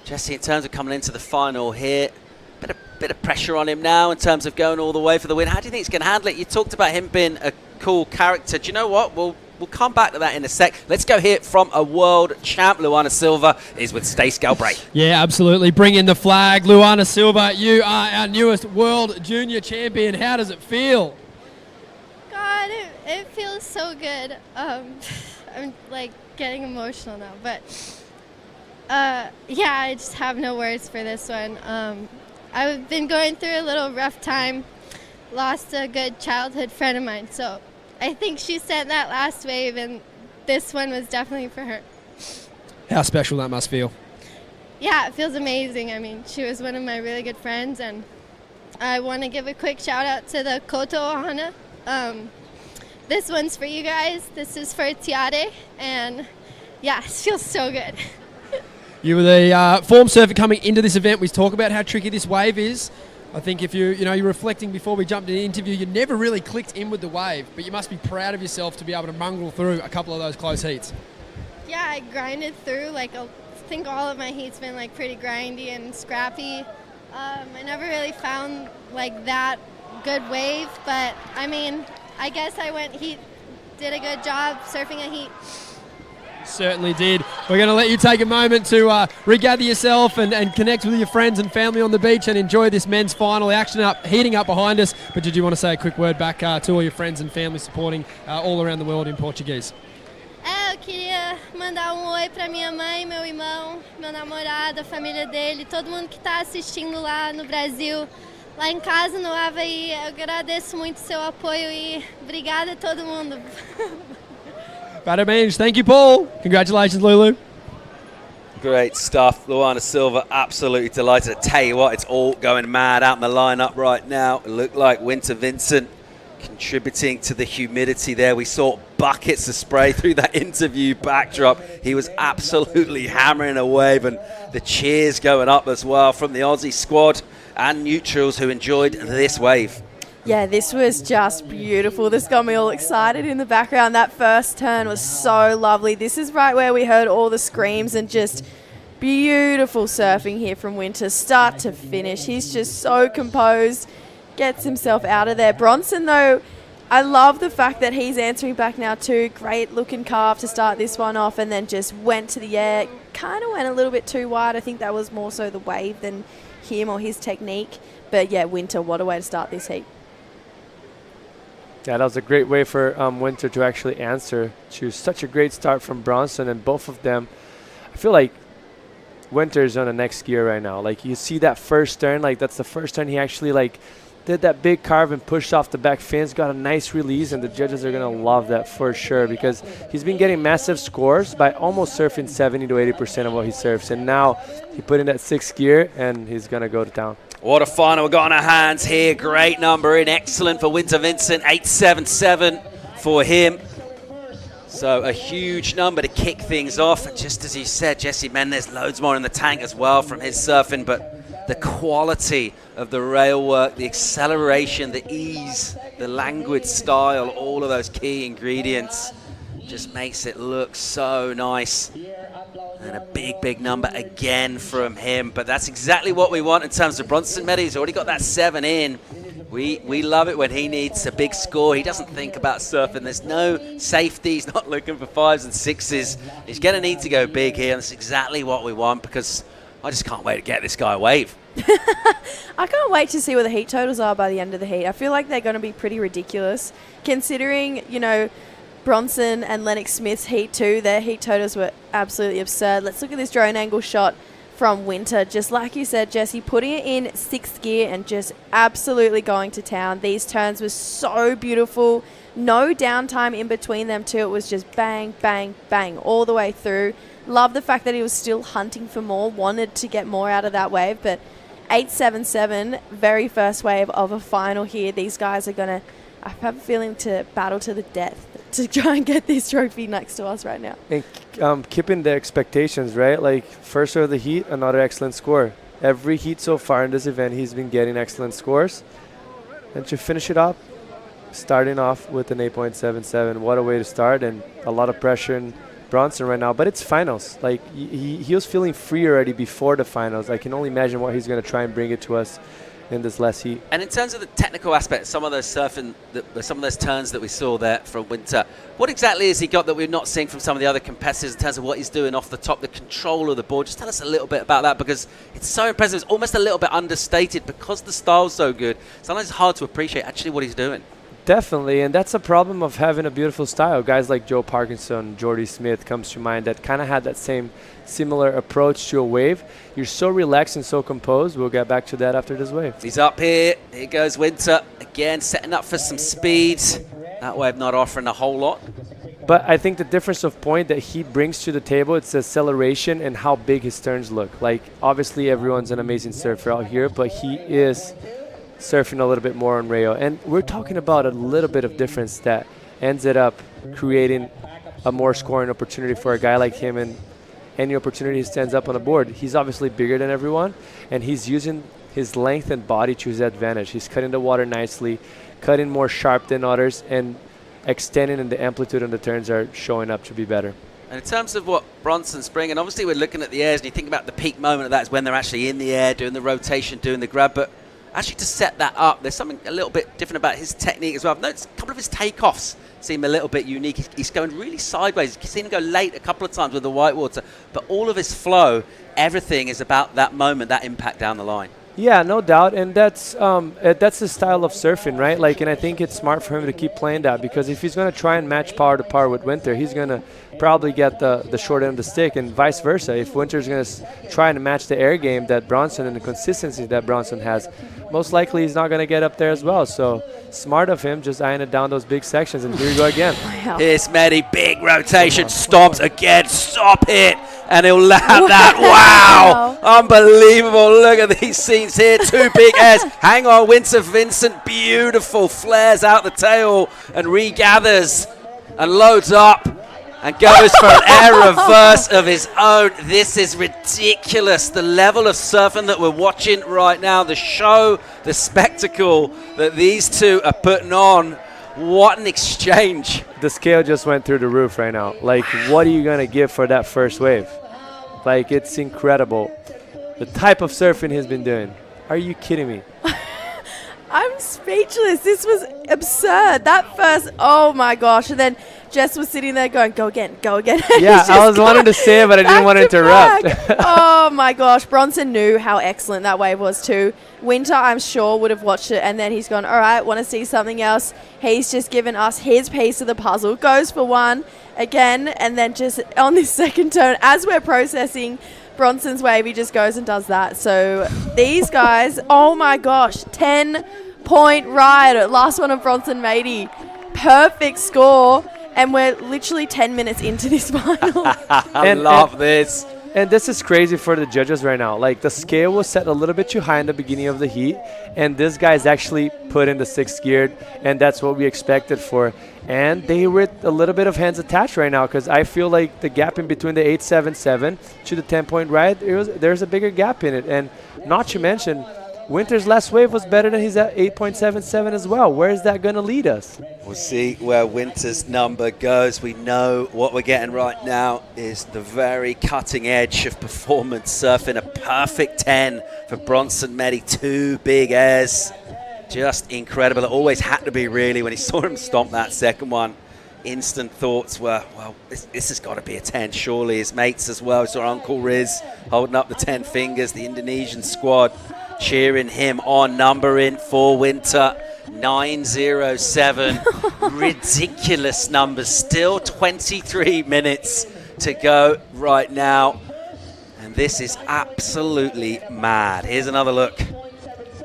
Jesse, in terms of coming into the final here, bit of pressure on him now in terms of going all the way for the win. How do you think he's going to handle it? You talked about him being a cool character. Do you know what? We'll come back to that in a sec. Let's go hear from a world champ. Luana Silva is with Stace Galbraith. Yeah, absolutely. Bring in the flag. Luana Silva, you are our newest world junior champion. How does it feel? God, it feels so good. I'm like getting emotional now, but yeah, I just have no words for this one. I've been going through a little rough time. Lost a good childhood friend of mine, so I think she sent that last wave, and this one was definitely for her. How special that must feel. Yeah, it feels amazing. I mean, she was one of my really good friends, and I want to give a quick shout out to the Koto Ohana. This one's for you guys. This is for Tiare, and yeah, it feels so good. You were the form surfer coming into this event. We talk about how tricky this wave is. I think if you're reflecting before we jumped into the interview, you never really clicked in with the wave, but you must be proud of yourself to be able to mongrel through a couple of those close heats. Yeah, I grinded through. I think all of my heats been pretty grindy and scrappy. I never really found that good wave, but I mean, I guess I did a good job surfing a heat. Certainly did. We're going to let you take a moment to regather yourself and connect with your friends and family on the beach and enjoy this men's final. The action heating up behind us. But did you want to say a quick word back to all your friends and family supporting all around the world in Portuguese? Eu queria mandar oi para minha mãe, meu irmão, meu namorado, a família dele, todo mundo que está assistindo lá no Brasil, lá em casa no Havaí. Eu agradeço muito o seu apoio e obrigada a todo mundo. Parabéns. Thank you, Paul. Congratulations, Lulu. Great stuff. Luana Silva, absolutely delighted. I tell you what, it's all going mad out in the lineup right now. It looked like Winter Vincent contributing to the humidity there. We saw buckets of spray through that interview backdrop. He was absolutely hammering a wave, and the cheers going up as well from the Aussie squad and neutrals who enjoyed this wave. Yeah, this was just beautiful. This got me all excited in the background. That first turn was so lovely. This is right where we heard all the screams and just beautiful surfing here from Winter, start to finish. He's just so composed, gets himself out of there. Bronson, though, I love the fact that he's answering back now too. Great looking carve to start this one off and then just went to the air. Kind of went a little bit too wide. I think that was more so the wave than him or his technique. But yeah, Winter, what a way to start this heat. Yeah, that was a great way for Winter to actually answer to such a great start from Bronson, and both of them, I feel like Winter's on the next gear right now. You see that first turn, that's the first turn he actually did that big carve and pushed off the back fins, got a nice release, and the judges are going to love that for sure because he's been getting massive scores by almost surfing 70 to 80% of what he surfs, and now he put in that sixth gear and he's going to go to town. What a final we've got on our hands here. Great number in. Excellent for Winter Vincent. 877 for him. So a huge number to kick things off. And just as you said, Jesse Mendez, loads more in the tank as well from his surfing. But the quality of the rail work, the acceleration, the ease, the languid style, all of those key ingredients just makes it look so nice. And a big, big number again from him. But that's exactly what we want in terms of Bronson Meddy. He's already got that 7 in. We love it when he needs a big score. He doesn't think about surfing. There's no safety. He's not looking for 5s and 6s. He's going to need to go big here. And that's exactly what we want because I just can't wait to get this guy a wave. I can't wait to see what the heat totals are by the end of the heat. I feel like they're going to be pretty ridiculous considering, Bronson and Lennox Smith's heat too. Their heat totals were absolutely absurd. Let's look at this drone angle shot from Winter. Just like you said, Jesse, putting it in 6th gear and just absolutely going to town. These turns were so beautiful. No downtime in between them too. It was just bang, bang, bang all the way through. Love the fact that he was still hunting for more, wanted to get more out of that wave. But 877, very first wave of a final here. These guys are going to, I have a feeling, to battle to the death to try and get this trophy next to us right now. And keeping the expectations, right? First of the heat, another excellent score. Every heat so far in this event, he's been getting excellent scores. And to finish it up, starting off with an 8.77. What a way to start, and a lot of pressure in Bronson right now. But it's finals. He was feeling free already before the finals. I can only imagine what he's going to try and bring it to us in this last heat. And in terms of the technical aspect, some of those surfing, some of those turns that we saw there from Winter, what exactly has he got that we're not seeing from some of the other competitors in terms of what he's doing off the top, the control of the board? Just tell us a little bit about that because it's so impressive. It's almost a little bit understated because the style's so good. Sometimes it's hard to appreciate actually what he's doing. Definitely, and that's a problem of having a beautiful style. Guys like Joe Parkinson, Jordy Smith comes to mind that kind of had that same similar approach to a wave. You're so relaxed and so composed. We'll get back to that after this wave. He's up here. Here goes Winter. Again, setting up for some speed. That wave not offering a whole lot. But I think the difference of point that he brings to the table, it's acceleration and how big his turns look. Like, obviously everyone's an amazing surfer out here, but he is surfing a little bit more on rail. And we're talking about a little bit of difference that ended up creating a more scoring opportunity for a guy like him, and any opportunity he stands up on the board. He's obviously bigger than everyone, and he's using his length and body to his advantage. He's cutting the water nicely, cutting more sharp than others, and extending, and the amplitude on the turns are showing up to be better. And in terms of what Bronson's bringing, obviously we're looking at the airs, and you think about the peak moment of that is when they're actually in the air, doing the rotation, doing the grab, but actually to set that up, there's something a little bit different about his technique as well. I've noticed a couple of his takeoffs seem a little bit unique. He's going really sideways. You've seen him go late a couple of times with the whitewater, but all of his flow, everything is about that moment, that impact down the line. Yeah, no doubt, and that's the style of surfing, right? Like, and I think it's smart for him to keep playing that, because if he's going to try and match power to power with Winter, he's going to probably get the short end of the stick, and vice versa. If Winter's going to try and match the air game that Bronson and the consistency that Bronson has, most likely he's not going to get up there as well. So smart of him, just eyeing it down those big sections, and here we go again. Here's Medi, big rotation, stomps again, stop it, and he'll land that. Wow! Unbelievable. Look at these scenes here. Two big airs. Hang on, Winter Vincent, beautiful. Flares out the tail and regathers and loads up and goes for an air reverse of his own. This is ridiculous. The level of surfing that we're watching right now, the show, the spectacle that these two are putting on. What an exchange. The scale just went through the roof right now. Like, what are you going to give for that first wave? Like, it's incredible. The type of surfing he's been doing. Are you kidding me? I'm speechless. This was absurd. That first, oh my gosh. And then Jess was sitting there going, go again, go again. Yeah, I was wanting to say it, but I didn't want to interrupt. Oh my gosh. Bronson knew how excellent that wave was too. Winter, I'm sure, would have watched it, and then he's gone, all right, want to see something else. He's just given us his piece of the puzzle. Goes for one again, and then just on this second turn, as we're processing Bronson's wave, he just goes and does that. So these guys, oh my gosh, 10-point ride. Last one of Bronson Mady. Perfect score. And we're literally 10 minutes into this final. I love this. And this is crazy for the judges right now. Like, the scale was set a little bit too high in the beginning of the heat, and this guy's actually put in the 6th geared, and that's what we expected for. And they were a little bit of hands attached right now, because I feel like the gap in between the 8.77 to the 10-point ride, there's a bigger gap in it. And not to mention, Winter's last wave was better than his 8.77 as well. Where is that going to lead us? We'll see where Winter's number goes. We know what we're getting right now is the very cutting edge of performance surfing. A perfect 10 for Bronson Medi. 2 big airs. Just incredible. It always had to be, really, when he saw him stomp that second one. Instant thoughts were, well, this has got to be a 10, surely. His mates as well. So Uncle Riz holding up the 10 fingers. The Indonesian squad cheering him on, numbering for Winter 907. Ridiculous numbers. Still 23 minutes to go right now, and this is absolutely mad. Here's another look.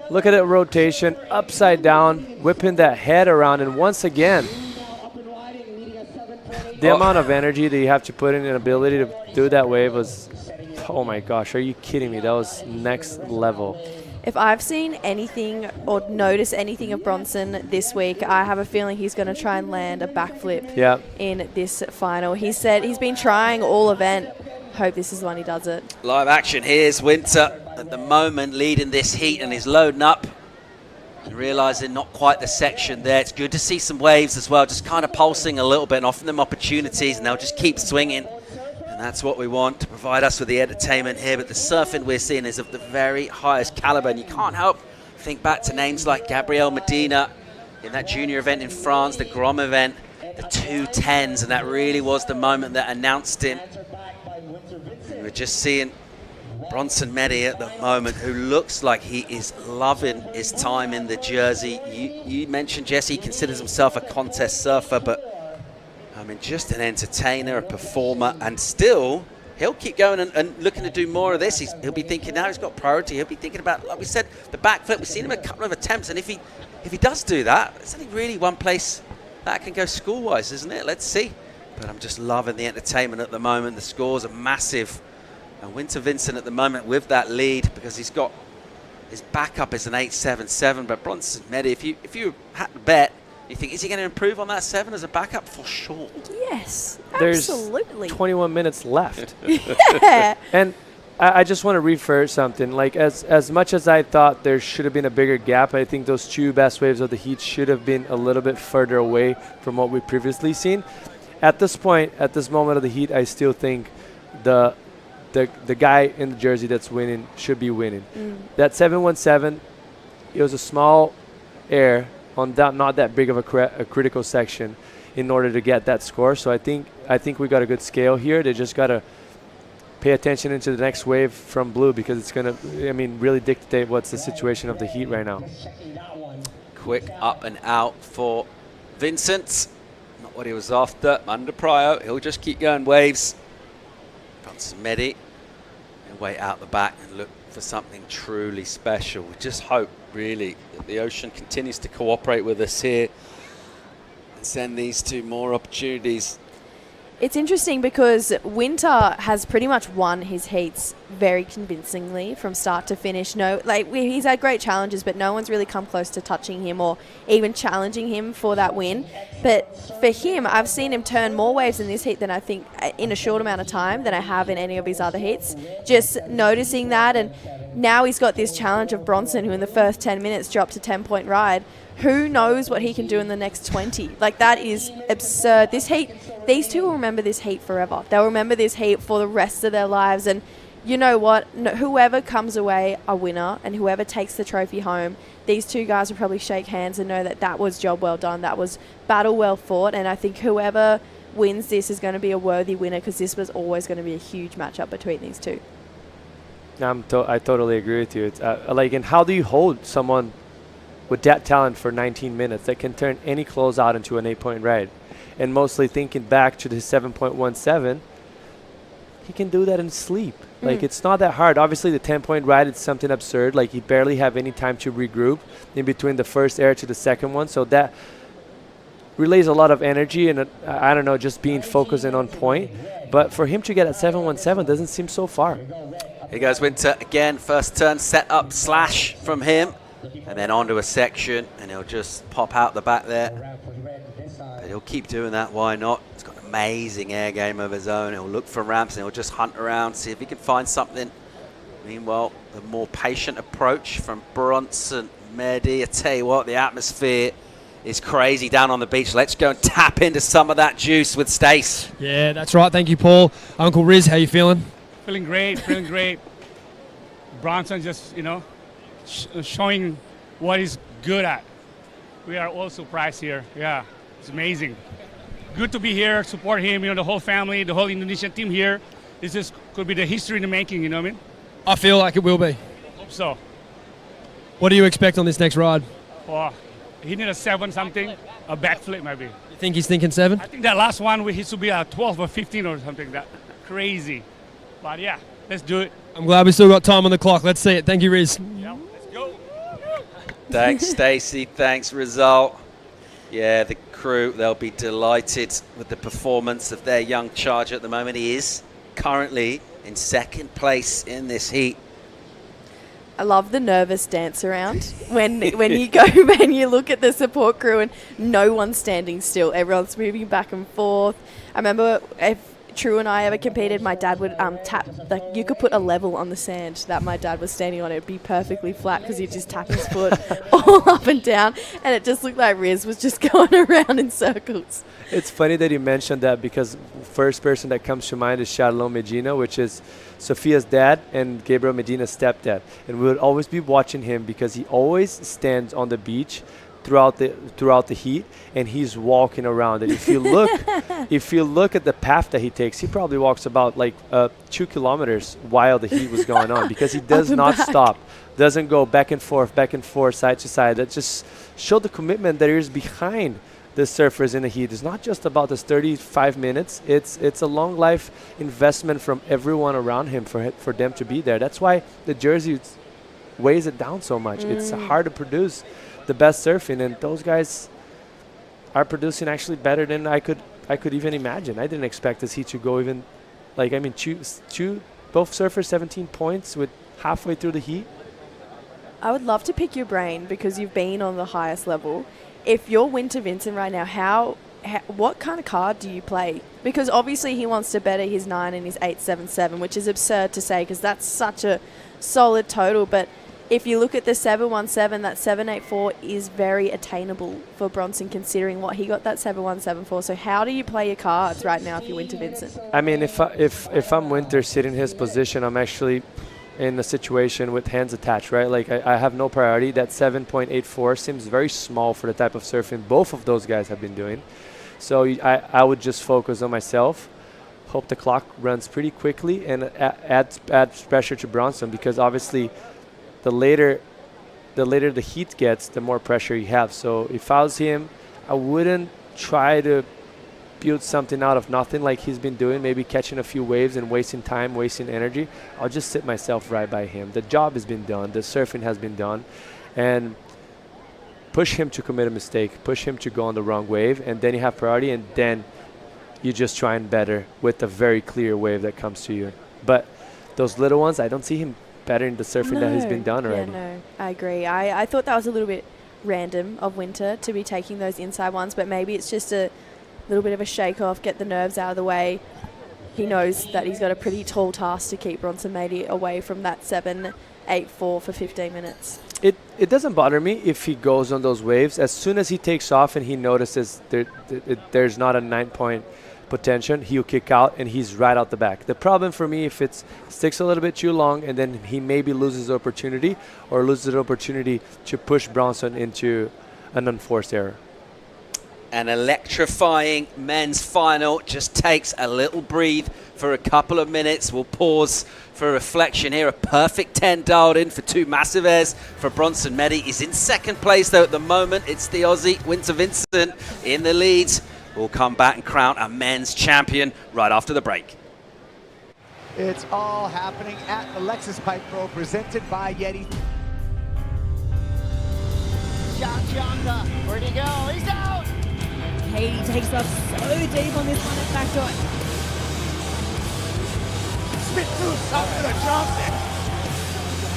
Look at that rotation, upside down, whipping that head around, and once again, the amount of energy that you have to put in an ability to do that wave was, oh my gosh, are you kidding me? That was next level. If I've seen anything or noticed anything of Bronson this week, I have a feeling he's going to try and land a backflip in this final. He said he's been trying all event. Hope this is the one he does it. Live action. Here's Winter at the moment leading this heat, and he's loading up and realizing not quite the section there. It's good to see some waves as well, just kind of pulsing a little bit and offering them opportunities, and they'll just keep swinging. And that's what we want to provide us with the entertainment here. But the surfing we're seeing is of the very highest caliber. And you can't help think back to names like Gabriel Medina in that junior event in France, the Grom event, the 210s. And that really was the moment that announced him. And we're just seeing Bronson Medi at the moment, who looks like he is loving his time in the jersey. You mentioned, Jesse, he considers himself a contest surfer, but I mean, just an entertainer, a performer, and still, he'll keep going and looking to do more of this. He'll be thinking now he's got priority. He'll be thinking about, like we said, the backflip. We've seen him a couple of attempts, and if he does do that, it's only really one place that can go school-wise, isn't it? Let's see. But I'm just loving the entertainment at the moment. The scores are massive. And Winter Vincent at the moment with that lead, because he's got his backup is an 8.77. But Bronson Medi, if you had to bet, you think, is he going to improve on that 7 as a backup? For sure. Yes, There's absolutely. 21 minutes left. Yeah. And I just want to refer something. Like, as much as I thought there should have been a bigger gap, I think those 2 best waves of the heat should have been a little bit further away from what we've previously seen. At this point, at this moment of the heat, I still think the guy in the jersey that's winning should be winning. That 7.17, it was a small error on that, not that big of a critical section in order to get that score. So I think we got a good scale here. They just got to pay attention into the next wave from blue, because it's going to, really dictate what's the situation of the heat right now. Quick up and out for Vincent. Not what he was after. Under Prio, he'll just keep going waves. Bronson Medi, he'll wait out the back and look for something truly special. We just hope, really, that the ocean continues to cooperate with us here and send these 2 more opportunities. It's interesting because Winter has pretty much won his heats very convincingly from start to finish. He's had great challenges, but no one's really come close to touching him or even challenging him for that win. But for him, I've seen him turn more waves in this heat than I think in a short amount of time than I have in any of his other heats. Just noticing that, and now he's got this challenge of Bronson, who in the first 10 minutes dropped a 10-point ride. Who knows what he can do in the next 20? Like, that is absurd. This heat, these 2 will remember this heat forever. They'll remember this heat for the rest of their lives. And you know what? Whoever comes away a winner and whoever takes the trophy home, these 2 guys will probably shake hands and know that that was job well done. That was battle well fought. And I think whoever wins this is going to be a worthy winner, because this was always going to be a huge matchup between these 2. I totally agree with you. It's and how do you hold someone with that talent for 19 minutes that can turn any closeout into an 8-point ride? And mostly thinking back to the 7.17, he can do that in sleep. Like, it's not that hard. Obviously, the 10-point ride is something absurd. Like, he barely have any time to regroup in between the first air to the second one. So that relays a lot of energy and, I don't know, just being focused and on point. But for him to get at 7.17 doesn't seem so far. Here goes Winter again. First turn, set up slash from him. And then onto a section, and he'll just pop out the back there. But he'll keep doing that, why not? He's got an amazing air game of his own. He'll look for ramps, and he'll just hunt around, see if he can find something. Meanwhile, the more patient approach from Bronson Medi. I tell you what, the atmosphere is crazy down on the beach. Let's go and tap into some of that juice with Stace. Yeah, that's right. Thank you, Paul. Uncle Riz, how you feeling? Feeling great, feeling great. Bronson just, showing what he's good at. We are all surprised here. Yeah, it's amazing. Good to be here, support him, the whole family, the whole Indonesian team here. This could be the history in the making, you know what I mean? I feel like it will be. Hope so. What do you expect on this next ride? Oh, he need a 7-something, a backflip maybe. You think he's thinking 7? I think that last one, he should be a 12 or 15 or something. That crazy. But yeah, let's do it. I'm glad we still got time on the clock. Let's see it. Thank you, Riz. Yeah, let's go. Thanks, Stacey. Thanks, Result. Yeah, the crew, they'll be delighted with the performance of their young charger at the moment. He is currently in 2nd place in this heat. I love the nervous dance around when you go and you look at the support crew and no one's standing still. Everyone's moving back and forth. I remember if True and I ever competed, my dad would tap, like, you could put a level on the sand that my dad was standing on. It would be perfectly flat because he'd just tap his foot all up and down, and it just looked like Riz was just going around in circles. It's funny that you mentioned that, because first person that comes to mind is Charlon Medina, which is Sophia's dad and Gabriel Medina's stepdad. And we would always be watching him because he always stands on the beach throughout the heat, and he's walking around. And if you look at the path that he takes, he probably walks about 2 kilometers while the heat was going on, because he does not stop, doesn't go back and forth, side to side. That just showed the commitment that is behind the surfers in the heat. It's not just about this 35 minutes. It's a long life investment from everyone around him for them to be there. That's why the jersey weighs it down so much. It's hard to produce the best surfing, and those guys are producing actually better than I could I could even imagine. I didn't expect this heat to go even, like, I mean, both surfers 17 points with halfway through the heat. I would love to pick your brain because you've been on the highest level. If you're Winter Vincent right now, what kind of card do you play? Because obviously he wants to better his 9 and his 877, which is absurd to say because that's such a solid total. But if you look at the 717, that 784 is very attainable for Bronson considering what he got that 717 for. So how do you play your cards right now if you're Winter Vincent? I mean, if I'm Winter sitting in his position, I'm actually in a situation with hands attached, right? Like I have no priority. That 7.84 seems very small for the type of surfing both of those guys have been doing. So I would just focus on myself, hope the clock runs pretty quickly, and add pressure to Bronson because obviously the later the heat gets, the more pressure you have. So if I was him, I wouldn't try to build something out of nothing like he's been doing, maybe catching a few waves and wasting time, wasting energy. I'll just sit myself right by him. The job has been done. The surfing has been done. And push him to commit a mistake, push him to go on the wrong wave, and then you have priority, and then you just try and better with a very clear wave that comes to you. But those little ones, I don't see him bettering the surfing that has been done already. Yeah, no, I agree. I thought that was a little bit random of Winter to be taking those inside ones, but maybe it's just a little bit of a shake off, get the nerves out of the way. He knows that he's got a pretty tall task to keep Bronson Matey away from that 7.84 for 15 minutes. It doesn't bother me if he goes on those waves. As soon as he takes off and he notices there's not a 9-point potential, he'll kick out and he's right out the back. The problem for me, if it sticks a little bit too long and then he maybe loses the opportunity or loses the opportunity to push Bronson into an unforced error. An electrifying men's final just takes a little breathe for a couple of minutes. We'll pause for reflection here. A perfect 10 dialed in for 2 massive airs for Bronson Matey. He's in second place though at the moment. It's the Aussie Winter Vincent in the lead. We'll come back and crown a men's champion right after the break. It's all happening at the Lexus Pipe Pro presented by Yeti. Chionda, where'd he go? He's out! Katie takes off so deep on this one at backdoor. Spit through something to Johnson.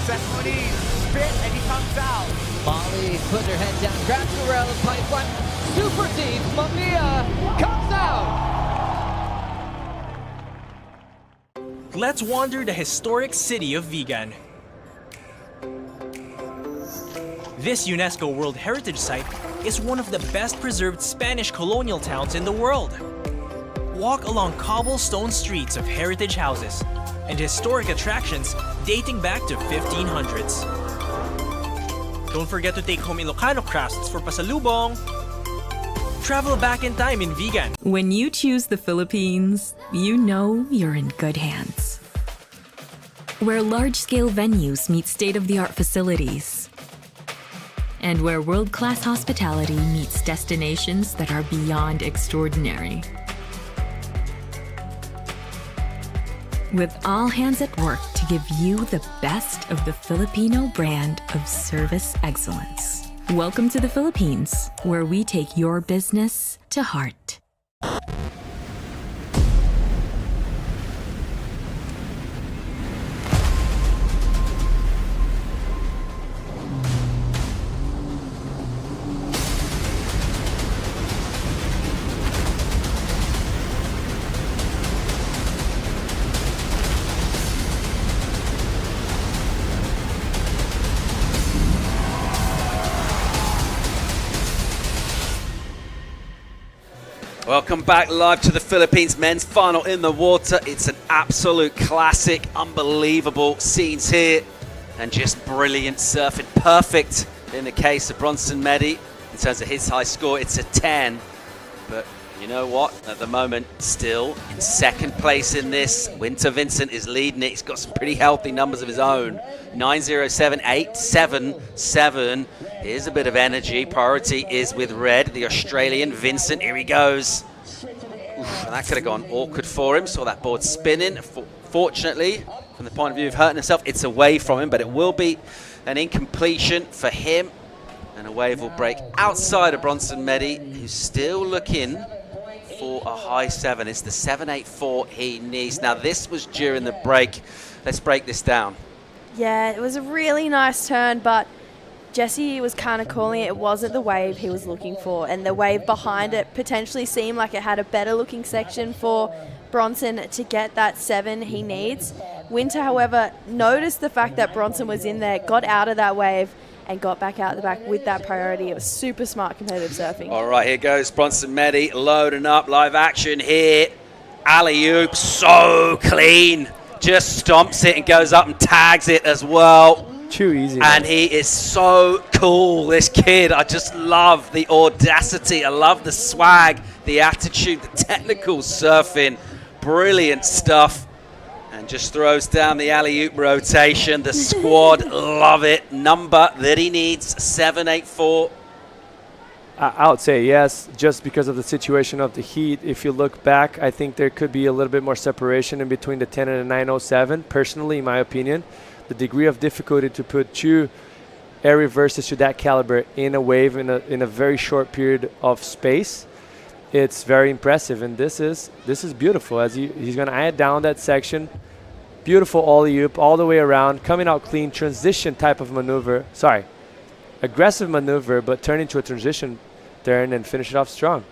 Sesquinese, spit, and he comes out. Molly puts her head down, grabs the rail and pipe one. Super deep, Mamiya comes out. Let's wander the historic city of Vigan. This UNESCO World Heritage Site is one of the best preserved Spanish colonial towns in the world. Walk along cobblestone streets of heritage houses and historic attractions dating back to 1500s. Don't forget to take home Ilocano crafts for pasalubong. Travel back in time in Vigan. When you choose the Philippines, you know you're in good hands. Where large-scale venues meet state-of-the-art facilities. And where world-class hospitality meets destinations that are beyond extraordinary. With all hands at work to give you the best of the Filipino brand of service excellence. Welcome to the Philippines, where we take your business to heart. Welcome back live to the Philippines men's final in the water. It's an absolute classic, unbelievable scenes here, and just brilliant surfing. Perfect in the case of Bronson Matey. In terms of his high score, it's a 10. But you know what? At the moment, still in second place in this. Winter Vincent is leading it. He's got some pretty healthy numbers of his own. 907, 877. Here's a bit of energy. Priority is with red, the Australian Vincent. Here he goes. Oof, that could have gone awkward for him. Saw that board spinning. Fortunately, from the point of view of hurting himself, it's away from him, but it will be an incompletion for him. And a wave will break outside of Bronson Matey, who's still looking for for a high 7. It's the 7.84 he needs. Now, this was during the break. Let's break this down. Yeah, it was a really nice turn, but Jesse was kind of calling it. It wasn't the wave he was looking for, and the wave behind it potentially seemed like it had a better looking section for Bronson to get that 7 he needs. Winter, however, noticed the fact that Bronson was in there, got out of that wave, and got back out the back with that priority. It was super smart competitive surfing. All right, here goes Bronson Medi loading up. Live action here. Alley-oop, so clean. Just stomps it and goes up and tags it as well. Too easy. And he is so cool, this kid. I just love the audacity. I love the swag, the attitude, the technical surfing. Brilliant stuff. And just throws down the alley-oop rotation. The squad love it. Number that he needs, 7.84. I would say yes, just because of the situation of the heat. If you look back, I think there could be a little bit more separation in between the 10 and the 907. Personally, in my opinion, the degree of difficulty to put 2 air reverses to that caliber in a wave in a very short period of space, it's very impressive. And this is beautiful. As he's going to add down that section. Beautiful alley-oop all the way around, coming out clean, transition type of maneuver. Sorry, aggressive maneuver, but turn into a transition turn and finish it off strong.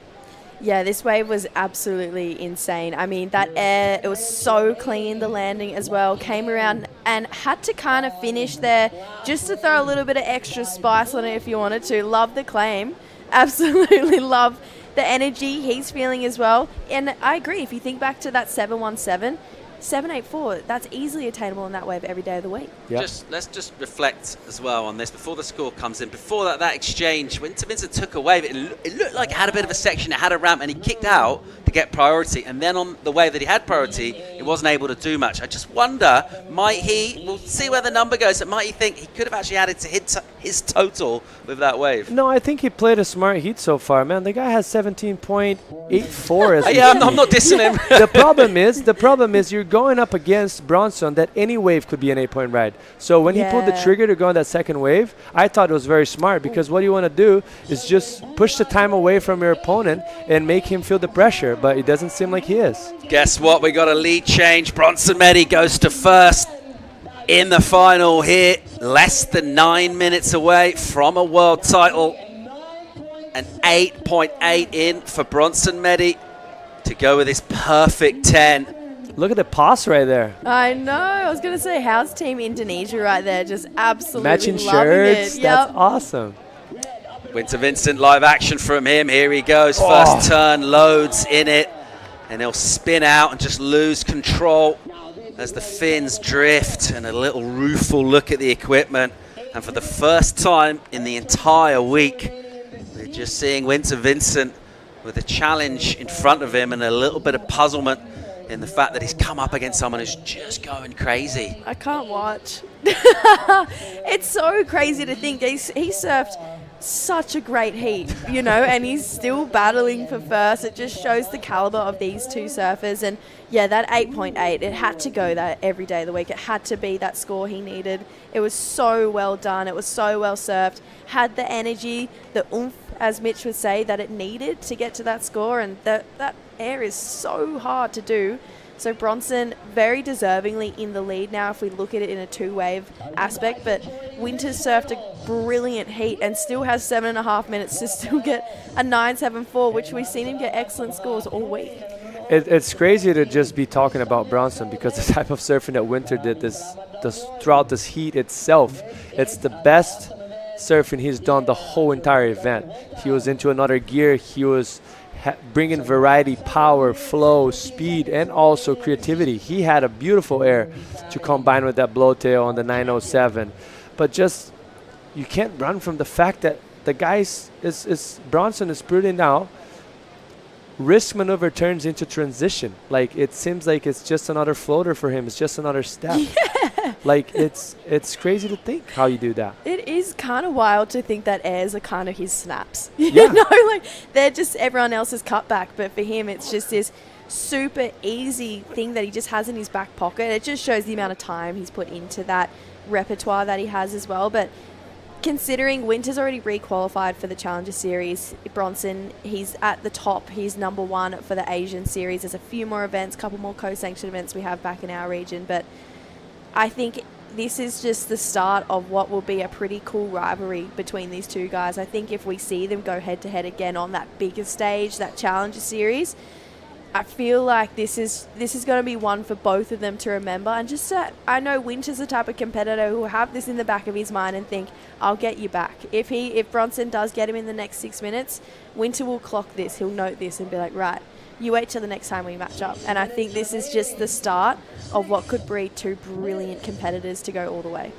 Yeah, this wave was absolutely insane. I mean, that air, it was so clean, the landing as well. Came around and had to kind of finish there just to throw a little bit of extra spice on it if you wanted to. Love the claim. Absolutely love the energy he's feeling as well. And I agree, if you think back to that 717, 784, that's easily attainable in that wave every day of the week. Yep. Let's just reflect as well on this before the score comes in. Before that exchange, when Vincent took a wave, it looked like it had a bit of a section, it had a ramp, and he kicked out to get priority. And then on the wave that he had priority, he wasn't able to do much. I just wonder, we'll see where the number goes, but might he think he could have actually added to his total with that wave? No, I think he played a smart heat so far, man. The guy has 17.84 as yeah, I'm not dissing him. The problem is you're going up against Bronson that any wave could be an 8-point ride. So when he pulled the trigger to go on that second wave, I thought it was very smart, because what you want to do is just push the time away from your opponent and make him feel the pressure, but it doesn't seem like he is. Guess what? We got a lead change. Bronson Medi goes to first in the final here, less than 9 minutes away from a world title. An 8.8 in for Bronson Medi to go with his perfect 10. Look at the pass right there. I know. I was going to say, how's Team Indonesia right there? Just absolutely matching loving shirts. it. That's awesome. Winter Vincent, live action from him. Here he goes. First turn, loads in it. And he'll spin out and just lose control as the fins drift, and a little rueful look at the equipment. And for the first time in the entire week, we're just seeing Winter Vincent with a challenge in front of him and a little bit of puzzlement in the fact that he's come up against someone who's just going crazy. I can't watch. It's so crazy to think he surfed such a great heat, and he's still battling for first. It just shows the caliber of these two surfers. And yeah, that 8.8, it had to go that every day of the week. It had to be that score he needed. It was so well done. It was so well surfed. Had the energy, the oomph, as Mitch would say, that it needed to get to that score. And that air is so hard to do. So Bronson very deservingly in the lead now if we look at it in a two-wave aspect. But Winters surfed a brilliant heat and still has 7.5 minutes to still get a 9.74, which we've seen him get excellent scores all week. It's crazy to just be talking about Bronson, because the type of surfing that Winter did this throughout this heat itself, it's the best surfing he's done the whole entire event. He was into another gear. He was bringing variety, power, flow, speed, and also creativity. He had a beautiful air to combine with that blowtail on the 907. But just, you can't run from the fact that the guys, Bronson is proving now, risk maneuver turns into transition. Like, it seems like it's just another floater for him. It's just another step. Yeah. Like, it's crazy to think how you do that. It is kind of wild to think that airs are kind of his snaps. Yeah. Like, they're just everyone else's cutback. But for him, it's just this super easy thing that he just has in his back pocket. It just shows the amount of time he's put into that repertoire that he has as well. But considering Winter's already re-qualified for the Challenger Series, Bronson, he's at the top. He's number 1 for the Asian Series. There's a few more events, a couple more co-sanctioned events we have back in our region, but I think this is just the start of what will be a pretty cool rivalry between these two guys. I think if we see them go head-to-head again on that bigger stage, that Challenger Series, I feel like this is going to be one for both of them to remember. And just I know Winter's the type of competitor who will have this in the back of his mind and think, I'll get you back. If Bronson does get him in the next 6 minutes, Winter will clock this. He'll note this and be like, right, you wait till the next time we match up. And I think this is just the start of what could breed two brilliant competitors to go all the way.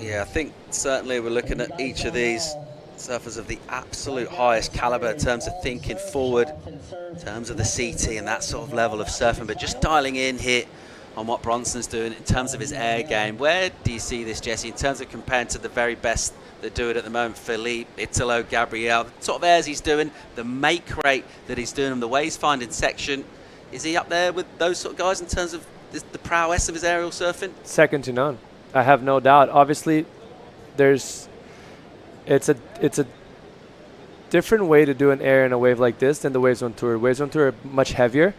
Yeah, I think certainly we're looking at each of these surfers of the absolute highest caliber in terms of thinking forward, in terms of the CT and that sort of level of surfing, but just dialing in here on what Bronson's doing in terms of his air game. Where do you see this, Jesse, in terms of comparing to the very best that do it at the moment? Philippe, Italo, Gabriel, the sort of airs he's doing, the make rate that he's doing, the way he's finding section. Is he up there with those sort of guys in terms of the prowess of his aerial surfing? Second to none. I have no doubt. Obviously, it's a different way to do an air in a wave like this than the waves on tour. Waves on tour are much heavier,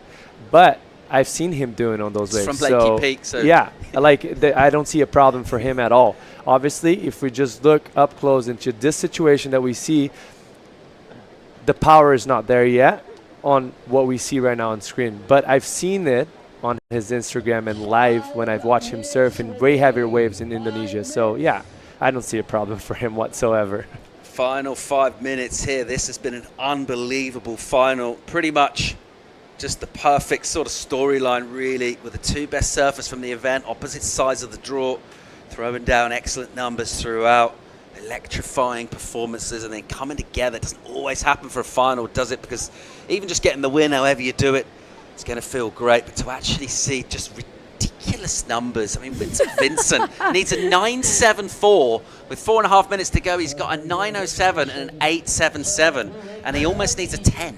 but I've seen him doing on those waves. From Blakey Peak, so yeah, I don't see a problem for him at all. Obviously, if we just look up close into this situation that we see, the power is not there yet on what we see right now on screen. But I've seen it on his Instagram and live when I've watched him surf in way heavier waves in Indonesia. So yeah, I don't see a problem for him whatsoever. Final 5 minutes here. This has been an unbelievable final. Pretty much just the perfect sort of storyline, really, with the two best surfers from the event, opposite sides of the draw, throwing down excellent numbers throughout, electrifying performances, and then coming together. It doesn't always happen for a final, does it? Because even just getting the win, however you do it, it's going to feel great. But to actually see just ridiculous numbers. I mean, Vincent needs a 9.74 with 4.5 minutes to go. He's got a 9.07 and an 8.77, and he almost needs a 10.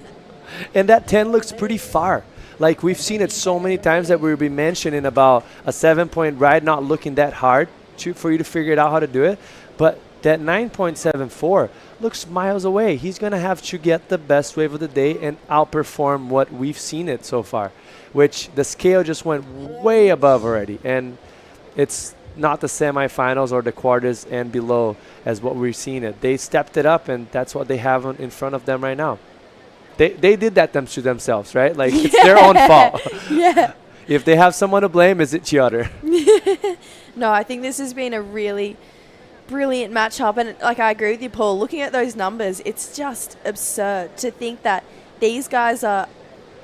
And that 10 looks pretty far. Like, we've seen it so many times that we'll be mentioning about a 7-point ride not looking that hard for you to figure it out how to do it. But that 9.74 looks miles away. He's going to have to get the best wave of the day and outperform what we've seen it so far, which the scale just went way above already. And it's not the semifinals or the quarters and below as what we've seen it. They stepped it up, and that's what they have in front of them right now. They did that to themselves, right? Like, it's their own fault. Yeah. If they have someone to blame, is it Chiyoda? No, I think this has been a really brilliant matchup. And, like, I agree with you, Paul. Looking at those numbers, it's just absurd to think that these guys are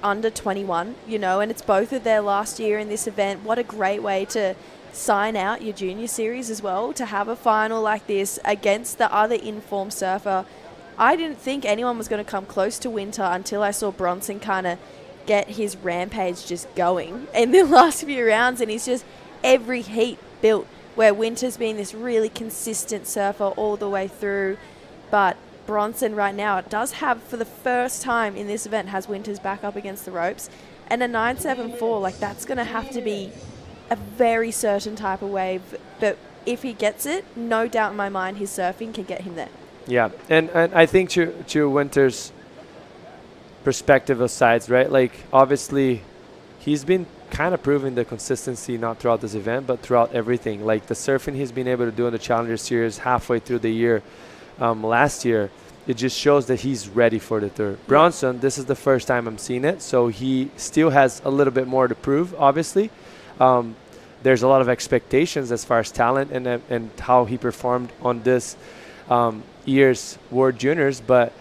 under 21, you know, and it's both of their last year in this event. What a great way to sign out your junior series as well, to have a final like this against the other informed surfer. I didn't think anyone was going to come close to Winter until I saw Bronson kind of get his rampage just going in the last few rounds, and he's just every heat built, where Winter's been this really consistent surfer all the way through. But Bronson right now does have, for the first time in this event, has Winter's back up against the ropes. And a 9.74, like, that's going to have to be a very certain type of wave. But if he gets it, no doubt in my mind his surfing can get him there. Yeah, and I think to Winter's perspective of sides, right? Like, obviously, he's been kind of proving the consistency not throughout this event, but throughout everything. Like, the surfing he's been able to do in the Challenger Series halfway through the year last year, it just shows that he's ready for the tour. Bronson, this is the first time I'm seeing it, so he still has a little bit more to prove, obviously. There's a lot of expectations as far as talent and how he performed on this year's World Juniors, but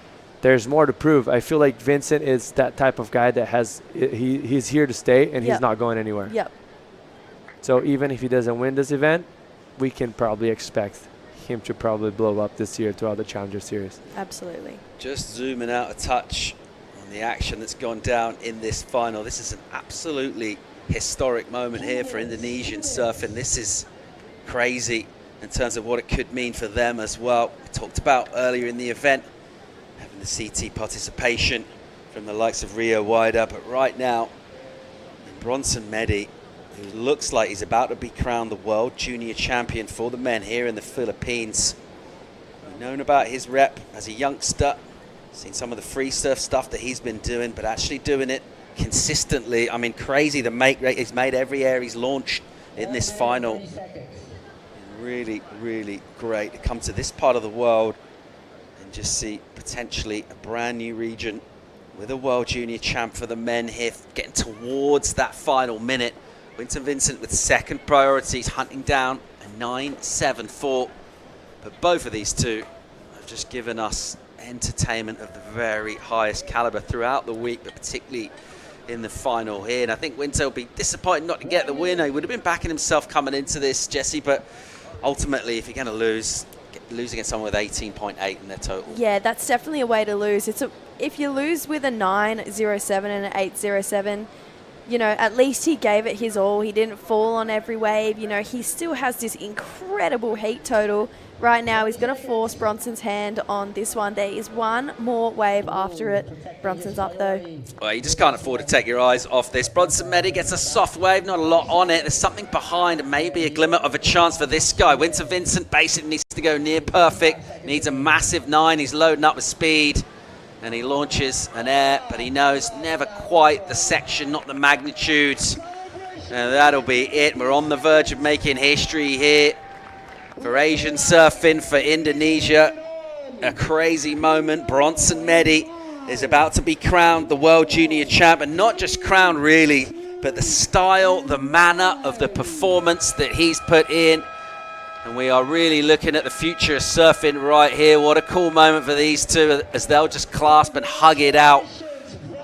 there's more to prove. I feel like Vincent is that type of guy that he's here to stay, and he's not going anywhere. Yep. So even if he doesn't win this event, we can probably expect him to probably blow up this year throughout the Challenger Series. Absolutely. Just zooming out a touch on the action that's gone down in this final. This is an absolutely historic moment here for Indonesian surfing. This is crazy in terms of what it could mean for them as well. We talked about earlier in the event having the CT participation from the likes of Rio Wider, but right now Bronson Medi, who looks like he's about to be crowned the world junior champion for the men here in the Philippines, known about his rep as a youngster, seen some of the free surf stuff that he's been doing, but actually doing it consistently. I mean, crazy the make rate he's made every air he's launched in this final. Really, really great to come to this part of the world and just see potentially a brand new region with a World Junior champ for the men here, getting towards that final minute. Winton Vincent with second priorities, hunting down a 9.74. But both of these two have just given us entertainment of the very highest caliber throughout the week, but particularly in the final here. And I think Winter will be disappointed not to get the win. He would have been backing himself coming into this, Jesse, but ultimately, if you're going to lose against someone with 18.8 in their total. Yeah, that's definitely a way to lose. If you lose with a 9.07 and an 8.07, you know, at least he gave it his all. He didn't fall on every wave. You know, he still has this incredible heat total. Right now, he's going to force Bronson's hand on this one. There is one more wave after it. Bronson's up, though. Well, you just can't afford to take your eyes off this. Bronson Medi gets a soft wave, not a lot on it. There's something behind, and maybe a glimmer of a chance for this guy. Winter Vincent basically needs to go near perfect. Needs a massive 9. He's loading up with speed, and he launches an air, but he knows never quite the section, not the magnitude. And that'll be it. We're on the verge of making history here for Asian surfing, for Indonesia. A crazy moment. Bronson Medi is about to be crowned the World Junior champ, and not just crowned really, but the style, the manner of the performance that he's put in. And we are really looking at the future of surfing right here. What a cool moment for these two as they'll just clasp and hug it out.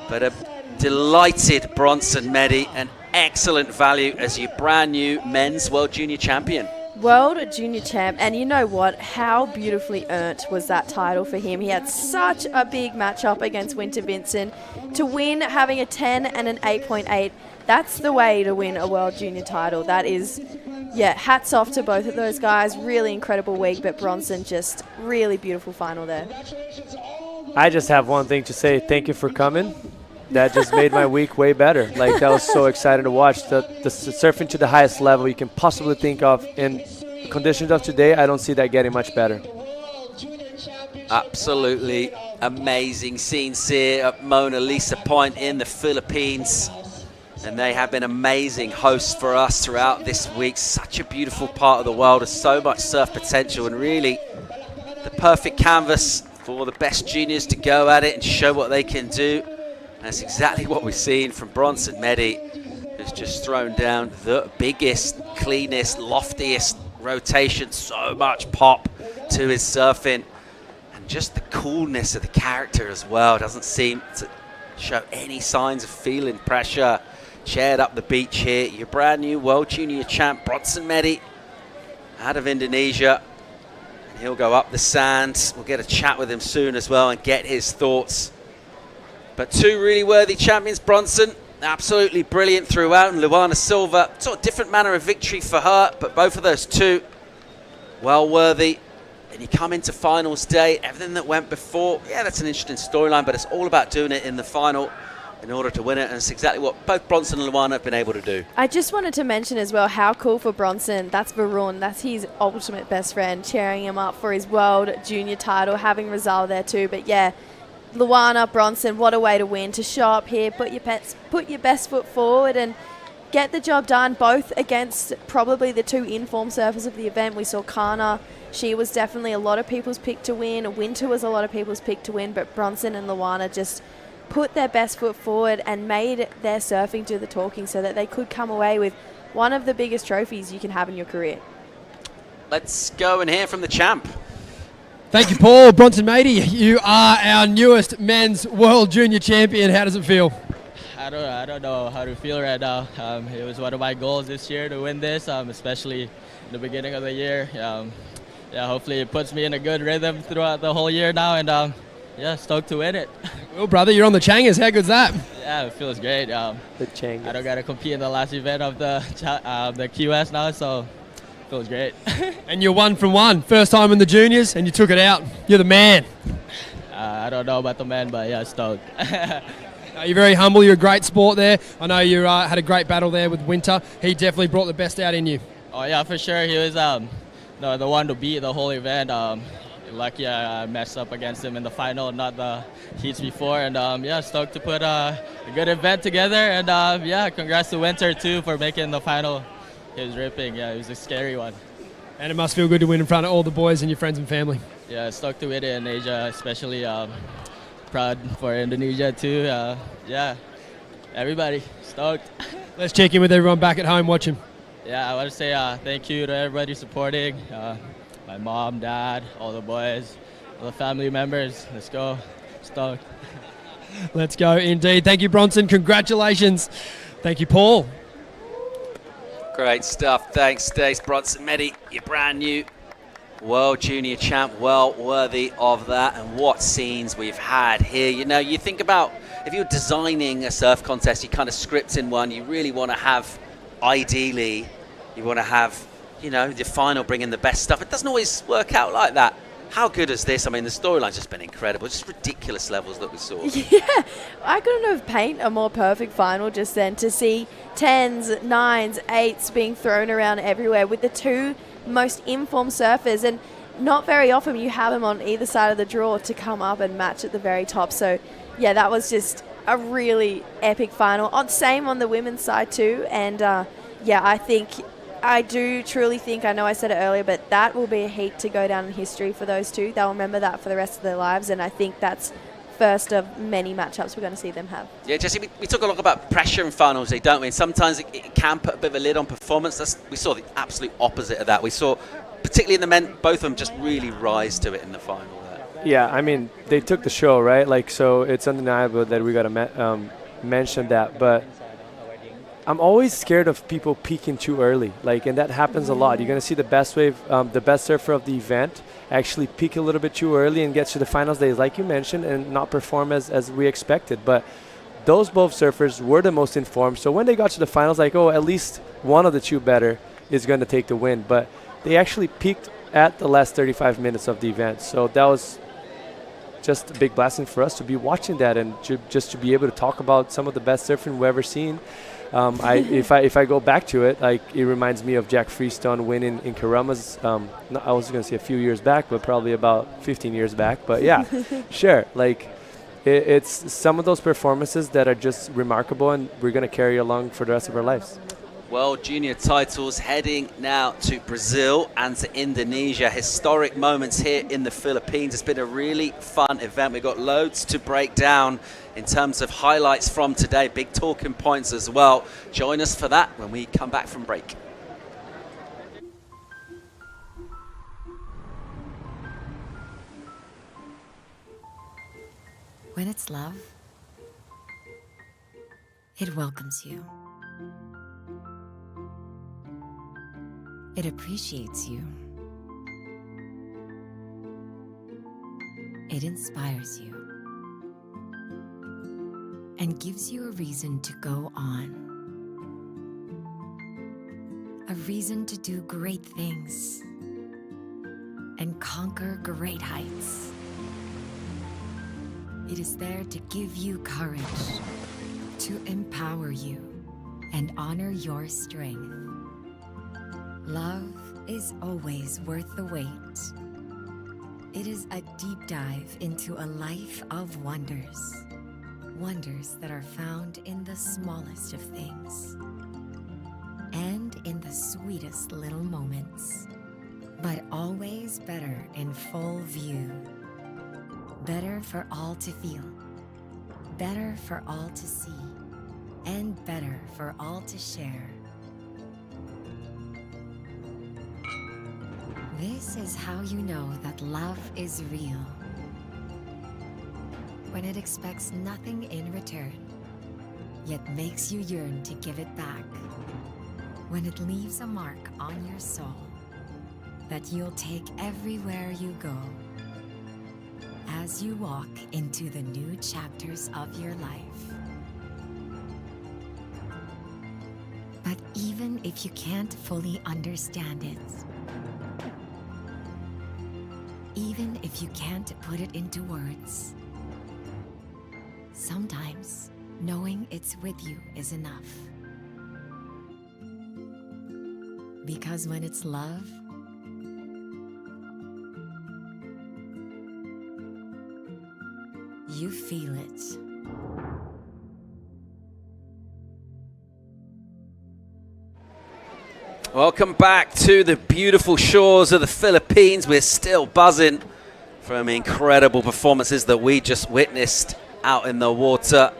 But a delighted Bronson Medi, an excellent value as your brand new men's World Junior champion. World Junior champ, and you know what? How beautifully earned was that title for him. He had such a big matchup against Winter Vincent. To win having a 10 and an 8.8, that's the way to win a World Junior title. That is, yeah, hats off to both of those guys. Really incredible week, but Bronson, just really beautiful final there. I just have one thing to say. Thank you for coming. That just made my week way better. Like, that was so exciting to watch. The surfing to the highest level you can possibly think of in conditions of today. I don't see that getting much better. Absolutely amazing scenes here at Mona Lisa Point in the Philippines. And they have been amazing hosts for us throughout this week. Such a beautiful part of the world with so much surf potential, and really the perfect canvas for the best juniors to go at it and show what they can do. And that's exactly what we've seen from Bronson Medi, who's just thrown down the biggest, cleanest, loftiest rotation. So much pop to his surfing. And just the coolness of the character as well. Doesn't seem to show any signs of feeling pressure. Chaired up the beach here. Your brand new World Junior champ, Bronson Medi, out of Indonesia. And he'll go up the sand. We'll get a chat with him soon as well and get his thoughts. But two really worthy champions. Bronson, absolutely brilliant throughout. And Luana Silva, sort of different manner of victory for her. But both of those two, well worthy. And you come into finals day, everything that went before, yeah, that's an interesting storyline. But it's all about doing it in the final in order to win it. And it's exactly what both Bronson and Luana have been able to do. I just wanted to mention as well how cool for Bronson. That's Varun. That's his ultimate best friend, cheering him up for his World Junior title, having Rizal there too. But yeah, Luana, Bronson, what a way to win, to show up here, put your best foot forward and get the job done, both against probably the two in-form surfers of the event. We saw Kana. She was definitely a lot of people's pick to win. Winter was a lot of people's pick to win, but Bronson and Luana just put their best foot forward and made their surfing do the talking so that they could come away with one of the biggest trophies you can have in your career. Let's go and hear from the champ. Thank you, Paul. Bronson Medi, you are our newest men's World Junior champion. How does it feel? I don't know how to feel right now. It was one of my goals this year to win this, especially in the beginning of the year. Yeah, hopefully it puts me in a good rhythm throughout the whole year now, and yeah, stoked to win it. Well, brother, you're on the Changas. How good's that? Yeah, it feels great. The Changas. I don't got to compete in the last event of the QS now, so it feels great. And you're 1 from 1. First time in the juniors, and you took it out. You're the man. I don't know about the man, but yeah, stoked. You're very humble. You're a great sport there. I know you had a great battle there with Winter. He definitely brought the best out in you. Oh, yeah, for sure. He was the one to beat the whole event. lucky I messed up against him in the final, not the heats before. And yeah, stoked to put a good event together. And yeah, congrats to Winter too for making the final. He was ripping. Yeah, it was a scary one. And it must feel good to win in front of all the boys and your friends and family. Yeah, stoked to win it in Asia, especially proud for Indonesia too. Yeah, everybody stoked. Let's check in with everyone back at home watching. Yeah, I want to say thank you to everybody supporting. My mom, dad, all the boys, all the family members. Let's go. Stoked. Let's go indeed. Thank you, Bronson. Congratulations. Thank you, Paul. Great stuff. Thanks, Stace. Bronson Medi, you're brand new World Junior Champ, well worthy of that. And what scenes we've had here. You know, you think about if you're designing a surf contest, you kind of script in one, you really want to have, ideally, you want to have, you know, the final bringing the best stuff. It doesn't always work out like that. How good is this? I mean, the storyline's just been incredible. Just ridiculous levels that we saw. Yeah, I couldn't have painted a more perfect final just then, to see 10s, 9s, 8s being thrown around everywhere with the two most informed surfers. And not very often you have them on either side of the draw to come up and match at the very top. So, yeah, that was just a really epic final. Same on the women's side too. And, yeah, I do truly think, I know I said it earlier, but that will be a heat to go down in history for those two. They'll remember that for the rest of their lives, and I think that's first of many matchups we're going to see them have. Yeah, Jesse, we talk a lot about pressure in finals, don't we? And sometimes it can put a bit of a lid on performance. We saw the absolute opposite of that. We saw, particularly in the men, both of them just really rise to it in the final there. Yeah, I mean, they took the show, right? Like, so it's undeniable that we got to mention that, but I'm always scared of people peaking too early, and that happens a lot. You're going to see the best wave, the best surfer of the event, actually peak a little bit too early and get to the finals days, like you mentioned, and not perform as we expected. But those both surfers were the most informed. So when they got to the finals, at least one of the two better is going to take the win. But they actually peaked at the last 35 minutes of the event. So that was just a big blessing for us to be watching that and just to be able to talk about some of the best surfing we've ever seen. If I go back to it, it reminds me of Jack Freestone winning in Karama's. I was going to say a few years back, but probably about 15 years back. But yeah, sure. It's some of those performances that are just remarkable, and we're going to carry along for the rest of our lives. World Junior titles heading now to Brazil and to Indonesia. Historic moments here in the Philippines. It's been a really fun event. We've got loads to break down in terms of highlights from today. Big talking points as well. Join us for that when we come back from break. When it's love, it welcomes you. It appreciates you. It inspires you. And gives you a reason to go on. A reason to do great things. And conquer great heights. It is there to give you courage. To empower you. And honor your strength. Love is always worth the wait. It is a deep dive into a life of wonders. Wonders that are found in the smallest of things. And in the sweetest little moments. But always better in full view. Better for all to feel. Better for all to see. And better for all to share. This is how you know that love is real. When it expects nothing in return, yet makes you yearn to give it back. When it leaves a mark on your soul that you'll take everywhere you go. As you walk into the new chapters of your life. But even if you can't fully understand it, even if you can't put it into words, sometimes knowing it's with you is enough. Because when it's love, you feel it. Welcome back to the beautiful shores of the Philippines. We're still buzzing from incredible performances that we just witnessed out in the water.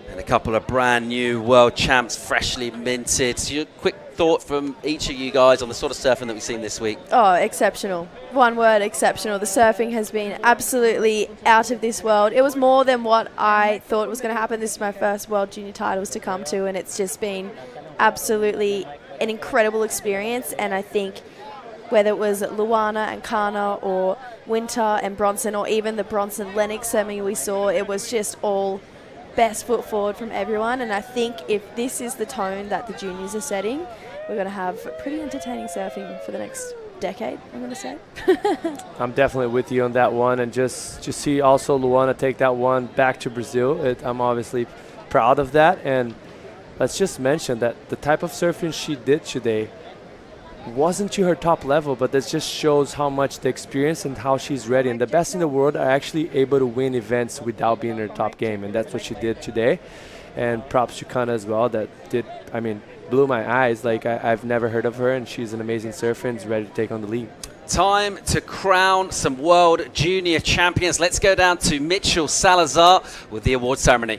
And a couple of brand new world champs freshly minted. So your quick thought from each of you guys on the sort of surfing that we've seen this week? Oh, exceptional. One word, exceptional. The surfing has been absolutely out of this world. It was more than what I thought was going to happen. This is my first World Junior titles to come to, and it's just been absolutely an incredible experience. And I think whether it was Luana and Kana or Winter and Bronson, or even the Bronson-Lennox semi we saw, it was just all best foot forward from everyone. And I think if this is the tone that the juniors are setting, we're going to have pretty entertaining surfing for the next decade, I'm going to say. I'm definitely with you on that one. And just see also Luana take that one back to Brazil. I'm obviously proud of that. And let's just mention that the type of surfing she did today wasn't to her top level, but that just shows how much the experience and how she's ready. And the best in the world are actually able to win events without being in her top game, and that's what she did today. And props to Kana as well, that blew my eyes. Like, I've never heard of her, and she's an amazing surfer and is ready to take on the lead. Time to crown some World Junior champions. Let's go down to Mitchell Salazar with the award ceremony.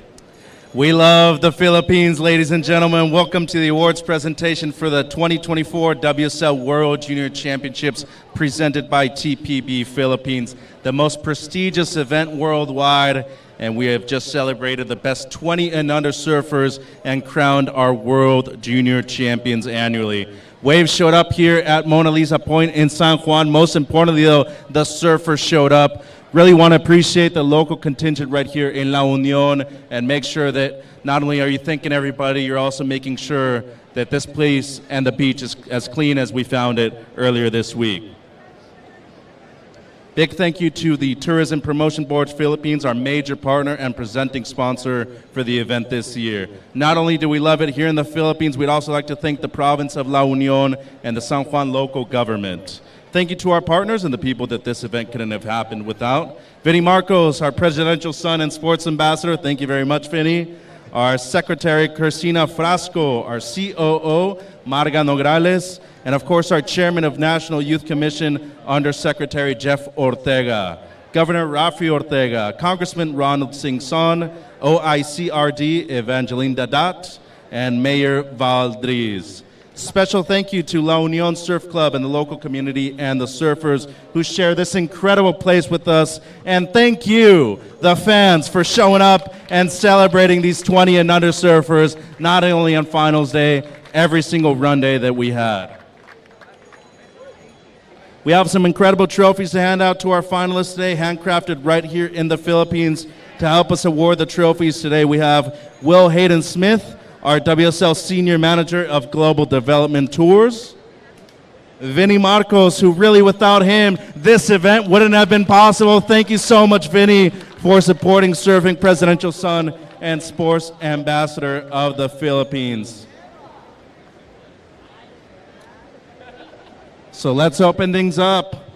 We love the Philippines, ladies and gentlemen. Welcome to the awards presentation for the 2024 WSL World Junior Championships presented by TPB Philippines, the most prestigious event worldwide. And we have just celebrated the best 20 and under surfers and crowned our World Junior champions annually. Waves showed up here at Mona Lisa Point in San Juan. Most importantly, though, the surfers showed up. Really want to appreciate the local contingent right here in La Union, and make sure that not only are you thanking everybody, you're also making sure that this place and the beach is as clean as we found it earlier this week. Big thank you to the Tourism Promotion Board Philippines, our major partner and presenting sponsor for the event this year. Not only do we love it here in the Philippines, we'd also like to thank the province of La Union and the San Juan local government. Thank you to our partners and the people that this event couldn't have happened without. Vinny Marcos, our presidential son and sports ambassador. Thank you very much, Vinny. Our secretary, Cristina Frasco. Our COO, Marga Nograles. And of course, our chairman of National Youth Commission, Undersecretary Jeff Ortega. Governor Rafi Ortega. Congressman Ronald Singh Son. OICRD, Evangeline Dadat. And Mayor Valdriz. Special thank you to La Union Surf Club and the local community and the surfers who share this incredible place with us. And thank you, the fans, for showing up and celebrating these 20 and under surfers, not only on finals day, every single run day that we had. We have some incredible trophies to hand out to our finalists today, handcrafted right here in the Philippines. To help us award the trophies today, we have Will Hayden Smith, our WSL Senior Manager of Global Development Tours. Vinny Marcos, who really without him, this event wouldn't have been possible. Thank you so much, Vinny, for supporting Surfing Presidential Son and Sports Ambassador of the Philippines. So let's open things up.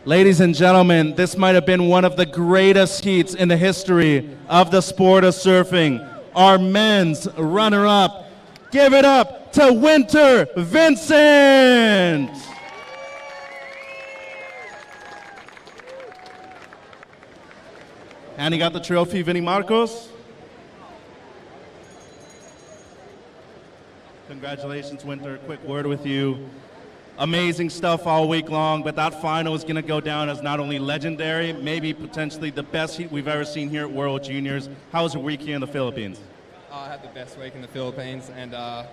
Ladies and gentlemen, this might have been one of the greatest heats in the history of the sport of surfing. Our men's runner-up. Give it up to Winter Vincent. And he got the trophy, Vinny Marcos. Congratulations, Winter. Quick word with you. Amazing stuff all week long, but that final is going to go down as not only legendary, maybe potentially the best heat we've ever seen here at World Juniors. How was your week here in the Philippines? I had the best week in the Philippines, and a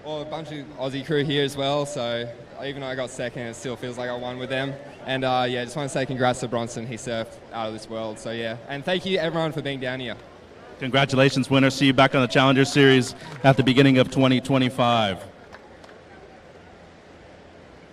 bunch of Aussie crew here as well, so even though I got second, it still feels like I won with them. And just want to say congrats to Bronson. He surfed out of this world, so yeah. And thank you everyone for being down here. Congratulations, winner. See you back on the Challenger Series at the beginning of 2025.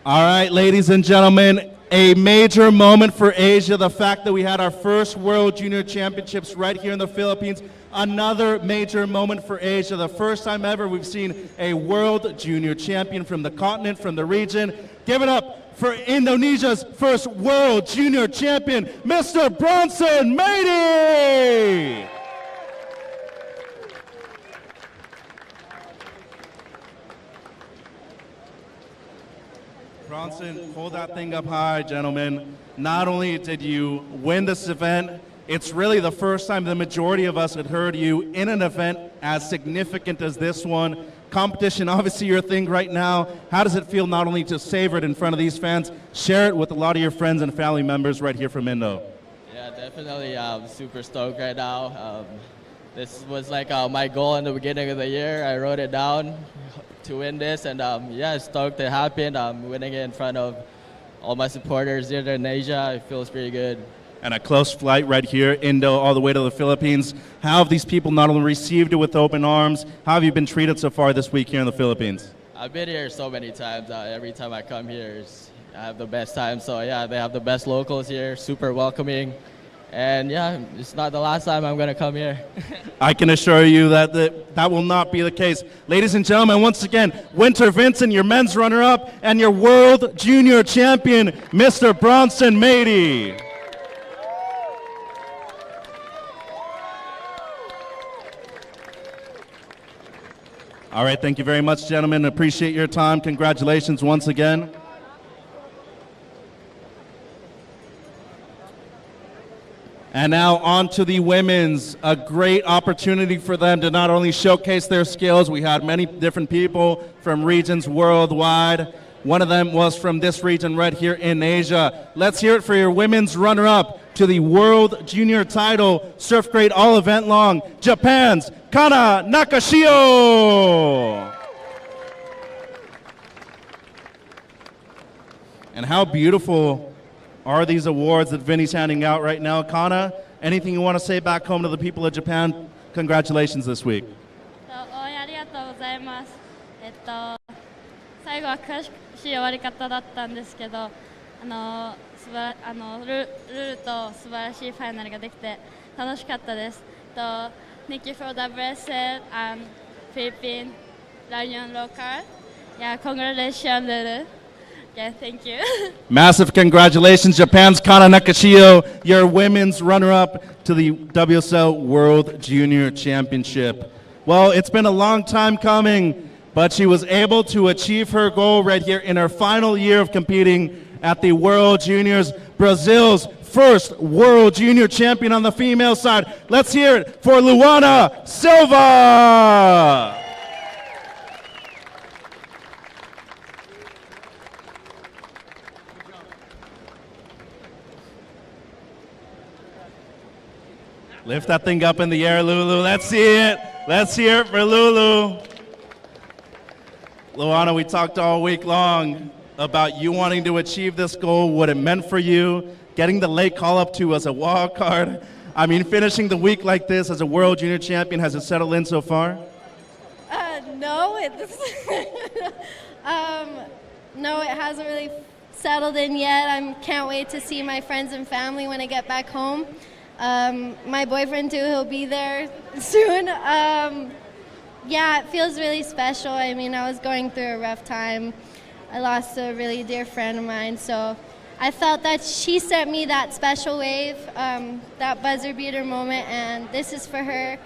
All right, ladies and gentlemen, a major moment for Asia, the fact that we had our first World Junior Championships right here in the Philippines. Another major moment for Asia, the first time ever we've seen a World Junior Champion from the continent, from the region. Give it up for Indonesia's first World Junior Champion, Mr. Bronson Meidi! Bronson, hold that thing up high, gentlemen. Not only did you win this event, it's really the first time the majority of us had heard you in an event as significant as this one. Competition, obviously your thing right now. How does it feel not only to savor it in front of these fans, share it with a lot of your friends and family members right here from Indo? Yeah, definitely. I'm super stoked right now. This was like my goal in the beginning of the year. I wrote it down to win this, and yeah, stoked it happened. Winning it in front of all my supporters here in Asia, it feels pretty good. And a close flight right here, Indo, all the way to the Philippines. How have these people not only received it with open arms, how have you been treated so far this week here in the Philippines? I've been here so many times. Every time I come here, I have the best time. So yeah, they have the best locals here, super welcoming. And yeah, it's not the last time I'm going to come here. I can assure you that that will not be the case. Ladies and gentlemen, once again, Winter Vincent, your men's runner-up, and your World Junior Champion, Mr. Bronson Meidi. All right, thank you very much, gentlemen. Appreciate your time. Congratulations once again. And now on to the women's, a great opportunity for them to not only showcase their skills. We had many different people from regions worldwide. One of them was from this region right here in Asia. Let's hear it for your women's runner-up to the World Junior title, surf grade all event long, Japan's Kana Nakashio. And how beautiful are these awards that Vinny's handing out right now. Kana, anything you want to say back home to the people of Japan? Congratulations this week. ありがとうございます。最後は悔しい終わり方だったんですけど、ルールと素晴らしいファイナルができて楽しかったです。Thank you for the bracelet and Philippine Lion Local. Yeah, congratulations, Lulu. Yeah, thank you. Massive congratulations, Japan's Kana Nakashio, your women's runner-up to the WSL World Junior Championship. Well, it's been a long time coming, but she was able to achieve her goal right here in her final year of competing at the World Juniors, Brazil's first World Junior Champion on the female side. Let's hear it for Luana Silva. Lift that thing up in the air, Lulu. Let's see it. Let's hear it for Lulu. Luana, we talked all week long about you wanting to achieve this goal, what it meant for you, getting the late call-up to as a wild card. I mean, finishing the week like this as a World Junior Champion, has it settled in so far? No, no, it hasn't really settled in yet. I can't wait to see my friends and family when I get back home. My boyfriend too, he'll be there soon. Yeah, it feels really special. I mean, I was going through a rough time. I lost a really dear friend of mine, so I felt that she sent me that special wave, that buzzer beater moment, and this is for her.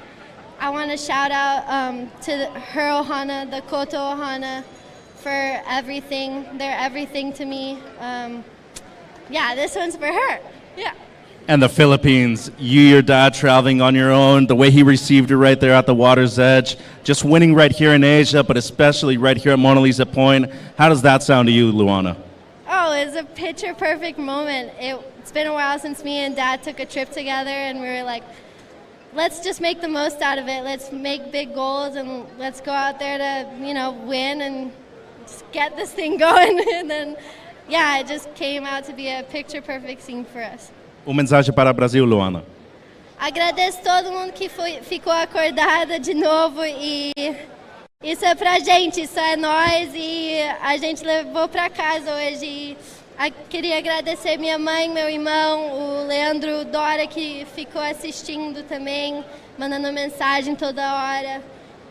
I want to shout out to her Ohana, the Koto Ohana, for everything. They're everything to me. Yeah, this one's for her. Yeah. And the Philippines, your dad traveling on your own, the way he received you right there at the water's edge, just winning right here in Asia, but especially right here at Mona Lisa Point. How does that sound to you, Luana? Oh, it's a picture-perfect moment. It's been a while since me and Dad took a trip together, and we were like, let's just make the most out of it. Let's make big goals, and let's go out there to, win and just get this thing going. And then, yeah, it just came out to be a picture-perfect scene for us. Mensagem para Brasil, Luana. Agradeço todo mundo que ficou acordada de novo e isso é pra gente, isso é nós e a gente levou pra casa hoje. Queria agradecer minha mãe, meu irmão, o Leandro Dora, que ficou assistindo também, mandando mensagem toda hora.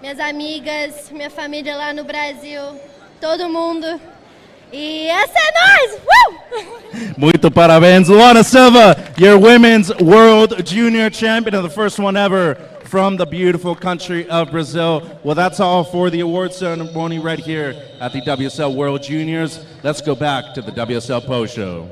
Minhas amigas, minha família lá no Brasil, todo mundo. E essa é nós! Muito parabéns, Luana Silva, your Women's World Junior Champion, and the first one ever from the beautiful country of Brazil. Well, that's all for the award ceremony right here at the WSL World Juniors. Let's go back to the WSL Post Show.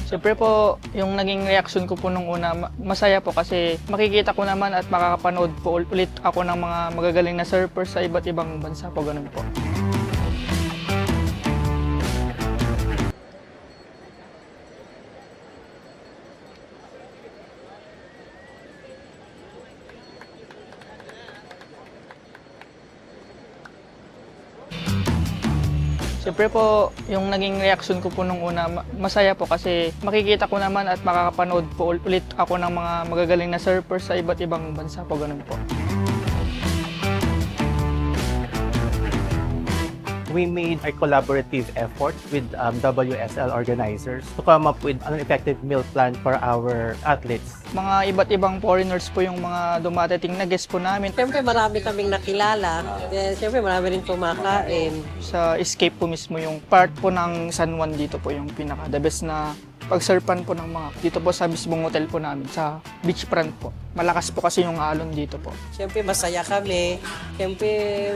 Siyempre po, yung naging reaksyon ko po nung una, masaya po kasi makikita ko naman at makakapanood po ulit ako ng mga magagaling na surfers sa iba't ibang bansa po, ganun po. Siyempre po, yung naging reaksyon ko po nung una, masaya po kasi makikita ko naman at makakapanood po ulit ako ng mga magagaling na surfers sa iba't ibang bansa po, ganun po. We made a collaborative effort with WSL organizers to come up with an effective meal plan for our athletes. Mga iba't ibang foreigners po yung mga dumadating na guest po namin. Siyempre marami kaming nakilala. Siyempre marami rin kumakain. Sa escape po mismo yung part po ng San Juan dito po yung pinaka-the best na pagsurpan po ng mga dito po sa mismong hotel po namin sa beachfront po. Malakas po kasi yung alon dito po. Siyempre masaya kami. Siyempre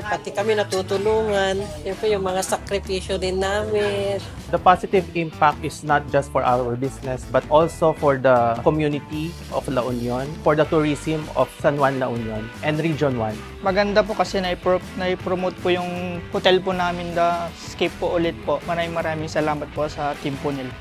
pati kami natutulungan. Siyempre yung mga sakripisyo din namin. The positive impact is not just for our business but also for the community of La Union, for the tourism of San Juan La Union and Region 1. Maganda po kasi na-promote po yung hotel po namin, the escape po ulit po. Maraming salamat po sa team po nila.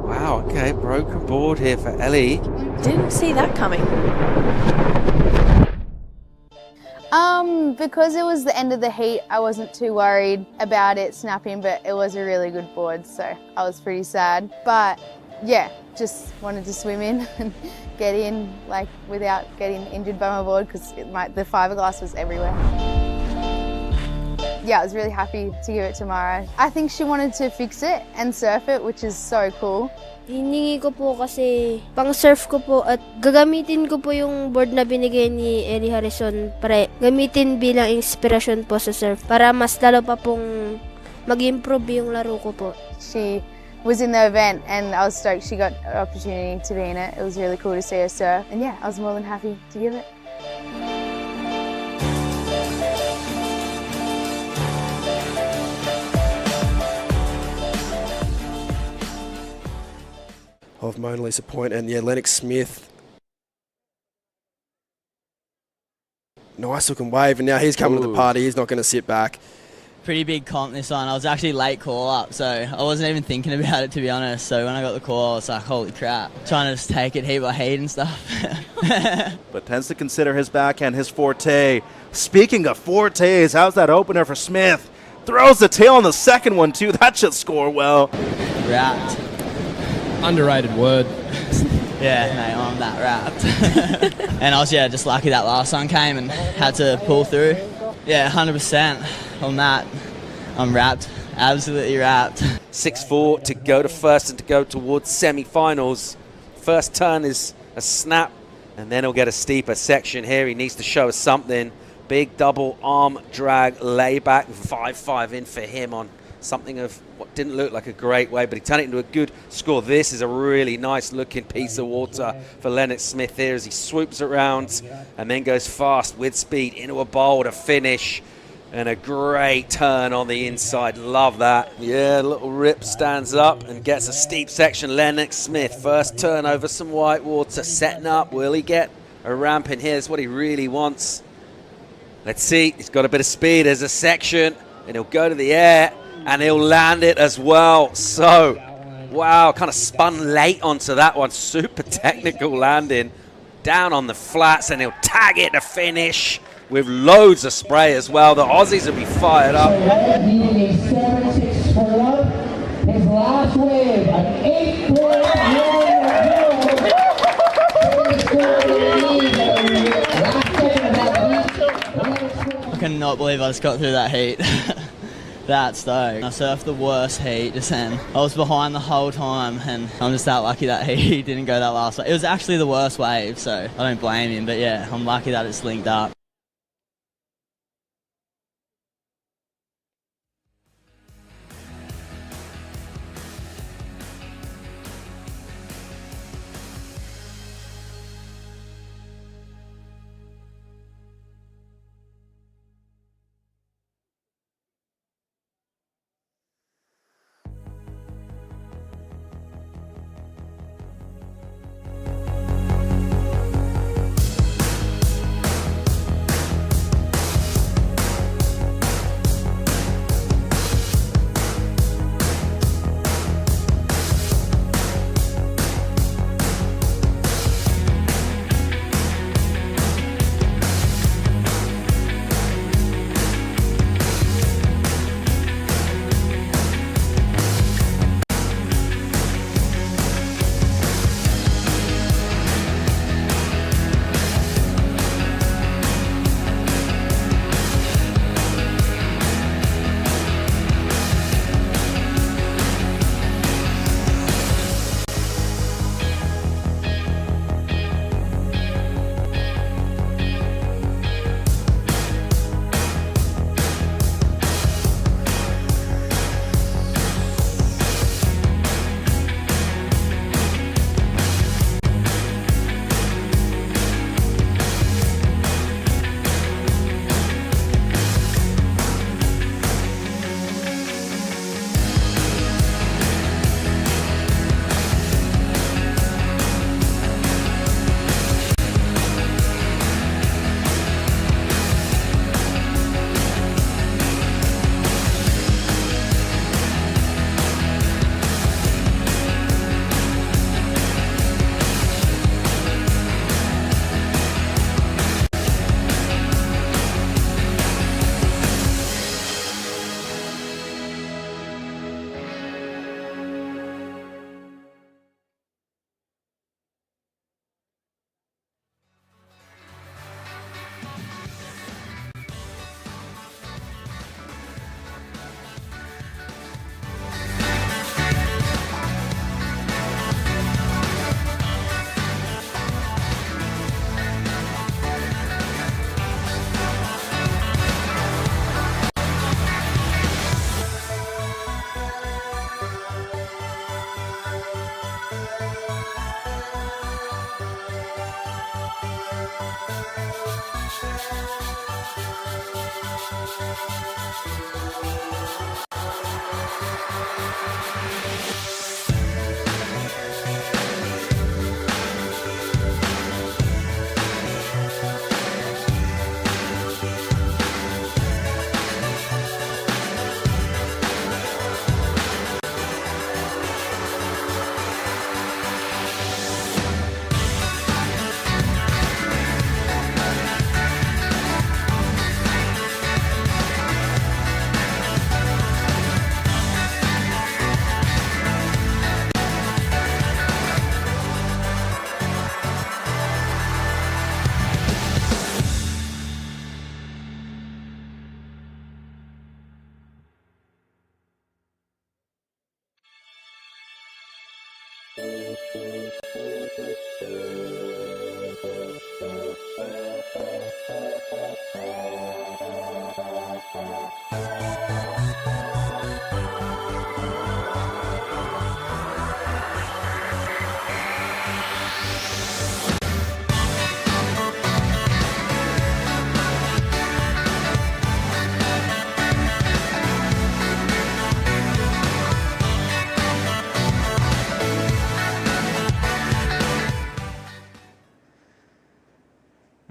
Wow, okay, broken board here for Ellie. Didn't see that coming. Because it was the end of the heat, I wasn't too worried about it snapping, but it was a really good board, so I was pretty sad. But yeah, just wanted to swim in and get in like without getting injured by my board because the fiberglass was everywhere. Yeah, I was really happy to give it to Mara. I think she wanted to fix it and surf it, which is so cool. Hiningi ko po kasi pang surf ko po at gagamitin ko po yung board na binigay ni Ellie Harrison para gamitin bilang inspirasyon po sa surf para mas lalo pa pong mag-improve yung laro ko po. She was in the event and I was stoked she got an opportunity to be in it. It was really cool to see her surf and yeah, I was more than happy to give it. Of Mona Lisa Point and yeah, Lennox Smith. Nice looking wave, and now he's coming to the party. He's not going to sit back. Pretty big comp this one. I was actually late call up, so I wasn't even thinking about it, to be honest. So when I got the call, I was like, holy crap. Trying to just take it heat by heat and stuff. But tends to consider his backhand his forte. Speaking of fortes, how's that opener for Smith? Throws the tail on the second one, too. That should score well. Wrapped. Underrated word. Yeah, mate, I'm that wrapped. And I was, just lucky that last one came and had to pull through. Yeah, 100% on that. I'm wrapped. Absolutely wrapped. 6-4 to go to first and to go towards semi-finals. First turn is a snap, and then he'll get a steeper section here. He needs to show us something. Big double arm drag layback. 5-5 in for him on something of what didn't look like a great way, but he turned it into a good score. This is a really nice looking piece of water for Lennox Smith here as he swoops around and then goes fast with speed into a bowl to finish. And a great turn on the inside. Love that. Yeah, little rip stands up and gets a steep section. Lennox Smith, first turn over some white water, setting up. Will he get a ramp in here? Is what he really wants. Let's see, he's got a bit of speed. There's a section, and he'll go to the air, and he'll land it as well. So, wow, kind of spun late onto that one. Super technical landing. Down on the flats, and he'll tag it to finish with loads of spray as well. The Aussies will be fired up. His last wave, an 8.1. I cannot believe I just got through that heat. That stoked. I surfed the worst heat just then. I was behind the whole time, and I'm just that lucky that he didn't go that last wave. It was actually the worst wave, so I don't blame him, but yeah, I'm lucky that it's linked up.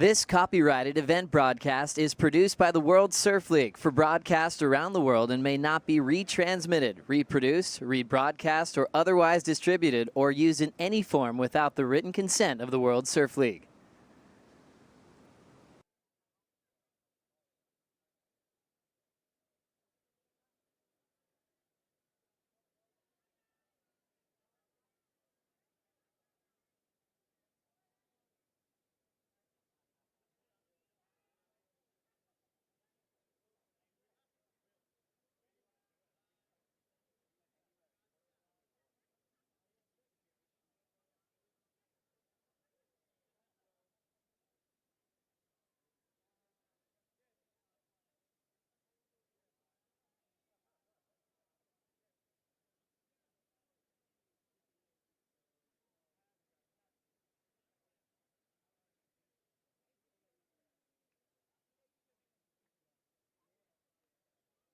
This copyrighted event broadcast is produced by the World Surf League for broadcast around the world and may not be retransmitted, reproduced, rebroadcast, or otherwise distributed or used in any form without the written consent of the World Surf League.